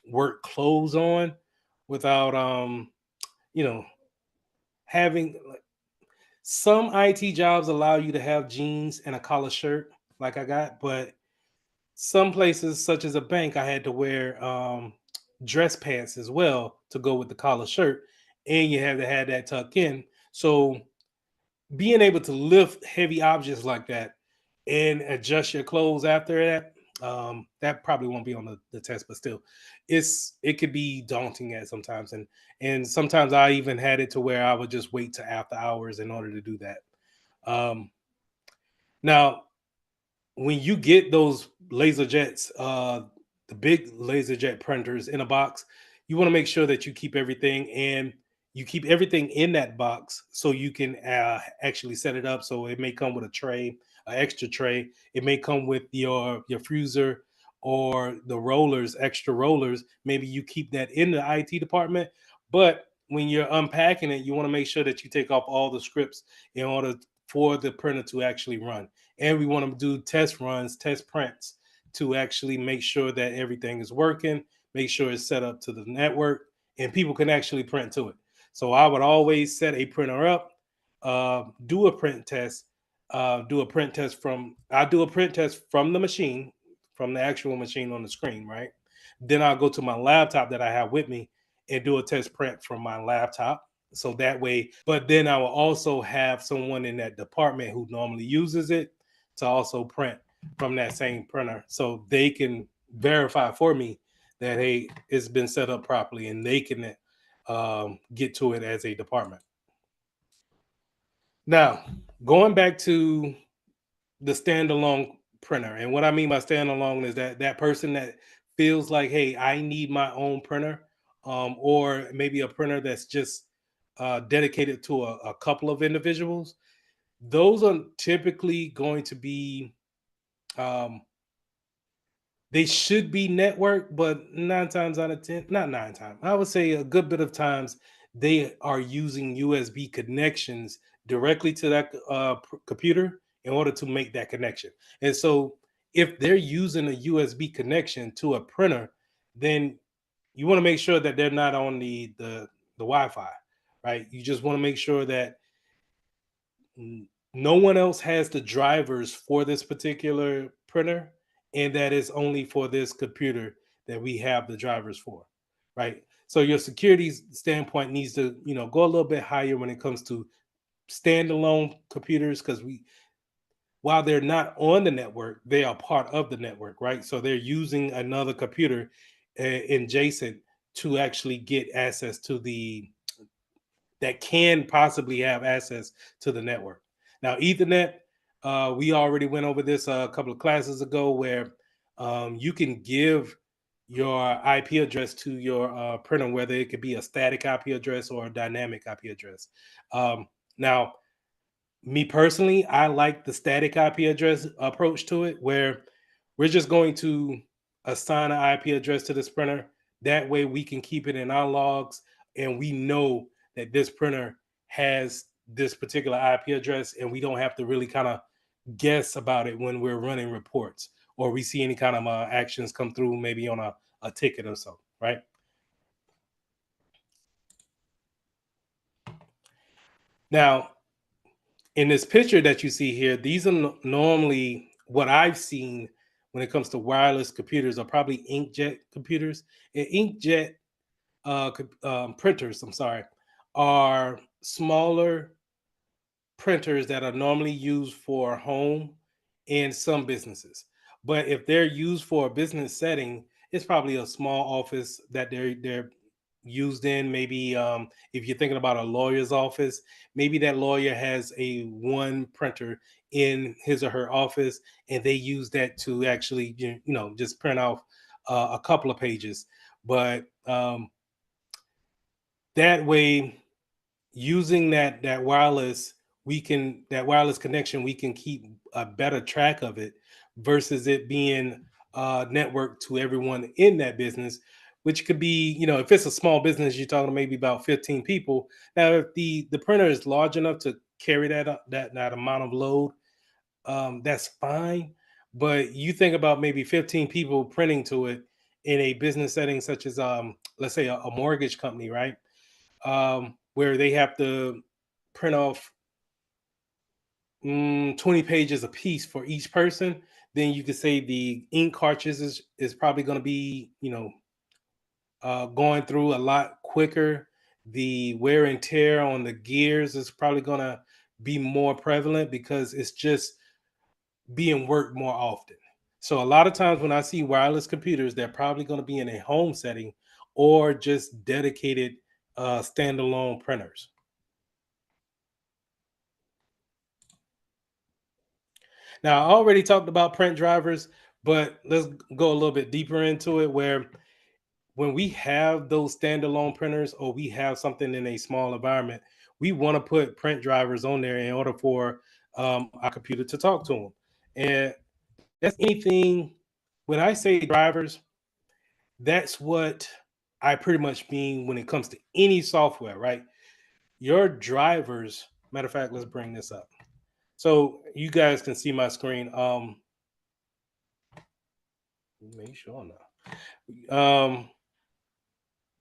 work clothes on without, you know, having some IT jobs allow you to have jeans and a collar shirt like I got, but some places, such as a bank, I had to wear dress pants as well to go with the collar shirt, and you had to have that tucked in. So being able to lift heavy objects like that and adjust your clothes after that, that probably won't be on the test, but still, it could be daunting at sometimes, and sometimes I even had it to where I would just wait to after hours in order to do that. Um, Now, when you get those laser jets, the big laser jet printers in a box, you want to make sure that you keep everything in that box so you can actually set it up. So it may come with a tray, an extra tray. It may come with your freezer or the rollers, extra rollers. Maybe you keep that in the IT department, but when you're unpacking it, you want to make sure that you take off all the scripts in order for the printer to actually run. And we want to do test runs, test prints to actually make sure that everything is working, make sure it's set up to the network, and people can actually print to it. So I would always set a printer up, do a print test, do a print test from the machine, from the actual machine on the screen, right? Then I'll go to my laptop that I have with me and do a test print from my laptop. So that way, but then I will also have someone in that department who normally uses it to also print from that same printer so they can verify for me that, hey, it's been set up properly, and they can get to it as a department. Now, going back to the standalone printer, and what I mean by standalone is that person that feels like, hey, I need my own printer, or maybe a printer that's just dedicated to a couple of individuals. Those are typically going to be, um, they should be networked, but 9 times out of 10, not 9 times, I would say a good bit of times, they are using USB connections directly to that computer in order to make that connection. And so if they're using a USB connection to a printer, then you want to make sure that they're not on the Wi-Fi, right? You just want to make sure that no one else has the drivers for this particular printer, and that is only for this computer that we have the drivers for, right? So your security standpoint needs to, go a little bit higher when it comes to standalone computers, because while they're not on the network, they are part of the network, right? So they're using another computer adjacent to actually get access to that can possibly have access to the network. Now, Ethernet, we already went over this a couple of classes ago, where you can give your IP address to your printer, whether it could be a static IP address or a dynamic IP address. Now, me personally, I like the static IP address approach to it, where we're just going to assign an IP address to this printer. That way we can keep it in our logs, and we know that this printer has this particular IP address, and we don't have to really kind of guess about it when we're running reports, or we see any kind of actions come through, maybe on a ticket or so, right? Now, in this picture that you see here, these are normally what I've seen when it comes to wireless computers are probably inkjet computers. And inkjet printers, I'm sorry, are smaller printers that are normally used for home and some businesses. But if they're used for a business setting, it's probably a small office that they're used in. Maybe if you're thinking about a lawyer's office, maybe that lawyer has a one printer in his or her office, and they use that to actually just print off a couple of pages. But that way, using that wireless, that wireless connection, we can keep a better track of it versus it being networked to everyone in that business, which could be, if it's a small business, you're talking maybe about 15 people. Now, if the printer is large enough to carry that amount of load, that's fine. But you think about maybe 15 people printing to it in a business setting, such as let's say a mortgage company, right? Where they have to print off 20 pages a piece for each person. Then you could say the ink cartridge is probably going to be, going through a lot quicker. The wear and tear on the gears is probably going to be more prevalent because it's just being worked more often. So a lot of times when I see wireless computers, they're probably going to be in a home setting or just dedicated standalone printers. Now, I already talked about print drivers, but let's go a little bit deeper into it where when we have those standalone printers or we have something in a small environment, we want to put print drivers on there in order for our computer to talk to them. And that's anything, when I say drivers, that's what I pretty much mean when it comes to any software, right? Your drivers, matter of fact, let's bring this up. So you guys can see my screen. Make sure now.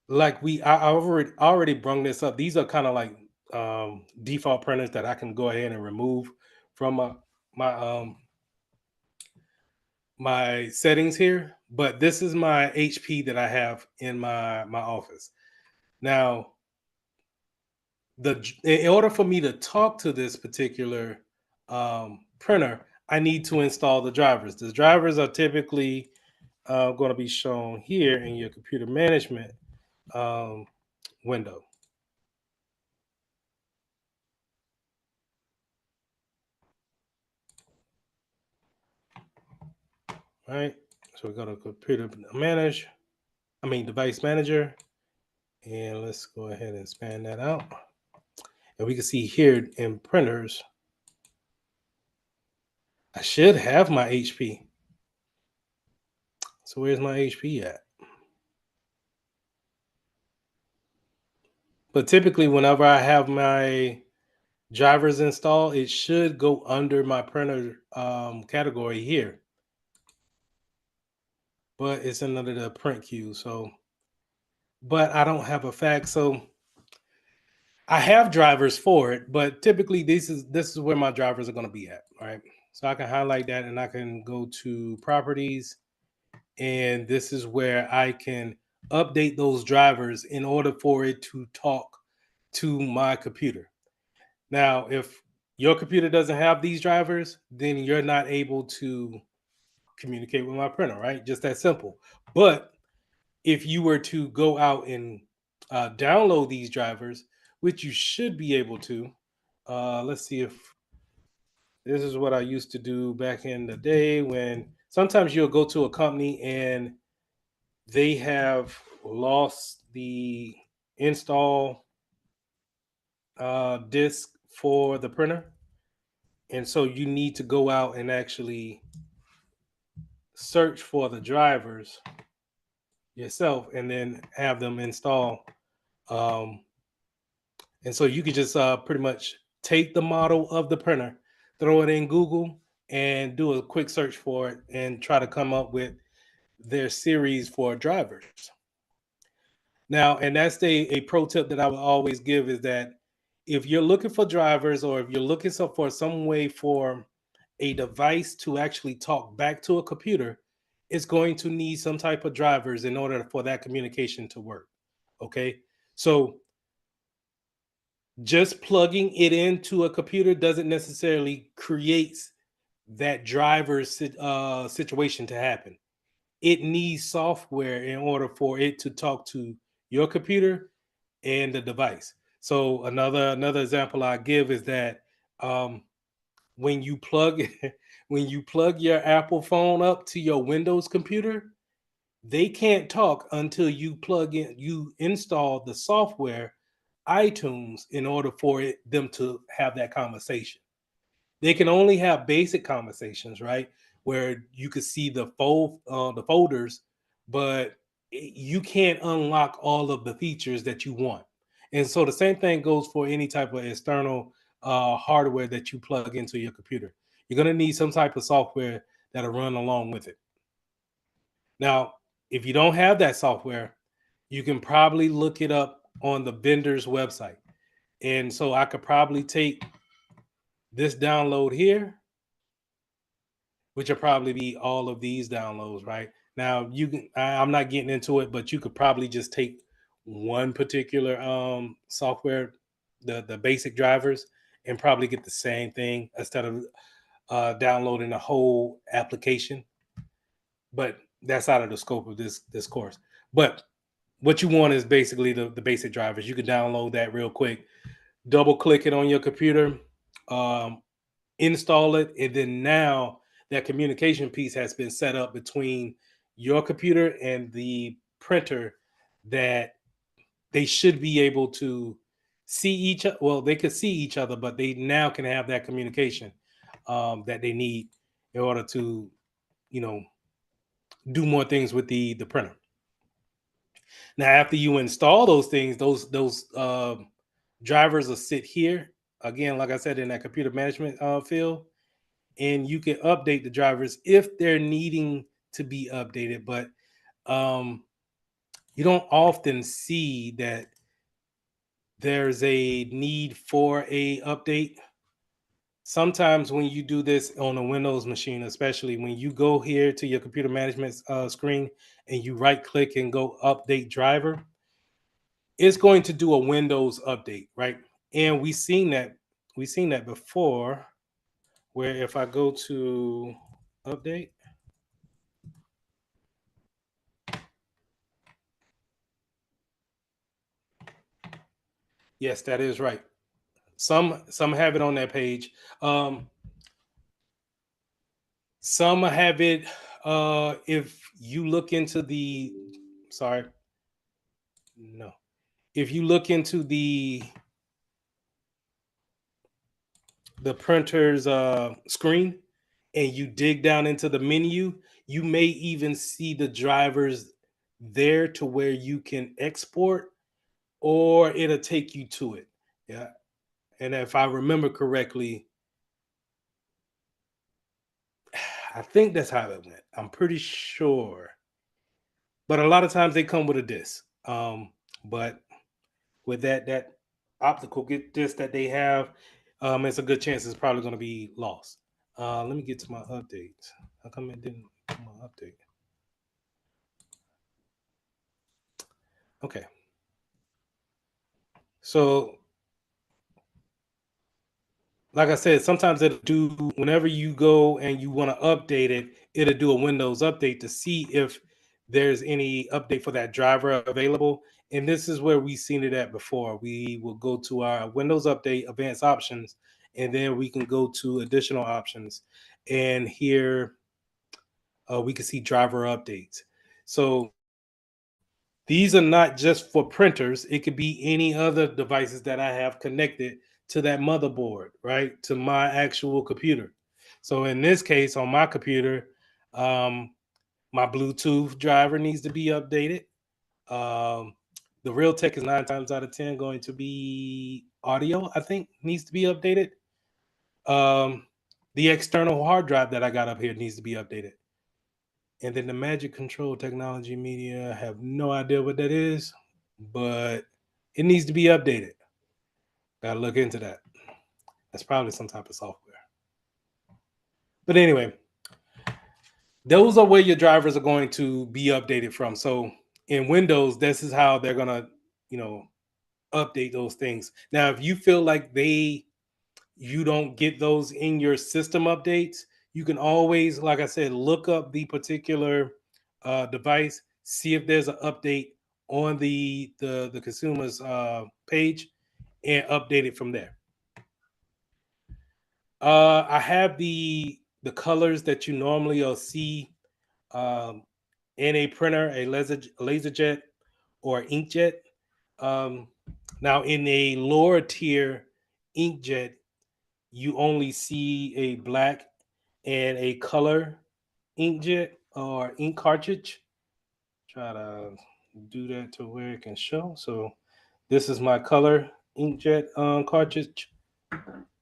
Like I already brung this up. These are kind of like default printers that I can go ahead and remove from my my settings here. But this is my HP that I have in my office. Now, in order for me to talk to this particular printer, I need to install the drivers. The drivers are typically going to be shown here in your computer management um, window. Right. So we go to computer device manager, and let's go ahead and expand that out. And we can see here in printers, I should have my HP. So where's my HP at? But typically, whenever I have my drivers installed, it should go under my printer category here. But it's under the print queue. So, but I don't have a fax. So I have drivers for it, but typically this is where my drivers are going to be at. All right. So I can highlight that and I can go to properties, and this is where I can update those drivers in order for it to talk to my computer. Now, if your computer doesn't have these drivers, then you're not able to communicate with my printer, right? Just that simple. But if you were to go out and download these drivers, which you should be able to, let's see if this is what I used to do back in the day when sometimes you'll go to a company and they have lost the install disk for the printer. And so you need to go out and actually search for the drivers yourself and then have them install. Um, and so you could just pretty much take the model of the printer, throw it in Google, and do a quick search for it and try to come up with their series for drivers. Now, and that's a pro tip that I would always give is that if you're looking for drivers or if you're looking for some way for a device to actually talk back to a computer, it's going to need some type of drivers in order for that communication to work. Okay. So just plugging it into a computer doesn't necessarily create that driver situation to happen. It needs software in order for it to talk to your computer and the device. So another example I give is that um, when you plug when you plug your Apple phone up to your Windows computer, they can't talk until you install the software iTunes in order for them to have that conversation. They can only have basic conversations, right? Where you could see the folders, but you can't unlock all of the features that you want. And so the same thing goes for any type of external hardware that you plug into your computer. You're going to need some type of software that'll run along with it. Now, if you don't have that software, you can probably look it up on the vendor's website. And so I could probably take this download here, which will probably be all of these downloads, right? Now you can I'm not getting into it, but you could probably just take one particular software, the basic drivers, and probably get the same thing instead of downloading a whole application. But that's out of the scope of this course. But what you want is basically the basic drivers. You can download that real quick, double click it on your computer, um, install it, and then now that communication piece has been set up between your computer and the printer, that they should be able to see each other. Well, they could see each other, but they now can have that communication that they need in order to, you know, do more things with the printer. Now, after you install those things, those drivers will sit here again, like I said, in that computer management field, and you can update the drivers if they're needing to be updated. But you don't often see that there's a need for a update. Sometimes when you do this on a Windows machine, especially when you go here to your computer management screen and you right click and go update driver, it's going to do a Windows update, right? And we've seen that before, where if I go to update, yes, that is right. Some have it on that page. Some have it if you look into the sorry, no. If you look into the printer's screen and you dig down into the menu, you may even see the drivers there to where you can export, or it'll take you to it. Yeah. And if I remember correctly, I think that's how it went. I'm pretty sure. But a lot of times they come with a disc. But with that optical disc that they have, it's a good chance it's probably going to be lost. Let me get to my updates. How come it didn't come my update? Okay. So, like I said, sometimes it'll do whenever you go and you want to update it, it'll do a Windows update to see if there's any update for that driver available. And this is where we've seen it at before. We will go to our Windows Update advanced options, and then we can go to additional options. And here we can see driver updates. So these are not just for printers. It could be any other devices that I have connected to that motherboard, right? To my actual computer. So in this case, on my computer, my Bluetooth driver needs to be updated. Um, the Realtek is 9 times out of 10 going to be audio, I think, needs to be updated. Um, the external hard drive that I got up here needs to be updated. And then the Magic Control Technology Media, I have no idea what that is, but it needs to be updated. Gotta look into that. That's probably some type of software. But anyway, those are where your drivers are going to be updated from. So in Windows, this is how they're gonna, you know, update those things. Now, if you feel like you don't get those in your system updates, you can always, like I said, look up the particular device, see if there's an update on the consumer's page, and update it from there. I have the colors that you normally will see um, in a printer, a laserjet or inkjet. Um, Now, in a lower tier inkjet, you only see a black and a color inkjet or ink cartridge. Try to do that to where it can show. So this is my color inkjet cartridge.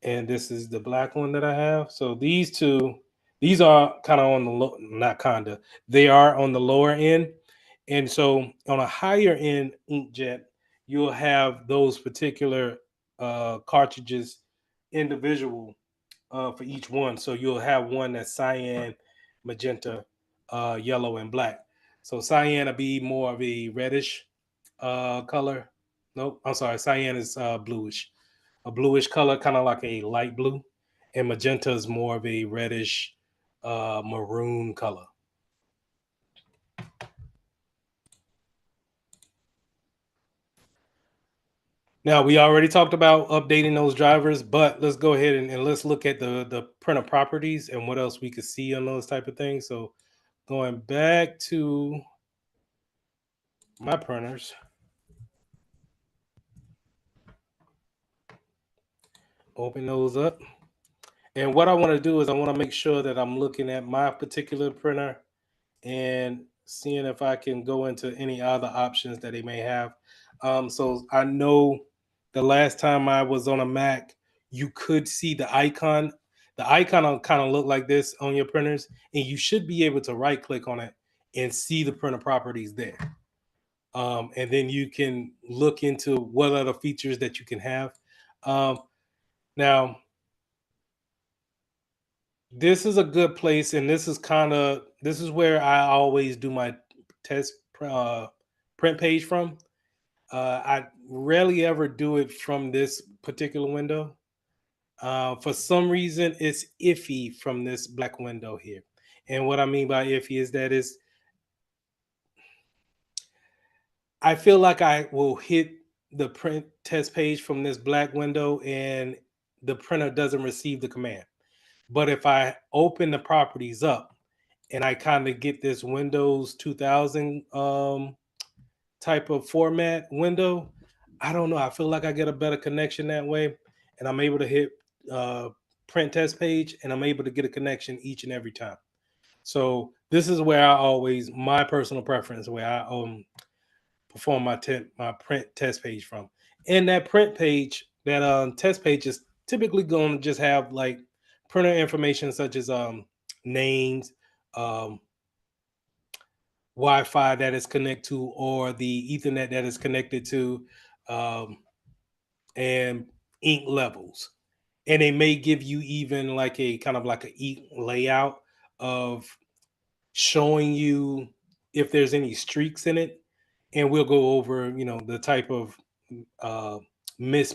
and this is the black one that I have. So these are kind of on the not kinda, they are on the lower end. And so on a higher end inkjet, you'll have those particular cartridges individual for each one. So you'll have one that's cyan, magenta, yellow, and black. So cyan will be more of a reddish color. Nope, I'm sorry. Cyan is bluish, a bluish color, kind of like a light blue, and magenta is more of a reddish maroon color. Now we already talked about updating those drivers, but let's go ahead and let's look at the printer properties and what else we could see on those type of things. So going back to my printers, open those up. And what I want to do is I want to make sure that I'm looking at my particular printer and seeing if I can go into any other options that they may have. So I know the last time I was on a Mac, you could see the icon. The icon will kind of look like this on your printers, and you should be able to right click on it and see the printer properties there. And then you can look into what other features that you can have. Now, this is a good place, and this is where I always do my test print page from. I rarely ever do it from this particular window. For some reason, it's iffy from this black window here. And what I mean by iffy is that I feel like I will hit the print test page from this black window and the printer doesn't receive the command. But if I open the properties up and I kind of get this Windows 2000 type of format window, I don't know. I feel like I get a better connection that way, and I'm able to hit uh, print test page, and I'm able to get a connection each and every time. So this is where I always my personal preference where I perform my print test page from, and that print page that test page is typically going to just have like printer information such as names, um, Wi-Fi that is connected to, or the Ethernet that is connected to, um, and ink levels. And they may give you even like a kind of like a ink layout of showing you if there's any streaks in it. And we'll go over, the type of uh,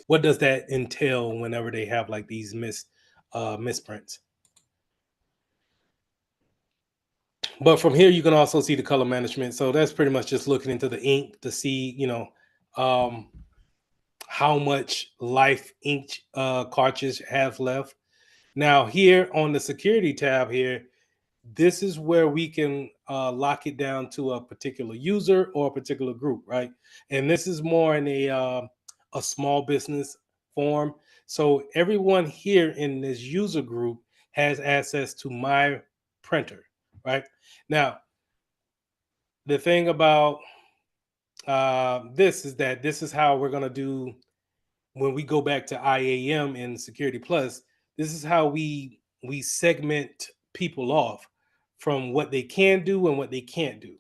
what does that entail whenever they have like these misprints. But from here, you can also see the color management. So that's pretty much just looking into the ink to see, um, how much life ink cartridge have left. Now here on the security tab here, this is where we can lock it down to a particular user or a particular group, right? And this is more in a small business form. So everyone here in this user group has access to my printer, right? Now, the thing about this is that this is how we're going to do when we go back to IAM and Security Plus. This is how we segment people off from what they can do and what they can't do.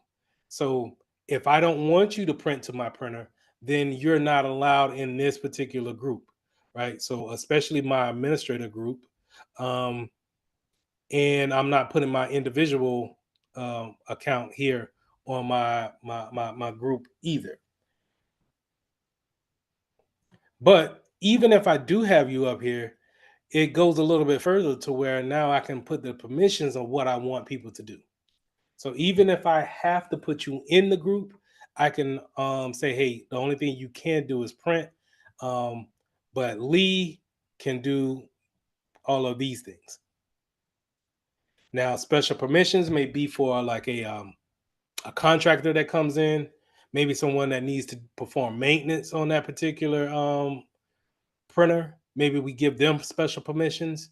So if I don't want you to print to my printer, then you're not allowed in this particular group, right? So especially my administrator group, um, and I'm not putting my individual account here on my group either. But even if I do have you up here, it goes a little bit further to where now I can put the permissions on what I want people to do. So even if I have to put you in the group, I can say, hey, the only thing you can do is print, um, but Lee can do all of these things. Now, special permissions may be for like a contractor that comes in, maybe someone that needs to perform maintenance on that particular printer. Maybe we give them special permissions.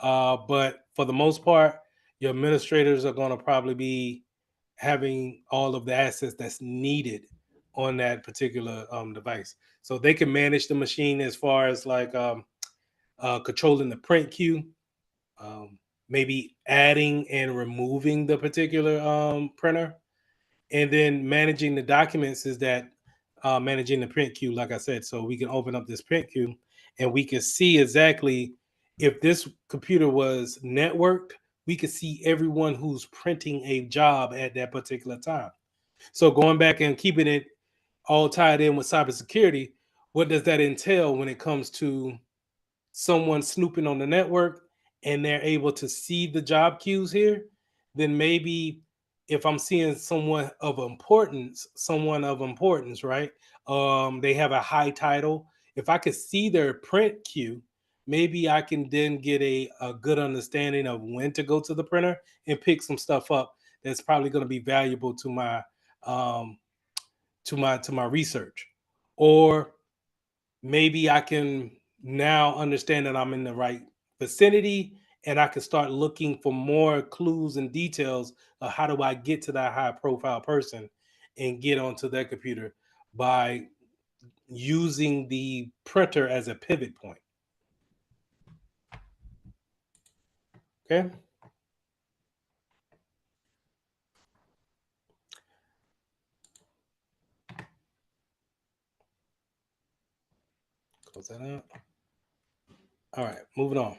But for the most part, your administrators are going to probably be having all of the assets that's needed on that particular device. So they can manage the machine as far as like controlling the print queue, maybe adding and removing the particular printer, and then managing the documents is that managing the print queue, like I said. So we can open up this print queue and we can see exactly if this computer was networked, we could see everyone who's printing a job at that particular time. So going back and keeping it all tied in with cybersecurity, what does that entail when it comes to someone snooping on the network and they're able to see the job queues here? Then maybe if I'm seeing someone of importance, right? They have a high title. If I could see their print queue, maybe I can then get a good understanding of when to go to the printer and pick some stuff up that's probably going to be valuable um, to my research. Or maybe I can now understand that I'm in the right vicinity and I can start looking for more clues and details of how do I get to that high profile person and get onto their computer by using the printer as a pivot point. Okay. Close that out. All right, moving on.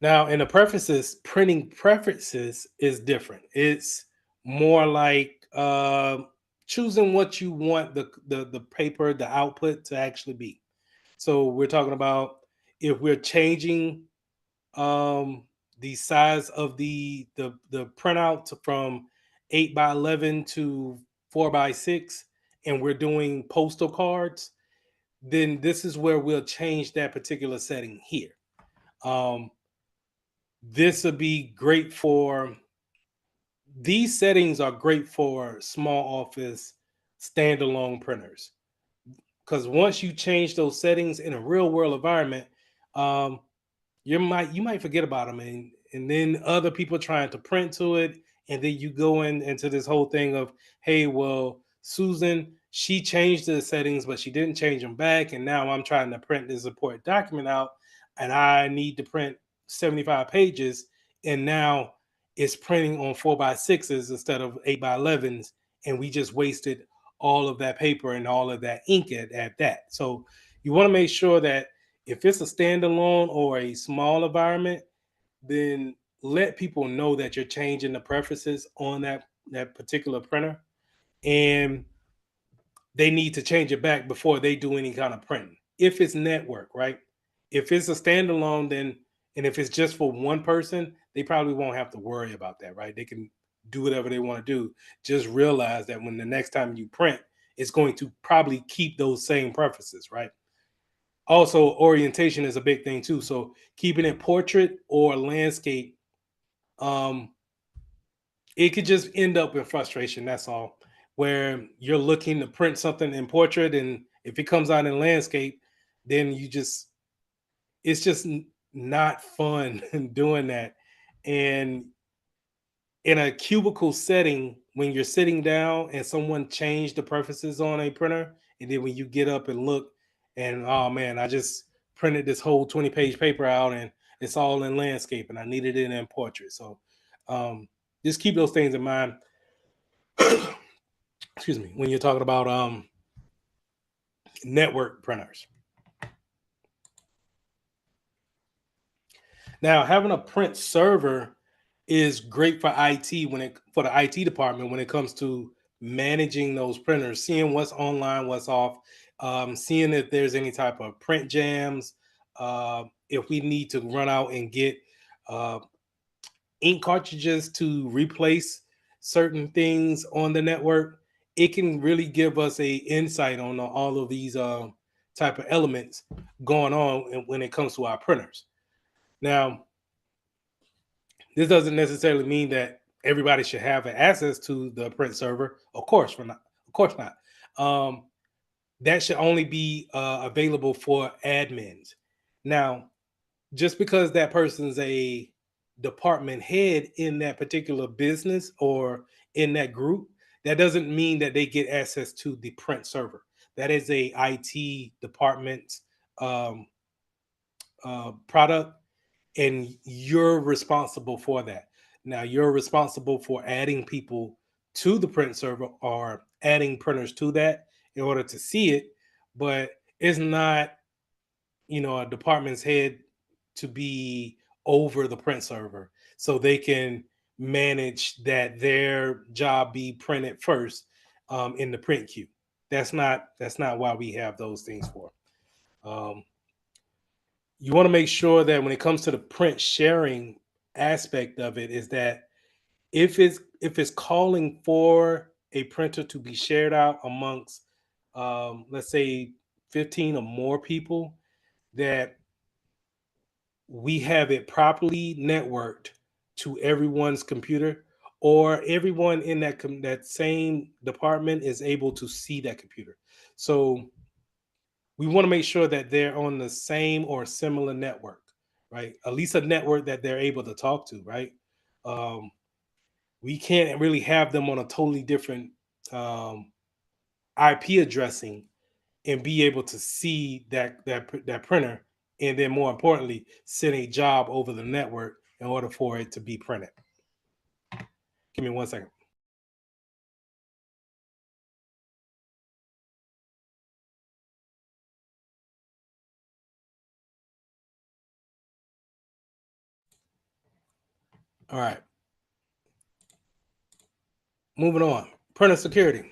Now, in the preferences, printing preferences is different. It's more like choosing what you want the paper, the output to actually be. So we're talking about if we're changing the size of the printout from 8 by 11 to 4 by 6, and we're doing postal cards, then this is where we'll change that particular setting here. Um, this would be great for these settings are great for small office standalone printers, because once you change those settings in a real world environment, um, you might forget about them, and then other people trying to print to it, and then you go into this whole thing of, hey, well, Susan, she changed the settings but she didn't change them back, and now I'm trying to print this important document out and I need to print 75 pages, and now it's printing on 4 by 6s instead of 8 by 11s, and we just wasted all of that paper and all of that ink at that. So you want to make sure that if it's a standalone or a small environment, then let people know that you're changing the preferences on that particular printer, and they need to change it back before they do any kind of printing. If it's network, right? If it's a standalone, then and if it's just for one person, they probably won't have to worry about that, right? They can do whatever they want to do. Just realize that when the next time you print, it's going to probably keep those same preferences, right? Also, orientation is a big thing too. So keeping it portrait or landscape, um, it could just end up in frustration. That's all. Where you're looking to print something in portrait, and if it comes out in landscape, then it's just not fun doing that. And in a cubicle setting, when you're sitting down and someone changed the preferences on a printer, and then when you get up and look, and oh man, I just printed this whole 20-page paper out and it's all in landscape and I needed it in portrait. So um, just keep those things in mind. Excuse me, when you're talking about network printers. Now, having a print server is great for IT for the IT department when it comes to managing those printers, seeing what's online, what's off, seeing if there's any type of print jams, if we need to run out and get uh, ink cartridges to replace certain things on the network. It can really give us a insight on all of these type of elements going on when it comes to our printers. Now, this doesn't necessarily mean that everybody should have access to the print server. Of course, not. Of course not. That should only be available for admins. Now, just because that person's a department head in that particular business or in that group, that doesn't mean that they get access to the print server. That is a IT department um, product, and you're responsible for that. Now you're responsible for adding people to the print server or adding printers to that in order to see it, but it's not, a department's head to be over the print server so they can manage that their job be printed first in the print queue. That's not why we have those things for. Um, you want to make sure that when it comes to the print sharing aspect of it, is that if it's calling for a printer to be shared out amongst let's say 15 or more people, that we have it properly networked to everyone's computer, or everyone in that same department is able to see that computer. So we want to make sure that they're on the same or similar network, right? At least a network that they're able to talk to, right? Um, we can't really have them on a totally different um, IP addressing and be able to see that printer, and then more importantly, send a job over the network in order for it to be printed. Give me 1 second. All right. Moving on. Printer security.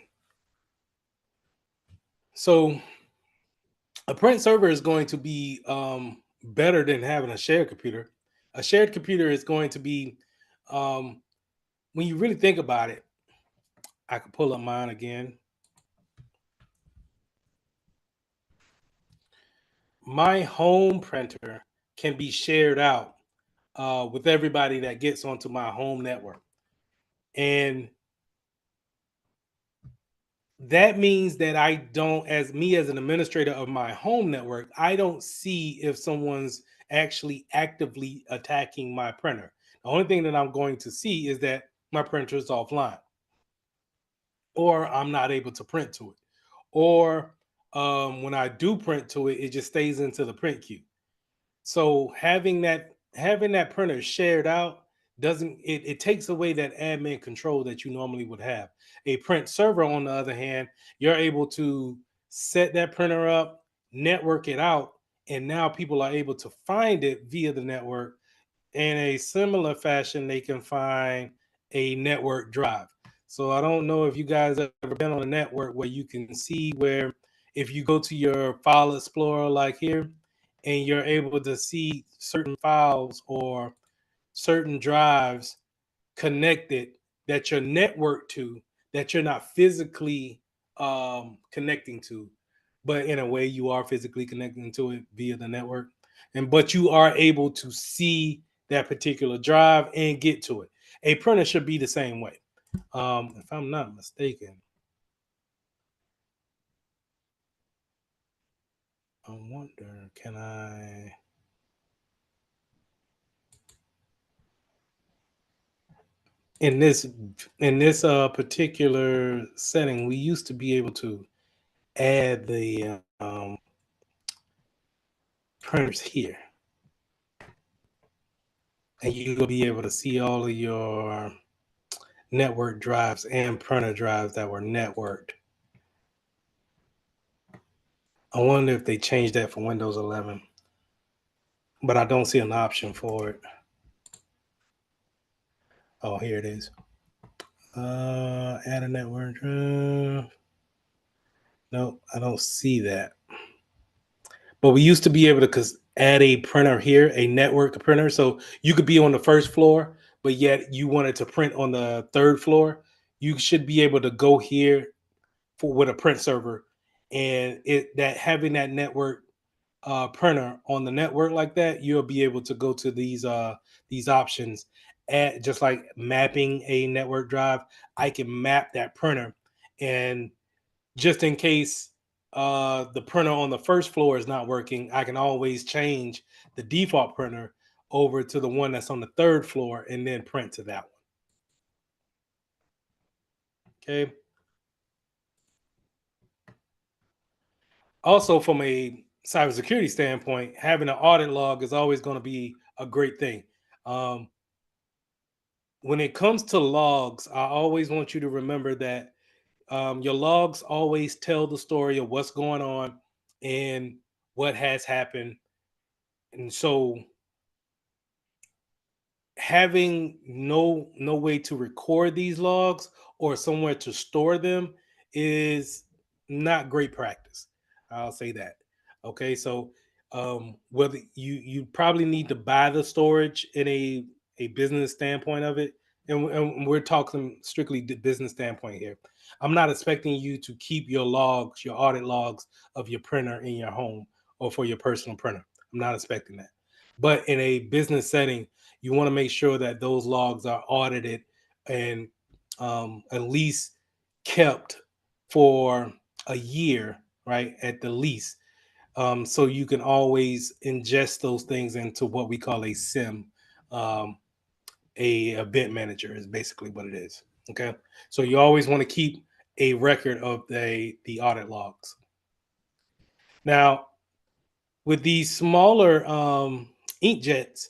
So a print server is going to be better than having a shared computer. A shared computer is going to be, um, when you really think about it, I could pull up mine again. My home printer can be shared out with everybody that gets onto my home network. And that means that I don't, as me as an administrator of my home network, I don't see if someone's actually actively attacking my printer. The only thing that I'm going to see is that my printer is offline, or I'm not able to print to it, or when I do print to it, it just stays into the print queue. So having that printer shared out doesn't, it takes away that admin control that you normally would have. A print server, on the other hand, you're able to set that printer up, network it out, and now people are able to find it via the network. In a similar fashion, they can find a network drive. So I don't know if you guys have ever been on a network where you can see where, if you go to your file explorer like here, and you're able to see certain files or certain drives connected that you're networked to, that you're not physically connecting to, but in a way you are physically connecting to it via the network, and but you are able to see that particular drive and get to it. A printer should be the same way. If I'm not mistaken, I wonder, can I, in this particular setting, we used to be able to add the printers here, and you'll be able to see all of your network drives and printer drives that were networked. I wonder if they changed that for Windows 11, but I don't see an option for it. Oh, here it is. Add a network drive. Nope, I don't see that. But we used to be able to add a printer here, a network printer. So you could be on the first floor, but yet you wanted to print on the third floor. You should be able to go here with a print server, and having that network printer on the network like that, you'll be able to go to these options. At just like mapping a network drive, I can map that printer, and just in case the printer on the first floor is not working, I can always change the default printer over to the one that's on the third floor and then print to that one. Okay. Also, from a cybersecurity standpoint, having an audit log is always going to be a great thing. Um, when it comes to logs, I always want you to remember that your logs always tell the story of what's going on and what has happened. And so having no way to record these logs or somewhere to store them is not great practice. I'll say that. Okay, so whether you probably need to buy the storage in a business standpoint of it, and we're talking strictly business standpoint here. I'm not expecting you to keep your logs, your audit logs of your printer in your home or for your personal printer. I'm not expecting that. But in a business setting, you want to make sure that those logs are audited and at least kept for a year, right? At the least. So you can always ingest those things into what we call a SIM. Um, a event manager is basically what it is. Okay. So you always want to keep a record of the audit logs. Now, with these smaller inkjets,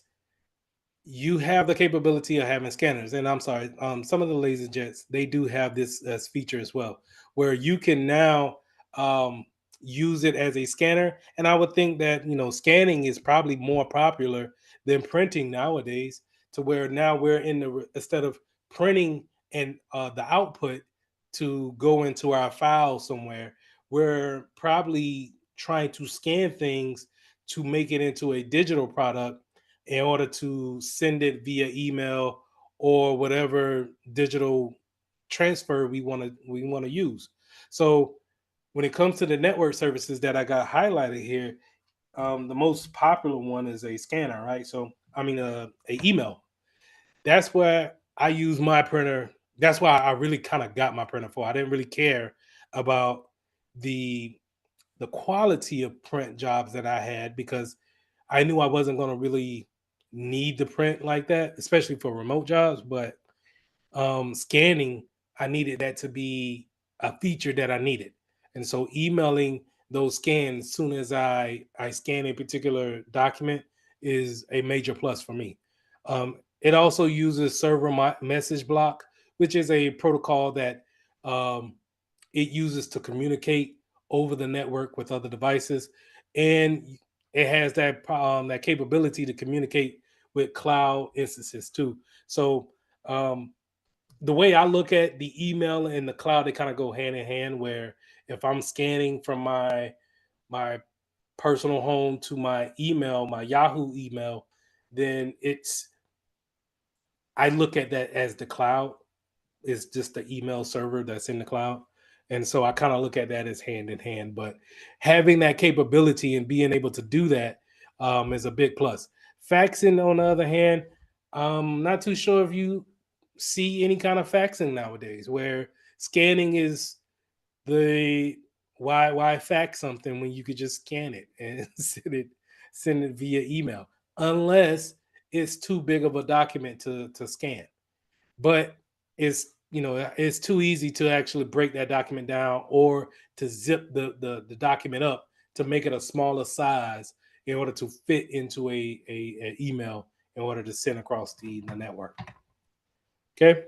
you have the capability of having scanners. And I'm sorry, some of the laser jets, they do have this as feature as well, where you can now um, use it as a scanner. And I would think that, scanning is probably more popular than printing nowadays, to where now we're instead of printing and the output to go into our file somewhere, we're probably trying to scan things to make it into a digital product in order to send it via email or whatever digital transfer we want to use. So when it comes to the network services that I got highlighted here, the most popular one is a scanner, right? So I mean, a email. That's where I use my printer. That's why I really kind of got my printer for. I didn't really care about the the quality of print jobs that I had because I knew I wasn't going to really need to print like that, especially for remote jobs. But scanning, I needed that to be a feature that I needed. And so emailing those scans as soon as I scan a particular document is a major plus for me. It also uses message block, which is a protocol that um, it uses to communicate over the network with other devices, and it has that capability to communicate with cloud instances too. So um, the way I look at the email and the cloud, they kind of go hand in hand. Where if I'm scanning from my personal home to my email, my Yahoo email, then I look at that as the cloud is just the email server that's in the cloud. And so I kind of look at that as hand in hand. But having that capability and being able to do that is a big plus. Faxing, on the other hand, not too sure if you see any kind of faxing nowadays where scanning is the why fax something when you could just scan it and send it via email, unless it's too big of a document to scan. But it's too easy to actually break that document down or to zip the document up to make it a smaller size in order to fit into a email in order to send across the network. Okay,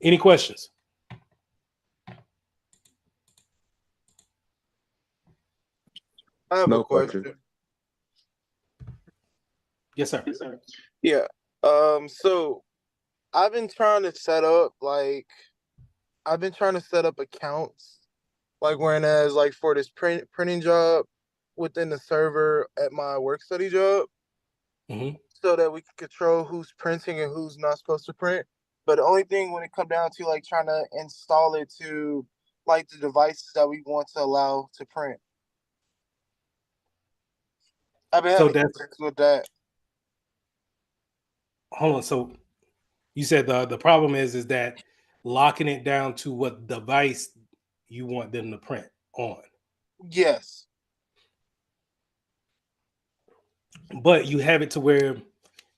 any questions? I have a No question. question. Yes, sir. Yeah. So I've been trying to set up I've been trying to set up accounts whereas for this printing job within the server at my work study job Hmm. so that we can control who's printing and who's not supposed to print. But the only thing when it comes down to trying to install it to the devices that we want to allow to print. I've been So having that's issues with that. hold on. So you said the problem is that locking it down to what device you want them to print on. Yes. But you have it to where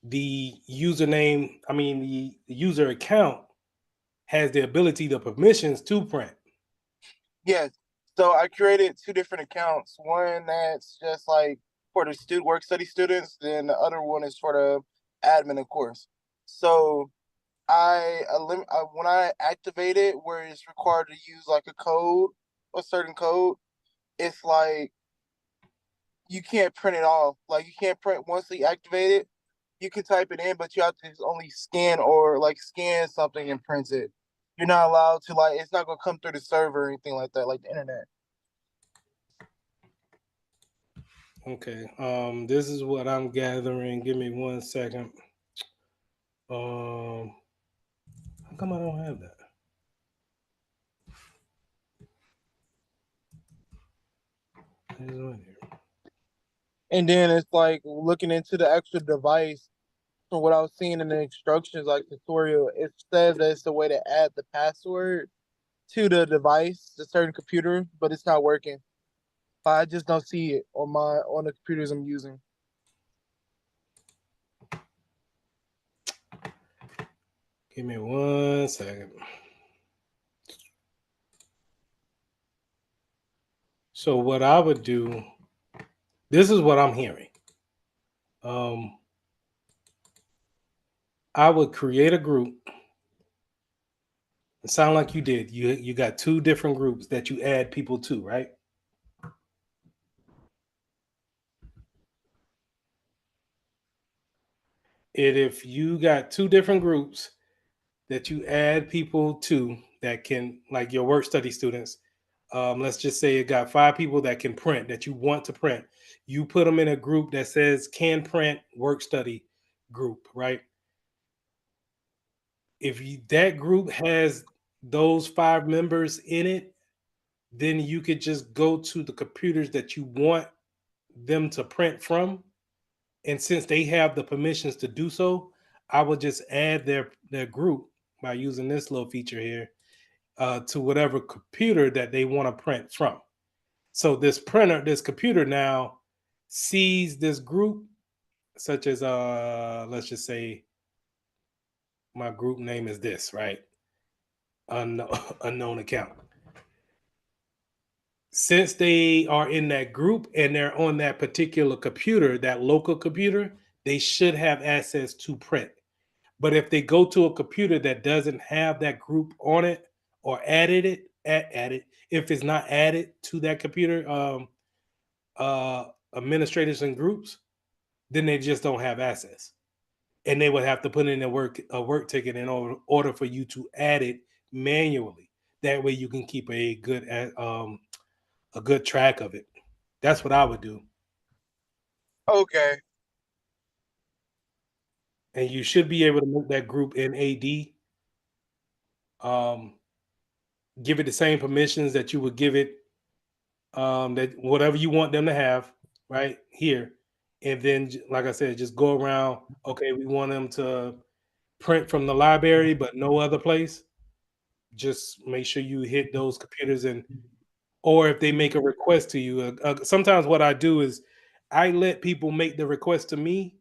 the username, I mean the user account has the ability, the permissions to print. Yes. So I created two different accounts. One that's just like for the work study students, then the other one is for the admin, of course. So when I activate it where it's required to use like a certain code, it's like you can't print it off. Like you can't print once you activate it. You can type it in, but you have to only scan or like scan something and print it. You're not allowed to like it's not gonna come through the server or anything like that, like the internet. Okay. This is what I'm gathering. Give me 1 second. How come I don't have that? It's right here. And then it's like looking into the actual device. From what I was seeing in the instructions, like tutorial, it says that it's the way to add the password to the device, the certain computer, but it's not working. I just don't see it on the computers I'm using. Give me 1 second. So what I would do, this is what I'm hearing. I would create a group. It sound like you did. You got two different groups that you add people to, right? And if you got two different groups that you add people to that can, like your work study students, let's just say it got 5 people that can print that you want to print. You put them in a group that says can print work study group, right? If that group has those 5 members in it, then you could just go to the computers that you want them to print from. And since they have the permissions to do so, I would just add their group by using this little feature here to whatever computer that they want to print from. So this computer now sees this group, such as let's just say my group name is this, right? Unknown account. Since they are in that group and they're on that particular computer, that local computer, they should have access to print. But if they go to a computer that doesn't have that group on it or added, if it's not added to that computer, administrators and groups, then they just don't have access, and they would have to put in a work ticket in order for you to add it manually. That way, you can keep a good track of it. That's what I would do, Okay. and you should be able to make that group in AD. Um, give it the same permissions that you would give it, that whatever you want them to have right here, and then like I said, just go around. Okay, we want them to print from the library, but no other place. Just make sure you hit those computers, and or if they make a request to you. Sometimes what I do is I let people make the request to me,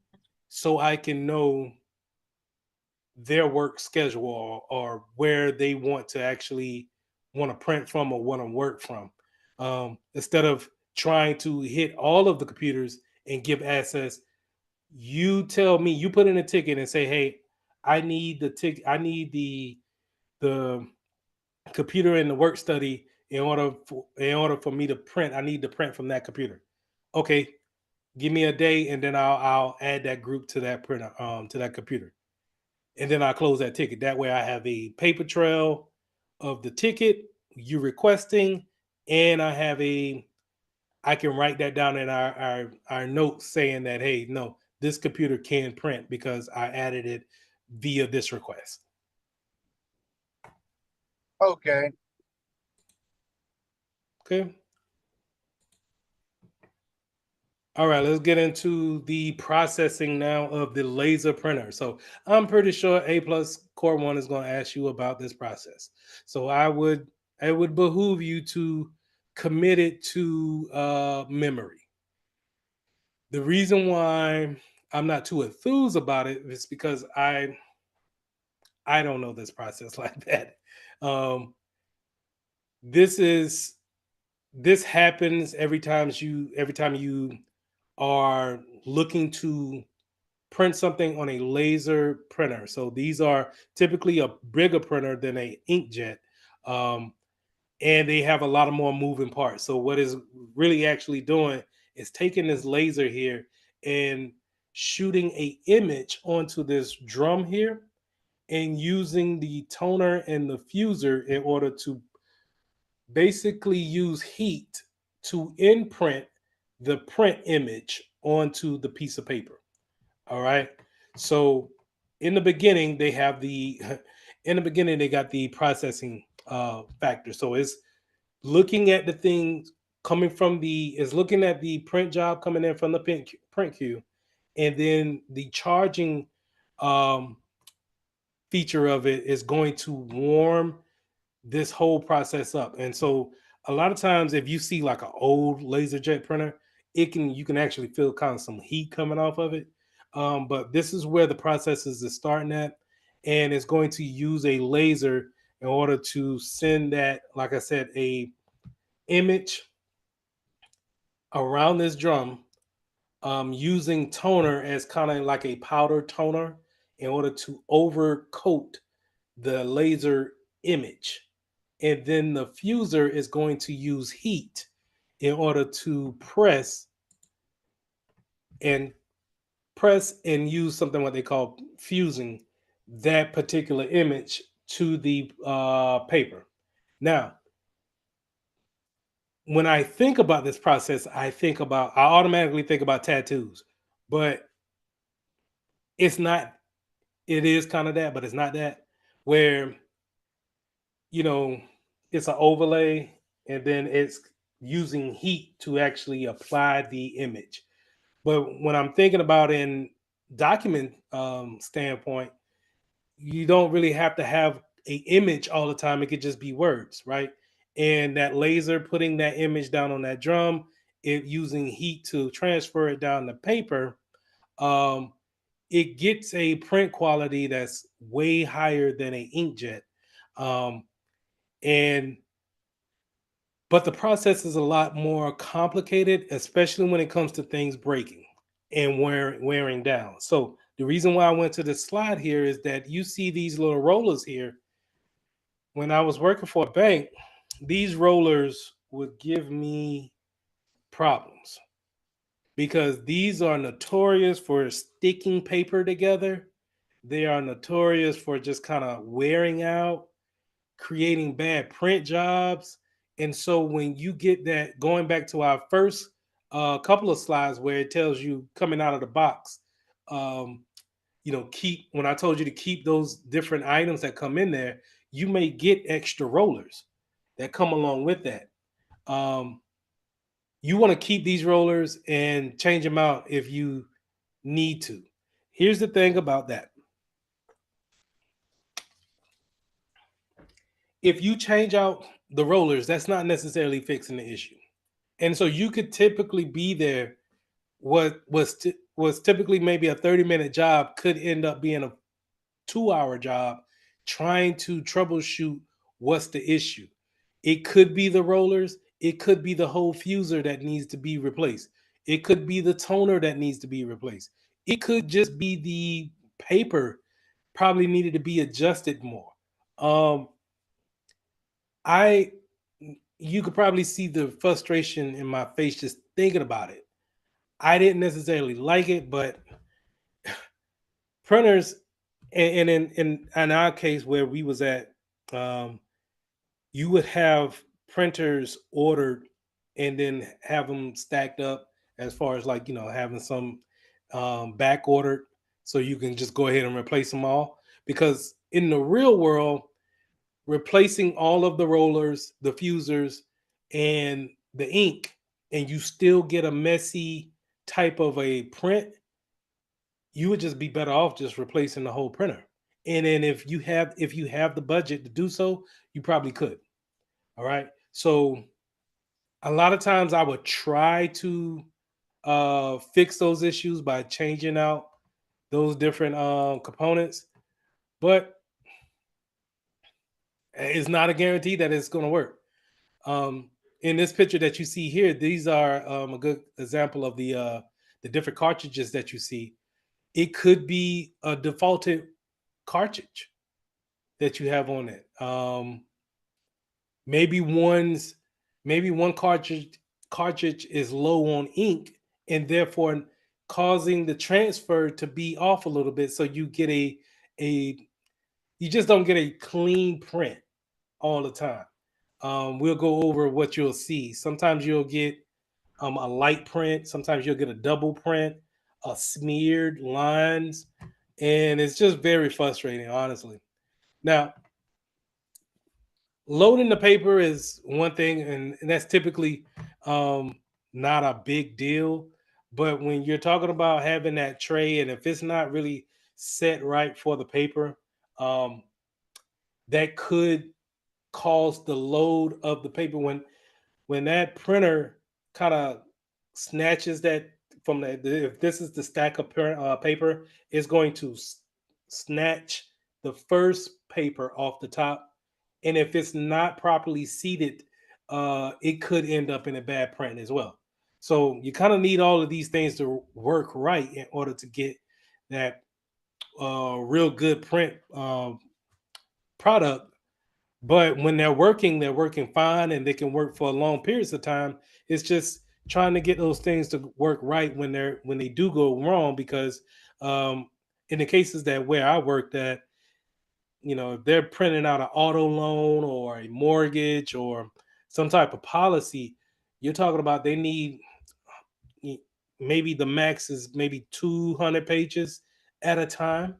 so I can know their work schedule, or where they want to actually want to print from or want to work from, instead of trying to hit all of the computers and give access. You tell me, you put in a ticket and say, hey, I need the ticket, I need the computer in the work study in order for me to print. I need to print from that computer. Okay, give me a day, and then I'll add that group to that printer, to that computer, and then I close that ticket. That way, I have a paper trail of the ticket you requesting, and I can write that down in our notes saying that, hey, no, this computer can print because I added it via this request. Okay. Okay. All right, let's get into the processing now of the laser printer. So I'm pretty sure A plus Core One is going to ask you about this process. So it would behoove you to commit it to memory. The reason why I'm not too enthused about it is because I don't know this process like that. This is this happens every time you are looking to print something on a laser printer. So these are typically a bigger printer than a inkjet, um, and they have a lot of more moving parts. So what is really actually doing is taking this laser here and shooting a image onto this drum here and using the toner and the fuser in order to basically use heat to imprint the print image onto the piece of paper. All right. So in the beginning, they have the in the beginning they got the processing factor. So it's looking at the things coming from the is looking at the print job coming in from the print queue, and then the charging um, feature of it is going to warm this whole process up. And so a lot of times if you see like an old laser jet printer, it can you can actually feel kind of some heat coming off of it. But this is where the processes is starting at, and it's going to use a laser in order to send that, like I said, a image around this drum, using toner as kind of like a powder toner in order to overcoat the laser image. And then the fuser is going to use heat in order to and press and use something what they call fusing that particular image to the paper. Now, when I think about this process, I automatically think about tattoos, but it's not. It is kind of that, but it's not that. Where you know it's an overlay, and then it's using heat to actually apply the image. But when I'm thinking about in document standpoint, you don't really have to have a image all the time. It could just be words, right? And that laser putting that image down on that drum, it using heat to transfer it down the paper, um, it gets a print quality that's way higher than a inkjet. Um, and but the process is a lot more complicated, especially when it comes to things breaking and wearing down. So the reason why I went to this slide here is that you see these little rollers here. When I was working for a bank, these rollers would give me problems because these are notorious for sticking paper together. They are notorious for just kind of wearing out, creating bad print jobs. And so when you get that, going back to our first couple of slides where it tells you coming out of the box, um, keep when I told you to keep those different items that come in there, you may get extra rollers that come along with that. Um, you want to keep these rollers and change them out if you need to. Here's the thing about that. If you change out the rollers, that's not necessarily fixing the issue. And so you could typically be there. Was typically maybe a 30-minute job could end up being a 2-hour job trying to troubleshoot what's the issue. It could be the rollers, it could be the whole fuser that needs to be replaced. It could be the toner that needs to be replaced. It could just be the paper probably needed to be adjusted more. Um, I you could probably see the frustration in my face just thinking about it. I didn't necessarily like it, but printers, and in our case where we was at, um, you would have printers ordered and then have them stacked up as far as like having some back ordered so you can just go ahead and replace them all, because in the real world replacing all of the rollers, the fusers, and the ink, and you still get a messy type of a print, you would just be better off just replacing the whole printer. And then if you have the budget to do so, you probably could. All right. So a lot of times I would try to fix those issues by changing out those different components, but it's not a guarantee that it's going to work. in this picture that you see here, these are a good example of the different cartridges that you see. It could be a defaulted cartridge that you have on it. Maybe one's maybe one cartridge is low on ink and therefore causing the transfer to be off a little bit, so you get a you just don't get a clean print all the time. We'll go over what you'll see. Sometimes you'll get a light print. Sometimes you'll get a double print, smeared lines, and it's just very frustrating, honestly. Now, loading the paper is one thing, and that's typically um, not a big deal. But when you're talking about having that tray, and if it's not really set right for the paper, um, that could cause the load of the paper when that printer kind of snatches that from if this is the stack of paper, it's going to snatch the first paper off the top, and if it's not properly seated, it could end up in a bad print as well. So you kind of need all of these things to work right in order to get that real good print product. But when they're working fine and they can work for long periods of time. It's just trying to get those things to work right when they do go wrong. Because in the cases that where I worked at, if they're printing out an auto loan or a mortgage or some type of policy, you're talking about they need maybe the max is maybe 200 pages at a time,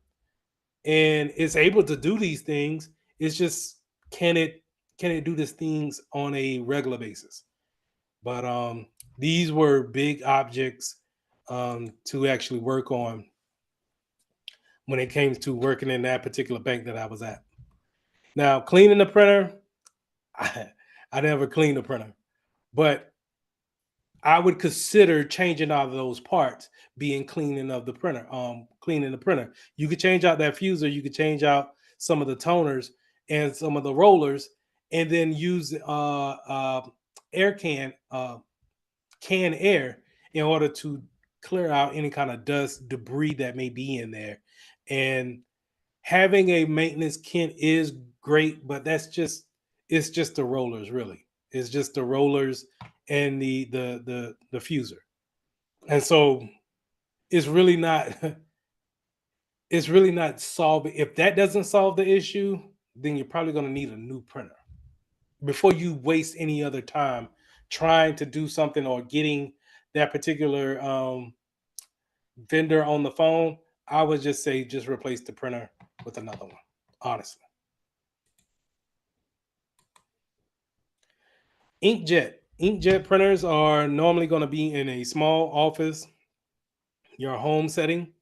and it's able to do these things. It's just can it do these things on a regular basis? But these were big objects to actually work on when it came to working in that particular bank that I was at. Now, cleaning the printer, I never cleaned the printer, but I would consider changing out those parts, being cleaning of the printer, cleaning the printer. You could change out that fuser, you could change out some of the toners and some of the rollers, and then use air can air in order to clear out any kind of dust, debris that may be in there. And having a maintenance kit is great, but it's just the rollers, really. It's just the rollers and the fuser. And so it's really not it's really not solving. If that doesn't solve the issue, then you're probably going to need a new printer before you waste any other time trying to do something or getting that particular vendor on the phone. I would just say just replace the printer with another one, honestly. Inkjet printers are normally going to be in a small office, your home setting.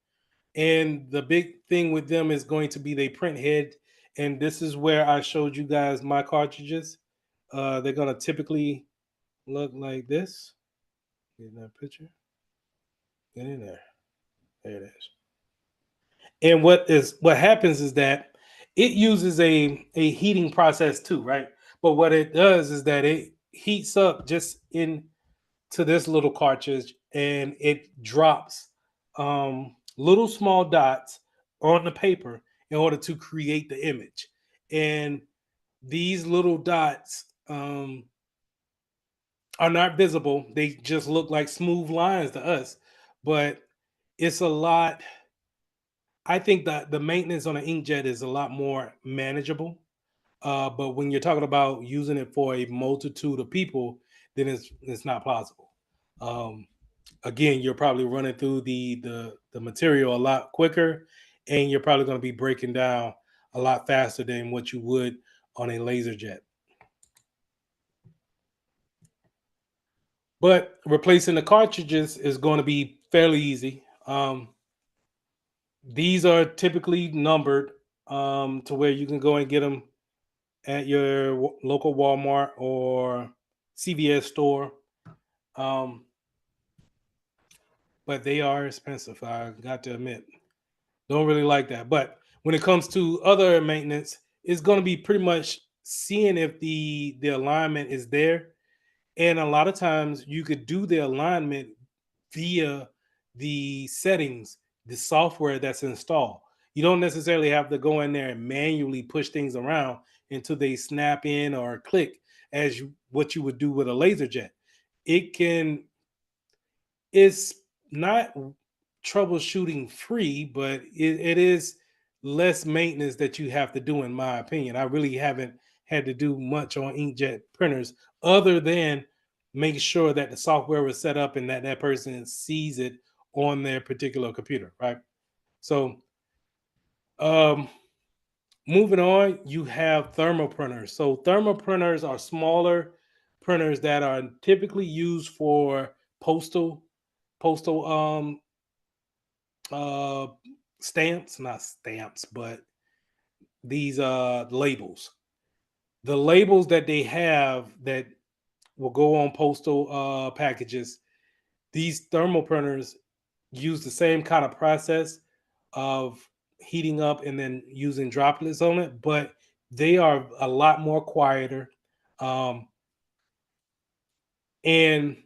And the big thing with them is going to be they print head. And this is where I showed you guys my cartridges. They're going to typically look like this. Get that picture. Get in there. There it is. And what happens is that it uses a heating process too, right? But what it does is that it heats up just into this little cartridge, and it drops little small dots on the paper in order to create the image. And these little dots are not visible. They just look like smooth lines to us, but it's a lot. I think that the maintenance on an inkjet is a lot more manageable. But when you're talking about using it for a multitude of people, then it's not plausible. Um, Again, you're probably running through the material a lot quicker, and you're probably going to be breaking down a lot faster than what you would on a laser jet. But replacing the cartridges is going to be fairly easy. These are typically numbered to where you can go and get them at your local Walmart or CVS store. Um, but they are expensive. I got to admit, don't really like that. But when it comes to other maintenance, it's going to be pretty much seeing if the alignment is there. And a lot of times you could do the alignment via the settings, the software that's installed. You don't necessarily have to go in there and manually push things around until they snap in or click what you would do with a laser jet. It can It's not troubleshooting free, but it is less maintenance that you have to do, in my opinion. I really haven't had to do much on inkjet printers other than make sure that the software was set up and that that person sees it on their particular computer, right? So, um, moving on, you have thermal printers. So, thermal printers are smaller printers that are typically used for postal uh stamps, not stamps, but these labels. The labels that they have that will go on postal packages, these thermal printers use the same kind of process of heating up and then using droplets on it, but they are a lot more quieter, um, and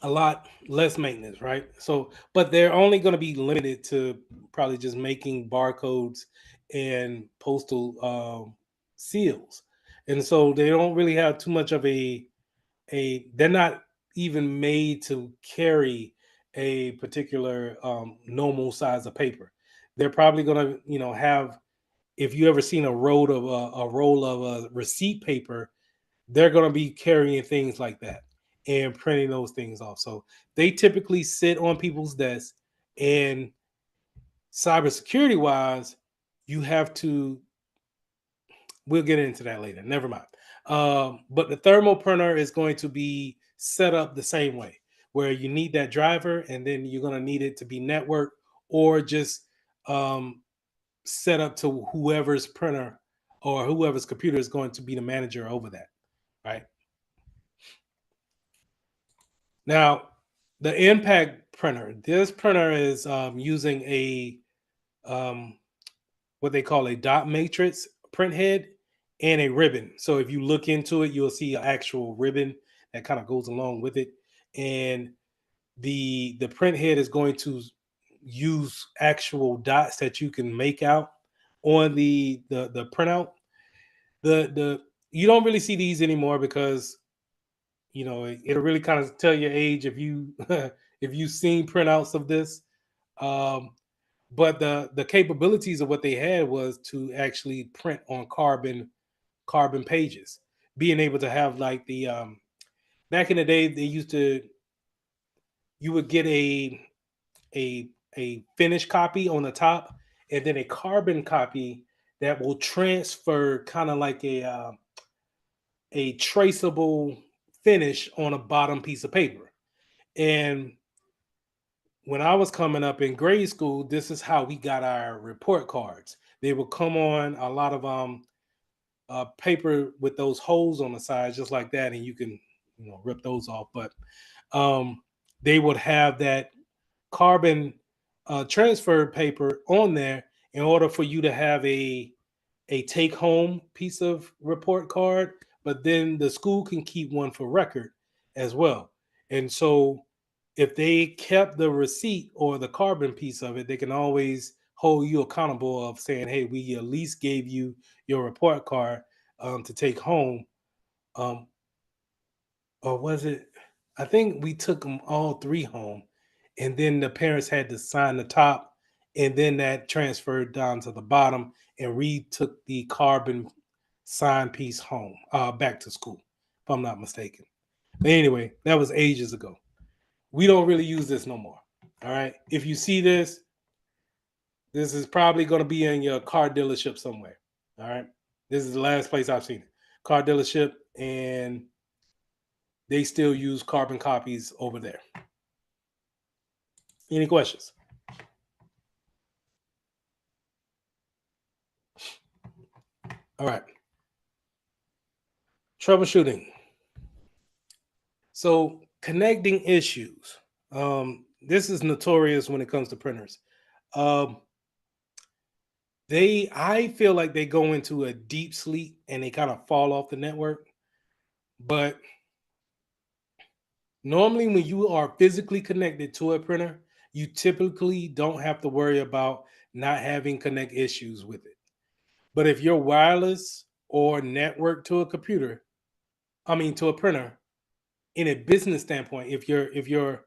a lot less maintenance, right? So, but they're only going to be limited to probably just making barcodes and postal seals, and so they don't really have too much of a. They're not even made to carry a particular normal size of paper. They're probably going to, have. If you ever seen a roll of receipt paper, they're going to be carrying things like that and printing those things off. So they typically sit on people's desks. And cybersecurity wise, you have to. We'll get into that later. Never mind. But the thermal printer is going to be set up the same way, where you need that driver, and then you're going to need it to be networked or just um, set up to whoever's printer or whoever's computer is going to be the manager over that, right? Now, the impact printer. This printer is using a um, what they call a dot matrix print head and a ribbon. So if you look into it, you'll see an actual ribbon that kind of goes along with it, and the print head is going to use actual dots that you can make out on the printout. The You don't really see these anymore because it'll really kind of tell your age if you if you've seen printouts of this. Um, but the capabilities of what they had was to actually print on carbon pages, being able to have like the back in the day they used to you would get a finished copy on the top and then a carbon copy that will transfer kind of like a traceable finish on a bottom piece of paper. And when I was coming up in grade school, this is how we got our report cards. They would come on a lot of paper with those holes on the sides, just like that, and you can rip those off. But they would have that carbon transfer paper on there in order for you to have a take home piece of report card, but then the school can keep one for record as well. And so if they kept the receipt or the carbon piece of it, they can always hold you accountable of saying, hey, we at least gave you your report card to take home. Um, or was it? I think we took them all three home, and then the parents had to sign the top, and then that transferred down to the bottom, and we took the carbon sign piece home, back to school, if I'm not mistaken. But anyway, that was ages ago. We don't really use this no more. All right. If you see this, this is probably going to be in your car dealership somewhere. All right. This is the last place I've seen it. Car dealership, and they still use carbon copies over there. Any questions? All right. Troubleshooting. So connecting issues. This is notorious when it comes to printers. Um, I feel like they go into a deep sleep and they kind of fall off the network. But Normally, when you are physically connected to a printer, you typically don't have to worry about not having connect issues with it. But if you're wireless or networked to a computer, I mean to a printer, in a business standpoint, if you're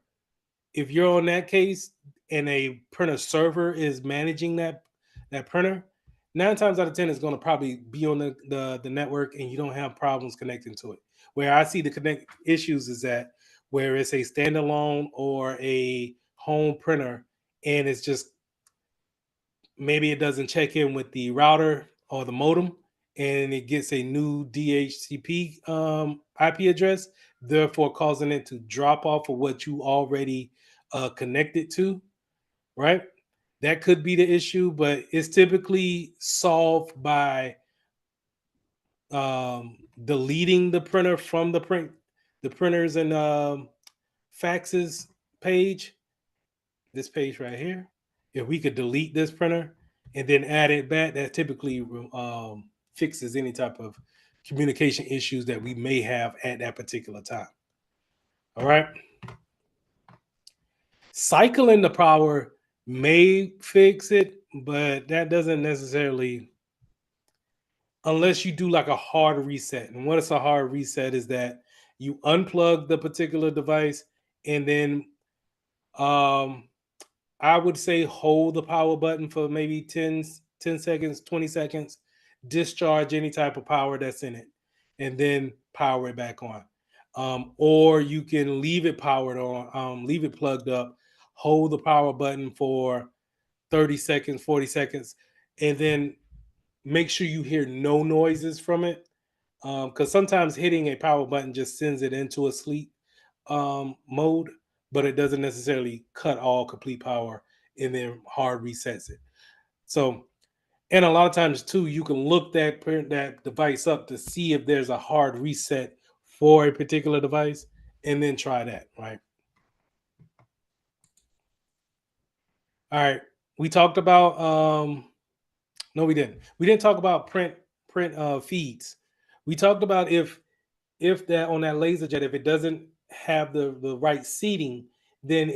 on that case and a printer server is managing that printer, 9 times out of 10 is going to probably be on the network and you don't have problems connecting to it. Where I see the connect issues is that where it's a standalone or a home printer and it's just maybe it doesn't check in with the router or the modem and it gets a new DHCP IP address, therefore causing it to drop off of what you already connected to, right? That could be the issue, but it's typically solved by deleting the printer from the printers and faxes page, this page right here. If we could delete this printer and then add it back, that typically fixes any type of communication issues that we may have at that particular time. All right. Cycling the power may fix it, but that doesn't necessarily, unless you do like a hard reset. And what is a hard reset is that you unplug the particular device and then I would say hold the power button for maybe 10 seconds, 20 seconds, discharge any type of power that's in it, and then power it back on. Or you can leave it powered on, leave it plugged up, hold the power button for 30 seconds, 40 seconds, and then make sure you hear no noises from it. Because sometimes hitting a power button just sends it into a sleep mode, but it doesn't necessarily cut all complete power and then hard resets it. So, and a lot of times too, you can look that device up to see if there's a hard reset for a particular device, and then try that. Right. All right. We talked about no, we didn't. We didn't talk about print feeds. We talked about if that on that laser jet, if it doesn't have the right seating, then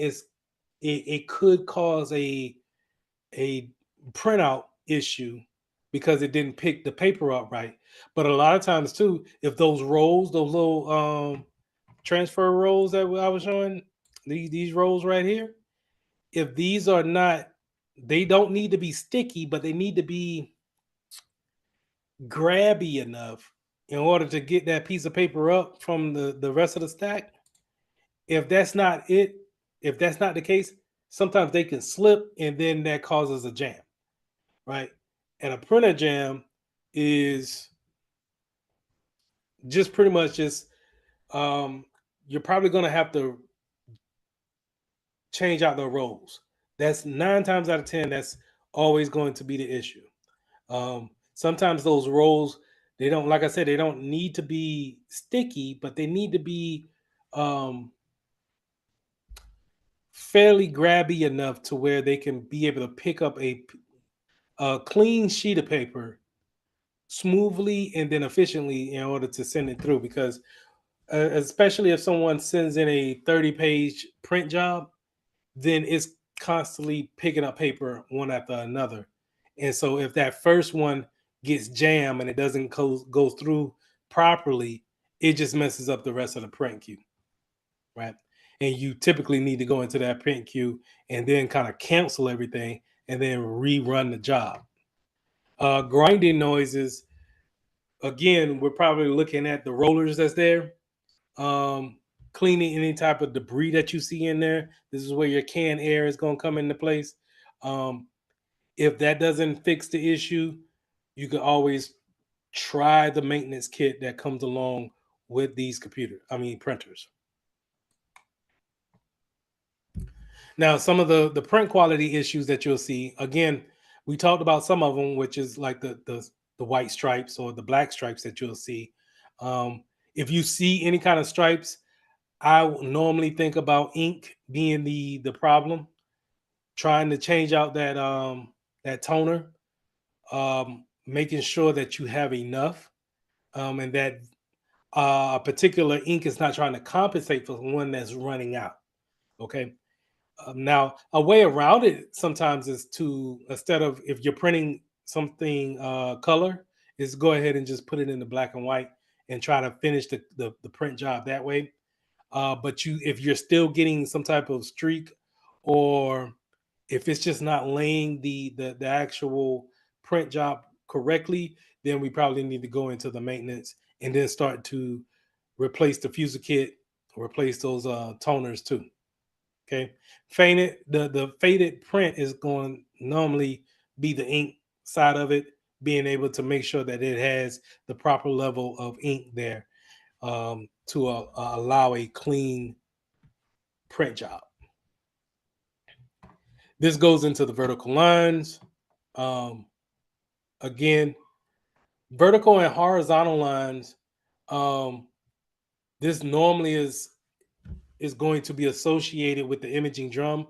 it could cause a printout issue because it didn't pick the paper up right. But a lot of times too, if those rolls, those little transfer rolls that I was showing, these rolls right here, if these are not, they don't need to be sticky, but they need to be grabby enough in order to get that piece of paper up from the rest of the stack. If that's not it, if that's not the case, sometimes they can slip and then that causes a jam, right? And a printer jam is just pretty much just um, you're probably going to have to change out the rolls. That's 9 times out of 10. That's always going to be the issue. Sometimes those rolls, they don't, like I said, they don't need to be sticky, but they need to be um, fairly grabby enough to where they can be able to pick up a clean sheet of paper smoothly and then efficiently in order to send it through. Because especially if someone sends in a 30-page print job, then it's constantly picking up paper one after another. And so if that first one gets jammed and it doesn't go through properly, it just messes up the rest of the print queue, right? And you typically need to go into that print queue and then kind of cancel everything and then rerun the job. Grinding noises, again, we're probably looking at the rollers that's there, um, cleaning any type of debris that you see in there. This is where your canned air is going to come into place. Um, if that doesn't fix the issue, you can always try the maintenance kit that comes along with these printers. Now, some of the print quality issues that you'll see, again, we talked about some of them, which is like the white stripes or the black stripes that you'll see. Um, if you see any kind of stripes, I normally think about ink being the problem. Trying to change out that toner, making sure that you have enough, and that a particular ink is not trying to compensate for one that's running out. Okay. Now, a way around it sometimes is to, instead of, if you're printing something color, is go ahead and just put it in the black and white and try to finish the print job that way. But if you're still getting some type of streak, or if it's just not laying the actual print job correctly, then we probably need to go into the maintenance and then start to replace the fuser kit, replace those toners too. Okay, the faded print is going to normally be the ink side of it, being able to make sure that it has the proper level of ink there to allow a clean print job. This goes into the vertical lines. Again, vertical and horizontal lines. This normally is going to be associated with the imaging drum.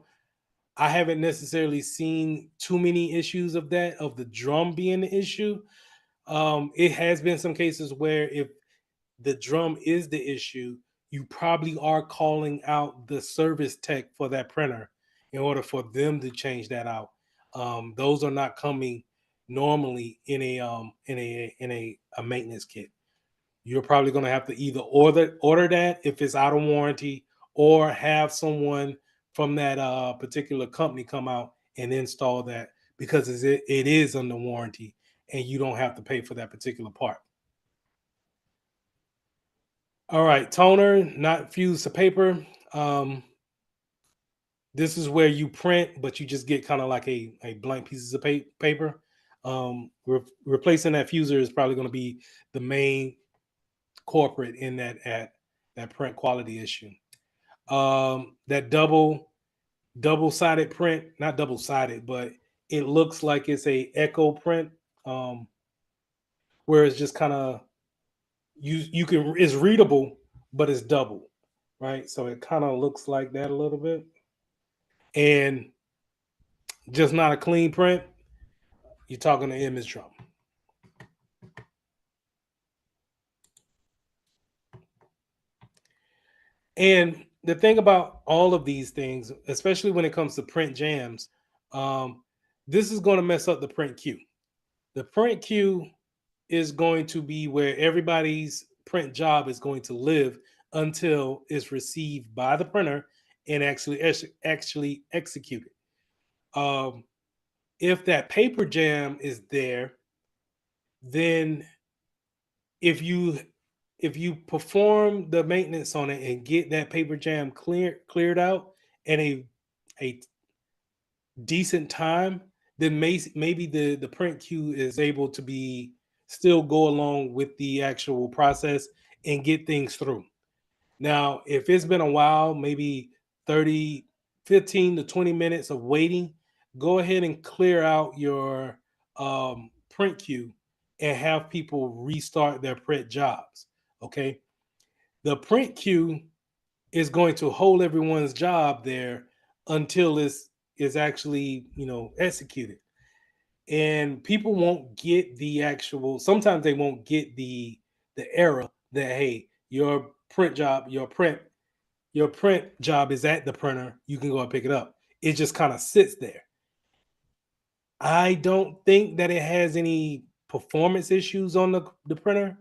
I haven't necessarily seen too many issues of that, of the drum being the issue. It has been some cases where if the drum is the issue, you probably are calling out the service tech for that printer in order for them to change that out. Those are not coming normally in a maintenance kit. You're probably going to have to either order that if it's out of warranty, or have someone from that particular company come out and install that, because it is under warranty and you don't have to pay for that particular part. All right, toner, not fused to paper. This is where you print, but you just get kind of like a blank pieces of paper. Replacing that fuser is probably going to be the main corporate in that print quality issue. That double-sided print, not double-sided, but it looks like it's a echo print, where it's just kind of, you can, it's readable, but it's double, right? So it kind of looks like that a little bit, and just not a clean print. You're talking to image drum. And the thing about all of these things, especially when it comes to print jams, this is going to mess up the print queue. The print queue is going to be where everybody's print job is going to live until it's received by the printer and actually executed. If that paper jam is there, then if you perform the maintenance on it and get that paper jam cleared out in a decent time, then maybe the print queue is able to be still go along with the actual process and get things through. Now, if it's been a while, maybe 30, 15 to 20 minutes of waiting, go ahead and clear out your print queue and have people restart their print jobs. Okay. The print queue is going to hold everyone's job there until it's actually, executed. And people won't get the actual, sometimes they won't get the error that, hey, your print job is at the printer, you can go and pick it up. It just kind of sits there. I don't think that it has any performance issues on the printer,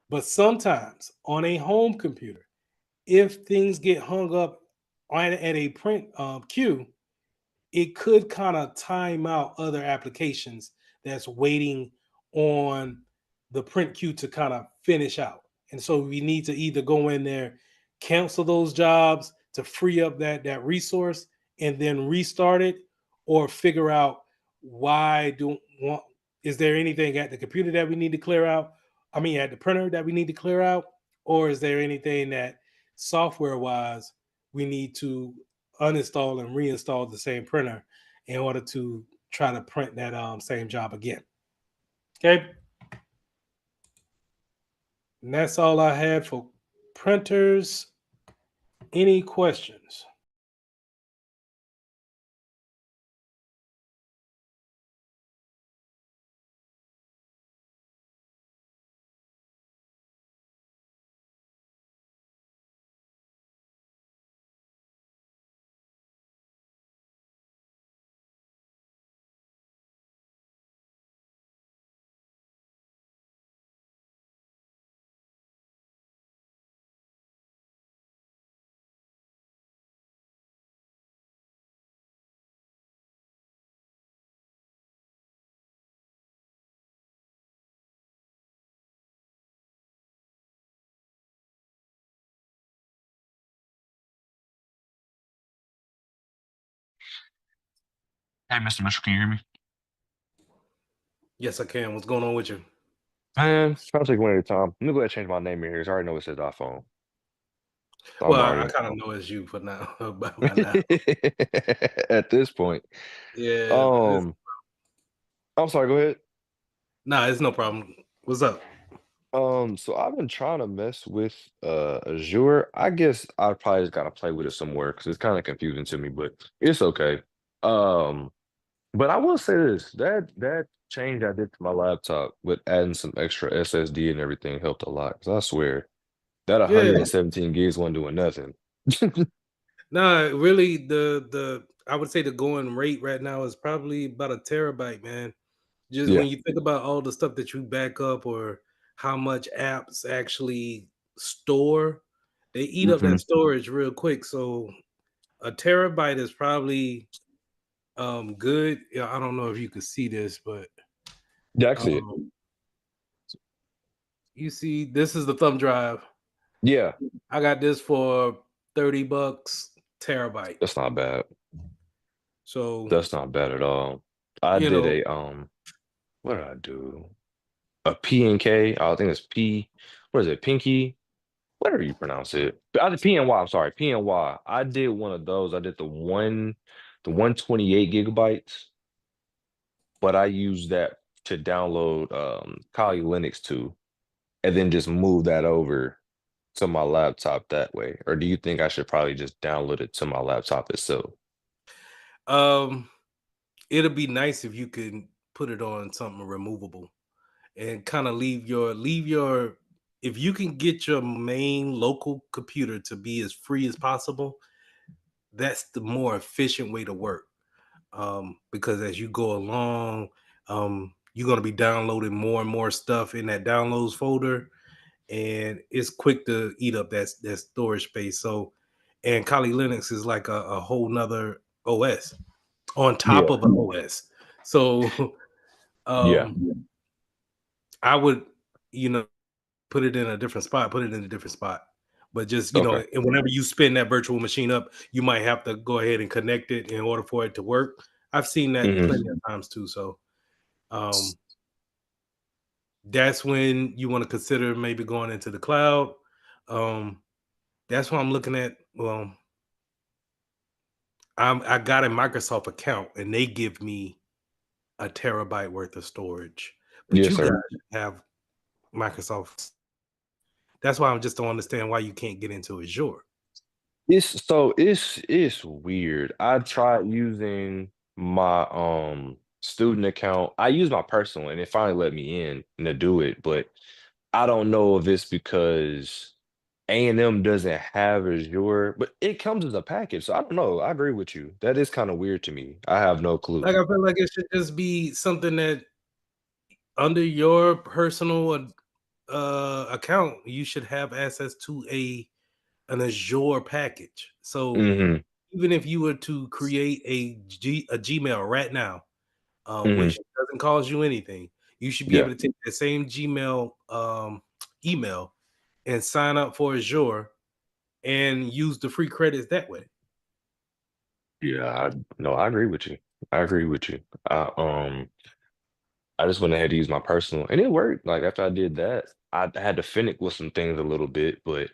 but sometimes on a home computer, if things get hung up at a print queue, it could kind of time out other applications that's waiting on the print queue to kind of finish out. And so we need to either go in there, cancel those jobs to free up that resource and then restart it, or figure out why do want is there anything at the computer that we need to clear out? I mean, at the printer that we need to clear out, or is there anything that software wise we need to uninstall and reinstall the same printer in order to try to print that same job again. Okay. And that's all I had for printers. Any questions? Hey, Mr. Mitchell, can you hear me? Yes, I can. What's going on with you? Man, trying to take one at a time. Let me go ahead and change my name in here. 'Cause I already know it says iPhone. So I'm Well, I already kind of know it's you for now, by now. at this point. Yeah, Um, I'm sorry, go ahead. nah, it's no problem. What's up? So I've been trying to mess with Azure. I guess I probably just gotta play with it some more because it's kind of confusing to me, but it's okay. Um, but I will say this, that change I did to my laptop with adding some extra SSD and everything helped a lot. 'Cause I swear that Yeah, 117 gigs wasn't doing nothing. nah, really, the I would say the going rate right now is probably about a terabyte, man. Just Yeah. when you think about all the stuff that you back up or how much apps actually store, they eat up Hmm. that storage real quick. So a terabyte is probably good. Yeah, I don't know if you could see this, but Yeah, I can see it. um you see this is the thumb drive. Yeah, I got this for $30, terabyte. that's not bad. So, That's not bad at all. I you did know, a what did I do? A P and K. I think it's P. What is it? Pinky. Whatever you pronounce it. But I did PNY. I'm sorry, PNY. I did one of those. I did the 128 gigabytes, but I used that to download Kali Linux to, and then just move that over to my laptop that way. Or do you think I should probably just download it to my laptop itself? um it'll be nice if you can put it on something removable and kind of leave your if you can get your main local computer to be as free as possible, that's the more efficient way to work. Because as you go along, you're going to be downloading more and more stuff in that downloads folder, and it's quick to eat up that storage space. So, and Kali Linux is like a whole nother OS on top Yeah. of an OS. So, Yeah. um, I would, you know, put it in a different spot, put it in a different spot. But just, Okay. and whenever you spin that virtual machine up, you might have to go ahead and connect it in order for it to work. I've seen that Hmm. plenty of times too. So, um, that's when you want to consider maybe going into the cloud. Um, that's what I'm looking at. Well, I got a Microsoft account and they give me a terabyte worth of storage, but Yes, you guys sir. have Microsoft. That's why I just don't understand why you can't get into Azure. It's weird. I tried using my student account. I used my personal and it finally let me in to do it, but I don't know if it's because A&M doesn't have Azure, but it comes as a package. So I don't know. I agree with you. That is kind of weird to me. I have no clue. Like I feel like it should just be something that under your personal account, you should have access to an Azure package. So Hmm. even if you were to create a Gmail right now, Hmm. which doesn't cost you anything, you should be Yeah. able to take the same Gmail email and sign up for Azure and use the free credits that way. Yeah. No, I agree with you. I agree with you. I just went ahead to use my personal, and it worked. Like after I did that, I had to finish with some things a little bit, but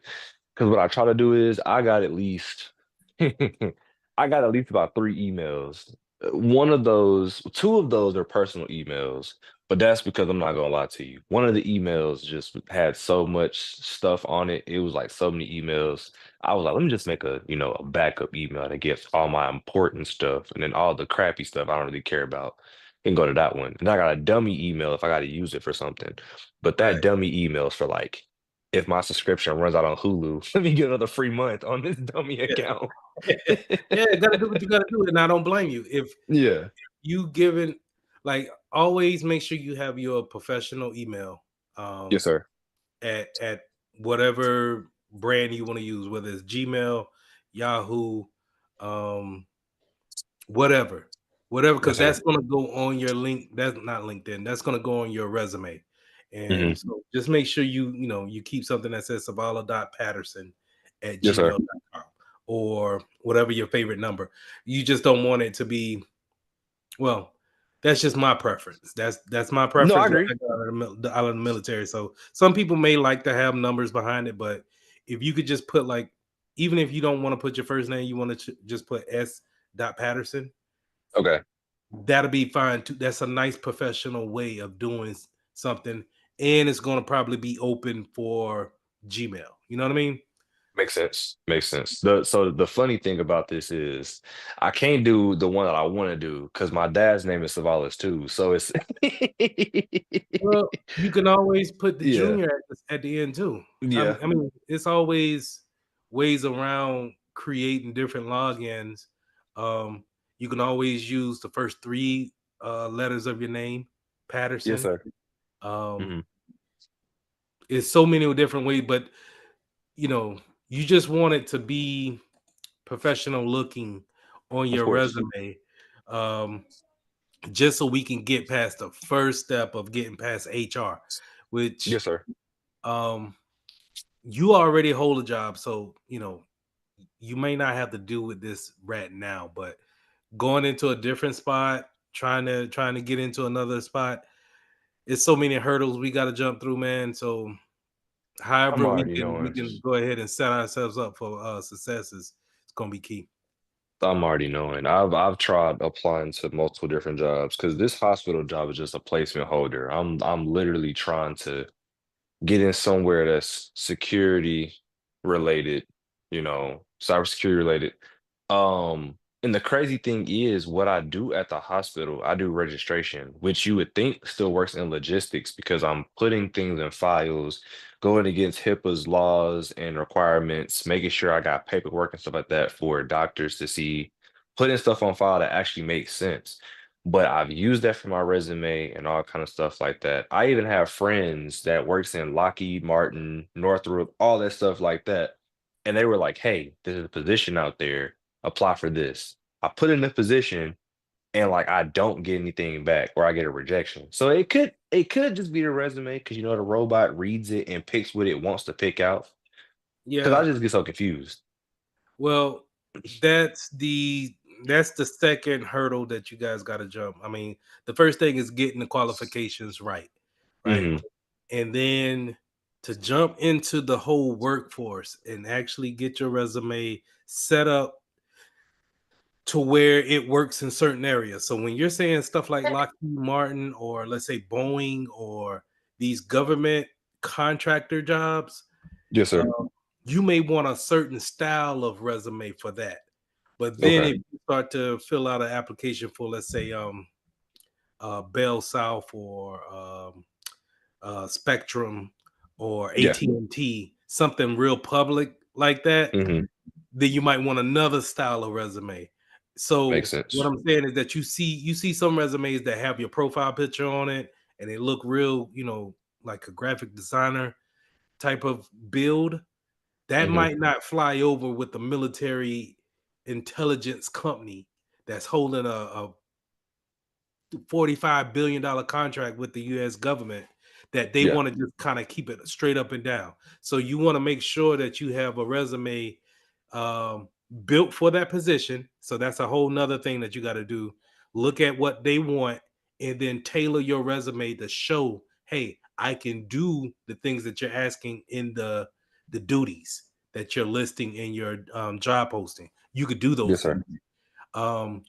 because what I try to do is I got at least, I got at least about 3 emails. One of those, two of those are personal emails, but that's because I'm not gonna lie to you. One of the emails just had so much stuff on it. It was like so many emails. I was like, let me just make a backup email that gets all my important stuff, and then all the crappy stuff I don't really care about can go to that one. And I got a dummy email if I got to use it for something. But that Right. dummy email is for like, if my subscription runs out on Hulu, let me get another free month on this dummy account. Yeah, gotta do what you gotta do, and I don't blame you. If Yeah. you given like always make sure you have your professional email Yes, sir. at whatever brand you want to use, whether it's Gmail, Yahoo, um, whatever, Yes, because sir. that's gonna go on your link. That's not LinkedIn. That's gonna go on your resume, Hmm. and so just make sure you keep something that says Savala.Patterson at Yes, sir. gmail.com or whatever your favorite number. You just don't want it to be Well, that's just my preference. That's my No, I preference when agree. I got out of the military. So some people may like to have numbers behind it, but if you could just put like, even if you don't want to put your first name, you want to just put S. Patterson. Okay, That'll be fine too. That's a nice professional way of doing something, and it's going to probably be open for Gmail. You know what I mean? makes sense. Makes sense. The funny thing about this is I can't do the one that I want to do because my dad's name is Savalas too. So it's Well, you can always put the yeah, junior at the end too. yeah, I mean, it's always ways around creating different logins. Um, you can always use the first three letters of your name, yes, Patterson. sir. Um, Hmm. it's so many different ways, but you know, you just want it to be professional looking on Of your course. resume. Um, just so we can get past the first step of getting past HR, which Yes, sir. um you already hold a job, so you may not have to deal with this right now, but going into a different spot, trying to get into another spot, it's so many hurdles we got to jump through, man. So I'm however already we knowing. can go ahead and set ourselves up for successes, it's gonna be key. I'm already knowing. I've tried applying to multiple different jobs because this hospital job is just a placement holder. I'm literally trying to get in somewhere that's security related, cybersecurity related. And the crazy thing is, what I do at the hospital, I do registration, which you would think still works in logistics because I'm putting things in files, going against HIPAA's laws and requirements, making sure I got paperwork and stuff like that for doctors to see, putting stuff on file that actually makes sense. But I've used that for my resume and all kind of stuff like that. I even have friends that works in Lockheed Martin, Northrop, all that stuff like that. And they were like, "Hey, there's a position out there. Apply for this." I put in the position and like I don't get anything back or I get a rejection. So it could just be the resume because the robot reads it and picks what it wants to pick out. Because I Yeah, just get so confused. well, that's the that's the second hurdle that you guys got to jump. I mean, the first thing is getting the qualifications right? Hmm. And then to jump into the whole workforce and actually get your resume set up to where it works in certain areas. So when you're saying stuff like Lockheed Martin or let's say Boeing or these government contractor jobs, Yes, sir. you may want a certain style of resume for that. But then Okay. if you start to fill out an application for, let's say, Bell South or Spectrum or Yeah. AT&T, something real public like that, Hmm. then you might want another style of resume. Makes So what sense. I'm saying is that you see some resumes that have your profile picture on it and they look real, like a graphic designer type of build. That Hmm. might not fly over with the military intelligence company that's holding a $45 billion contract with the US government that they Yeah. want to just kind of keep it straight up and down. So you want to make sure that you have a resume um, built for that position. So that's a whole nother thing that you got to do. Look at what they want and then tailor your resume to show, hey, I can do the things that you're asking in the duties that you're listing in your job posting. You could do those Yes, things. sir. Um,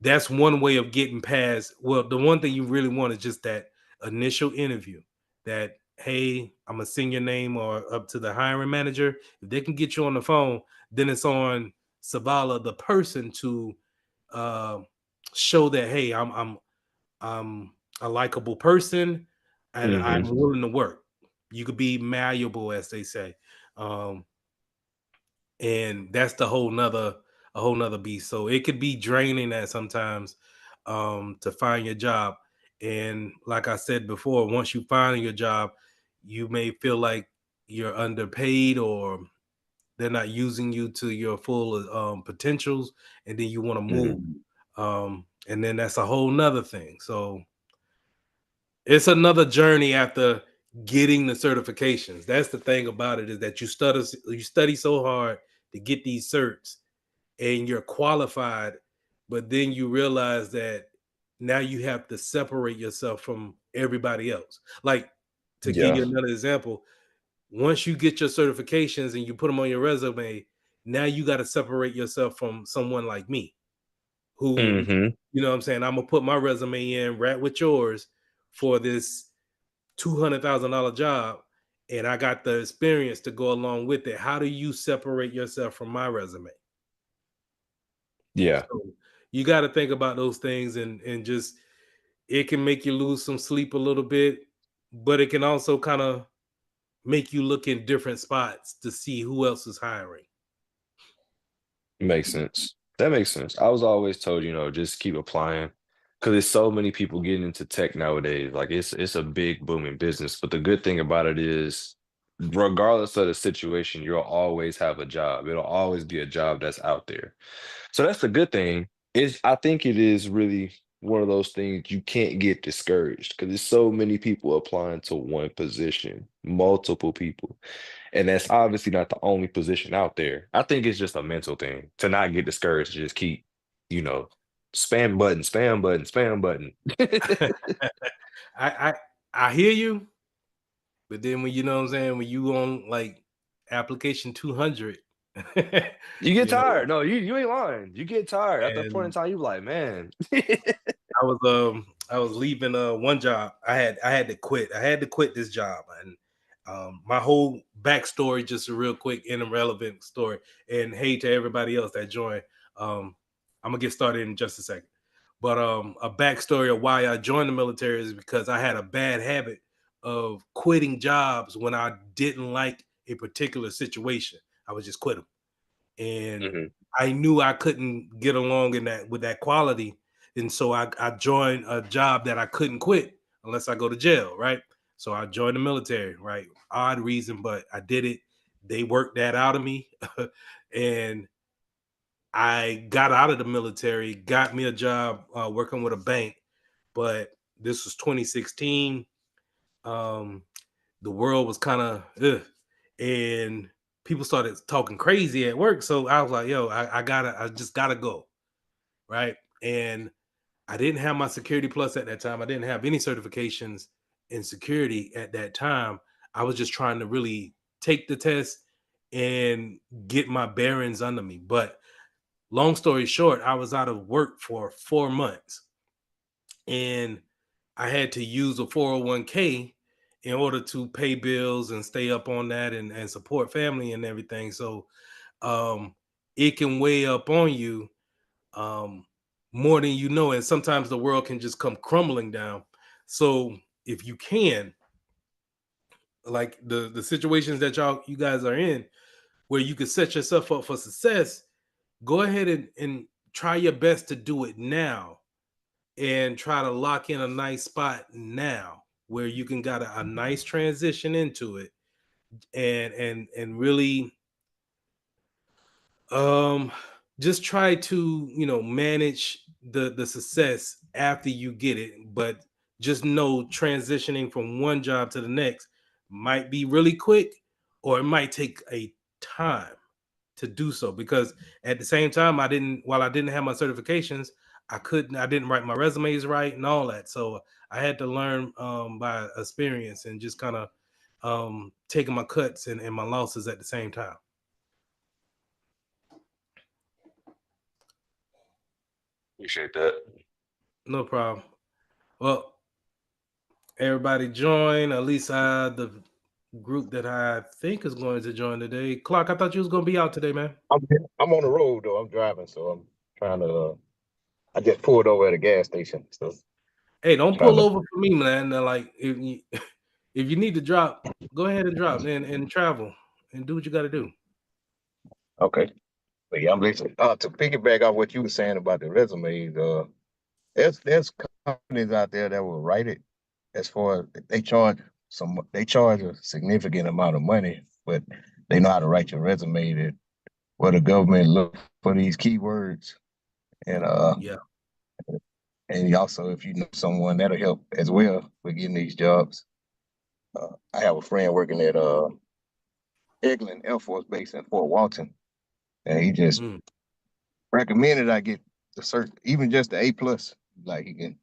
that's one way of getting past. Well, the one thing you really want is just that initial interview. That hey, I'm gonna send your name or up to the hiring manager. If they can get you on the phone, then it's on Savala, the person, to uh, show that hey, I'm a likable person and Hmm. I'm willing to work. You could be malleable, as they say. Um, and that's the whole nother a whole nother beast. So it could be draining at sometimes to find your job. And like I said before, once you find your job, you may feel like you're underpaid or they're not using you to your full potentials, and then you want to Hmm. move. And then that's a whole nother thing. So it's another journey after getting the certifications. That's the thing about it, is that you study so hard to get these certs and you're qualified, but then you realize that now you have to separate yourself from everybody else. Like, to give Yeah. you another example, once you get your certifications and you put them on your resume, now you got to separate yourself from someone like me who, Hmm. you know what I'm saying, I'm gonna put my resume in right with yours for this $200,000 job, and I got the experience to go along with it. How do you separate yourself from my resume? Yeah. So you got to think about those things, and just, it can make you lose some sleep a little bit, but it can also kind of make you look in different spots to see who else is hiring. Makes sense. That makes sense. I was always told, just keep applying because there's so many people getting into tech nowadays. Like it's a big booming business. But the good thing about it is, regardless of the situation, you'll always have a job. It'll always be a job that's out there. So that's the good thing. Is I think it is really one of those things you can't get discouraged because there's so many people applying to one position, multiple people. And that's obviously not the only position out there. I think it's just a mental thing to not get discouraged, to just keep, you know, spam button, spam button, spam button. I I hear you, but then when, you know what I'm saying, when you on like application 200, You get you know, tired. No, you ain't lying. You get tired. At that point in and time, you like, man. I was leaving one job. I had to quit. I had to quit this job, and my whole backstory, just a real quick and irrelevant story. And hey to everybody else that joined. I'm gonna get started in just a second. But a backstory of why I joined the military is because I had a bad habit of quitting jobs when I didn't like a particular situation. I would just quit them, and Mhm. I knew I couldn't get along in that with that quality, and so I joined a job that I couldn't quit unless I go to jail, right? So I joined the military, right? Odd reason, but I did it. They worked that out of me, and I got out of the military, got me a job working with a bank, but this was 2016. Um, the world was kind of, and people started talking crazy at work. So I was like, yo, I just gotta go, right? And I didn't have my security plus at that time. I didn't have any certifications in security at that time. I was just trying to really take the test and get my bearings under me. But long story short, I was out of work for 4 months, and I had to use a 401k in order to pay bills and stay up on that, and support family and everything. So um, it can weigh up on you, um, more than you know, and sometimes the world can just come crumbling down. So if you can, like the situations that you guys are in, where you could set yourself up for success, go ahead and try your best to do it now, and try to lock in a nice spot now where you can got a nice transition into it, and really um just try to, manage the success after you get it. But just know, transitioning from one job to the next might be really quick, or it might take a time to do so, because at the same time, while I didn't have my certifications, I didn't write my resumes right and all that. So I had to learn by experience, and just kind of taking my cuts and my losses at the same time. Appreciate that. No problem. Well, everybody join, at least the group that I think is going to join today. Clark, I thought you was going to be out today, man. I'm on the road though. I'm driving, so I'm trying to. I just pulled over at a gas station, so Hey, don't trying pull to. over for me, man. Like, if you if you need to drop, go ahead and drop, and travel and do what you got to do. Okay, but yeah, I'm listening. To piggyback off what you were saying about the resumes, there's companies out there that will write it as far as they charge a significant amount of money, but they know how to write your resume that where the government look for these keywords and Yeah. and also if you know someone that'll help as well with getting these jobs. I have a friend working at Eglin Air Force Base in Fort Walton, and he just Mm. recommended I get the cert, even just the A plus. Like he can